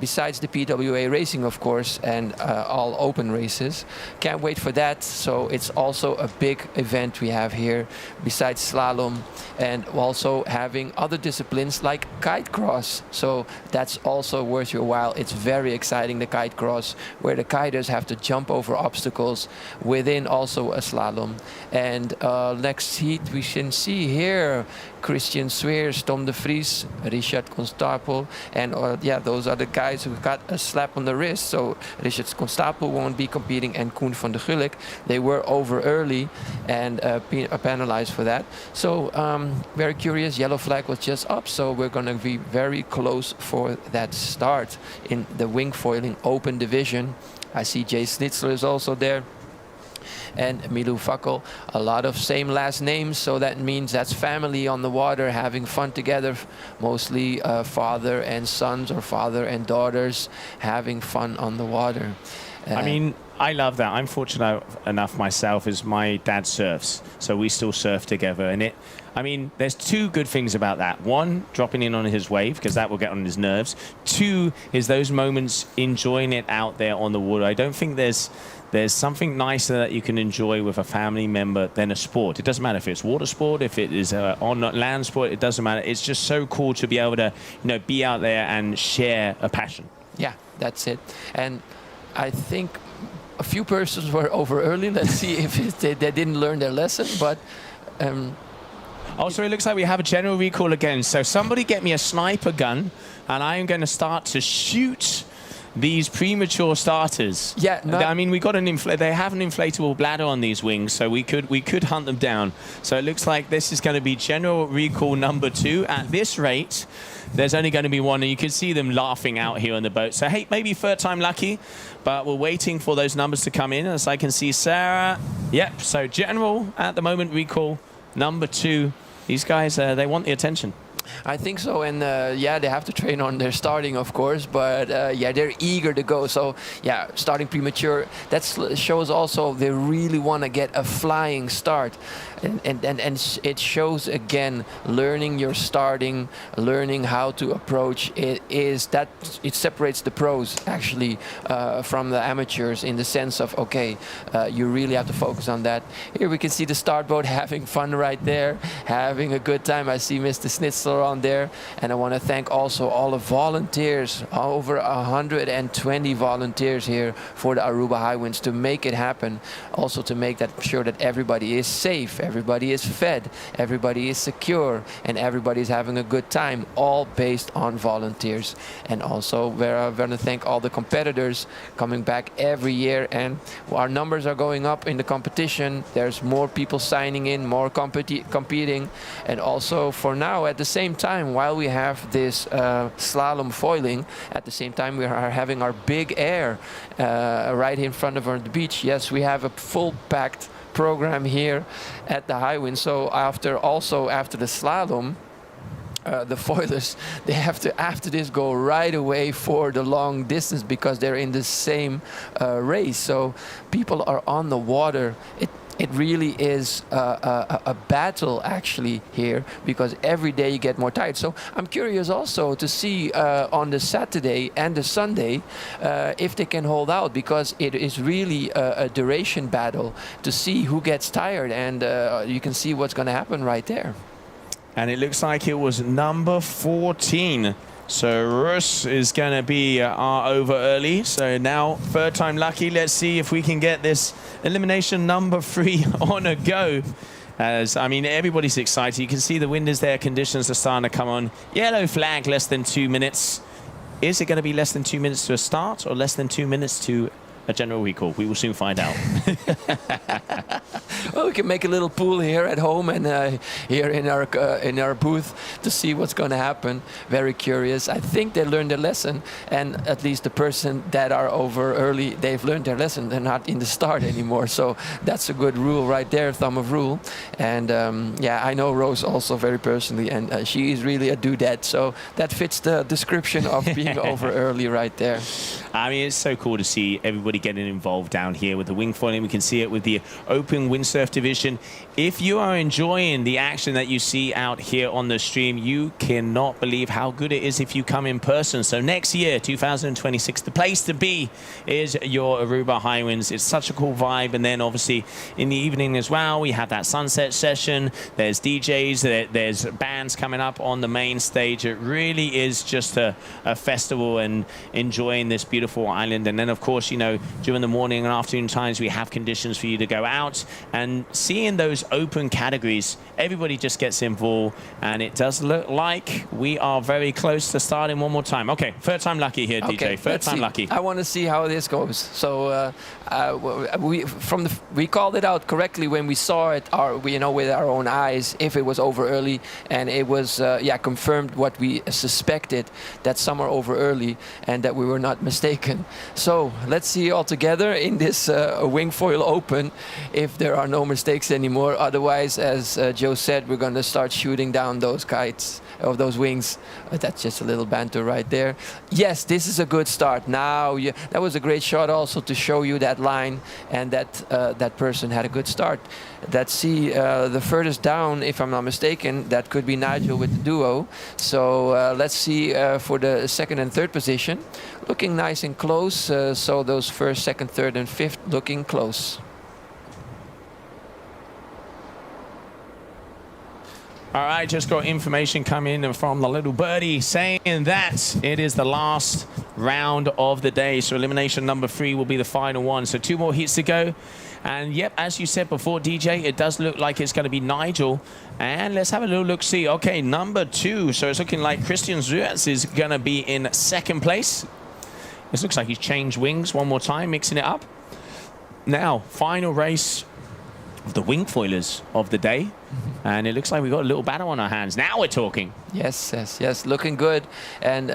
besides the PWA racing, of course, and all open races. Can't wait for that. So it's also a big event we have here besides slalom, and also having other disciplines like kite cross. So that's also worth your while. It's very exciting, the kite cross, where the kiters have to jump over obstacles within also a slalom. And next heat we can see here Christian Sweers, Tom de Vries, Richard Constapel, and yeah, those are the guys who got a slap on the wrist. So Richard Constapel won't be competing, and Koen van der Gulik, they were over early and penalized for that. So very curious, yellow flag was just up, so we're going to be very close for that start in the wing foiling open division. I see Jay Schnitzler is also there, and Milou Fakkel, a lot of same last names, so that means that's family on the water having fun together, mostly father and sons or father and daughters having fun on the water. I mean, I love that. I'm fortunate enough myself as my dad surfs, so we still surf together, and I mean, there's 2 good things about that. 1, dropping in on his wave, because that will get on his nerves. 2 is those moments enjoying it out there on the water. I don't think there's something nicer that you can enjoy with a family member than a sport. It doesn't matter if it's water sport, if it is on land sport, it doesn't matter. It's just so cool to be able to, be out there and share a passion. Yeah, that's it. And I think a few persons were over early. Let's see if they didn't learn their lesson, but... Also, it looks like we have a general recall again. So somebody get me a sniper gun, and I'm going to start to shoot these premature starters. Yeah, I mean, we got they have an inflatable bladder on these wings, so we could hunt them down. So it looks like this is going to be general recall number 2. At this rate, there's only going to be one, and you can see them laughing out here on the boat. So hey, maybe third time lucky, but we're waiting for those numbers to come in. As I can see, Sarah. Yep. So general at the moment recall number 2. These guys, they want the attention. I think so, and yeah, they have to train on their starting, of course, but yeah, they're eager to go. So yeah, starting premature, that shows also they really want to get a flying start. And it shows again, learning your starting, learning how to approach it separates the pros actually from the amateurs in the sense of, okay, you really have to focus on that. Here we can see the start boat having fun right there, having a good time. I see Mr. Schnitzler on there, and I want to thank also all the volunteers, over 120 volunteers here for the Aruba Hi-Winds to make it happen, also to make sure that everybody is safe, everybody is fed, everybody is secure, and everybody is having a good time, all based on volunteers. And also we're going to thank all the competitors coming back every year, and our numbers are going up in the competition. There's more people signing in, more competing, and also for now, at the same time, while we have this slalom foiling, at the same time we are having our big air right in front of the beach. Yes, we have a full packed program here at the Hi-Winds. So after the slalom, the foilers, they have to after this go right away for the long distance because they're in the same race. So people are on the water. It really is a battle actually here, because every day you get more tired. So I'm curious also to see on the Saturday and the Sunday if they can hold out, because it is really a duration battle to see who gets tired, and you can see what's going to happen right there. And it looks like it was number 14. So Rus is going to be over early. So now third time lucky. Let's see if we can get this elimination number 3 on a go. As I mean, everybody's excited. You can see the wind is there. Conditions are starting to come on. Yellow flag, less than 2 minutes. Is it going to be less than 2 minutes to a start or less than 2 minutes to a general recall? We will soon find out. Well, we can make a little pool here at home and here in our booth to see what's going to happen. Very curious. I think they learned their lesson, and at least the person that are over early, they've learned their lesson. They're not in the start anymore. So that's a good rule right there, thumb of rule. And yeah, I know Rose also very personally, and she is really a dudette. So that fits the description of being over early right there. I mean, it's so cool to see everybody getting involved down here with the wing foiling. We can see it with the open windsurf division. If you are enjoying the action that you see out here on the stream, you cannot believe how good it is if you come in person. So next year, 2026, the place to be is your Aruba Hi-Winds. It's such a cool vibe. And then obviously in the evening as well, we have that sunset session. There's DJs, there's bands coming up on the main stage. It really is just a festival and enjoying this beautiful island. And then of course, you know, during the morning and afternoon times, we have conditions for you to go out, and seeing those open categories, everybody just gets involved, and it does look like we are very close to starting one more time. Okay, third time lucky here, okay, DJ. Third time lucky. I want to see how this goes. So we called it out correctly when we saw it, with our own eyes, if it was over early, and it was confirmed what we suspected, that some are over early and that we were not mistaken. So let's see all together in this wing foil open if there are no mistakes anymore. Otherwise, as Joe said, we're going to start shooting down those kites of those wings. That's just a little banter right there. Yes, this is a good start. Now, that was a great shot also to show you that line, and that person had a good start. Let's see the furthest down, if I'm not mistaken, that could be Nigel with the duo. So let's see for the second and third position. Looking nice and close. So those first, second, third, and fifth looking close. All right, just got information coming in from the little birdie saying that it is the last round of the day. So elimination number 3 will be the final one. So 2 more heats to go. And yep, as you said before, DJ, it does look like it's going to be Nigel. And let's have a little look-see. Okay, number 2. So it's looking like Christian Zuetz is going to be in second place. This looks like he's changed wings one more time, mixing it up. Now, final race of the wing foilers of the day. And it looks like we've got a little battle on our hands. Now we're talking. Yes, looking good. And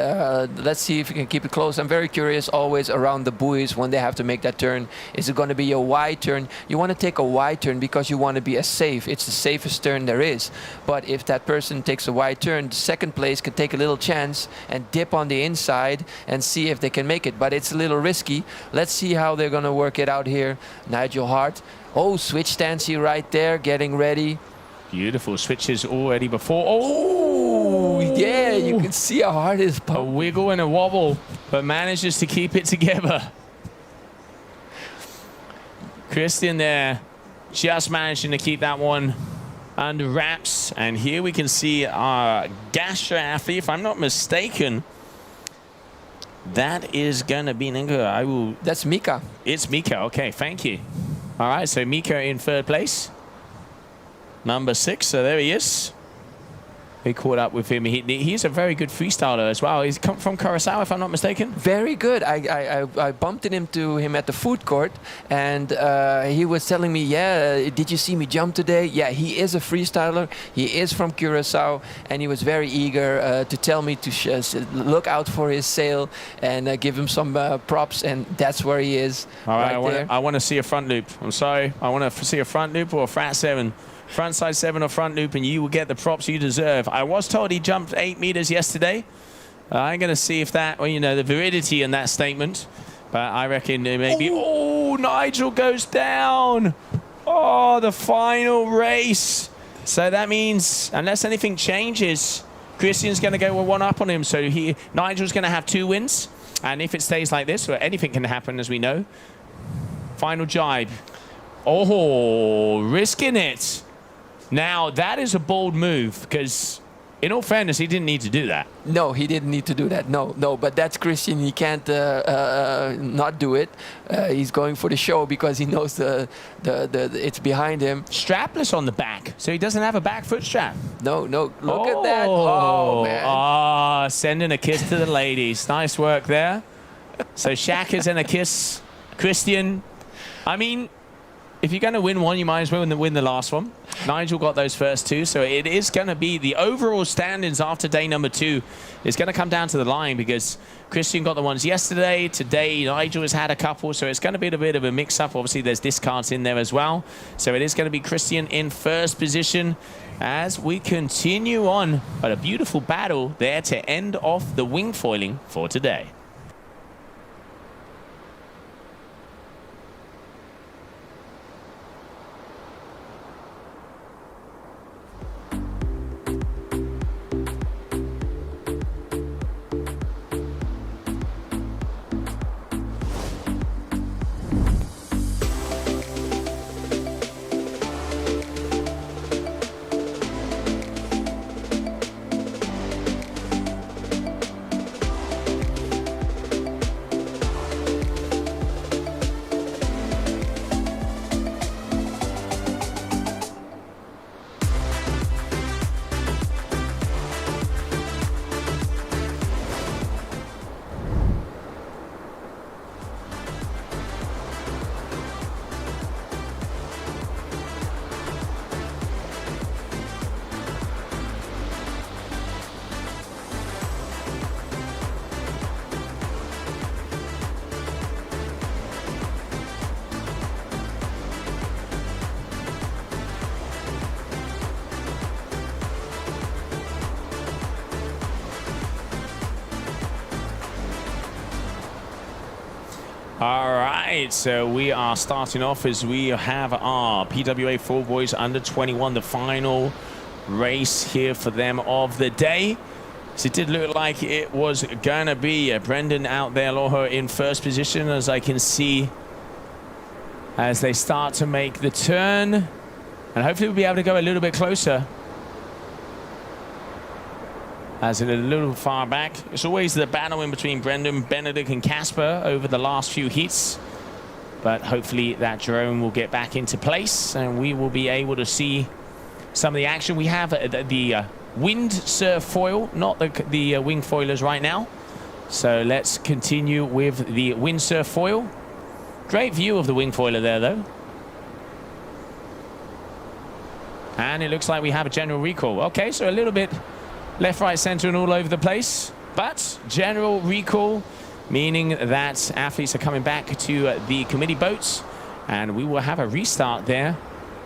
let's see if we can keep it close. I'm very curious always around the buoys when they have to make that turn. Is it going to be a wide turn? You want to take a wide turn because you want to be as safe. It's the safest turn there is. But if that person takes a wide turn, second place can take a little chance and dip on the inside and see if they can make it. But it's a little risky. Let's see how they're going to work it out here. Nigel Hart. Oh, switch stance here right there, getting ready. Beautiful switches already before. Oh, yeah, you can see how hard it is. A wiggle and a wobble, but manages to keep it together. Christian there, just managing to keep that one under wraps. And here we can see our Gasher athlete, if I'm not mistaken. That is going to be Ninga. That's Mika. It's Mika. Okay, thank you. All right, so Mika in third place. Number 6, so there he is. We caught up with him. He's a very good freestyler as well. He's come from Curacao, if I'm not mistaken. Very good. I bumped into him at the food court, and he was telling me, yeah, did you see me jump today? Yeah, he is a freestyler. He is from Curacao, and he was very eager to tell me to look out for his sail and give him some props, and that's where he is. All right, I want to see a front loop. I'm sorry. I want to see a front loop or a frat 7. Front side 7 or front loop, and you will get the props you deserve. I was told he jumped 8 meters yesterday. I'm going to see if that, well, you know, the validity in that statement. But I reckon maybe... Oh, Nigel goes down. Oh, the final race. So that means, unless anything changes, Christian's going to go with one up on him. So Nigel's going to have 2 wins. And if it stays like this, well, anything can happen, as we know. Final jibe. Oh, risking it. Now, that is a bold move, because in all fairness, he didn't need to do that. No, he didn't need to do that. No. But that's Christian. He can't not do it. He's going for the show because he knows it's behind him. Strapless on the back, so he doesn't have a back foot strap. No. Look at that. Oh, man. Sending a kiss to the ladies. Nice work there. So Shaka's in a kiss. Christian, I mean, if you're going to win one, you might as well win the last one. Nigel got those first 2, so it is going to be the overall standings after day number 2. It's going to come down to the line because Christian got the ones yesterday. Today, Nigel has had a couple, so it's going to be a bit of a mix-up. Obviously, there's discards in there as well. So it is going to be Christian in first position as we continue on. But a beautiful battle there to end off the wing foiling for today. All right, so we are starting off as we have our PWA 4 boys under 21, the final race here for them of the day. So it did look like it was going to be Brendan out there, Loho in first position, as I can see as they start to make the turn. And hopefully we'll be able to go a little bit closer. As it a little far back. It's always the battle in between Brendan, Benedict and Casper over the last few heats. But hopefully that drone will get back into place and we will be able to see some of the action. We have the wind surf foil, not the wing foilers right now. So let's continue with the windsurf foil. Great view of the wing foiler there, though. And it looks like we have a general recall. Okay, so a little bit left, right, center, and all over the place. But general recall, meaning that athletes are coming back to the committee boats. And we will have a restart there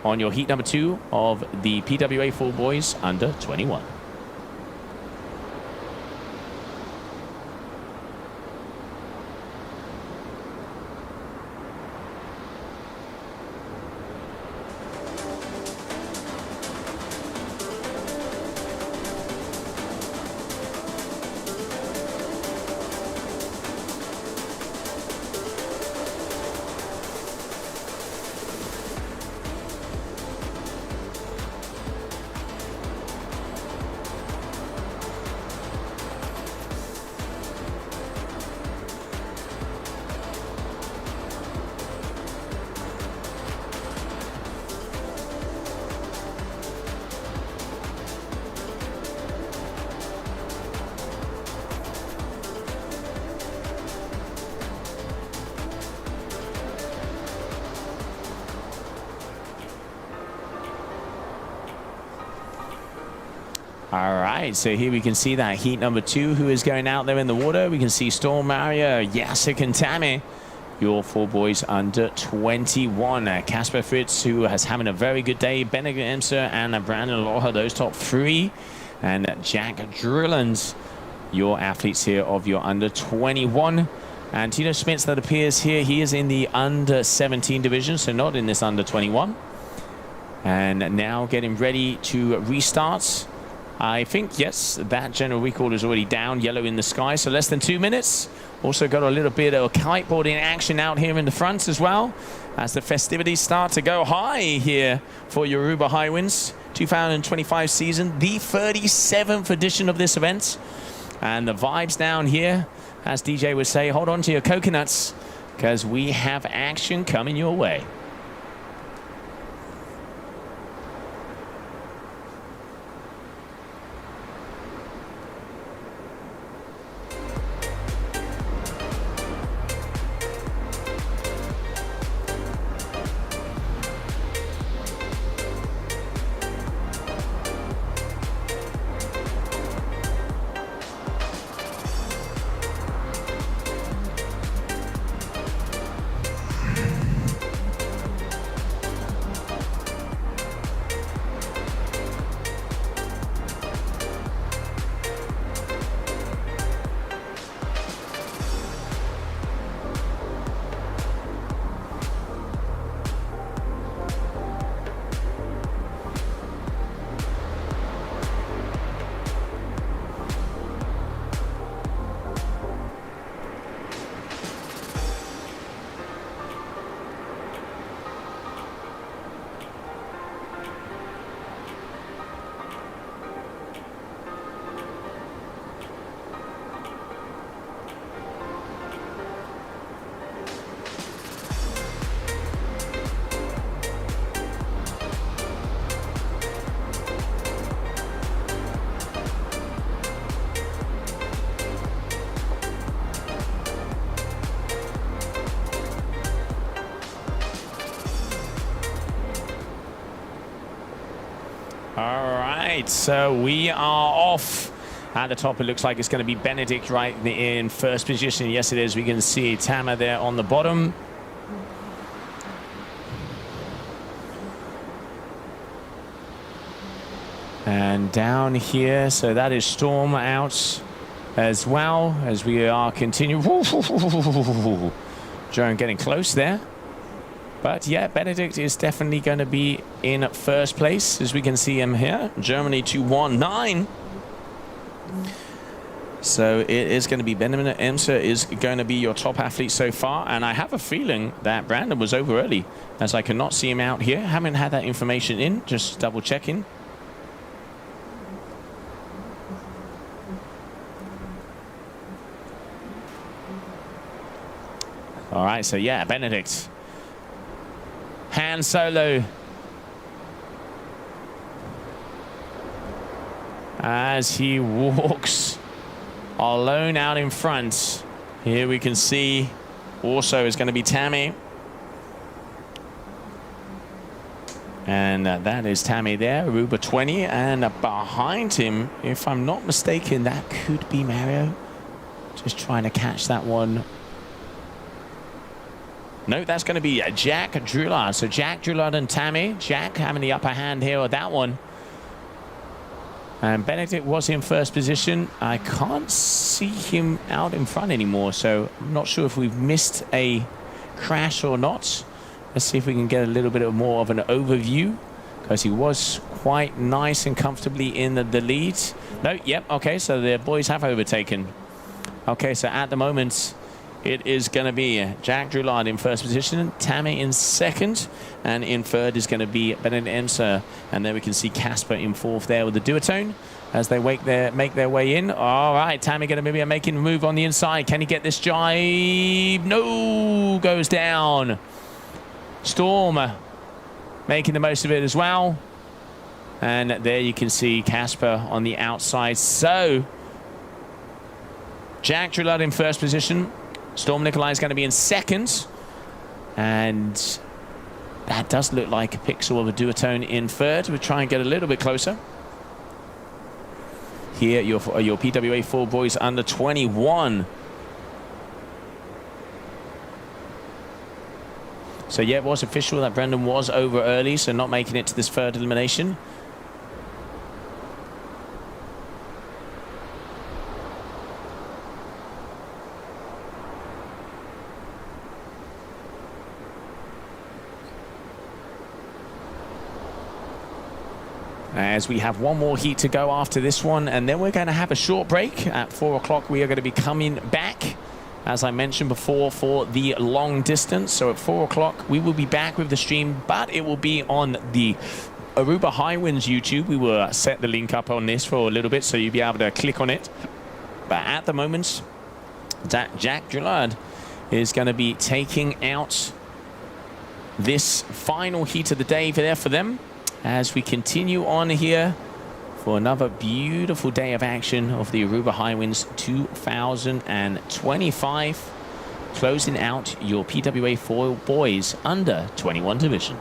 on your heat number 2 of the PWA Full Boys under 21. All right, so here we can see that heat number 2 who is going out there in the water. We can see Storm, Mario, Jacek, and Tammy, your 4 boys under 21. Casper Fritz, who has having a very good day. Benedict Emser and Brandon Loha, those top 3. And Jack Drilland, your athletes here of your under 21. And Tino Smits that appears here, he is in the under 17 division, so not in this under 21. And now getting ready to restart. I think, yes, that general recall is already down, yellow in the sky, so less than 2 minutes. Also got a little bit of kiteboarding action out here in the front as well, as the festivities start to go high here for your Aruba Hi-Winds 2025 season, the 37th edition of this event. And the vibes down here, as DJ would say, hold on to your coconuts, because we have action coming your way. All right, so we are off. At the top, it looks like it's going to be Benedict right in first position. Yes, it is. We can see Tama there on the bottom. And down here, so that is Storm out as well, as we are continuing. Joan getting close there. But yeah, Benedict is definitely going to be in first place, as we can see him here. Germany 219. So it is going to be Benjamin Emser is going to be your top athlete so far. And I have a feeling that Brandon was over early, as I cannot see him out here. Haven't had that information in, just double checking. All right, so yeah, Benedict. Hand solo. As he walks alone out in front. Here we can see also is going to be Tammy. And that is Tammy there, Aruba 20. And behind him, if I'm not mistaken, that could be Mario. Just trying to catch that one. No, that's going to be Jack Drillard. So Jack Drillard and Tammy. Jack having the upper hand here with that one. And Benedict was in first position. I can't see him out in front anymore, so I'm not sure if we've missed a crash or not. Let's see if we can get a little bit more of an overview, because he was quite nice and comfortably in the lead. No, yep, okay, so the boys have overtaken. Okay, so at the moment, it is going to be Jack Drillard in first position, Tammy in second, and in third is going to be Benedict Enser. And then we can see Casper in fourth there with the duotone as they make their way in. All right, Tammy going to maybe making a move on the inside. Can he get this jibe? No, goes down. Storm making the most of it as well. And there you can see Casper on the outside. So Jack Drillard in first position. Storm Nikolai is going to be in second. And that does look like a pixel of a duotone in third. We'll try and get a little bit closer. Here, your PWA 4 boys under 21. So yeah, it was official that Brendan was over early, so not making it to this third elimination. As we have one more heat to go after this one, and then we're going to have a short break. At 4 o'clock, we are going to be coming back, as I mentioned before, for the long distance. So at 4 o'clock, we will be back with the stream, but it will be on the Aruba Hi-Winds YouTube. We will set the link up on this for a little bit, so you'll be able to click on it. But at the moment, Jack Drillard is going to be taking out this final heat of the day for them, as we continue on here for another beautiful day of action of the Aruba Hi-Winds 2025, closing out your PWA 4 boys under 21 division.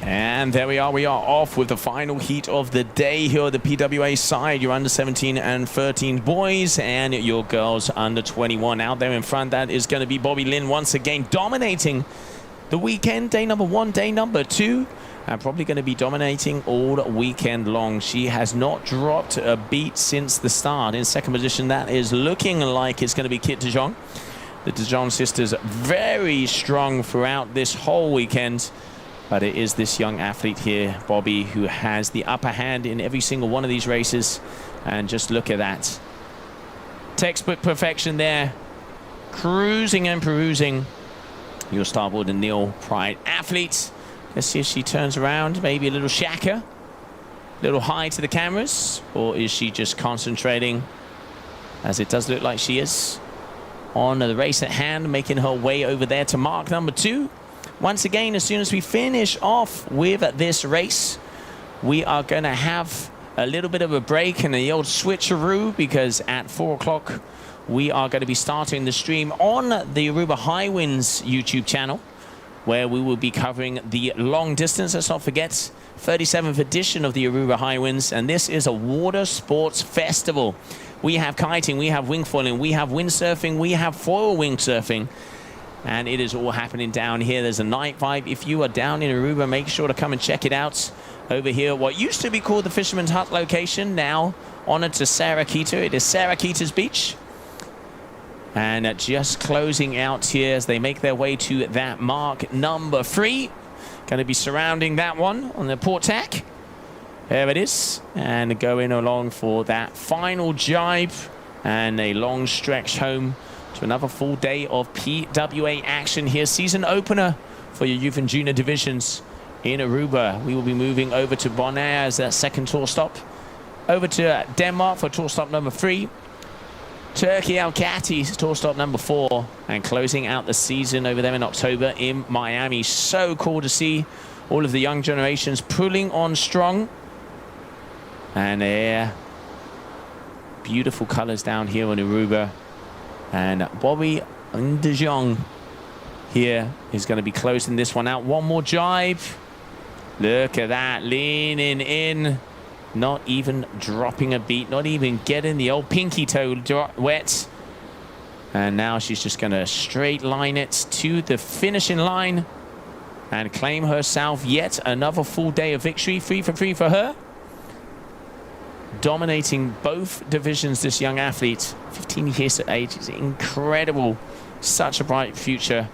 And there we are off with the final heat of the day here at the PWA side. Your under 17 and 13 boys and your girls under 21. Out there in front, that is going to be Bobby Lynn once again dominating the weekend. Day number 1, day number 2. And probably going to be dominating all weekend long. She has not dropped a beat since the start. In second position, that is looking like it's going to be Kit de Jong. The de Jong sisters very strong throughout this whole weekend. But it is this young athlete here, Bobby, who has the upper hand in every single one of these races. And just look at that. Textbook perfection there. Cruising and perusing your starboard and Neil Pride athlete. Let's see if she turns around. Maybe a little shaka. A little high to the cameras. Or is she just concentrating, as it does look like she is, on the race at hand, making her way over there to mark number 2. Once again, as soon as we finish off with this race, we are going to have a little bit of a break and the old switcheroo, because at 4 o'clock, we are going to be starting the stream on the Aruba Hi-Winds YouTube channel. where we will be covering the long distance. Let's not forget, 37th edition of the Aruba Hi-Winds, and this is a water sports festival. We have kiting, we have wingfoiling, we have windsurfing, we have foil windsurfing, and it is all happening down here. There's a night vibe. If you are down in Aruba, make sure to come and check it out. Over here, what used to be called the Fisherman's Hut location, now honored to Sarah Kita. It is Sarah Kita's beach. And just closing out here as they make their way to that mark number 3. Going to be surrounding that one on the port tack. There it is. And going along for that final jibe. And a long stretch home to another full day of PWA action here. Season opener for your youth and junior divisions in Aruba. We will be moving over to Bonaire as that second tour stop. Over to Denmark for tour stop number 3. Turkey Alcati, tour stop number 4, and closing out the season over there in October in Miami. So cool to see all of the young generations pulling on strong. And beautiful colors down here on Aruba. And Bobby De Jong here is going to be closing this one out. One more jibe. Look at that, leaning in. Not even dropping a beat, not even getting the old pinky toe wet. And now she's just going to straight line it to the finishing line and claim herself yet another full day of victory. 3 for 3 for her. Dominating both divisions, this young athlete. 15 years of age is incredible. Such a bright future.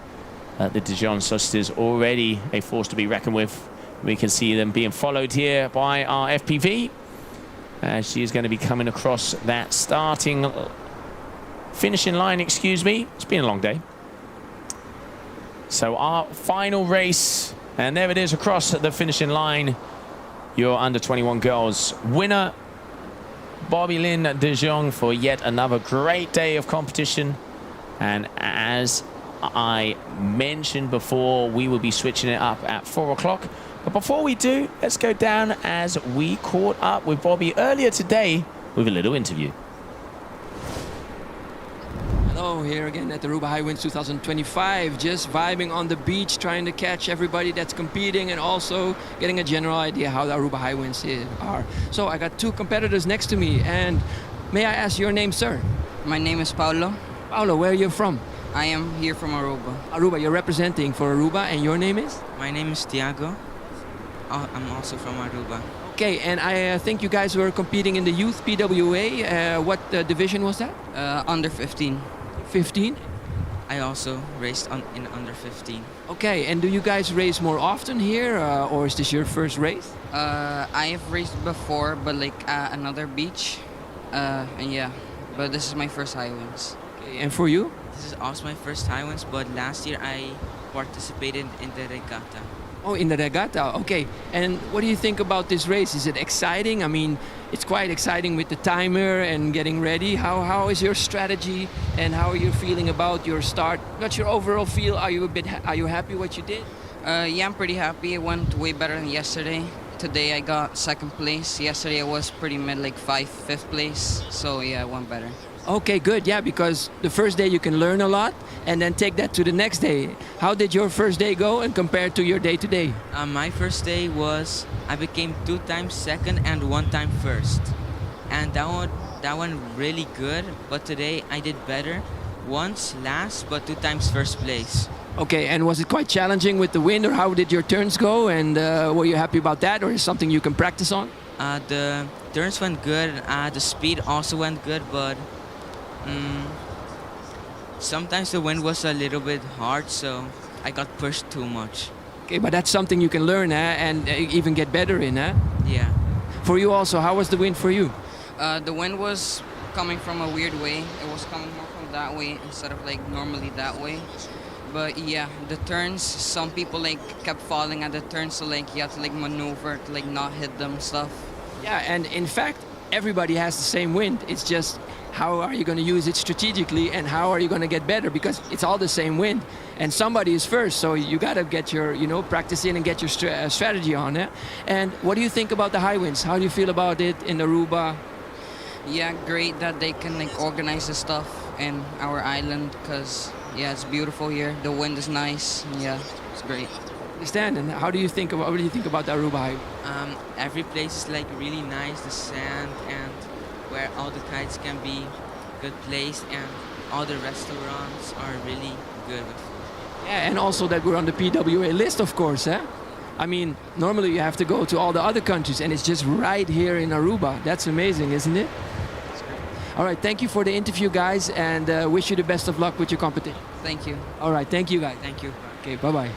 The Dijon sisters already a force to be reckoned with. We can see them being followed here by our FPV. She is going to be coming across that finishing line, excuse me. It's been a long day. So our final race, and there it is across the finishing line. Your under 21 girls winner, Bobby Lynn De Jong, for yet another great day of competition. And as I mentioned before, we will be switching it up at 4 o'clock. But before we do, let's go down as we caught up with Bobby earlier today with a little interview. Hello, here again at the Aruba Hi-Winds 2025, just vibing on the beach, trying to catch everybody that's competing and also getting a general idea how the Aruba Hi-Winds are. So I got 2 competitors next to me, and may I ask your name, sir? My name is Paulo. Paulo, where are you from? I am here from Aruba. Aruba, you're representing for Aruba, and your name is? My name is Tiago. I'm also from Aruba. Okay, and I think you guys were competing in the youth PWA. What division was that? Under 15. 15? I also raced in under 15. Okay, and do you guys race more often here, or is this your first race? I have raced before, but like another beach. And yeah, but this is my first Hi-Winds. Okay, and for you? This is also my first Hi-Winds, but last year I participated in the regatta. Oh, in the regatta, okay. And what do you think about this race? Is it exciting? I mean, it's quite exciting with the timer and getting ready. How is your strategy, and how are you feeling about your start? What's your overall feel? Are you happy what you did? Yeah, I'm pretty happy. It went way better than yesterday. Today I got 2nd place. Yesterday I was pretty mid, like 5th place. So yeah, it went better. Okay, good. Yeah, because the first day you can learn a lot and then take that to the next day. How did your first day go and compared to your day today? My first day was, I became 2 times 2nd and 1 time 1st. And that one really good. But today I did better. Once last, but 2 times 1st place. Okay, and was it quite challenging with the wind, or how did your turns go? And were you happy about that, or is it something you can practice on? The turns went good. The speed also went good, but sometimes the wind was a little bit hard, so I got pushed too much. Okay, but that's something you can learn and even get better in, huh? Yeah. For you also, how was the wind for you? The wind was coming from a weird way. It was coming more from that way instead of like normally that way. But yeah, the turns, some people like kept falling at the turns, so like you have to like maneuver to like not hit them and stuff. Yeah, and in fact, everybody has the same wind. It's just how are you going to use it strategically, and how are you going to get better, because it's all the same wind and somebody is first, so you got to get your practice in and get your strategy on it. And what do you think about the Hi-Winds? How do you feel about it in Aruba? Yeah, great that they can like organize the stuff in our island, because yeah, it's beautiful here. The wind is nice. Yeah. It's great. Understand? And how do you think about what do you think about the Aruba Hi? Every place is like really nice, the sand and where all the kites can be good place, and all the restaurants are really good with food. Yeah, and also that we're on the PWA list, of course, eh? I mean, normally you have to go to all the other countries, and it's just right here in Aruba. That's amazing, isn't it? It's great. All right, thank you for the interview, guys, and wish you the best of luck with your competition. Thank you. All right, thank you, guys. Thank you. Okay, bye-bye.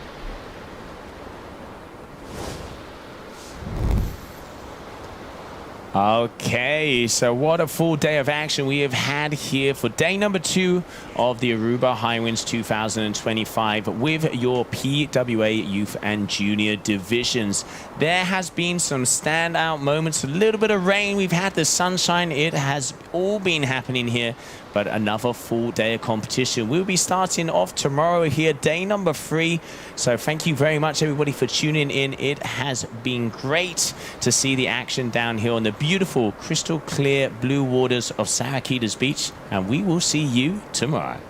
Okay, so what a full day of action we have had here for day number 2 of the Aruba Hi-Winds 2025 with your PWA Youth and Junior divisions. There has been some standout moments, a little bit of rain, we've had the sunshine, it has all been happening here, but another full day of competition. We'll be starting off tomorrow here, day number 3. So thank you very much, everybody, for tuning in. It has been great to see the action down here on the beautiful, crystal clear blue waters of Saraquitas Beach. And we will see you tomorrow.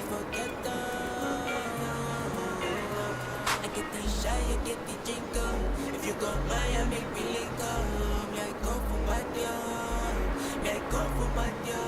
forget I get the shy, I get the drink up. If you go by, I make me link up. Me, I go for my dear. Me, I go for my dear.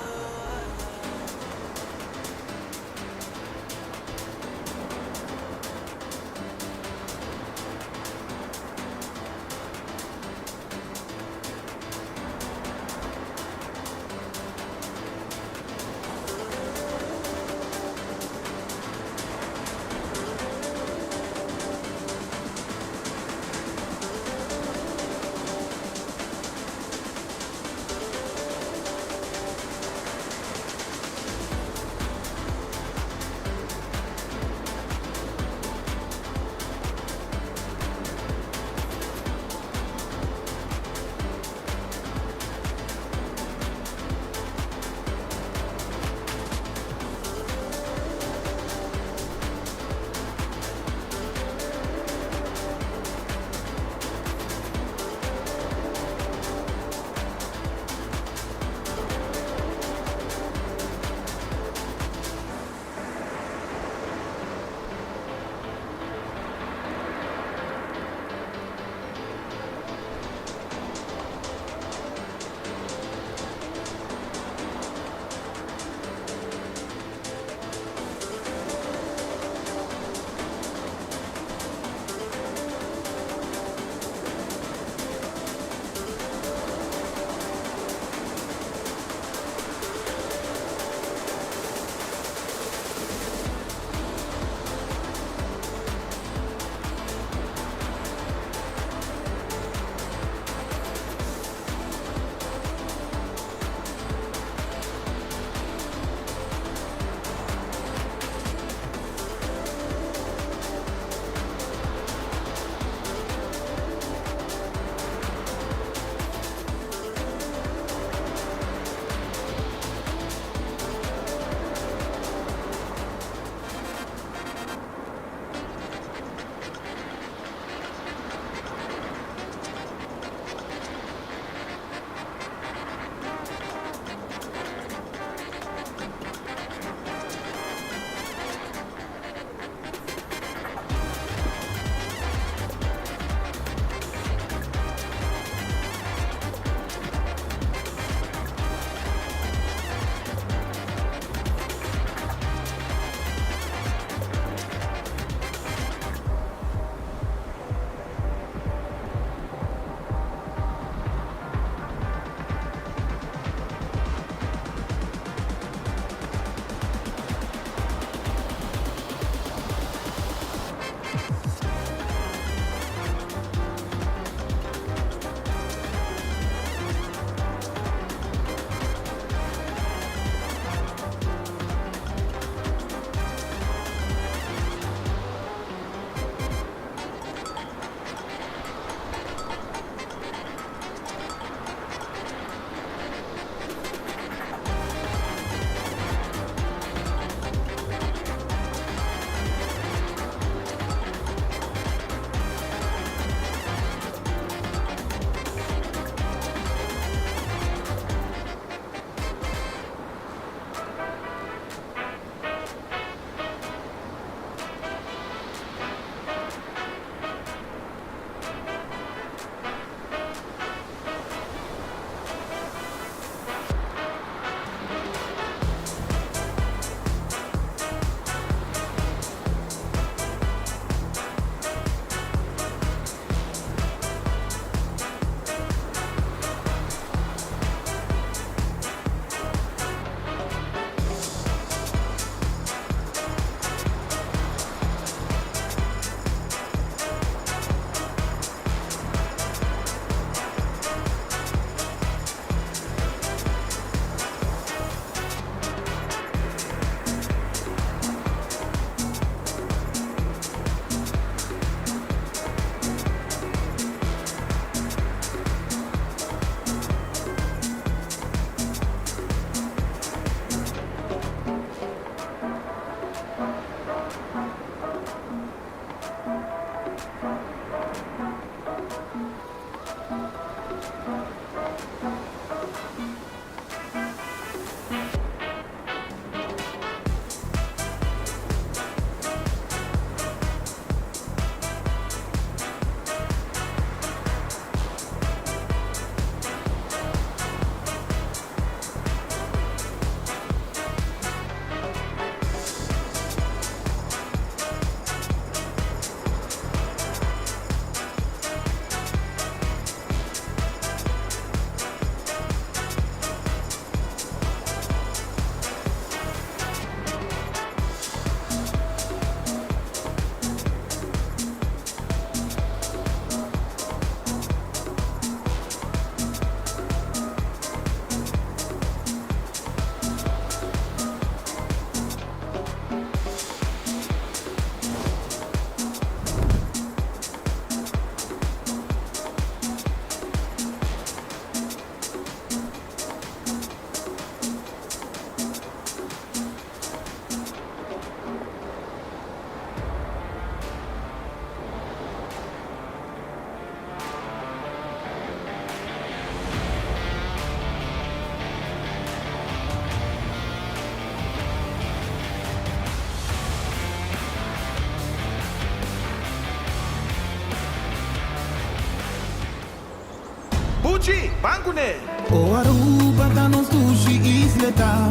Gucci, Bangune. O Aruba dá-nos sushi e isleta,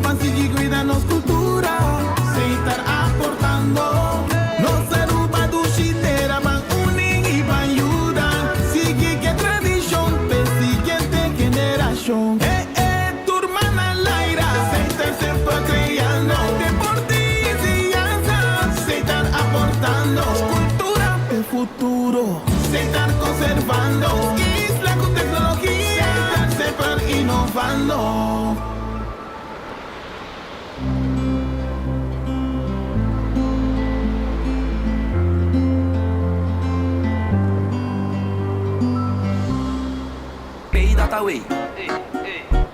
mas se cuida-nos cultura, sem estar aportando. Nos Aruba do Chiteira, van unem e van ayudar. Sigue que tradição, per siguiente generação. Turma na laira, sem estar sempre criando. Deporte e ciência, sem estar aportando. Cultura de futuro, sem estar conservando. Isla com tecnologia, sem estar sempre inovando. Pay data way.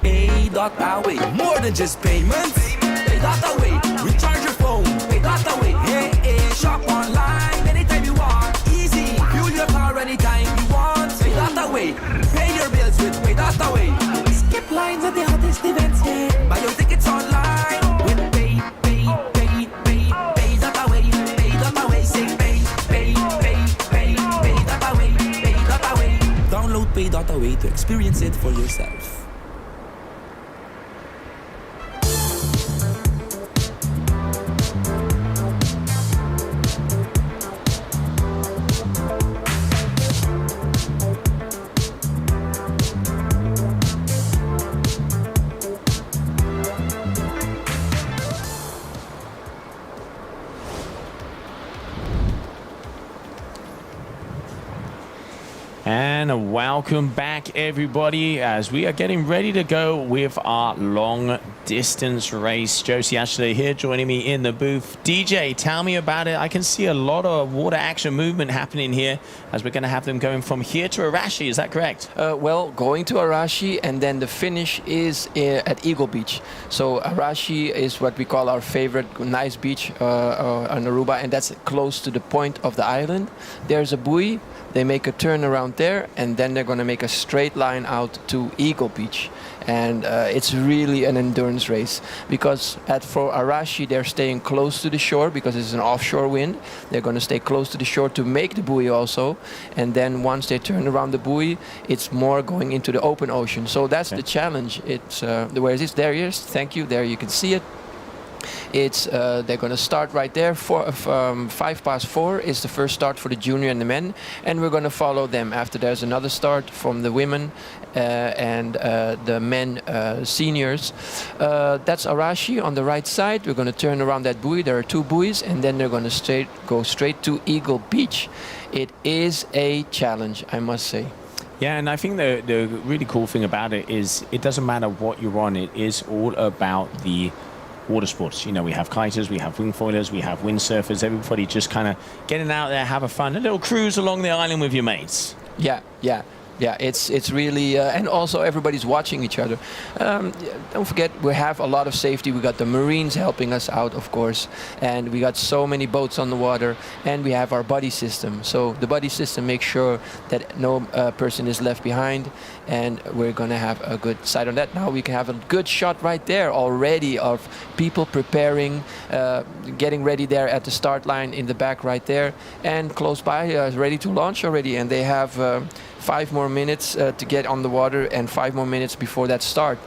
Pay data way. More than just payments. Pay data way. Recharge your phone. Pay data way. Hey, hey, shop online anytime you want. Easy. Fuel your car anytime you want. Pay data way. Pay your bills with Pay data way. Skip lines at the hottest events. Yeah. Buy your tickets online with Pay data way. Pay data way. Say pay data way. Pay data way. Download Pay data way to experience it for yourself. And welcome back, everybody, as we are getting ready to go with our long distance race. Josie Ashley here joining me in the booth. DJ, tell me about it. I can see a lot of water action movement happening here as we're going to have them going from here to Arashi. Is that correct? Well, going to Arashi, and then the finish is at Eagle Beach. So Arashi is what we call our favorite nice beach on Aruba, and that's close to the point of the island. There's a buoy. They make a turn around there, and then they're going to make a straight line out to Eagle Beach. And it's really an endurance race, because for Arashi they're staying close to the shore because it's an offshore wind. They're going to stay close to the shore to make the buoy also, and then once they turn around the buoy, it's more going into the open ocean. So that's the challenge. It's where is this? There it is. Thank you. There you can see it. It's they're going to start right there. 4:05 is the first start for the junior and the men, and we're going to follow them. After there's another start from the women and the men seniors. That's Arashi on the right side. We're going to turn around that buoy. There are two buoys, and then they're going to go straight to Eagle Beach. It is a challenge, I must say. Yeah, and I think the really cool thing about it is it doesn't matter what you're on. It is all about the water sports. You know, we have kiters, we have wingfoilers, we have windsurfers, everybody just kind of getting out there, have a fun, a little cruise along the island with your mates. Yeah, it's really, and also everybody's watching each other. Don't forget, we have a lot of safety. We got the Marines helping us out, of course, and we got so many boats on the water, and we have our buddy system. So the buddy system makes sure that no person is left behind, and we're going to have a good sight on that. Now we can have a good shot right there already of people preparing, getting ready there at the start line in the back right there, and close by, ready to launch already, and they have 5 more minutes to get on the water and 5 more minutes before that start.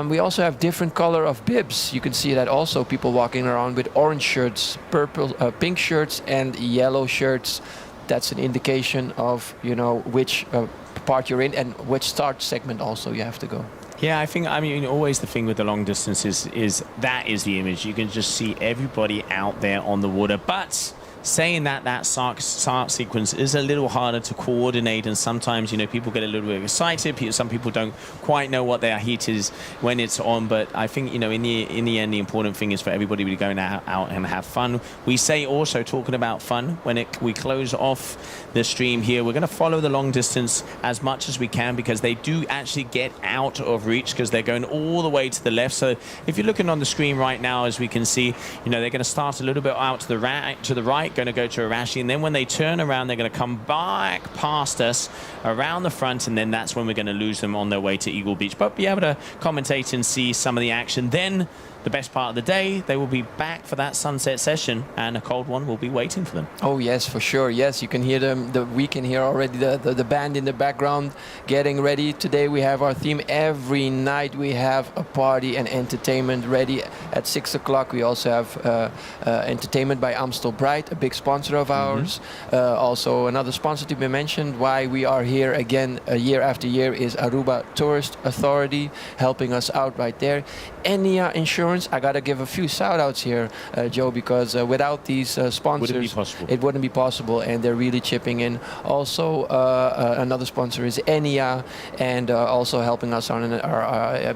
We also have different color of bibs. You can see that also, people walking around with orange shirts, pink shirts and yellow shirts. That's an indication of, you know, which part you're in and which start segment also you have to go. Yeah, I mean, always the thing with the long distances is that is the image. You can just see everybody out there on the water. But saying that start sequence is a little harder to coordinate, and sometimes, you know, people get a little bit excited. Some people don't quite know what their heat is when it's on. But I think, you know, in the end, the important thing is for everybody to be going out and have fun. We say also, talking about fun, when we close off the stream here, we're going to follow the long distance as much as we can, because they do actually get out of reach because they're going all the way to the left. So if you're looking on the screen right now, as we can see, you know, they're going to start a little bit out to the right, going to go to Arashi, and then when they turn around, they're going to come back past us around the front, and then that's when we're going to lose them on their way to Eagle Beach. But be able to commentate and see some of the action. Then the best part of the day. They will be back for that sunset session, and a cold one will be waiting for them. Oh yes, for sure. Yes, you can hear them. We can hear already the band in the background getting ready. Today we have our theme. Every night we have a party and entertainment ready at 6 o'clock. We also have entertainment by Amstel Bright, a big sponsor of ours. Also another sponsor to be mentioned. Why we are here again year after year is Aruba Tourist Authority, helping us out right there. Enia Insurance. I gotta give a few shout-outs here, Joe, because without these sponsors, it wouldn't be possible, and they're really chipping in. Also, another sponsor is Enia, and also helping us on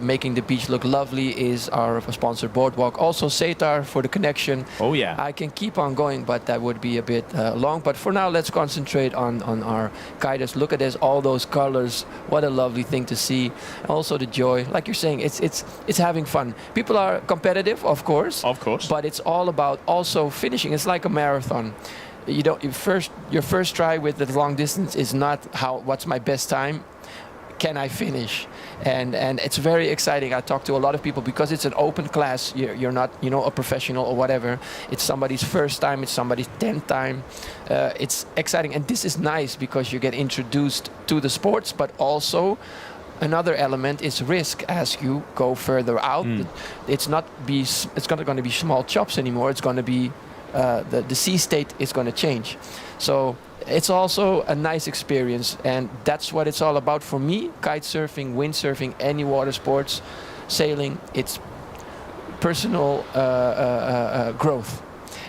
making the beach look lovely is our sponsor Boardwalk. Also, Setar for the connection. Oh yeah. I can keep on going, but that would be a bit long. But for now, let's concentrate on our kiters. Look at this, all those colors. What a lovely thing to see. Also the joy, like you're saying, it's having fun. People are competitive, of course, but it's all about also finishing. It's like a marathon. You don't your first try with the long distance is not what's my best time, can I finish? And it's very exciting. I talk to a lot of people because it's an open class. You're not a professional or whatever. It's somebody's first time, it's somebody's 10th time. It's exciting, and this is nice because you get introduced to the sports, but also another element is risk as you go further out. It's not going to be small chops anymore. It's going to be the sea state is going to change. So it's also a nice experience, and that's what it's all about for me. Kite surfing, windsurfing, any water sports, sailing. It's personal growth.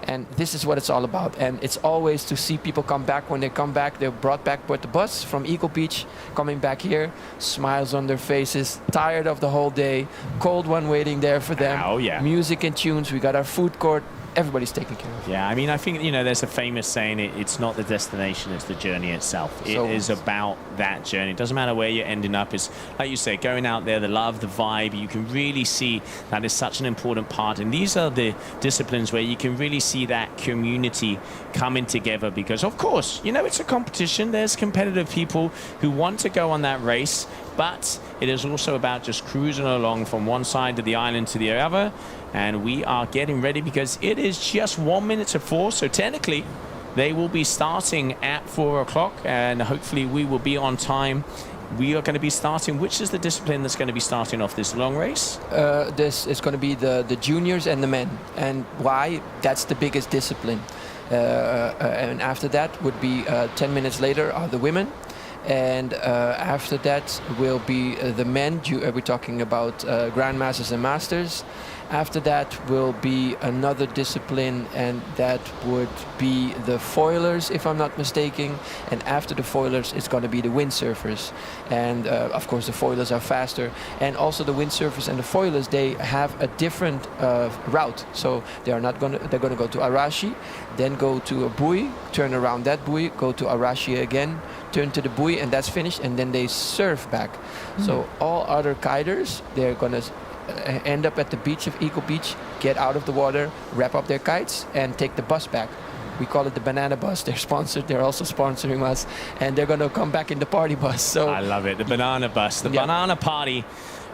And this is what it's all about. And it's always to see people come back. When they come back, they're brought back with the bus from Eagle Beach, coming back here, smiles on their faces, tired of the whole day, cold one waiting there for them. Oh, yeah. Music and tunes. We got our food court. Everybody's taken care of. Yeah, I mean, I think, there's a famous saying, it's not the destination, it's the journey itself. It is about that journey. It doesn't matter where you're ending up. It's, like you say, going out there, the love, the vibe. You can really see that is such an important part. And these are the disciplines where you can really see that community coming together because, of course, it's a competition. There's competitive people who want to go on that race, but it is also about just cruising along from one side of the island to the other. And we are getting ready because it is just 1 minute to 4. So technically, they will be starting at 4 o'clock, and hopefully we will be on time. We are going to be starting. Which is the discipline that's going to be starting off this long race? This is going to be the juniors and the men. And why? That's the biggest discipline. And after that would be 10 minutes later are the women. And after that will be the men. We're talking about grandmasters and masters. After that will be another discipline, and that would be the foilers, if I'm not mistaken. And after the foilers, it's going to be the windsurfers. And of course, the foilers are faster. And also the windsurfers and the foilers, they have a different route. So they're going to go to Arashi, then go to a buoy, turn around that buoy, go to Arashi again, turn to the buoy, and that's finished. And then they surf back. So all other kiters, they're going to end up at the beach of Eagle Beach, get out of the water, wrap up their kites, and take the bus back. We call it the banana bus. They're sponsored. They're also sponsoring us, and they're going to come back in the party bus. So I love it. The banana bus, the banana party,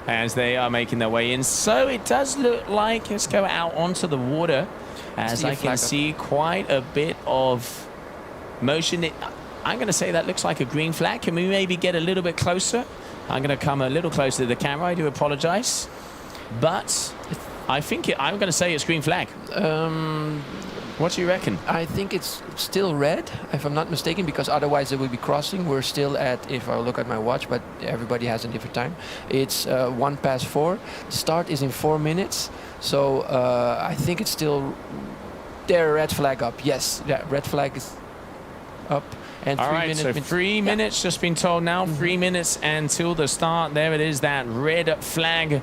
as they are making their way in. So it does look like, let's go out onto the water, as I can see quite a bit of motion. I'm going to say that looks like a green flag. Can we maybe get a little bit closer? I'm going to come a little closer to the camera. I do apologize. But I'm going to say it's green flag. What do you reckon? I think it's still red, if I'm not mistaken, because otherwise they will be crossing. We're still at, if I look at my watch, but everybody has a different time. It's 4:01. The start is in 4 minutes. So I think it's still there, red flag up. Yes, yeah, red flag is up. And all right, so 3 minutes, just been told now, 3 minutes until the start. There it is, that red flag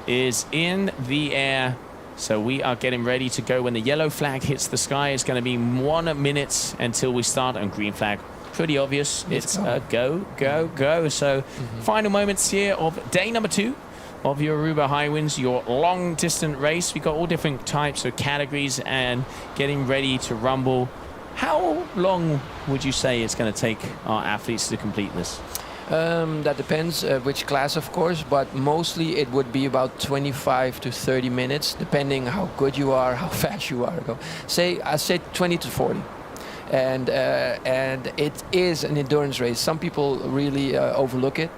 is in the air. So we are getting ready to go. When the yellow flag hits the sky, it's going to be 1 minute until we start. And green flag, pretty obvious. It's a go, go, go. So final moments here of day number 2 of your Aruba Hi-Winds, your long distance race. We've got all different types of categories and getting ready to rumble. How long would you say it's going to take our athletes to complete this? That depends which class, of course, but mostly it would be about 25 to 30 minutes, depending how good you are, how fast you are. I say 20 to 40. And it is an endurance race. Some people really overlook it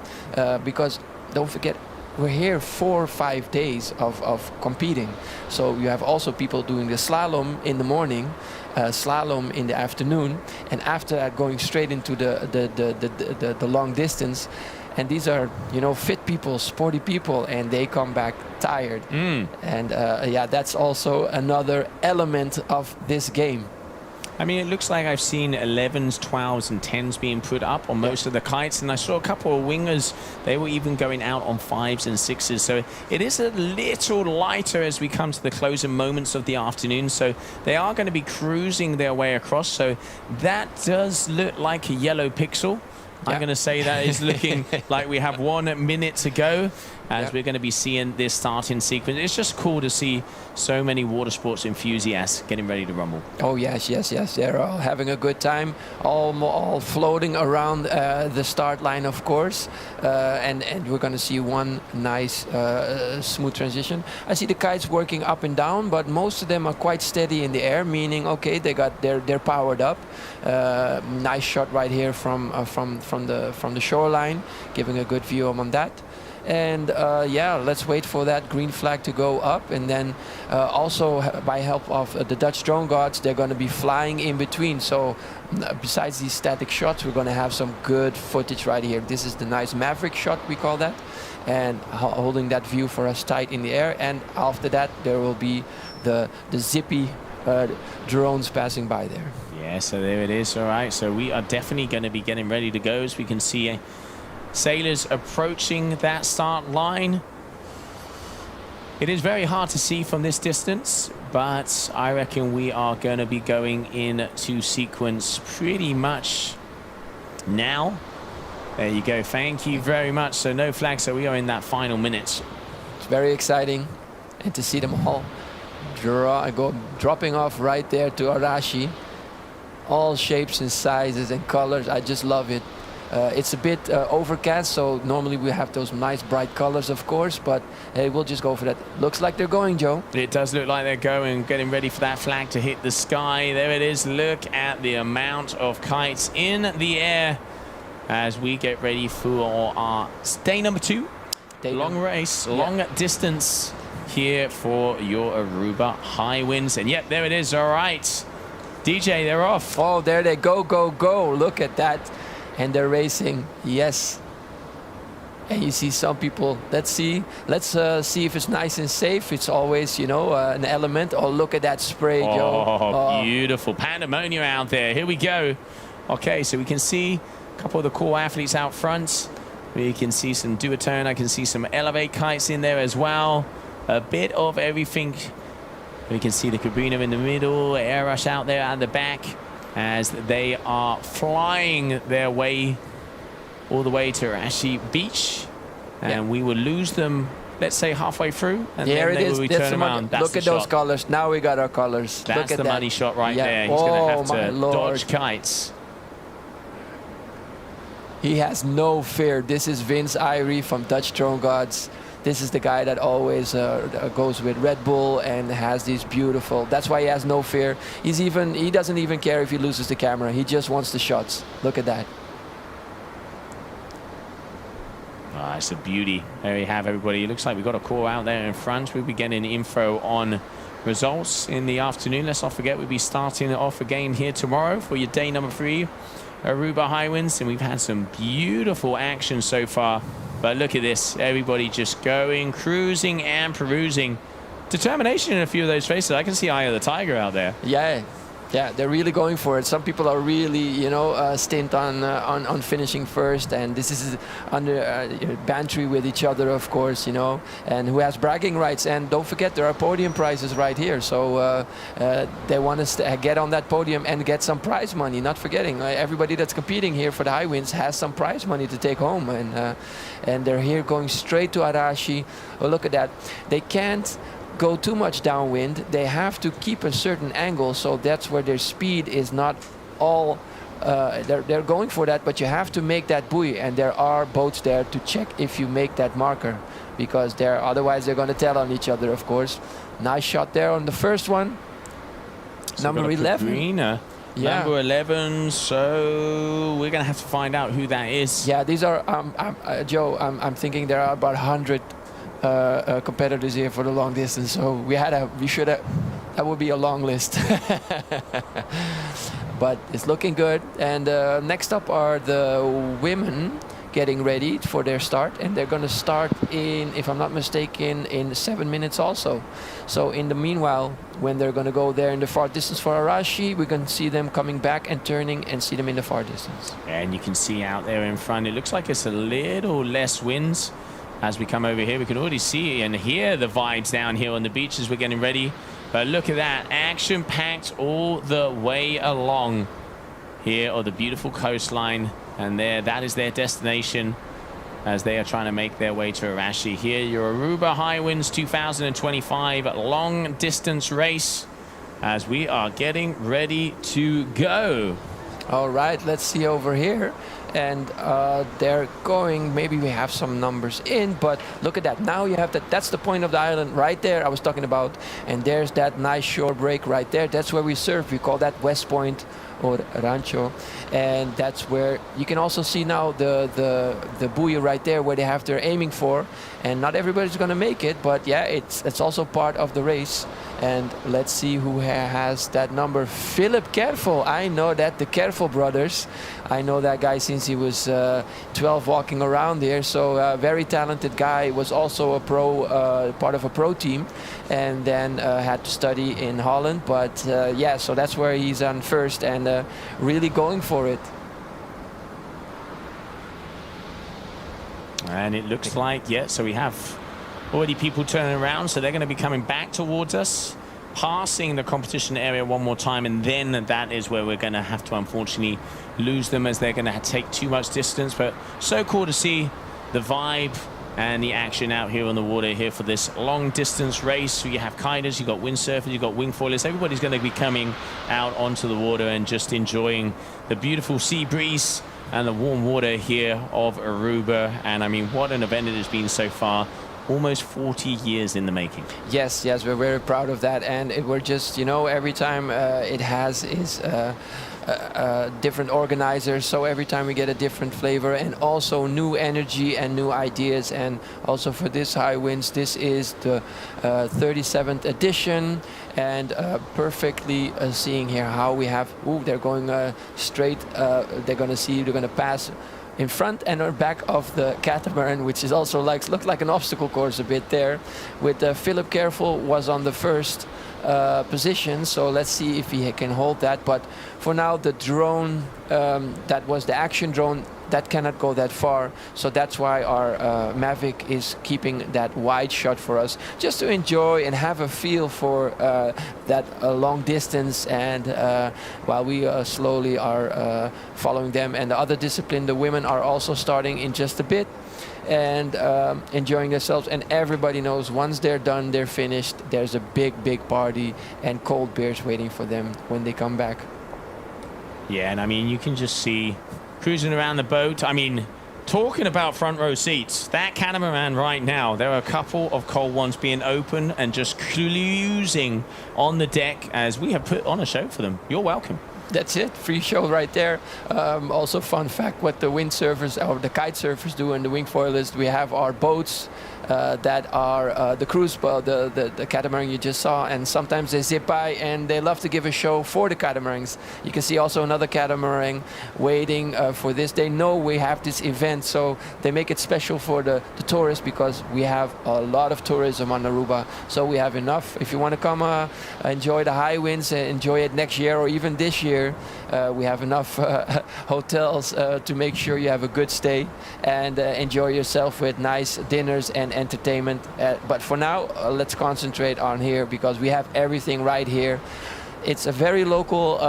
because, don't forget, we're here 4 or 5 days of competing. So you have also people doing the slalom in the morning, slalom in the afternoon, and after that going straight into the long distance. And these are, fit people, sporty people, and they come back tired. And yeah, that's also another element of this game. I mean, it looks like I've seen 11s, 12s, and 10s being put up on most of the kites, and I saw a couple of wingers. They were even going out on 5s and 6s. So it is a little lighter as we come to the closing moments of the afternoon. So they are going to be cruising their way across. So that does look like a yellow pixel. I'm going to say that is looking like we have 1 minute to go as we're going to be seeing this starting sequence. It's just cool to see so many water sports enthusiasts getting ready to rumble. Oh, yes. They're all having a good time, all floating around the start line, of course. And we're going to see one nice, smooth transition. I see the kites working up and down, but most of them are quite steady in the air, meaning, okay, they're powered up. Nice shot right here from the shoreline, giving a good view on that. And yeah, let's wait for that green flag to go up, and then also by help of the Dutch drone gods, they're going to be flying in between. So besides these static shots, we're going to have some good footage right here. This is the nice Maverick shot, we call that, and holding that view for us tight in the air. And after that, there will be the zippy drones passing by there. Yeah, so there it is. All right, so we are definitely going to be getting ready to go, as we can see sailors approaching that start line. It is very hard to see from this distance, but I reckon we are going to be going into sequence pretty much now. There you go. Thank you very much. So no flag, so we are in that final minute. It's very exciting, and to see them all dropping off right there to Arashi. All shapes and sizes and colors. I just love it. It's a bit overcast, so normally we have those nice bright colors, of course, but hey, we'll just go for that. Looks like they're going, Joe. It does look like they're going, getting ready for that flag to hit the sky. There it is. Look at the amount of kites in the air as we get ready for our day number 2. Long race, long distance here for your Aruba Hi-Winds. And yep, there it is. All right. DJ, they're off. Oh, there they go, go, go. Look at that. And they're racing, yes. And you see some people, let's see if it's nice and safe. It's always, an element. Oh, look at that spray, Joe. Oh, beautiful. Pandemonium out there. Here we go. Okay, so we can see a couple of the cool athletes out front. We can see some duotone. I can see some elevate kites in there as well. A bit of everything. We can see the Cabina in the middle, Air Rush out there at the back, as they are flying their way all the way to Arashi Beach, and we will lose them, let's say, halfway through, and there then it is. we turn around. Look at those colors. Now we got our colors. That's Look at the that. money shot right there. He's going to have to dodge kites. He has no fear. This is Vince Irie from Dutch Drone Gods. This is the guy that always goes with Red Bull and has these beautiful. That's why he has no fear. He doesn't even care if he loses the camera. He just wants the shots. Look at that. Ah, it's a beauty. There you have everybody. It looks like we've got a call out there in front. We'll be getting info on results in the afternoon. Let's not forget we'll be starting it off again here tomorrow for your day number 3, Aruba Hi-Winds, and we've had some beautiful action so far. But look at this, everybody just going, cruising and perusing. Determination in a few of those faces. I can see Eye of the Tiger out there. Yeah, they're really going for it. Some people are really, stint on finishing first, and this is under bantry with each other, of course, and who has bragging rights. And don't forget, there are podium prizes right here, so they want to get on that podium and get some prize money. Not forgetting, everybody that's competing here for the Hi-Winds has some prize money to take home, and they're here going straight to Arashi. Oh, look at that. They can't go too much downwind. They have to keep a certain angle, so that's where their speed is not all they're going for that, but you have to make that buoy, and there are boats there to check if you make that marker, because otherwise they're going to tell on each other, of course. Nice shot there on the first one. So Number 11. Greener. Yeah. Number 11, so we're going to have to find out who that is. Yeah, these are, Joe, I'm thinking there are about 100 competitors here for the long distance, so that would be a long list. But it's looking good. And next up are the women getting ready for their start, and they're going to start in, if I'm not mistaken, in 7 minutes also. So in the meanwhile, when they're going to go there in the far distance for Arashi, we can see them coming back and turning and see them in the far distance. And you can see out there in front, it looks like it's a little less winds. As we come over here, we can already see and hear the vibes down here on the beach as we're getting ready. But look at that, action-packed all the way along here on the beautiful coastline. And there, that is their destination as they are trying to make their way to Arashi. Here, your Aruba Hi-Winds 2025 long distance race as we are getting ready to go. All right, let's see over here. And they're going, maybe we have some numbers in, but look at that. Now you have that, that's the point of the island right there I was talking about. And there's that nice shore break right there. That's where we surf. We call that West Point or Rancho. And that's where you can also see now the buoy right there where they have they're aiming for. And not everybody's going to make it, but yeah, it's also part of the race. And let's see who has that number. Philip Careful. I know that, the Careful brothers. I know that guy since he was 12 walking around here. So very talented guy. Was also a pro, part of a pro team. And then had to study in Holland. But yeah, so that's where he's on first and really going for it. And it looks like, yeah, so we have already people turning around, so they're going to be coming back towards us, passing the competition area one more time, and then that is where we're going to have to unfortunately lose them as they're going to take too much distance. But so cool to see the vibe and the action out here on the water here for this long distance race. So you have kiters, you've got windsurfers, you've got wingfoilers. Everybody's going to be coming out onto the water and just enjoying the beautiful sea breeze and the warm water here of Aruba. And I mean, what an event it has been so far. Almost 40 years in the making. Yes, we're very proud of that. And we're just, you know, every time it has is different organizers, so every time we get a different flavor and also new energy and new ideas. And also for this Hi-Winds, this is the 37th edition, and perfectly seeing here how we have, they're going straight, they're going to pass in front and back of the catamaran, which is also looked like an obstacle course a bit there. With Philip Careful was on the first position, so let's see if he can hold that. But for now, the drone, that was the action drone, that cannot go that far, so that's why our Mavic is keeping that wide shot for us, just to enjoy and have a feel for that long distance. And while we slowly are following them, and the other discipline, the women are also starting in just a bit and enjoying themselves. And everybody knows once they're done, they're finished, there's a big party and cold beers waiting for them when they come back. Yeah, and I mean, you can just see cruising around the boat. I mean, talking about front row seats, that catamaran right now, there are a couple of cold ones being open and just cruising on the deck as we have put on a show for them. You're welcome. That's it, free show right there. Also fun fact, what the windsurfers or the kite surfers do and the wingfoilers, we have our boats that are the cruise boat, the catamaran you just saw, and sometimes they zip by and they love to give a show for the catamarans. You can see also another catamaran waiting for this. They know we have this event, so they make it special for the tourists, because we have a lot of tourism on Aruba, so we have enough. If you want to come enjoy the Hi-Winds, enjoy it next year or even this year, we have enough hotels to make sure you have a good stay and enjoy yourself with nice dinners and entertainment. But for now, let's concentrate on here, because we have everything right here. It's a very local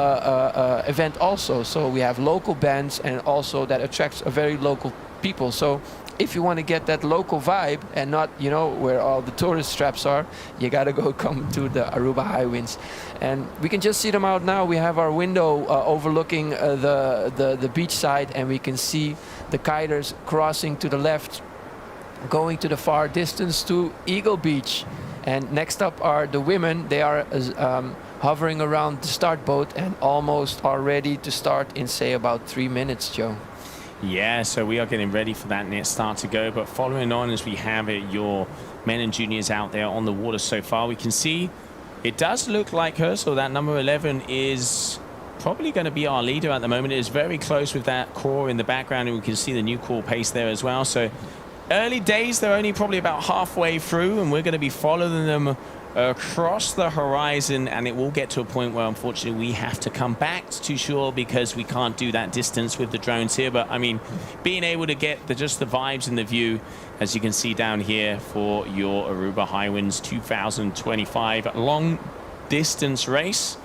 event also, so we have local bands, and also that attracts a very local people. So if you want to get that local vibe and not, you know, where all the tourist traps are, you got to go come to the Aruba Hi-Winds. And we can just see them out now. We have our window overlooking the beach side, and we can see the kiters crossing to the left, going to the far distance to Eagle Beach. And next up are the women. They are hovering around the start boat and almost are ready to start in, say, about 3 minutes, Joe. Yeah, so we are getting ready for that net start to go. But following on as we have it, your men and juniors out there on the water so far, we can see it does look like her. So that number 11 is probably going to be our leader at the moment. It is very close with that core in the background, and we can see the new core pace there as well. So early days, they're only probably about halfway through, and we're going to be following them across the horizon, and it will get to a point where unfortunately we have to come back to shore because we can't do that distance with the drones here. But I mean, being able to get just the vibes and the view, as you can see down here, for your Aruba Hi-Winds 2025 long distance race.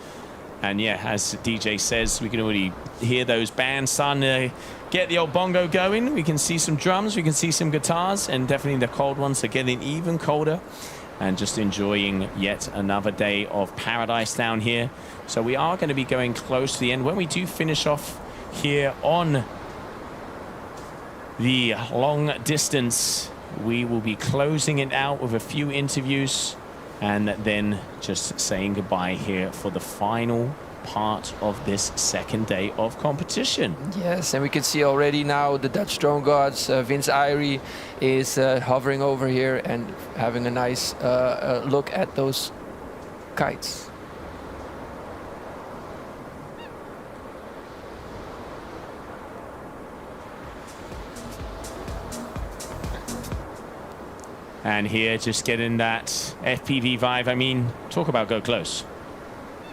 And yeah, as DJ says, we can already hear those bands starting to get the old bongo going. We can see some drums, we can see some guitars, and definitely the cold ones are getting even colder. And just enjoying yet another day of paradise down here. So we are going to be going close to the end. When we do finish off here on the long distance, we will be closing it out with a few interviews and then just saying goodbye here for the final part of this second day of competition. Yes, and we can see already now the Dutch drone gods. Vince Eyrie is hovering over here and having a nice look at those kites. And here, just getting that FPV vibe. I mean, talk about go close.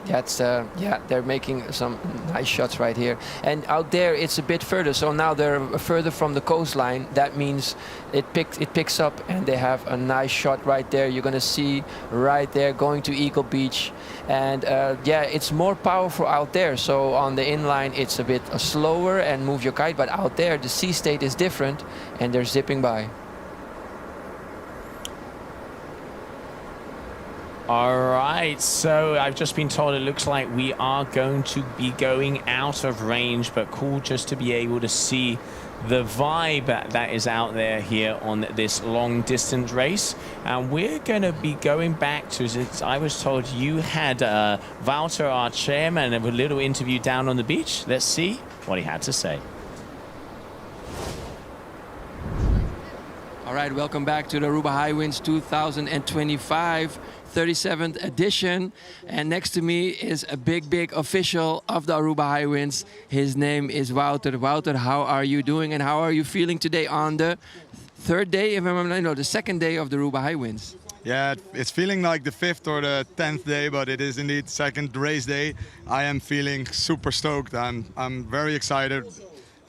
That's yeah, they're making some nice shots right here. And out there it's a bit further, so now they're further from the coastline. That means it picks up, and they have a nice shot right there. You're gonna see right there going to Eagle Beach. And yeah, it's more powerful out there. So on the inline it's a bit slower and move your kite, but out there the sea state is different, and they're zipping by. All right, so I've just been told it looks like we are going to be going out of range, but cool just to be able to see the vibe that is out there here on this long distance race. And we're going to be going back to, I was told you had Wouter, our chairman, a little interview down on the beach. Let's see what he had to say. All right, welcome back to the Aruba Hi-Winds 2025 37th edition. And next to me is a big official of the Aruba Hi-Winds. His name is Wouter. Wouter, how are you doing and how are you feeling today on the third day, the second day of the Aruba Hi-Winds? Yeah, it's feeling like the 5th or the 10th day, but it is indeed second race day. I am feeling super stoked. I'm very excited.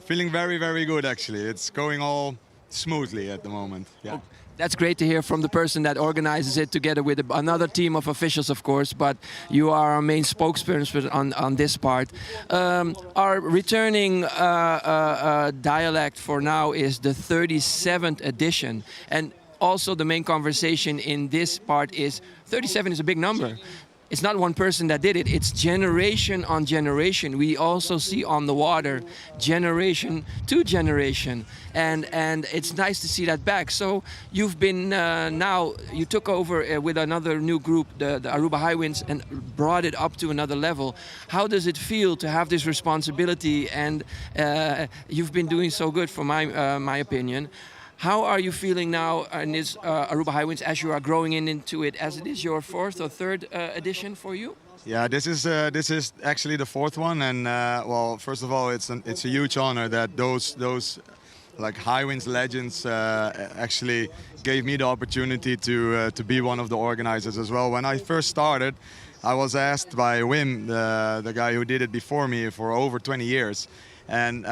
Feeling very good actually. It's going all smoothly at the moment. Yeah. That's great to hear from the person that organizes it together with another team of officials, of course, but you are our main spokesperson on this part. Our returning dialect for now is the 37th edition. And also the main conversation in this part is 37 is a big number. It's not one person that did it, it's generation on generation. We also see on the water generation to generation, and it's nice to see that back. So you've been now, you took over with another new group, the Aruba Hi-Winds, and brought it up to another level. How does it feel to have this responsibility? And you've been doing so good, for my opinion. How are you feeling now in this Aruba Hi-Winds as you are growing into it, as it is your 4th or 3rd edition for you? Yeah, this is actually the 4th one, and well, first of all, it's a huge honor that those like Hi-Winds legends actually gave me the opportunity to be one of the organizers as well. When I first started, I was asked by Wim, the guy who did it before me for over 20 years. And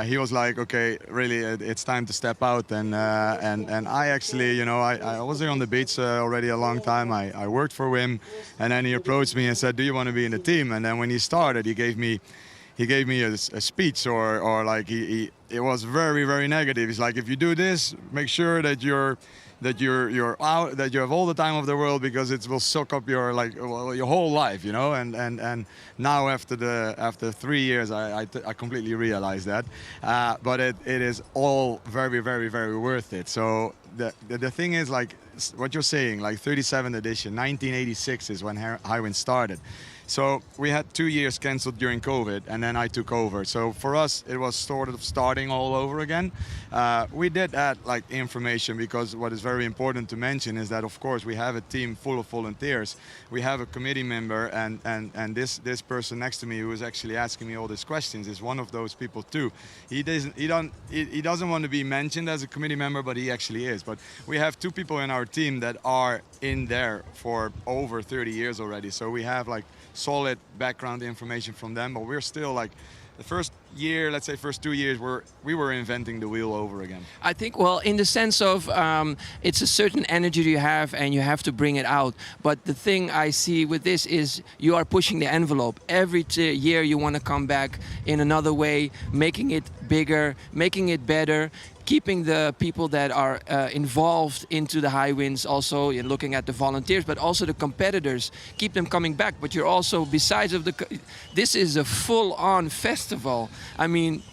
he was like, okay, really, it's time to step out. And I actually, you know, I was there on the beach already a long time. I worked for Wim, and then he approached me and said, do you want to be in the team? And then when he started, he gave me he gave me a speech, or like it was very, very negative. He's like, if you do this, make sure that you're out, that you have all the time of the world, because it will suck up your your whole life, you know. And now after 3 years, I completely realized that. But it is all very, very, very worth it. So the thing is, like what you're saying, like 37th edition, 1986 is when Hi-Winds started. So we had 2 years canceled during COVID, and then I took over. So for us, it was sort of starting all over again. We did add like information, because what is very important to mention is that, of course, we have a team full of volunteers. We have a committee member, and this person next to me who is actually asking me all these questions is one of those people too. He doesn't want to be mentioned as a committee member, but he actually is. But we have 2 people in our team that are in there for over 30 years already. So we have like solid background information from them, but we're still like the first year, let's say first 2 years, we were inventing the wheel over again. I think, well, in the sense of it's a certain energy you have and you have to bring it out. But the thing I see with this is you are pushing the envelope. Every year you want to come back in another way, making it bigger, making it better, keeping the people that are involved into the Hi-Winds, also you're looking at the volunteers, but also the competitors, keep them coming back. But you're also, besides of this is a full-on festival. I mean,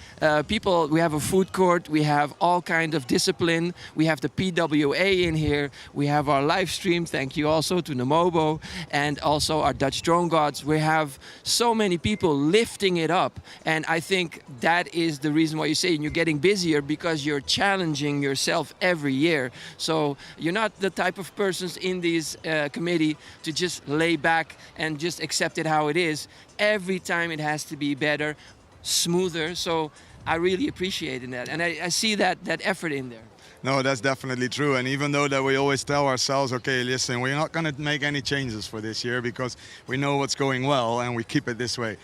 people, we have a food court, we have all kind of discipline, we have the PWA in here, we have our live stream, thank you also to Namobo, and also our Dutch drone gods. We have so many people lifting it up, and I think that is the reason why you say you're getting busier, because you're challenging yourself every year. So you're not the type of persons in this committee to just lay back and just accept it how it is. Every time it has to be better, smoother. So I really appreciate that, and I see that effort in there. No, that's definitely true. And even though that we always tell ourselves, okay, listen, we're not going to make any changes for this year because we know what's going well and we keep it this way.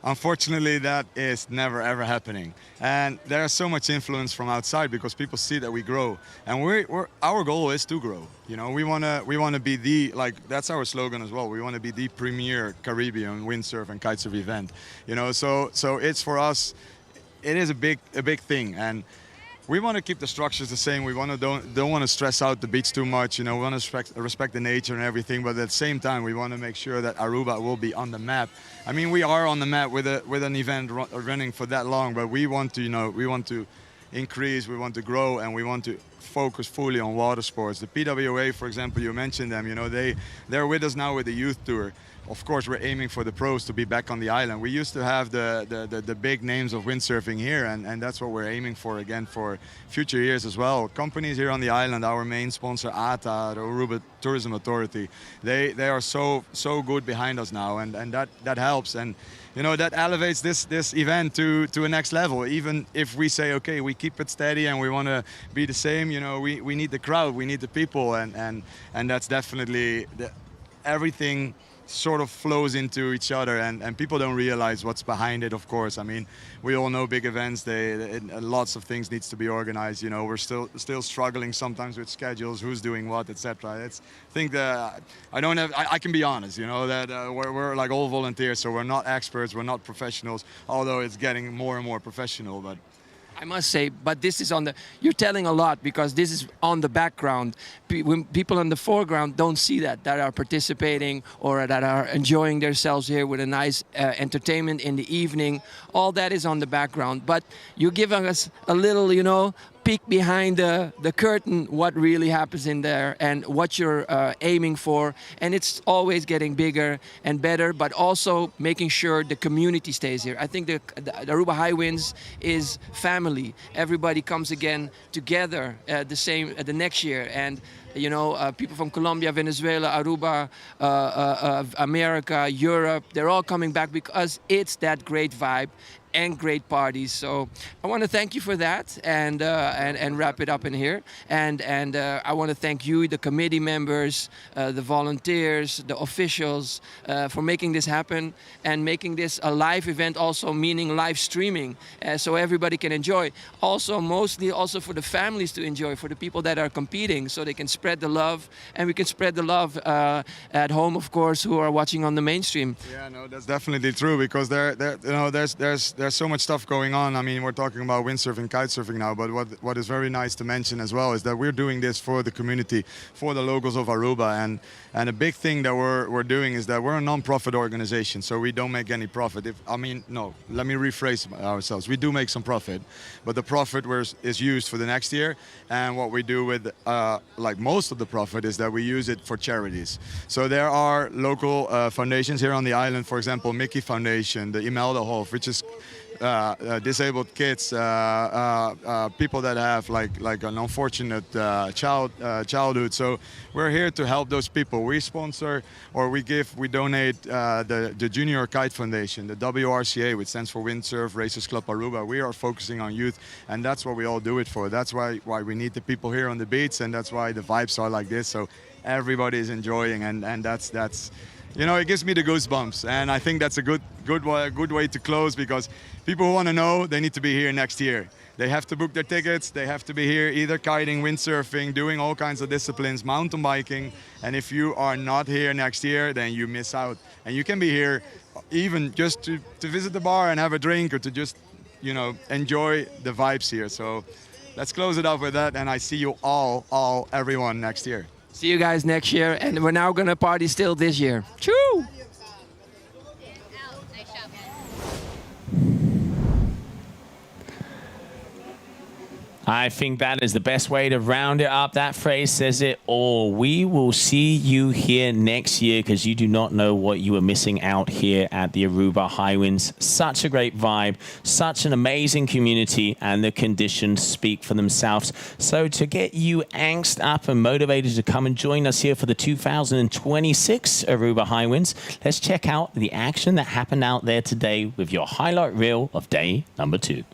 Unfortunately, that is never ever happening. And there's so much influence from outside because people see that we grow. And our goal is to grow. You know, we want to be the, like, that's our slogan as well. We want to be the premier Caribbean windsurf and kitesurf event. You know, so it's for us, it is a big thing. And we want to keep the structures the same. We don't want to stress out the beach too much. You know, we want to respect the nature and everything. But at the same time, we want to make sure that Aruba will be on the map. I mean, we are on the map with an event running for that long. But we want to, you know, we want to increase, we want to grow, and we want to focus fully on water sports. The PWA, for example, you mentioned them. You know, they're with us now with the youth tour. Of course, we're aiming for the pros to be back on the island. We used to have the big names of windsurfing here, and that's what we're aiming for again for future years as well. Companies here on the island, our main sponsor, ATA, the Aruba Tourism Authority, they are so good behind us now, and that helps. And you know, that elevates this event to a next level. Even if we say, okay, we keep it steady and we want to be the same, you know, we need the crowd, we need the people, and that's definitely everything sort of flows into each other, and people don't realize what's behind it. Of course, I mean, we all know big events, lots of things needs to be organized. You know, we're still struggling sometimes with schedules, who's doing what, etc. I think that I can be honest, you know, that we're like all volunteers, so we're not experts, we're not professionals, although it's getting more and more professional. But I must say, but this is you're telling a lot, because this is on the background. When people in the foreground don't see that are participating or that are enjoying themselves here with a nice entertainment in the evening. All that is on the background. But you're giving us a little, you know, peek behind the curtain, what really happens in there and what you're aiming for. And it's always getting bigger and better, but also making sure the community stays here. I think the Aruba Hi-Winds is family. Everybody comes again together the next year. And you know, people from Colombia, Venezuela, Aruba, America, Europe, they're all coming back because it's that great vibe and great parties. So I want to thank you for that, and wrap it up in here. And I want to thank you, the committee members, the volunteers, the officials, for making this happen and making this a live event, also meaning live streaming, so everybody can enjoy. Also, mostly also for the families to enjoy, for the people that are competing, so they can spend spread the love, and we can spread the love at home, of course, who are watching on the mainstream. Yeah, no, that's definitely true, because there's so much stuff going on. I mean, we're talking about windsurfing, kitesurfing now, but what is very nice to mention as well is that we're doing this for the community, for the locals of Aruba, and a big thing that we're doing is that we're a non-profit organization, so we don't make any profit. Let me rephrase ourselves. We do make some profit, but the profit is used for the next year, and what we do with like most of the profit is that we use it for charities. So there are local foundations here on the island, for example, Mickey Foundation, the Imelda Hof, which is disabled kids, people that have like an unfortunate childhood. So we're here to help those people. We sponsor, or we donate the Junior Kite Foundation, the WRCA, which stands for Windsurf Racers Club Aruba. We are focusing on youth, and that's what we all do it for. That's why we need the people here on the beach, and that's why the vibes are like this. So everybody is enjoying, and that's. You know, it gives me the goosebumps, and I think that's a good way to close, because people who want to know, they need to be here next year. They have to book their tickets, they have to be here either kiting, windsurfing, doing all kinds of disciplines, mountain biking, and if you are not here next year, then you miss out. And you can be here even just to visit the bar and have a drink, or to just, you know, enjoy the vibes here. So let's close it off with that, and I see you everyone next year. See you guys next year, and we're now gonna party still this year. Choo! I think that is the best way to round it up. That phrase says it all. We will see you here next year, because you do not know what you are missing out here at the Aruba Hi-Winds. Such a great vibe, such an amazing community, and the conditions speak for themselves. So to get you angst up and motivated to come and join us here for the 2026 Aruba Hi-Winds, let's check out the action that happened out there today with your highlight reel of day number 2.